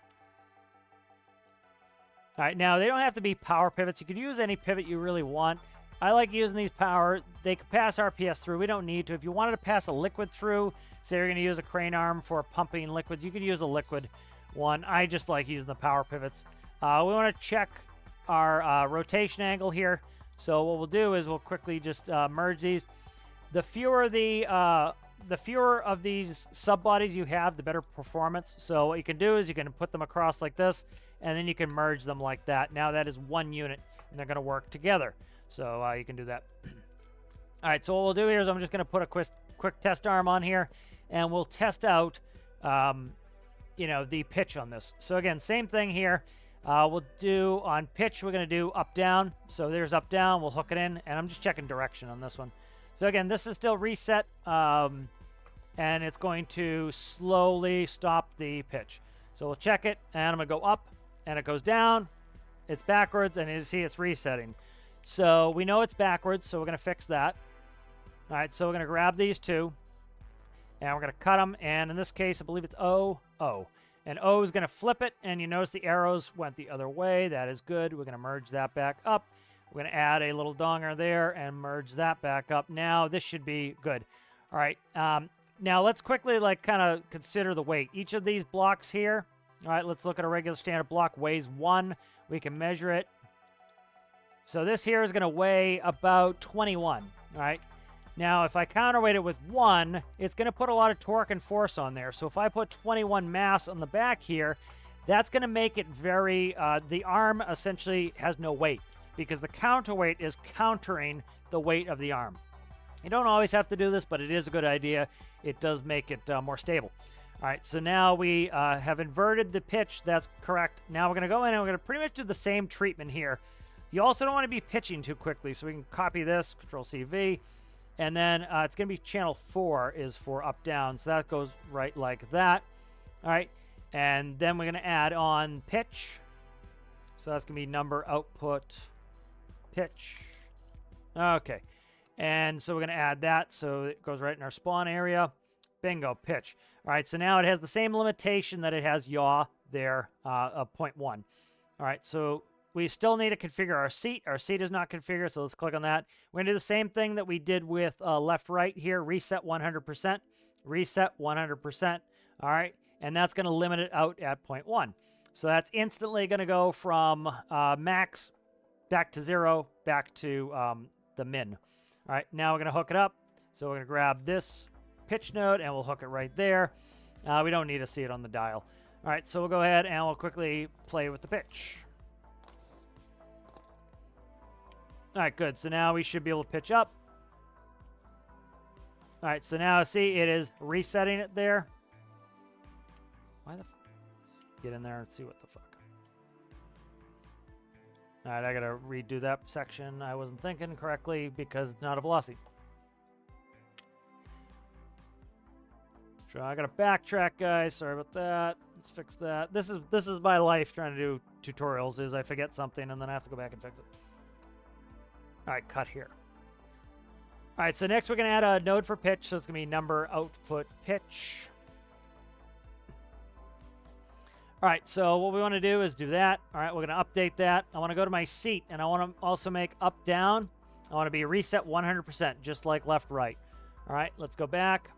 All right, now they don't have to be power pivots. You could use any pivot you really want. I like using these power. They can pass RPS through. We don't need to. If you wanted to pass a liquid through, say you're going to use a crane arm for pumping liquids, you could use a liquid one. I just like using the power pivots. We want to check our rotation angle here. So what we'll do is we'll quickly just merge these. The fewer of these sub-bodies you have, the better performance. So what you can do is you can put them across like this, and then you can merge them like that. Now that is one unit, and they're going to work together. So you can do that. All right, so what we'll do here is I'm just going to put a quick test arm on here, and we'll test out, you know, the pitch on this. So again, same thing here. We'll do on pitch, we're going to do up, down. So there's up, down. We'll hook it in, and I'm just checking direction on this one. So again, this is still reset, and it's going to slowly stop the pitch. So we'll check it, and I'm going to go up, and it goes down. It's backwards, and you see it's resetting. So we know it's backwards, so we're going to fix that. All right, so we're going to grab these two, and we're going to cut them. And in this case, I believe it's O, O. And O is going to flip it, and you notice the arrows went the other way. That is good. We're going to merge that back up. We're going to add a little donger there and merge that back up. Now this should be good. All right, now let's quickly kind of consider the weight. Each of these blocks here, all right, let's look at a regular standard block, weighs 1. We can measure it. So this here is going to weigh about 21, all right? Now, if I counterweight it with 1, it's going to put a lot of torque and force on there. So if I put 21 mass on the back here, that's going to make it very, the arm essentially has no weight because the counterweight is countering the weight of the arm. You don't always have to do this, but it is a good idea. It does make it more stable. All right, so now we have inverted the pitch. That's correct. Now we're going to go in and we're going to pretty much do the same treatment here. You also don't want to be pitching too quickly, so we can copy this, Control-CV. And then it's going to be channel 4 is for up, down. So that goes right like that. All right. And then we're going to add on pitch. So that's going to be number, output, pitch. Okay. And so we're going to add that. So it goes right in our spawn area. Bingo, pitch. All right. So now it has the same limitation that it has yaw there of 0.1. All right. So we still need to configure our seat. Our seat is not configured, so let's click on that. We're going to do the same thing that we did with left-right here. Reset 100%. Reset 100%. All right, and that's going to limit it out at 0.1. So that's instantly going to go from max back to 0, back to the min. All right, now we're going to hook it up. So we're going to grab this pitch node, and we'll hook it right there. We don't need to see it on the dial. All right, so we'll go ahead, and we'll quickly play with the pitch. All right, good. So now we should be able to pitch up. All right, so now see it is resetting it there. Why the get in there and see what the fuck. All right, I got to redo that section. I wasn't thinking correctly because it's not a velocity. So I got to backtrack, guys. Sorry about that. Let's fix that. This is my life trying to do tutorials is I forget something and then I have to go back and fix it. All right, cut here. All right, so next we're going to add a node for pitch. So it's going to be number, output, pitch. All right, so what we want to do is do that. All right, we're going to update that. I want to go to my seat, and I want to also make up, down. I want to be reset 100%, just like left, right. All right, let's go back.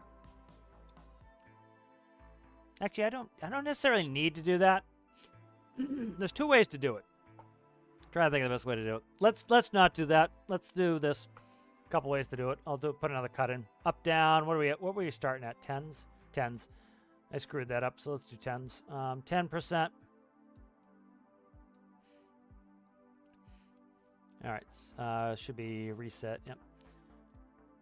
Actually, I don't necessarily need to do that. There's two ways to do it. Try to think of the best way to do it. Let's not do that. Let's do this. A couple ways to do it. I'll put another cut in. Up, down. What were you starting at? 10s? 10s. I screwed that up, so let's do 10s. 10%. All right. Should be reset. Yep.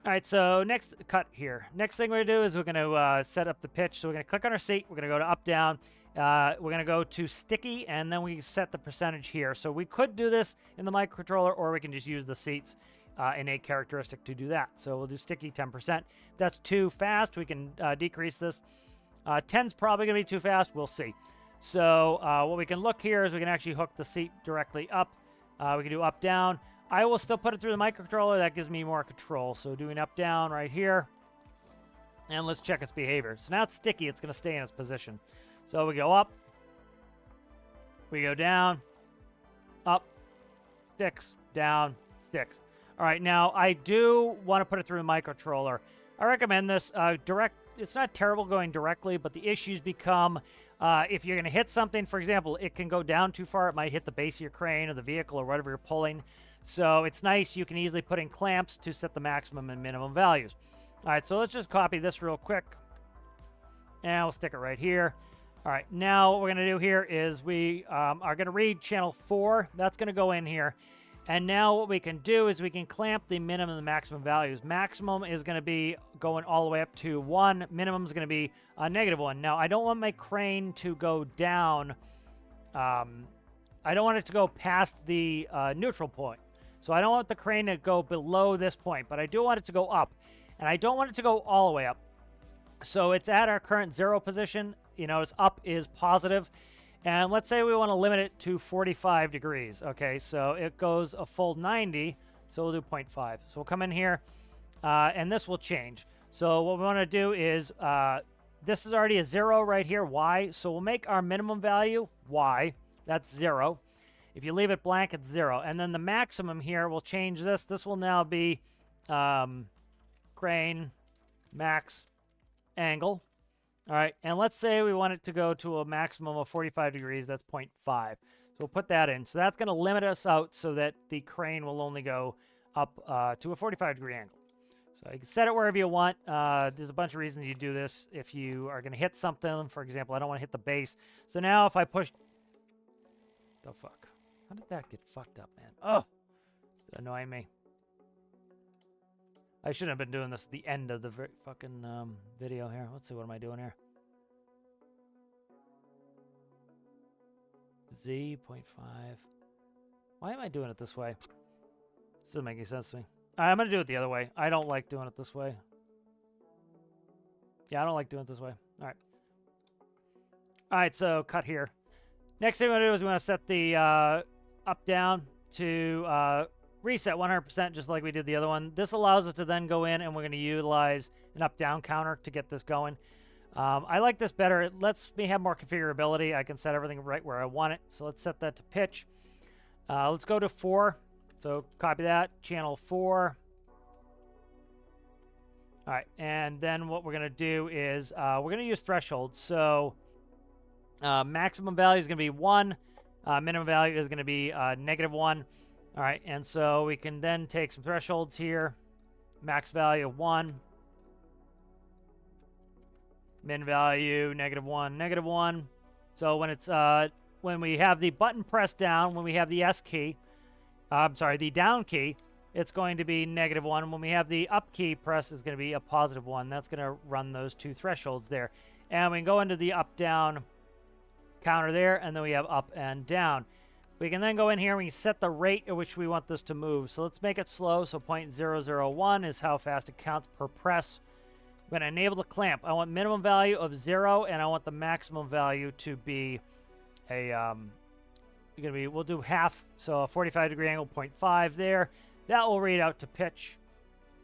All right, so next cut here. Next thing we're going to do is we're going to set up the pitch. So we're going to click on our seat. We're going to go to up, down. We're going to go to sticky, and then we set the percentage here. So we could do this in the microcontroller, or we can just use the seat's innate characteristic to do that. So we'll do sticky 10%. If that's too fast, we can decrease this. 10's probably going to be too fast. We'll see. So what we can look here is we can actually hook the seat directly up. We can do up, down. I will still put it through the microcontroller. That gives me more control. So doing up, down right here. And let's check its behavior. So now it's sticky. It's going to stay in its position. So we go up. We go down. Up. Sticks. Down. Sticks. All right. Now, I do want to put it through the microcontroller. I recommend this. Direct. It's not terrible going directly, but the issues become if you're going to hit something, for example, it can go down too far. It might hit the base of your crane or the vehicle or whatever you're pulling. So it's nice. You can easily put in clamps to set the maximum and minimum values. All right, so let's just copy this real quick. And we'll stick it right here. All right, now what we're going to do here is we are going to read channel 4. That's going to go in here. And now what we can do is we can clamp the minimum and the maximum values. Maximum is going to be going all the way up to 1. Minimum is going to be -1. Now, I don't want my crane to go down. I don't want it to go past the neutral point. So I don't want the crane to go below this point, but I do want it to go up. And I don't want it to go all the way up. So it's at our current 0 position. You notice up is positive. And let's say we want to limit it to 45 degrees. Okay, so it goes a full 90, so we'll do 0.5. So we'll come in here, and this will change. So what we want to do is, this is already a 0 right here, y. So we'll make our minimum value y. That's 0. If you leave it blank, it's 0. And then the maximum here, we'll change this. This will now be crane max angle. All right, and let's say we want it to go to a maximum of 45 degrees. That's 0.5. So we'll put that in. So that's going to limit us out so that the crane will only go up to a 45-degree angle. So you can set it wherever you want. There's a bunch of reasons you do this. If you are going to hit something, for example, I don't want to hit the base. So now if I push... The fuck? How did that get fucked up, man? Oh! It's annoying me. I shouldn't have been doing this at the end of the fucking video here. Let's see, what am I doing here? Z.5. Why am I doing it this way? This doesn't make any sense to me. All right, I'm going to do it the other way. I don't like doing it this way. Yeah, I don't like doing it this way. All right. All right, so cut here. Next thing we want to do is we want to set the up-down to... reset 100% just like we did the other one. This allows us to then go in and we're going to utilize an up-down counter to get this going. I like this better. It lets me have more configurability. I can set everything right where I want it. So let's set that to pitch. Let's go to 4. So copy that. Channel 4. All right. And then what we're going to do is we're going to use thresholds. So maximum value is going to be 1. Minimum value is going to be -1. All right, and so we can then take some thresholds here. Max value of 1. Min value -1, -1. So when it's when we have the button pressed down, when we have the S key, I'm sorry, the down key, it's going to be -1. When we have the up key pressed, it's going to be a +1. That's going to run those two thresholds there. And we can go into the up-down counter there, and then we have up and down. We can then go in here and we can set the rate at which we want this to move. So let's make it slow. So 0.001 is how fast it counts per press. I'm going to enable the clamp. I want minimum value of 0, and I want the maximum value to be a, we'll do half. So a 45-degree angle, 0.5 there. That will read out to pitch,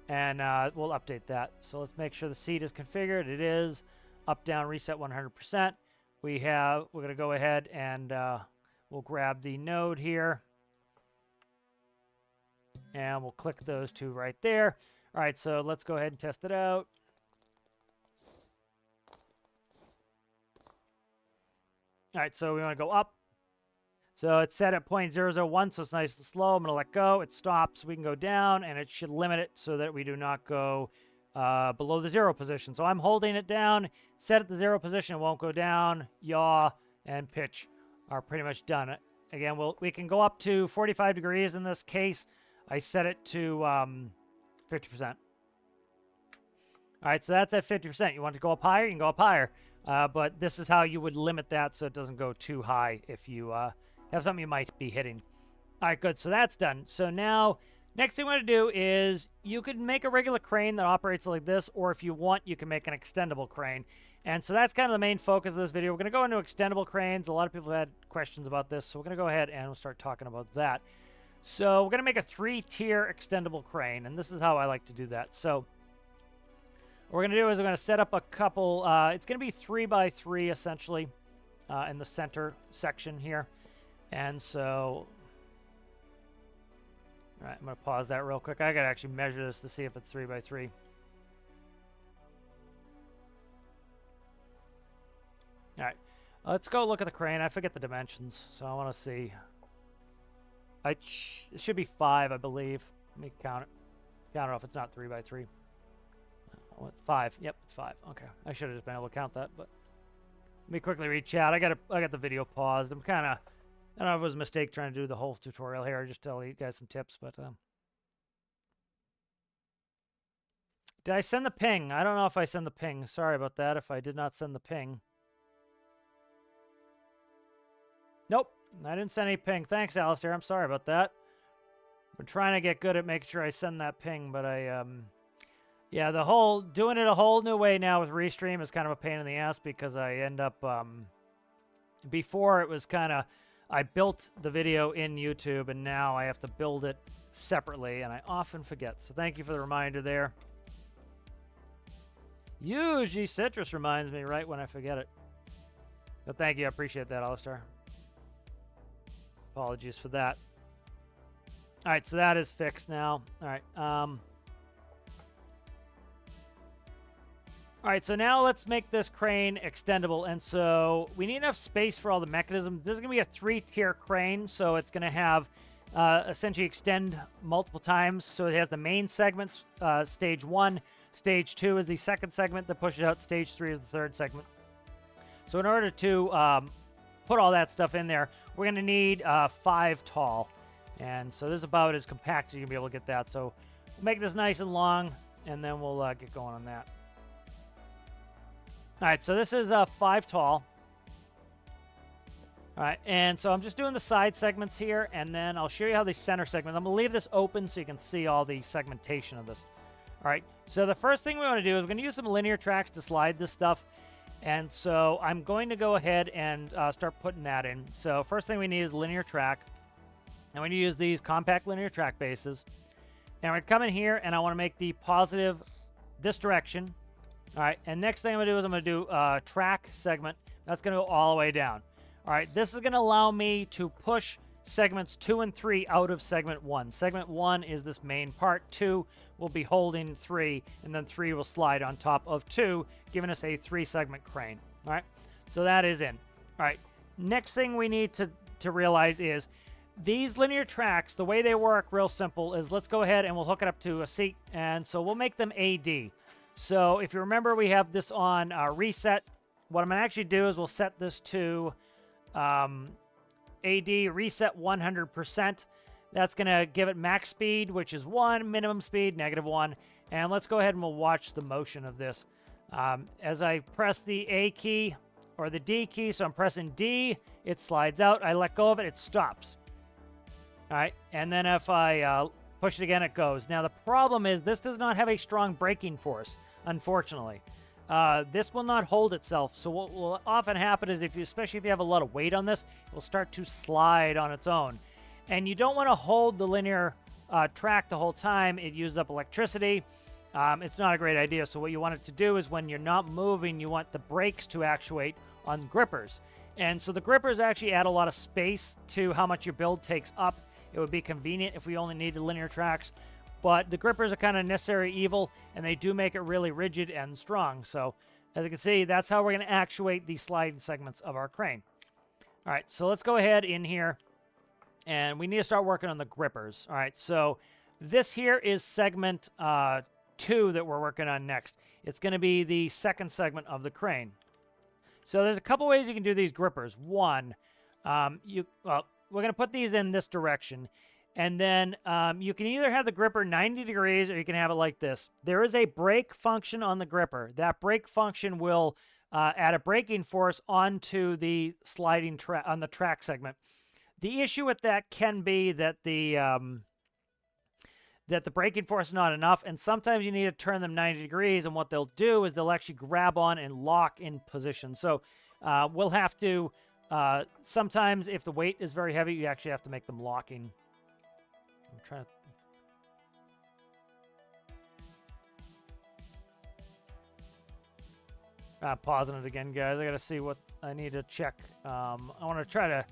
and we'll update that. So let's make sure the seat is configured. It is. Up, down, reset 100%. We're going to go ahead and... we'll grab the node here, and we'll click those two right there. All right, so let's go ahead and test it out. All right, so we want to go up. So it's set at 0.001, so it's nice and slow. I'm going to let go. It stops. We can go down, and it should limit it so that we do not go below the 0 position. So I'm holding it down. Set at the 0 position. It won't go down. Yaw and pitch are pretty much done. Again, we can go up to 45 degrees in this case. I set it to 50%. All right, so that's at 50%. You want to go up higher, you can go up higher. But this is how you would limit that so it doesn't go too high if you have something you might be hitting. All right, good. So that's done. So now, next thing we want to do is you could make a regular crane that operates like this, or if you want, you can make an extendable crane. And so that's kind of the main focus of this video. We're going to go into extendable cranes. A lot of people have had questions about this, so we're going to go ahead and we'll start talking about that. So we're going to make a 3-tier extendable crane, and this is how I like to do that. So what we're going to do is we're going to set up a couple, it's going to be 3x3 essentially in the center section here. And so, all right, I'm going to pause that real quick. I got to actually measure this to see if it's 3x3. All right, let's go look at the crane. I forget the dimensions, so I want to see. It should be 5, I believe. Let me count it. Count it off. It's not 3x3. 5. Yep, it's 5. Okay, I should have just been able to count that, but let me quickly read chat. I got the video paused. I'm kind of I don't know if it was a mistake trying to do the whole tutorial here, just tell you guys some tips, but did I send the ping? I don't know if I send the ping. Sorry about that if I did not send the ping. Nope, I didn't send any ping. Thanks, Alistair. I'm sorry about that. I'm trying to get good at making sure I send that ping, but yeah, doing it a whole new way now with Restream is kind of a pain in the ass because I end up, before it was kind of, I built the video in YouTube and now I have to build it separately and I often forget. So thank you for the reminder there. Usually Citrus reminds me right when I forget it. But thank you, I appreciate that, Alistair. Apologies for that. All right, so that is fixed now. All right. All right, so now let's make this crane extendable. And so we need enough space for all the mechanisms. This is going to be a 3-tier crane, so it's going to have essentially extend multiple times. So it has the main segments, stage 1. Stage 2 is the second segment that pushes out. Stage 3 is the third segment. So in order to put all that stuff in there, we're going to need 5 tall. And so this is about as compact as you're going to be able to get that. So we'll make this nice and long, and then we'll get going on that. All right, so this is 5 tall. All right, and so I'm just doing the side segments here, and then I'll show you how the center segment. I'm going to leave this open so you can see all the segmentation of this. All right, so the first thing we want to do is we're going to use some linear tracks to slide this stuff. And so I'm going to go ahead and start putting that in. So first thing we need is linear track. And we're going to use these compact linear track bases. And we're going to come in here, and I want to make the positive this direction. All right, and next thing I'm going to do is I'm going to do track segment. That's going to go all the way down. All right, this is going to allow me to push segments 2 and 3 out of segment 1. Segment 1 is this main part. 2 will be holding 3, and then 3 will slide on top of 2, giving us a 3-segment crane. All right, so that is in. All right, next thing we need to realize is these linear tracks, the way they work real simple is let's go ahead and we'll hook it up to a seat, and so we'll make them AD. So if you remember, we have this on reset. What I'm going to actually do is we'll set this to AD reset 100%. That's going to give it max speed, which is 1, minimum speed, -1. And let's go ahead and we'll watch the motion of this. As I press the A key or the D key, so I'm pressing D, it slides out. I let go of it, it stops. All right, and then if I push it again, it goes. Now, the problem is this does not have a strong braking force, unfortunately. This will not hold itself. So what will often happen is, especially if you have a lot of weight on this, it will start to slide on its own. And you don't want to hold the linear track the whole time. It uses up electricity. It's not a great idea. So what you want it to do is when you're not moving, you want the brakes to actuate on grippers. And so the grippers actually add a lot of space to how much your build takes up. It would be convenient if we only needed linear tracks. But the grippers are kind of necessary evil, and they do make it really rigid and strong. So as you can see, that's how we're going to actuate the sliding segments of our crane. All right, so let's go ahead in here, and we need to start working on the grippers. All right, so this here is segment 2 that we're working on next. It's going to be the second segment of the crane. So there's a couple ways you can do these grippers. One, we're going to put these in this direction. And then you can either have the gripper 90 degrees or you can have it like this. There is a brake function on the gripper. That brake function will add a braking force onto the sliding track on the track segment. The issue with that can be that the braking force is not enough, and sometimes you need to turn them 90 degrees, and what they'll do is they'll actually grab on and lock in position. So we'll have to, sometimes if the weight is very heavy, you actually have to make them locking. I'm trying to... pausing it again, guys. I got to see what I need to check. I want to try to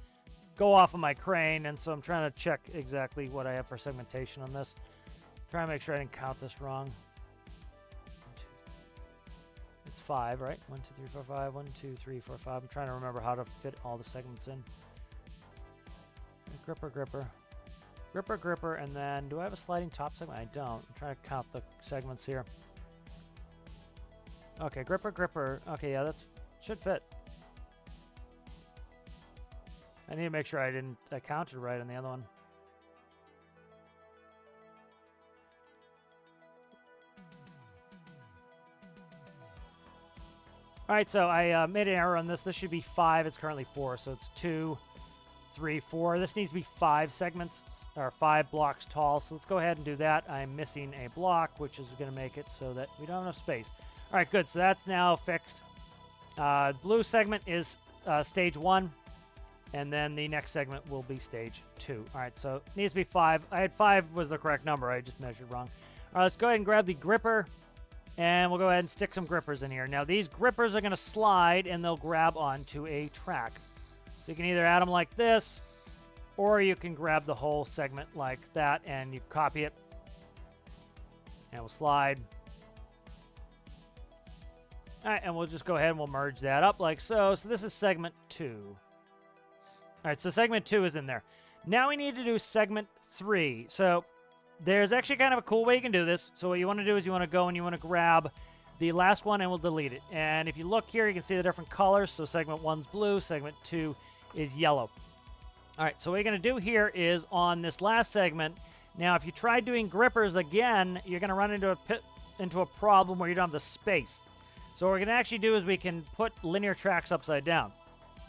go off of my crane, and so I'm trying to check exactly what I have for segmentation on this. Trying to make sure I didn't count this wrong. It's 5, right? 1, 2, 3, 4, 5. 1, 2, 3, 4, 5. I'm trying to remember how to fit all the segments in. Gripper, gripper. Gripper, gripper, and then do I have a sliding top segment? I don't. I'm trying to count the segments here. Okay, gripper, gripper. Okay, yeah, that should fit. I need to make sure I counted right on the other one. All right, so I made an error on this. This should be 5. It's currently 4, so it's 2, 3, 4. This needs to be 5 segments, or 5 blocks tall. So let's go ahead and do that. I'm missing a block, which is going to make it so that we don't have enough space. All right, good. So that's now fixed. Blue segment is stage 1, and then the next segment will be stage 2. All right, so it needs to be 5. I had 5 was the correct number. I just measured wrong. All right, let's go ahead and grab the gripper. And we'll go ahead and stick some grippers in here. Now, these grippers are going to slide, and they'll grab onto a track. So you can either add them like this, or you can grab the whole segment like that, and you copy it. And we'll slide. All right, and we'll just go ahead and we'll merge that up like so. So this is segment 2. All right, so segment 2 is in there. Now we need to do segment 3. So there's actually kind of a cool way you can do this. So what you want to do is you want to go and you want to grab the last one and we'll delete it. And if you look here, you can see the different colors. So segment 1's blue, segment 2 is yellow. All right, so what you're going to do here is on this last segment, now if you try doing grippers again, you're going to run into a problem where you don't have the space. So what we're going to actually do is we can put linear tracks upside down.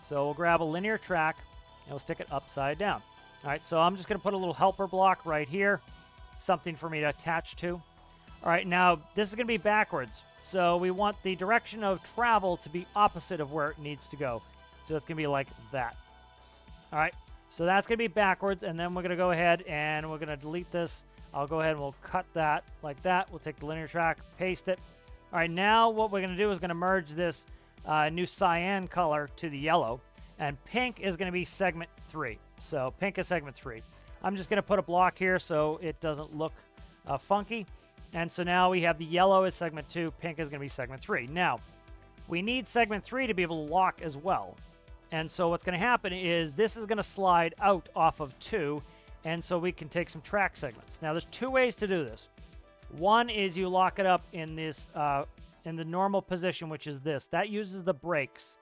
So we'll grab a linear track and we'll stick it upside down. All right, so I'm just going to put a little helper block right here. Something for me to attach to. All right, now this is going to be backwards. So we want the direction of travel to be opposite of where it needs to go. So it's going to be like that. All right, so that's going to be backwards, and then we're going to go ahead and we're going to delete this. I'll go ahead and we'll cut that like that. We'll take the linear track, paste it. All right, now what we're going to do is going to merge this new cyan color to the yellow, and pink is going to be segment 3. So pink is segment 3. I'm just going to put a block here so it doesn't look funky. And so now we have the yellow is segment 2, pink is going to be segment 3. Now, we need segment 3 to be able to lock as well. And so what's going to happen is this is going to slide out off of 2, and so we can take some track segments. Now, there's 2 ways to do this. One is you lock it up in this in the normal position, which is this. That uses the brakes.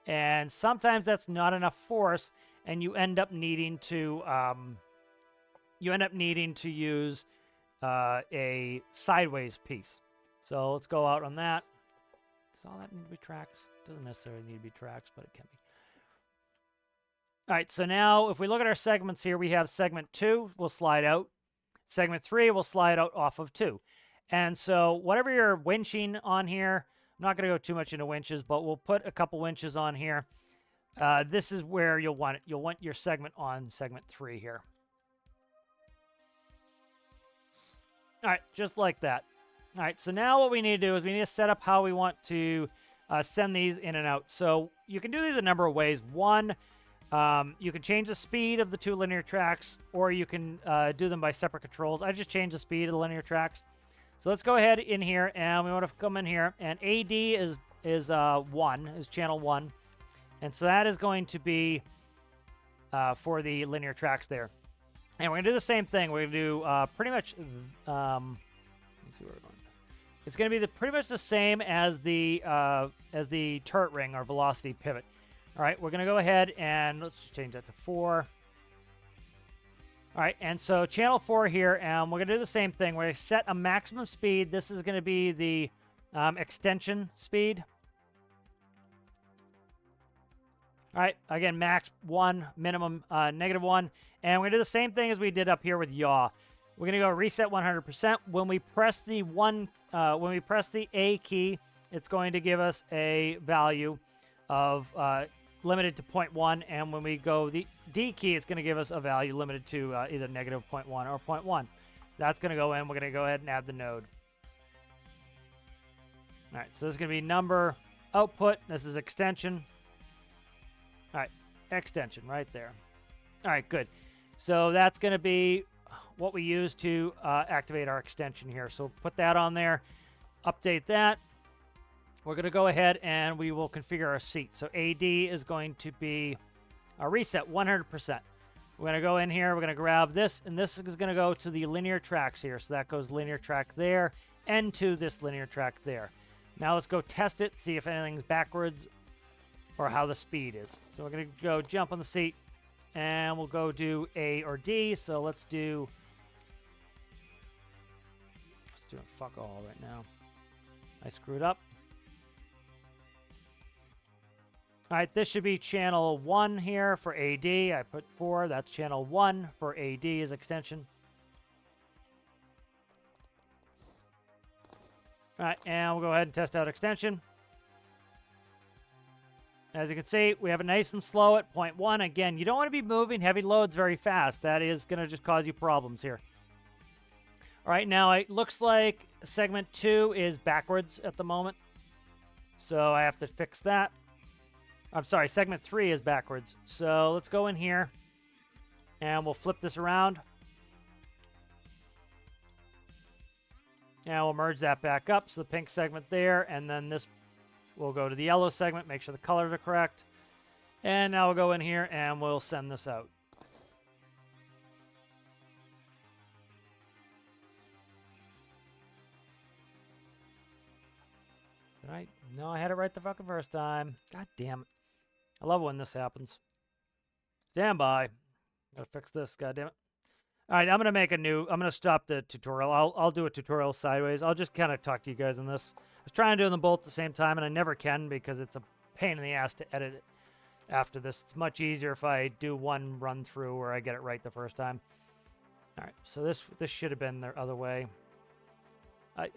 And sometimes that's not enough force, and you end up needing to use a sideways piece. So let's go out on that. Does all that need to be tracks? Doesn't necessarily need to be tracks, but it can be. All right, so now if we look at our segments here, we have segment 2 will slide out. Segment 3 will slide out off of 2. And so whatever you're winching on here, I'm not going to go too much into winches, but we'll put a couple winches on here. This is where you'll want it. You'll want your segment on segment 3 here. All right, just like that. All right, so now what we need to do is we need to set up how we want to send these in and out. So you can do these a number of ways. One, you can change the speed of the 2 linear tracks, or you can do them by separate controls. I just changed the speed of the linear tracks. So let's go ahead in here, and we want to come in here, and AD is channel 1. And so that is going to be for the linear tracks there. And we're going to do the same thing. We're going to do pretty much, let's see where we're going. It's going to be pretty much the same as the turret ring or velocity pivot. All right, we're going to go ahead and let's just change that to 4. All right, and so channel 4 here, and we're going to do the same thing. We're going to set a maximum speed. This is going to be the extension speed. All right, again, max 1, minimum -1. And we're going to do the same thing as we did up here with yaw. We're going to go reset 100%. When we press the A key, it's going to give us a value of limited to 0.1, and when we go the D key, it's going to give us a value limited to either -0.1 or 0.1. That's going to go in. We're going to go ahead and add the node. All right, so this is going to be number output. This is extension. All right, extension right there. All right, good. So that's going to be what we use to activate our extension here. So put that on there, update that. We're going to go ahead and we will configure our seat. So AD is going to be a reset 100%. We're going to go in here. We're going to grab this, and this is going to go to the linear tracks here. So that goes linear track there and to this linear track there. Now let's go test it, see if anything's backwards or how the speed is. So we're going to go jump on the seat, and we'll go do A or D. So let's do fuck all right now. I screwed up. All right, this should be channel 1 here for AD. I put 4. That's channel 1 for AD as extension. All right, and we'll go ahead and test out extension. As you can see, we have it nice and slow at 0.1. Again, you don't want to be moving heavy loads very fast. That is going to just cause you problems here. All right, now it looks like segment 2 is backwards at the moment. So I have to fix that. I'm sorry, segment 3 is backwards. So let's go in here and we'll flip this around. And we'll merge that back up. So the pink segment there, and then this will go to the yellow segment, make sure the colors are correct. And now we'll go in here and we'll send this out. Did I? No, I had it right the fucking first time. God damn it. I love when this happens. Stand by. Gotta fix this, god damn it. All right, I'm gonna stop the tutorial. I'll do a tutorial sideways. I'll just kind of talk to you guys on this. I was trying to do them both at the same time, and I never can because it's a pain in the ass to edit it after this. It's much easier if I do one run through where I get it right the first time. All right, so this should have been the other way.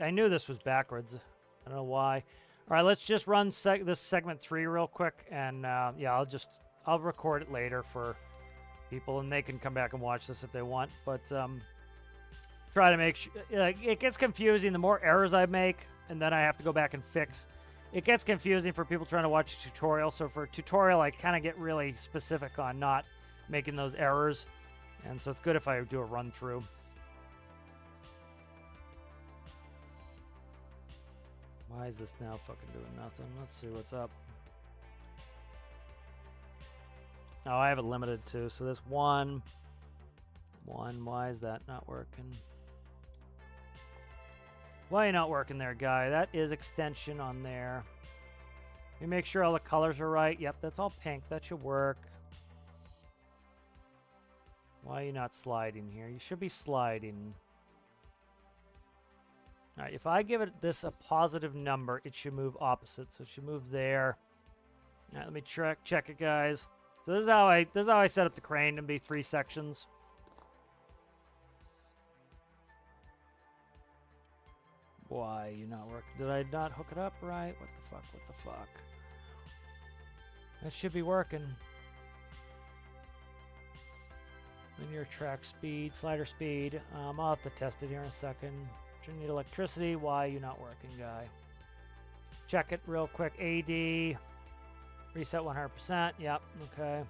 I knew this was backwards. I don't know why. All right, let's just run this segment 3 real quick, and yeah, I'll record it later for people, and they can come back and watch this if they want. But try to make sure it gets confusing the more errors I make, and then I have to go back and fix. It gets confusing for people trying to watch a tutorial. So for a tutorial, I kind of get really specific on not making those errors, and so it's good if I do a run through. Why is this now fucking doing nothing? Let's see what's up. Oh, I have it limited too. So this one. Why is that not working? Why are you not working there, guy? That is extension on there. Let me make sure all the colors are right. Yep, that's all pink. That should work. Why are you not sliding here? You should be sliding. All right, if I give this a positive number, it should move opposite. So it should move there. All right, let me check it, guys. So this is how I set up the crane to be 3 sections. Why you not working? Did I not hook it up right? What the fuck? What the fuck? That should be working. Linear track speed, slider speed. I'll have to test it here in a second. Shouldn't need electricity. Why are you not working, guy? Check it real quick. AD. Reset 100%. Yep. Okay. Let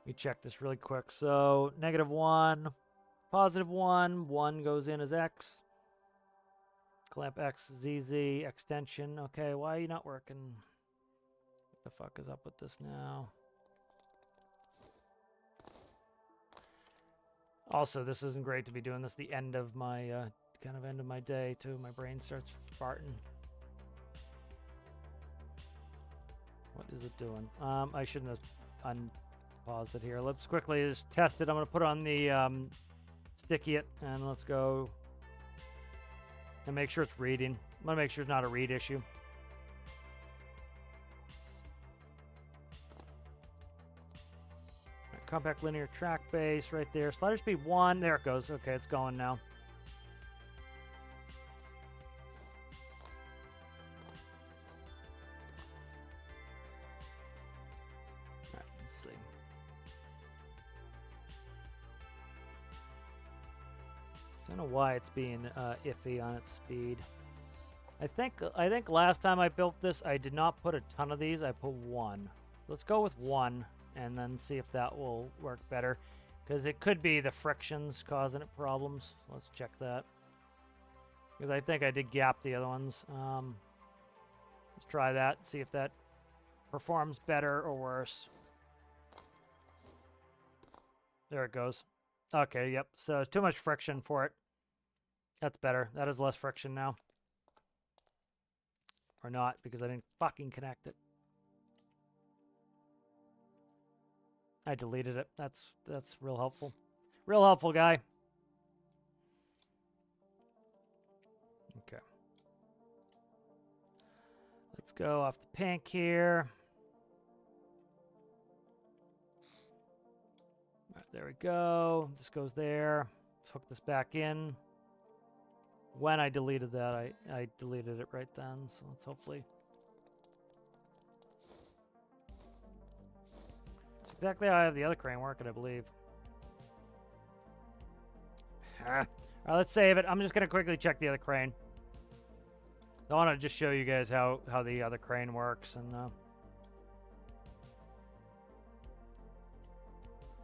me check this really quick. So, -1, +1. 1 goes in as X. Clamp X, ZZ, extension. Okay, why are you not working? What the fuck is up with this now? Also, this isn't great to be doing this the end of my, kind of end of my day, too. My brain starts farting. What is it doing? I shouldn't have unpaused it here. Let's quickly just test it. I'm going to put on the sticky it, and let's go and make sure it's reading. I'm going to make sure it's not a read issue. Right, compact linear track base right there. Slider speed 1. There it goes. Okay, it's going now. See. I don't know why it's being iffy on its speed. I think last time I built this, I did not put a ton of these. I put 1. Let's go with 1 and then see if that will work better, because it could be the frictions causing it problems. Let's check that, because I think I did gap the other ones. Let's try that, see if that performs better or worse. There it goes. Okay, yep. So it's too much friction for it. That's better. That is less friction now. Or not, because I didn't fucking connect it. I deleted it. That's real helpful. Real helpful, guy. Okay. Let's go off the pink here. All right, there we go. This goes there. Let's hook this back in. When I deleted that, I deleted it right then. So let's hopefully... It's exactly how I have the other crane working, I believe. All right, let's save it. I'm just going to quickly check the other crane. I want to just show you guys how the other crane works, and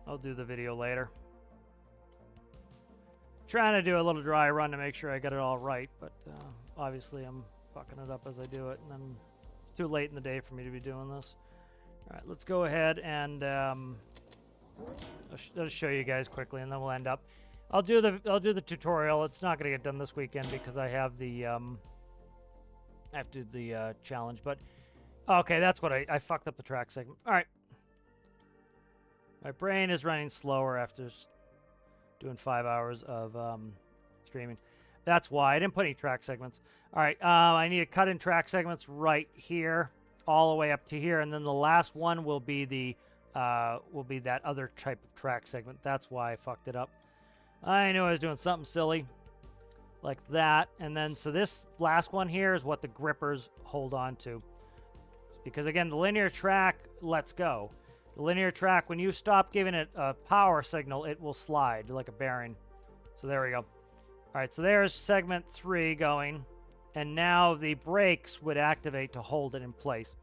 I'll do the video later. Trying to do a little dry run to make sure I get it all right, but obviously I'm fucking it up as I do it, and then it's too late in the day for me to be doing this. All right, let's go ahead and I'll just show you guys quickly, and then we'll end up. I'll do the tutorial. It's not going to get done this weekend because I have the I have to do the challenge, but okay, that's what I fucked up the track segment. All right. My brain is running slower after doing 5 hours of streaming. That's why I didn't put any track segments. All right, I need to cut in track segments right here, all the way up to here, and then the last one will be that other type of track segment. That's why I fucked it up. I knew I was doing something silly like that, and then so this last one here is what the grippers hold on to, because again, the linear track lets go. The linear track, when you stop giving it a power signal, it will slide like a bearing. So there we go. All right, so there's segment 3 going, and now the brakes would activate to hold it in place.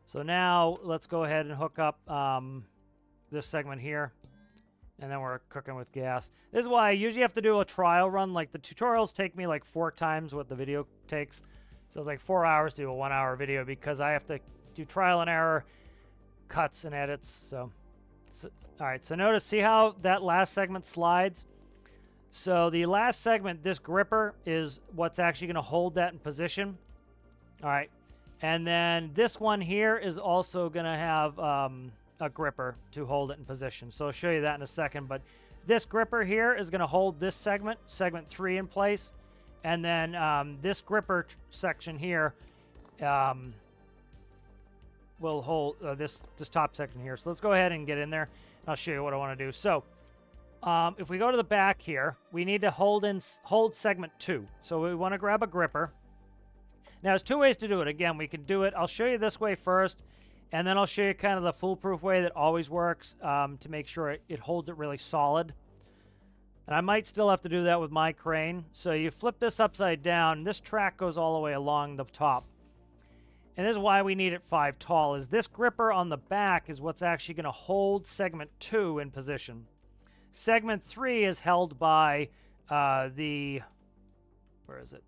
So now let's go ahead and hook up this segment here, and then we're cooking with gas. This is why I usually have to do a trial run. Like, the tutorials take me like 4 times what the video takes. So it's like 4 hours to do a 1 hour video because I have to do trial and error, cuts and edits. So all right, so notice, see how that last segment slides? So the last segment, this gripper is what's actually going to hold that in position. All right, and then this one here is also going to have a gripper to hold it in position. So I'll show you that in a second, but this gripper here is going to hold this segment 3 in place, and then this gripper section here will hold this top section here. So let's go ahead and get in there. I'll show you what I want to do. So if we go to the back here, we need to hold segment 2. So we want to grab a gripper. Now there's 2 ways to do it. Again, we can do it. I'll show you this way first, and then I'll show you kind of the foolproof way that always works to make sure it holds it really solid. And I might still have to do that with my crane. So you flip this upside down. This track goes all the way along the top. And this is why we need it 5 tall, is this gripper on the back is what's actually going to hold segment 2 in position. Segment 3 is held by where is it?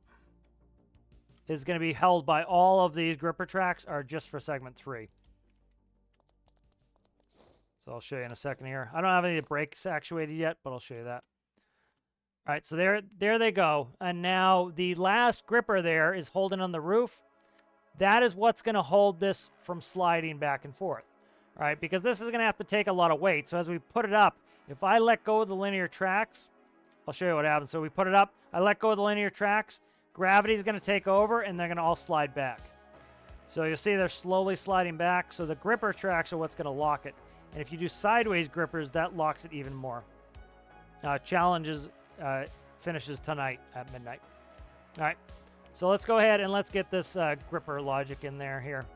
Is going to be held by all of these gripper tracks are just for segment 3. So I'll show you in a second here. I don't have any brakes actuated yet, but I'll show you that. All right, so there they go. And now the last gripper there is holding on the roof. That is what's going to hold this from sliding back and forth. All right, because this is going to have to take a lot of weight. So as we put it up, if I let go of the linear tracks, I'll show you what happens. So we put it up, I let go of the linear tracks, gravity is going to take over, and they're going to all slide back. So you'll see they're slowly sliding back. So the gripper tracks are what's going to lock it. And if you do sideways grippers, that locks it even more. Challenges finishes tonight at midnight. All right, so let's go ahead and let's get this gripper logic in there here.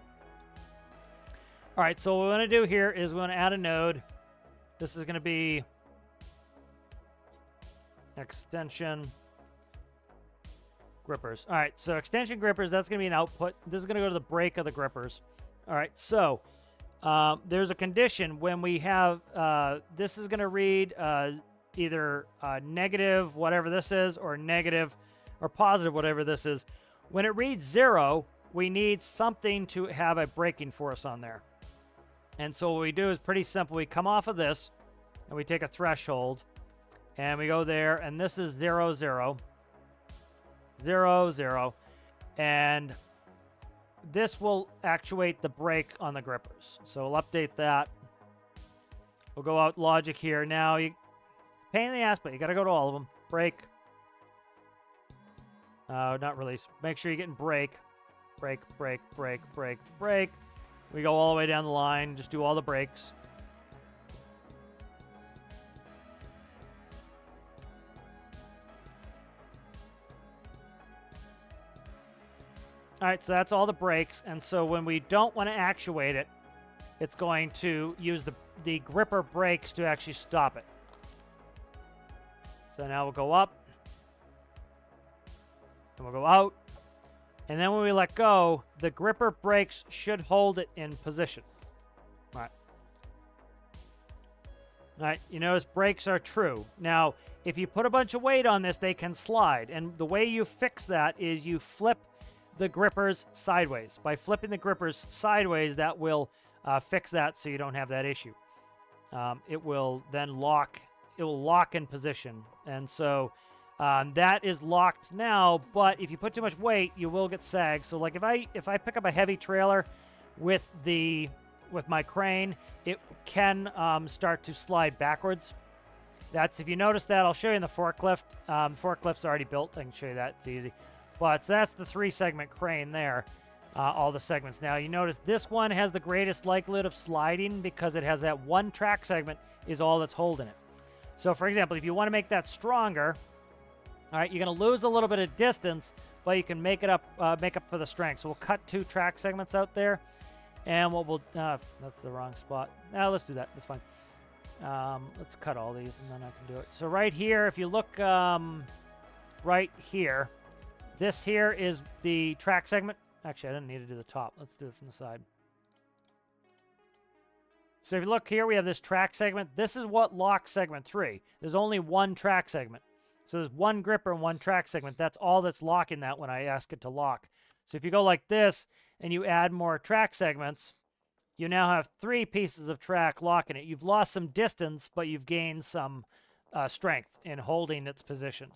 All right, so what we want to do here is we want to add a node. This is going to be extension grippers. All right, so extension grippers, that's going to be an output. This is going to go to the brake of the grippers. All right, so there's a condition when we have, this is going to read either negative, whatever this is, or negative, or positive, whatever this is. When it reads 0, we need something to have a braking force on there. And so what we do is pretty simple. We come off of this, and we take a threshold, and we go there, and this is 0, 0, 0, 0, and this will actuate the brake on the grippers. So we'll update that. We'll go out logic here. Now, pain in the ass, but you got to go to all of them. Break. Not release. Make sure you're getting break. Break, break, break, break, break. We go all the way down the line. Just do all the breaks. All right, so that's all the breaks. And so when we don't want to actuate it, it's going to use the gripper brakes to actually stop it. So now we'll go up. And we'll go out. And then when we let go, the gripper brakes should hold it in position. All right. All right, you notice brakes are true. Now, if you put a bunch of weight on this, they can slide. And the way you fix that is you flip the grippers sideways. By flipping the grippers sideways, that will fix that so you don't have that issue. It will then lock. It will lock in position. And so that is locked now, but if you put too much weight, you will get sag. So like if I pick up a heavy trailer with my crane, it can start to slide backwards. That's, if you notice that, I'll show you in the forklift. The forklift's already built. I can show you that. It's easy. But so that's the 3-segment crane there, all the segments. Now, you notice this one has the greatest likelihood of sliding because it has that one track segment is all that's holding it. So, for example, if you want to make that stronger, all right, you're going to lose a little bit of distance, but you can make up for the strength. So we'll cut 2 track segments out there, and what we'll that's the wrong spot. Now let's do that. That's fine. Let's cut all these, and then I can do it. So right here, if you look right here, this here is the track segment. Actually, I didn't need to do the top. Let's do it from the side. So if you look here, we have this track segment. This is what locks segment 3. There's only one track segment. So there's one gripper and one track segment. That's all that's locking that when I ask it to lock. So if you go like this and you add more track segments, you now have 3 pieces of track locking it. You've lost some distance, but you've gained some strength in holding its position.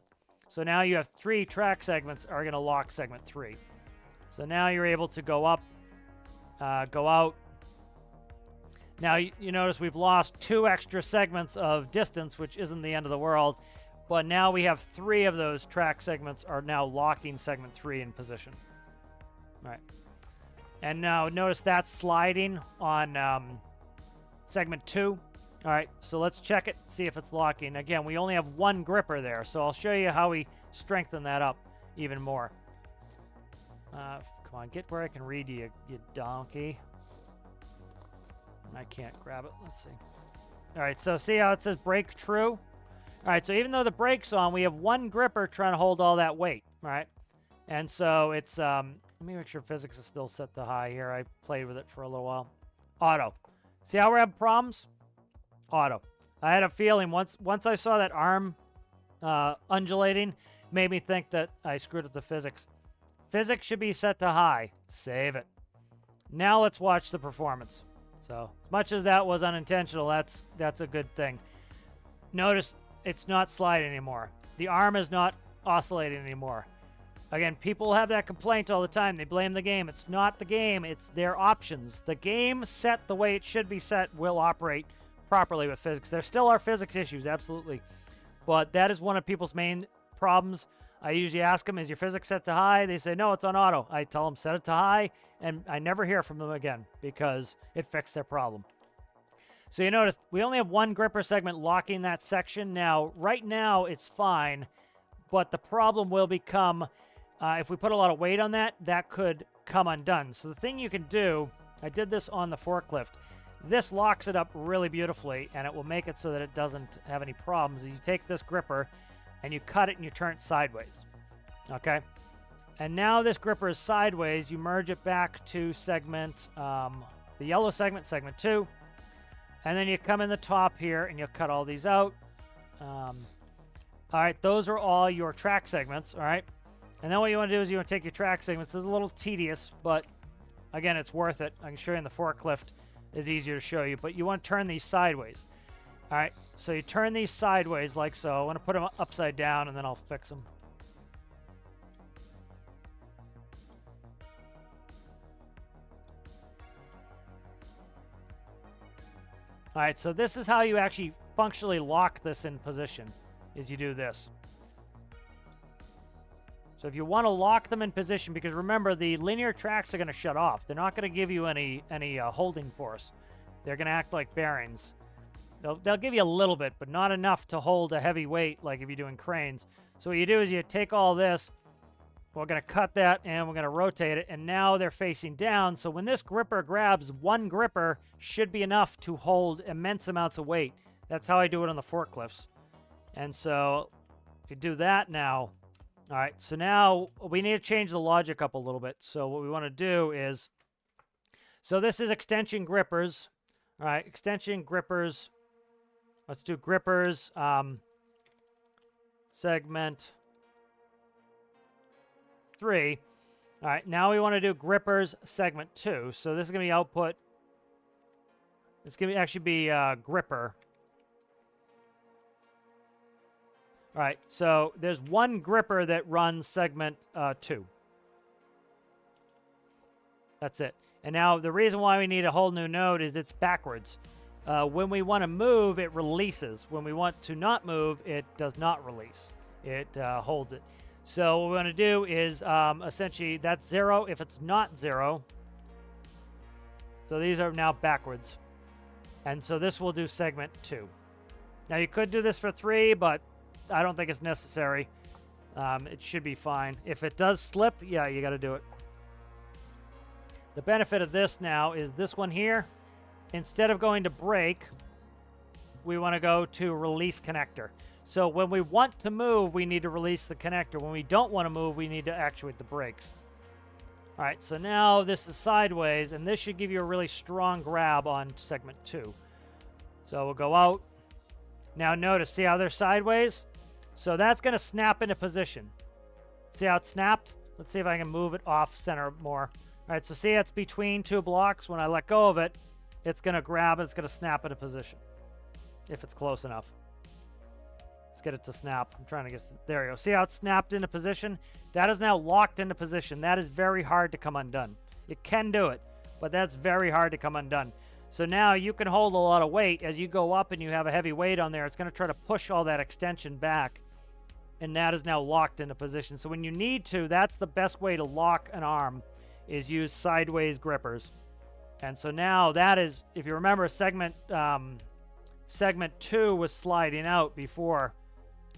So now you have 3 track segments are going to lock segment 3. So now you're able to go up, go out. Now you notice we've lost 2 extra segments of distance, which isn't the end of the world. But now we have 3 of those track segments are now locking segment 3 in position. All right. And now notice that's sliding on segment 2. All right, so let's check it, see if it's locking. Again, we only have 1 gripper there, so I'll show you how we strengthen that up even more. Come on, get where I can read you, you donkey. I can't grab it. Let's see. All right, so see how it says brake true? All right, so even though the brake's on, we have 1 gripper trying to hold all that weight, all right? And so it's, let me make sure physics is still set to high here. I played with it for a little while. Auto. See how we're having problems? Auto. I had a feeling once I saw that arm undulating, made me think that I screwed up the physics. Physics should be set to high. Save it. Now let's watch the performance. So, as much as that was unintentional, that's a good thing. Notice it's not sliding anymore. The arm is not oscillating anymore. Again, people have that complaint all the time. They blame the game. It's not the game. It's their options. The game set the way it should be set will operate properly with physics. There still are physics issues, absolutely. But that is one of people's main problems. I usually ask them, is your physics set to high? They say, no, it's on auto. I tell them, set it to high, and I never hear from them again because it fixed their problem. So you notice we only have 1 gripper segment locking that section. Now, right now, it's fine, but the problem will become, if we put a lot of weight on that, that could come undone. So the thing you can do, I did this on the forklift. This locks it up really beautifully, and it will make it so that it doesn't have any problems. You take this gripper, and you cut it, and you turn it sideways. Okay? And now this gripper is sideways. You merge it back to segment, the yellow segment, segment 2. And then you come in the top here, and you'll cut all these out. All right, those are all your track segments, all right? And then what you want to do is you want to take your track segments. This is a little tedious, but, again, it's worth it. I can show you in the forklift. It's easier to show you, but you want to turn these sideways. All right, so you turn these sideways like so. I want to put them upside down, and then I'll fix them. All right, so this is how you actually functionally lock this in position, is you do this. So if you want to lock them in position, because remember, the linear tracks are going to shut off. They're not going to give you any holding force. They're going to act like bearings. They'll give you a little bit, but not enough to hold a heavy weight like if you're doing cranes. So what you do is you take all this, we're going to cut that, and we're going to rotate it, and now they're facing down. So when this gripper grabs, one gripper should be enough to hold immense amounts of weight. That's how I do it on the forklifts. And so you do that now. All right, so now we need to change the logic up a little bit. So what we want to do is, so this is extension grippers. All right, extension grippers. Let's do grippers, segment 3. All right, now we want to do grippers, segment 2. So this is going to be output. It's going to actually be gripper. All right, so there's one gripper that runs segment 2. That's it. And now the reason why we need a whole new node is it's backwards. When we want to move, it releases. When we want to not move, it does not release. It holds it. So what we want to do is essentially that's 0 if it's not 0. So these are now backwards. And so this will do segment 2. Now you could do this for 3, but I don't think it's necessary. It should be fine. If it does slip, yeah, you got to do it. The benefit of this now is this one here. Instead of going to break, we want to go to release connector. So when we want to move, we need to release the connector. When we don't want to move, we need to actuate the brakes. All right, so now this is sideways, and this should give you a really strong grab on segment 2. So we'll go out. Now notice, see how they're sideways? So that's going to snap into position. See how it snapped? Let's see if I can move it off center more. All right, so see it's between 2 blocks. When I let go of it, it's going to grab, it's going to snap into position. If it's close enough. Let's get it to snap. I'm trying to get, there you go. See how it snapped into position? That is now locked into position. That is very hard to come undone. You can do it, but that's very hard to come undone. So now you can hold a lot of weight. As you go up and you have a heavy weight on there, it's going to try to push all that extension back. And that is now locked into position. So when you need to, that's the best way to lock an arm, is use sideways grippers. And so now that is, if you remember, segment 2 was sliding out before.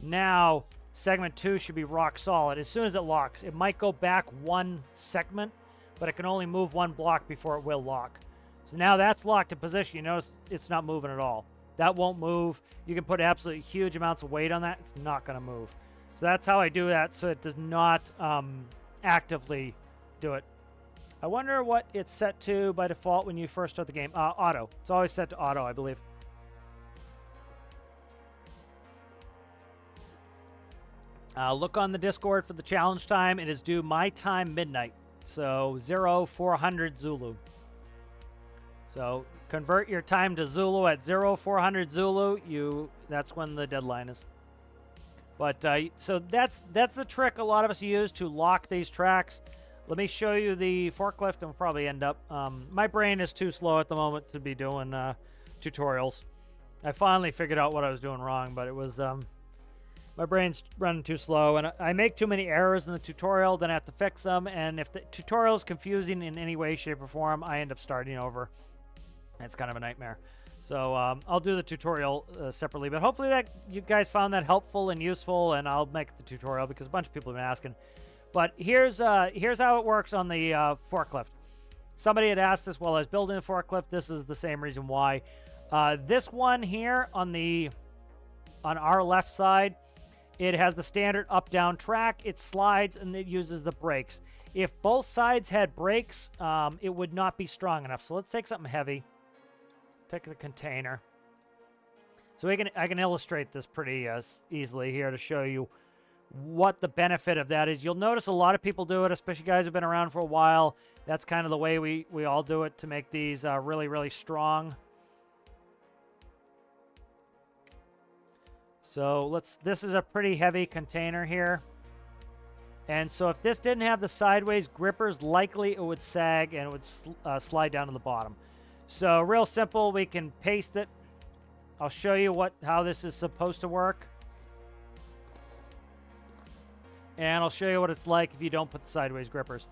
Now segment 2 should be rock solid. As soon as it locks, it might go back 1 segment, but it can only move 1 block before it will lock. So now that's locked in position. You notice it's not moving at all. That won't move. You can put absolutely huge amounts of weight on that. It's not going to move. So that's how I do that, so it does not actively do it. I wonder what it's set to by default when you first start the game. Auto. It's always set to auto, I believe. Look on the Discord for the challenge time. It is due my time midnight. So 0400 Zulu. So convert your time to Zulu at 0400 Zulu. That's when the deadline is. But so that's the trick a lot of us use to lock these tracks. Let me show you the forklift, and we'll probably end up. My brain is too slow at the moment to be doing tutorials. I finally figured out what I was doing wrong, but it was my brain's running too slow, and I make too many errors in the tutorial, then I have to fix them, and if the tutorial is confusing in any way, shape, or form, I end up starting over. It's kind of a nightmare. So I'll do the tutorial separately, but hopefully that you guys found that helpful and useful, and I'll make the tutorial because a bunch of people have been asking. But here's how it works on the forklift. Somebody had asked this while I was building the forklift. This is the same reason why. This one here on our left side, it has the standard up-down track. It slides and it uses the brakes. If both sides had brakes, it would not be strong enough. So let's take something heavy. Take the container. So I can illustrate this pretty easily here to show you what the benefit of that is. You'll notice a lot of people do it, especially guys who've been around for a while. That's kind of the way we all do it to make these really, really strong. So this is a pretty heavy container here. And so if this didn't have the sideways grippers, likely it would sag and it would slide down to the bottom. So real simple, we can paste it. I'll show you how this is supposed to work. And I'll show you what it's like if you don't put the sideways grippers.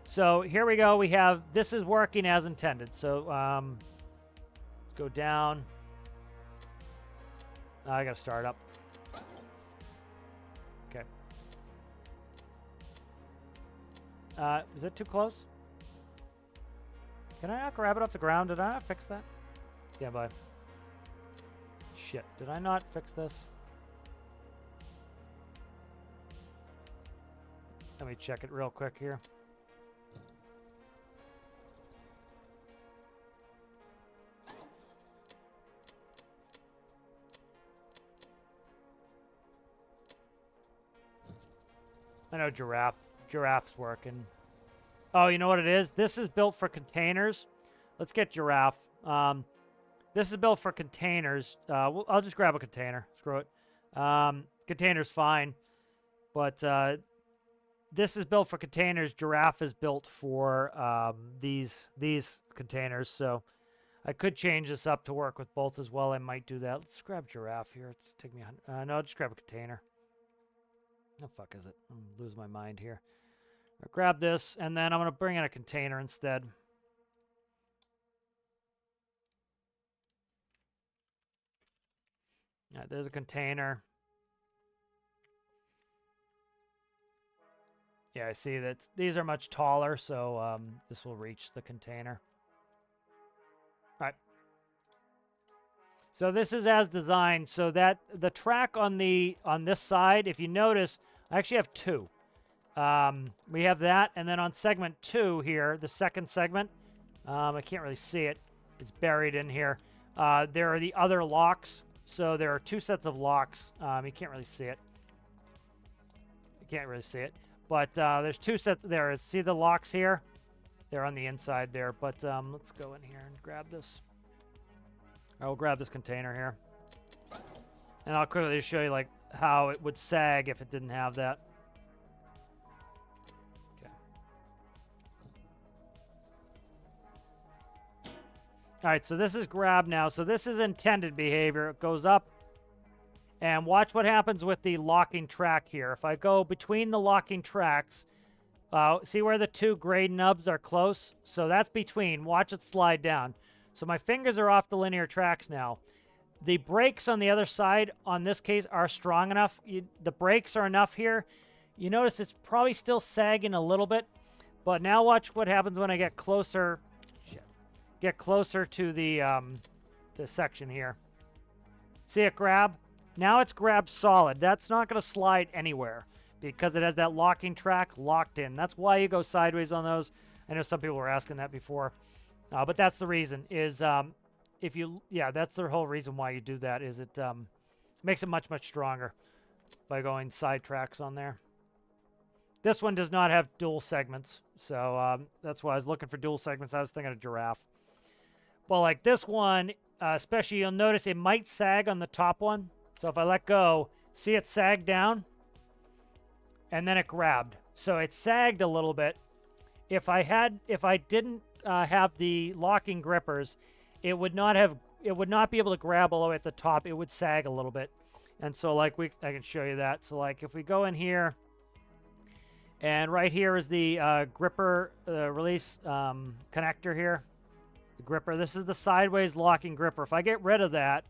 So here we go. We have, this is working as intended. So let's go down. I got to start up. Okay. Is that too close? Can I not grab it off the ground? Did I not fix that? Yeah, bye. Shit. Did I not fix this? Let me check it real quick here. I know giraffe's working. Oh, you know what it is? This is built for containers. Let's get giraffe. This is built for containers. I'll just grab a container. Screw it. Container's fine. But this is built for containers. Giraffe is built for these containers. So I could change this up to work with both as well. I might do that. Let's grab giraffe here. It's take me. No, I'll just grab a container. The fuck is it? I'm losing my mind here. I'll grab this, and then I'm going to bring in a container instead. All right, there's a container. Yeah, I see that these are much taller, so this will reach the container. All right. So this is as designed, so that the track on this side, if you notice, I actually have two. We have that, and then on segment 2 here, the second segment, I can't really see it. It's buried in here. There are the other locks, so there are 2 sets of locks. You can't really see it. You can't really see it. But there's 2 sets there. See the locks here? They're on the inside there. But let's go in here and grab this. I will grab this container here. And I'll quickly show you like how it would sag if it didn't have that. Okay. All right, so this is grab now. So this is intended behavior. It goes up. And watch what happens with the locking track here. If I go between the locking tracks, see where the 2 gray nubs are close? So that's between. Watch it slide down. So my fingers are off the linear tracks now. The brakes on the other side, on this case, are strong enough. The brakes are enough here. You notice it's probably still sagging a little bit. But now watch what happens when I get closer. Shit. Get closer to the section here. See it grab? Now it's grabbed solid. That's not going to slide anywhere because it has that locking track locked in. That's why you go sideways on those. I know some people were asking that before. But that's the reason is that's the whole reason why you do that is it makes it much, much stronger by going side tracks on there. This one does not have dual segments. So that's why I was looking for dual segments. I was thinking of giraffe. But like this one, especially you'll notice it might sag on the top one. So if I let go, see it sag down? And then it grabbed. So it sagged a little bit. If I didn't have the locking grippers, it would not be able to grab all the way at the top. It would sag a little bit. And so like I can show you that. So like if we go in here, and right here is the gripper release connector here. The gripper. This is the sideways locking gripper. If I get rid of that,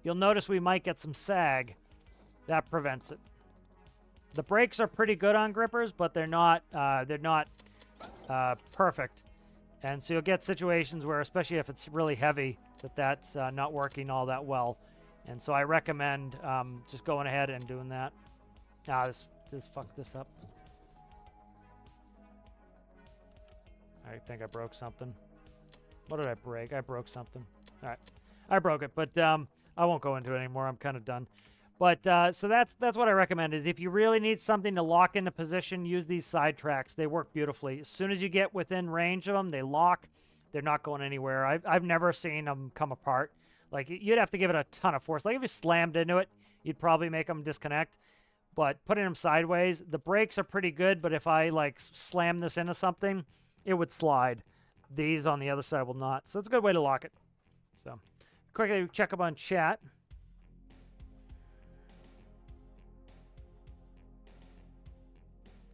you'll notice we might get some sag. That prevents it. The brakes are pretty good on grippers, but they're not perfect. And so you'll get situations where, especially if it's really heavy, that's not working all that well. And so I recommend just going ahead and doing that. This fucked this up. I think I broke something. What did I break? I broke something. All right. I broke it, but I won't go into it anymore. I'm kind of done. But so that's what I recommend is if you really need something to lock into position, use these side tracks. They work beautifully. As soon as you get within range of them, they lock. They're not going anywhere. I've never seen them come apart. Like you'd have to give it a ton of force. Like if you slammed into it, you'd probably make them disconnect. But putting them sideways, the brakes are pretty good. But if I like slam this into something, it would slide. These on the other side will not. So it's a good way to lock it. So quickly check up on chat.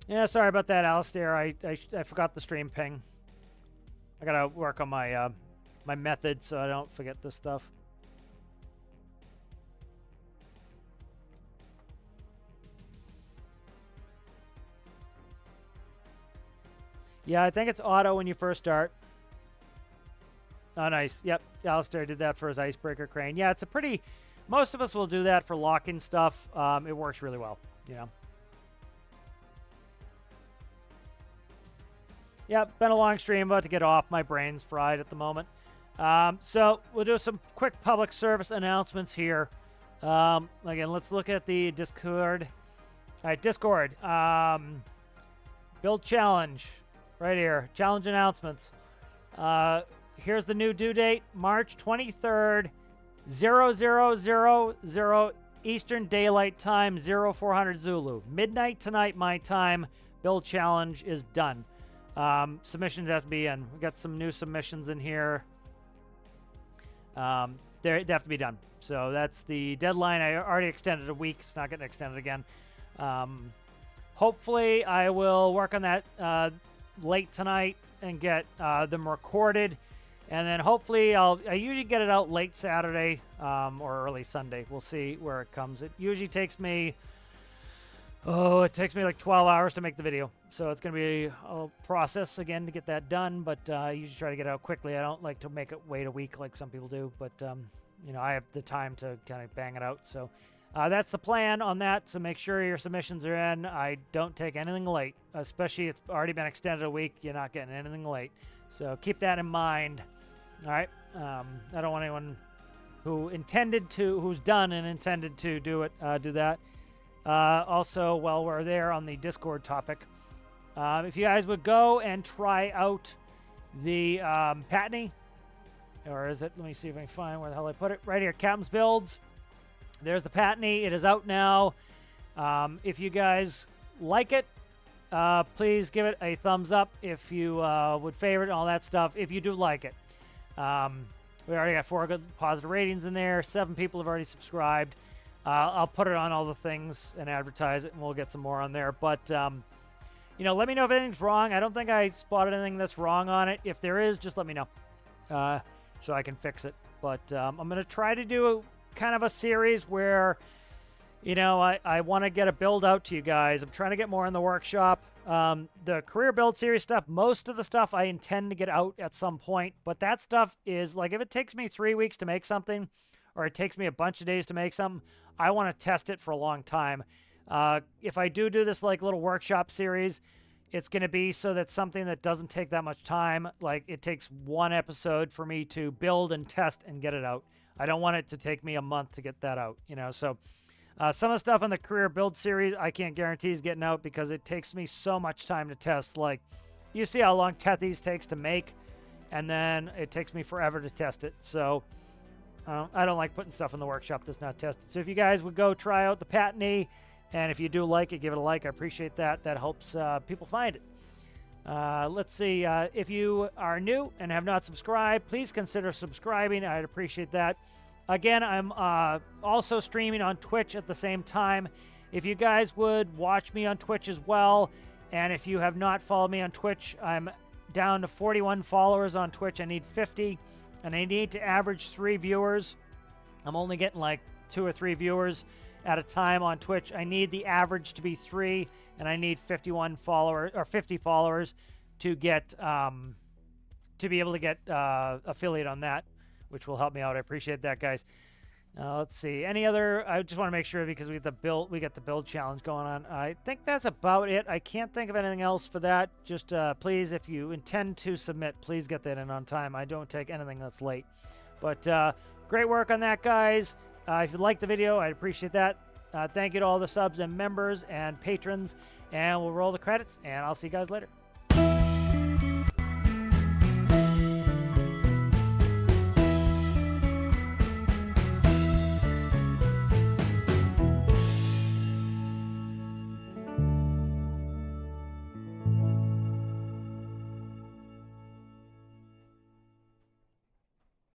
Yeah, sorry about that, Alistair. I forgot the stream ping. I gotta work on my my method so I don't forget this stuff. Yeah, I think it's auto when you first start. Oh, nice. Yep, Alistair did that for his icebreaker crane. Yeah, it's a pretty... Most of us will do that for lock-in stuff. It works really well, you know. Yep, been a long stream, about to get off. My brain's fried at the moment. So we'll do some quick public service announcements here. Again, let's look at the Discord. All right, Discord. Build challenge. Right here. Challenge announcements. Here's the new due date. March 23rd, 0000 Eastern Daylight Time, 0400 Zulu. Midnight tonight, my time. Build challenge is done. Submissions have to be in. We got some new submissions in here. They have to be done. So that's the deadline. I already extended a week. It's not getting extended again. Hopefully, I will work on that late tonight and get them recorded. And then hopefully I usually get it out late Saturday or early Sunday. We'll see where it comes. It usually takes me... Oh, it takes me like 12 hours to make the video. So it's going to be a process again to get that done. But I usually try to get it out quickly. I don't like to make it wait a week like some people do. But, you know, I have the time to kind of bang it out. So that's the plan on that. So make sure your submissions are in. I don't take anything late. Especially it's already been extended a week. You're not getting anything late. So keep that in mind. All right. I don't want anyone who's done and intended to do it, do that. Also, while we're there on the Discord topic, if you guys would go and try out the Patney, or is it? Let me see if I can find where the hell I put it. Right here, Captain's Builds. There's the Patney. It is out now. If you guys like it, please give it a thumbs up if you would favorite all that stuff. If you do like it, we already got 4 good positive ratings in there. 7 people have already subscribed. I'll put it on all the things and advertise it, and we'll get some more on there. But, you know, let me know if anything's wrong. I don't think I spotted anything that's wrong on it. If there is, just let me know so I can fix it. But I'm going to try to do kind of a series where, you know, I want to get a build out to you guys. I'm trying to get more in the workshop. The career build series stuff, most of the stuff I intend to get out at some point. But that stuff is, like, if it takes me 3 weeks to make something, or it takes me a bunch of days to make something, I want to test it for a long time. If I do this like little workshop series, it's going to be so that something that doesn't take that much time, like it takes 1 episode for me to build and test and get it out. I don't want it to take me a month to get that out, you know. So some of the stuff in the career build series, I can't guarantee is getting out because it takes me so much time to test. Like, you see how long Tethies takes to make, and then it takes me forever to test it. So... I don't like putting stuff in the workshop that's not tested. So if you guys would go try out the Patney, and if you do like it, give it a like. I appreciate that. That helps people find it. Let's see. If you are new and have not subscribed, please consider subscribing. I'd appreciate that. Again, I'm also streaming on Twitch at the same time. If you guys would watch me on Twitch as well, and if you have not followed me on Twitch, I'm down to 41 followers on Twitch. I need 50. And I need to average 3 viewers. I'm only getting like 2 or 3 viewers at a time on Twitch. I need the average to be 3, and I need 51 followers or 50 followers to get to be able to get affiliate on that, which will help me out. I appreciate that, guys. Let's see. Any other? I just want to make sure because we get the build challenge going on. I think that's about it. I can't think of anything else for that. Just please, if you intend to submit, please get that in on time. I don't take anything that's late. But great work on that, guys. If you liked the video, I'd appreciate that. Thank you to all the subs and members and patrons. And we'll roll the credits, and I'll see you guys later.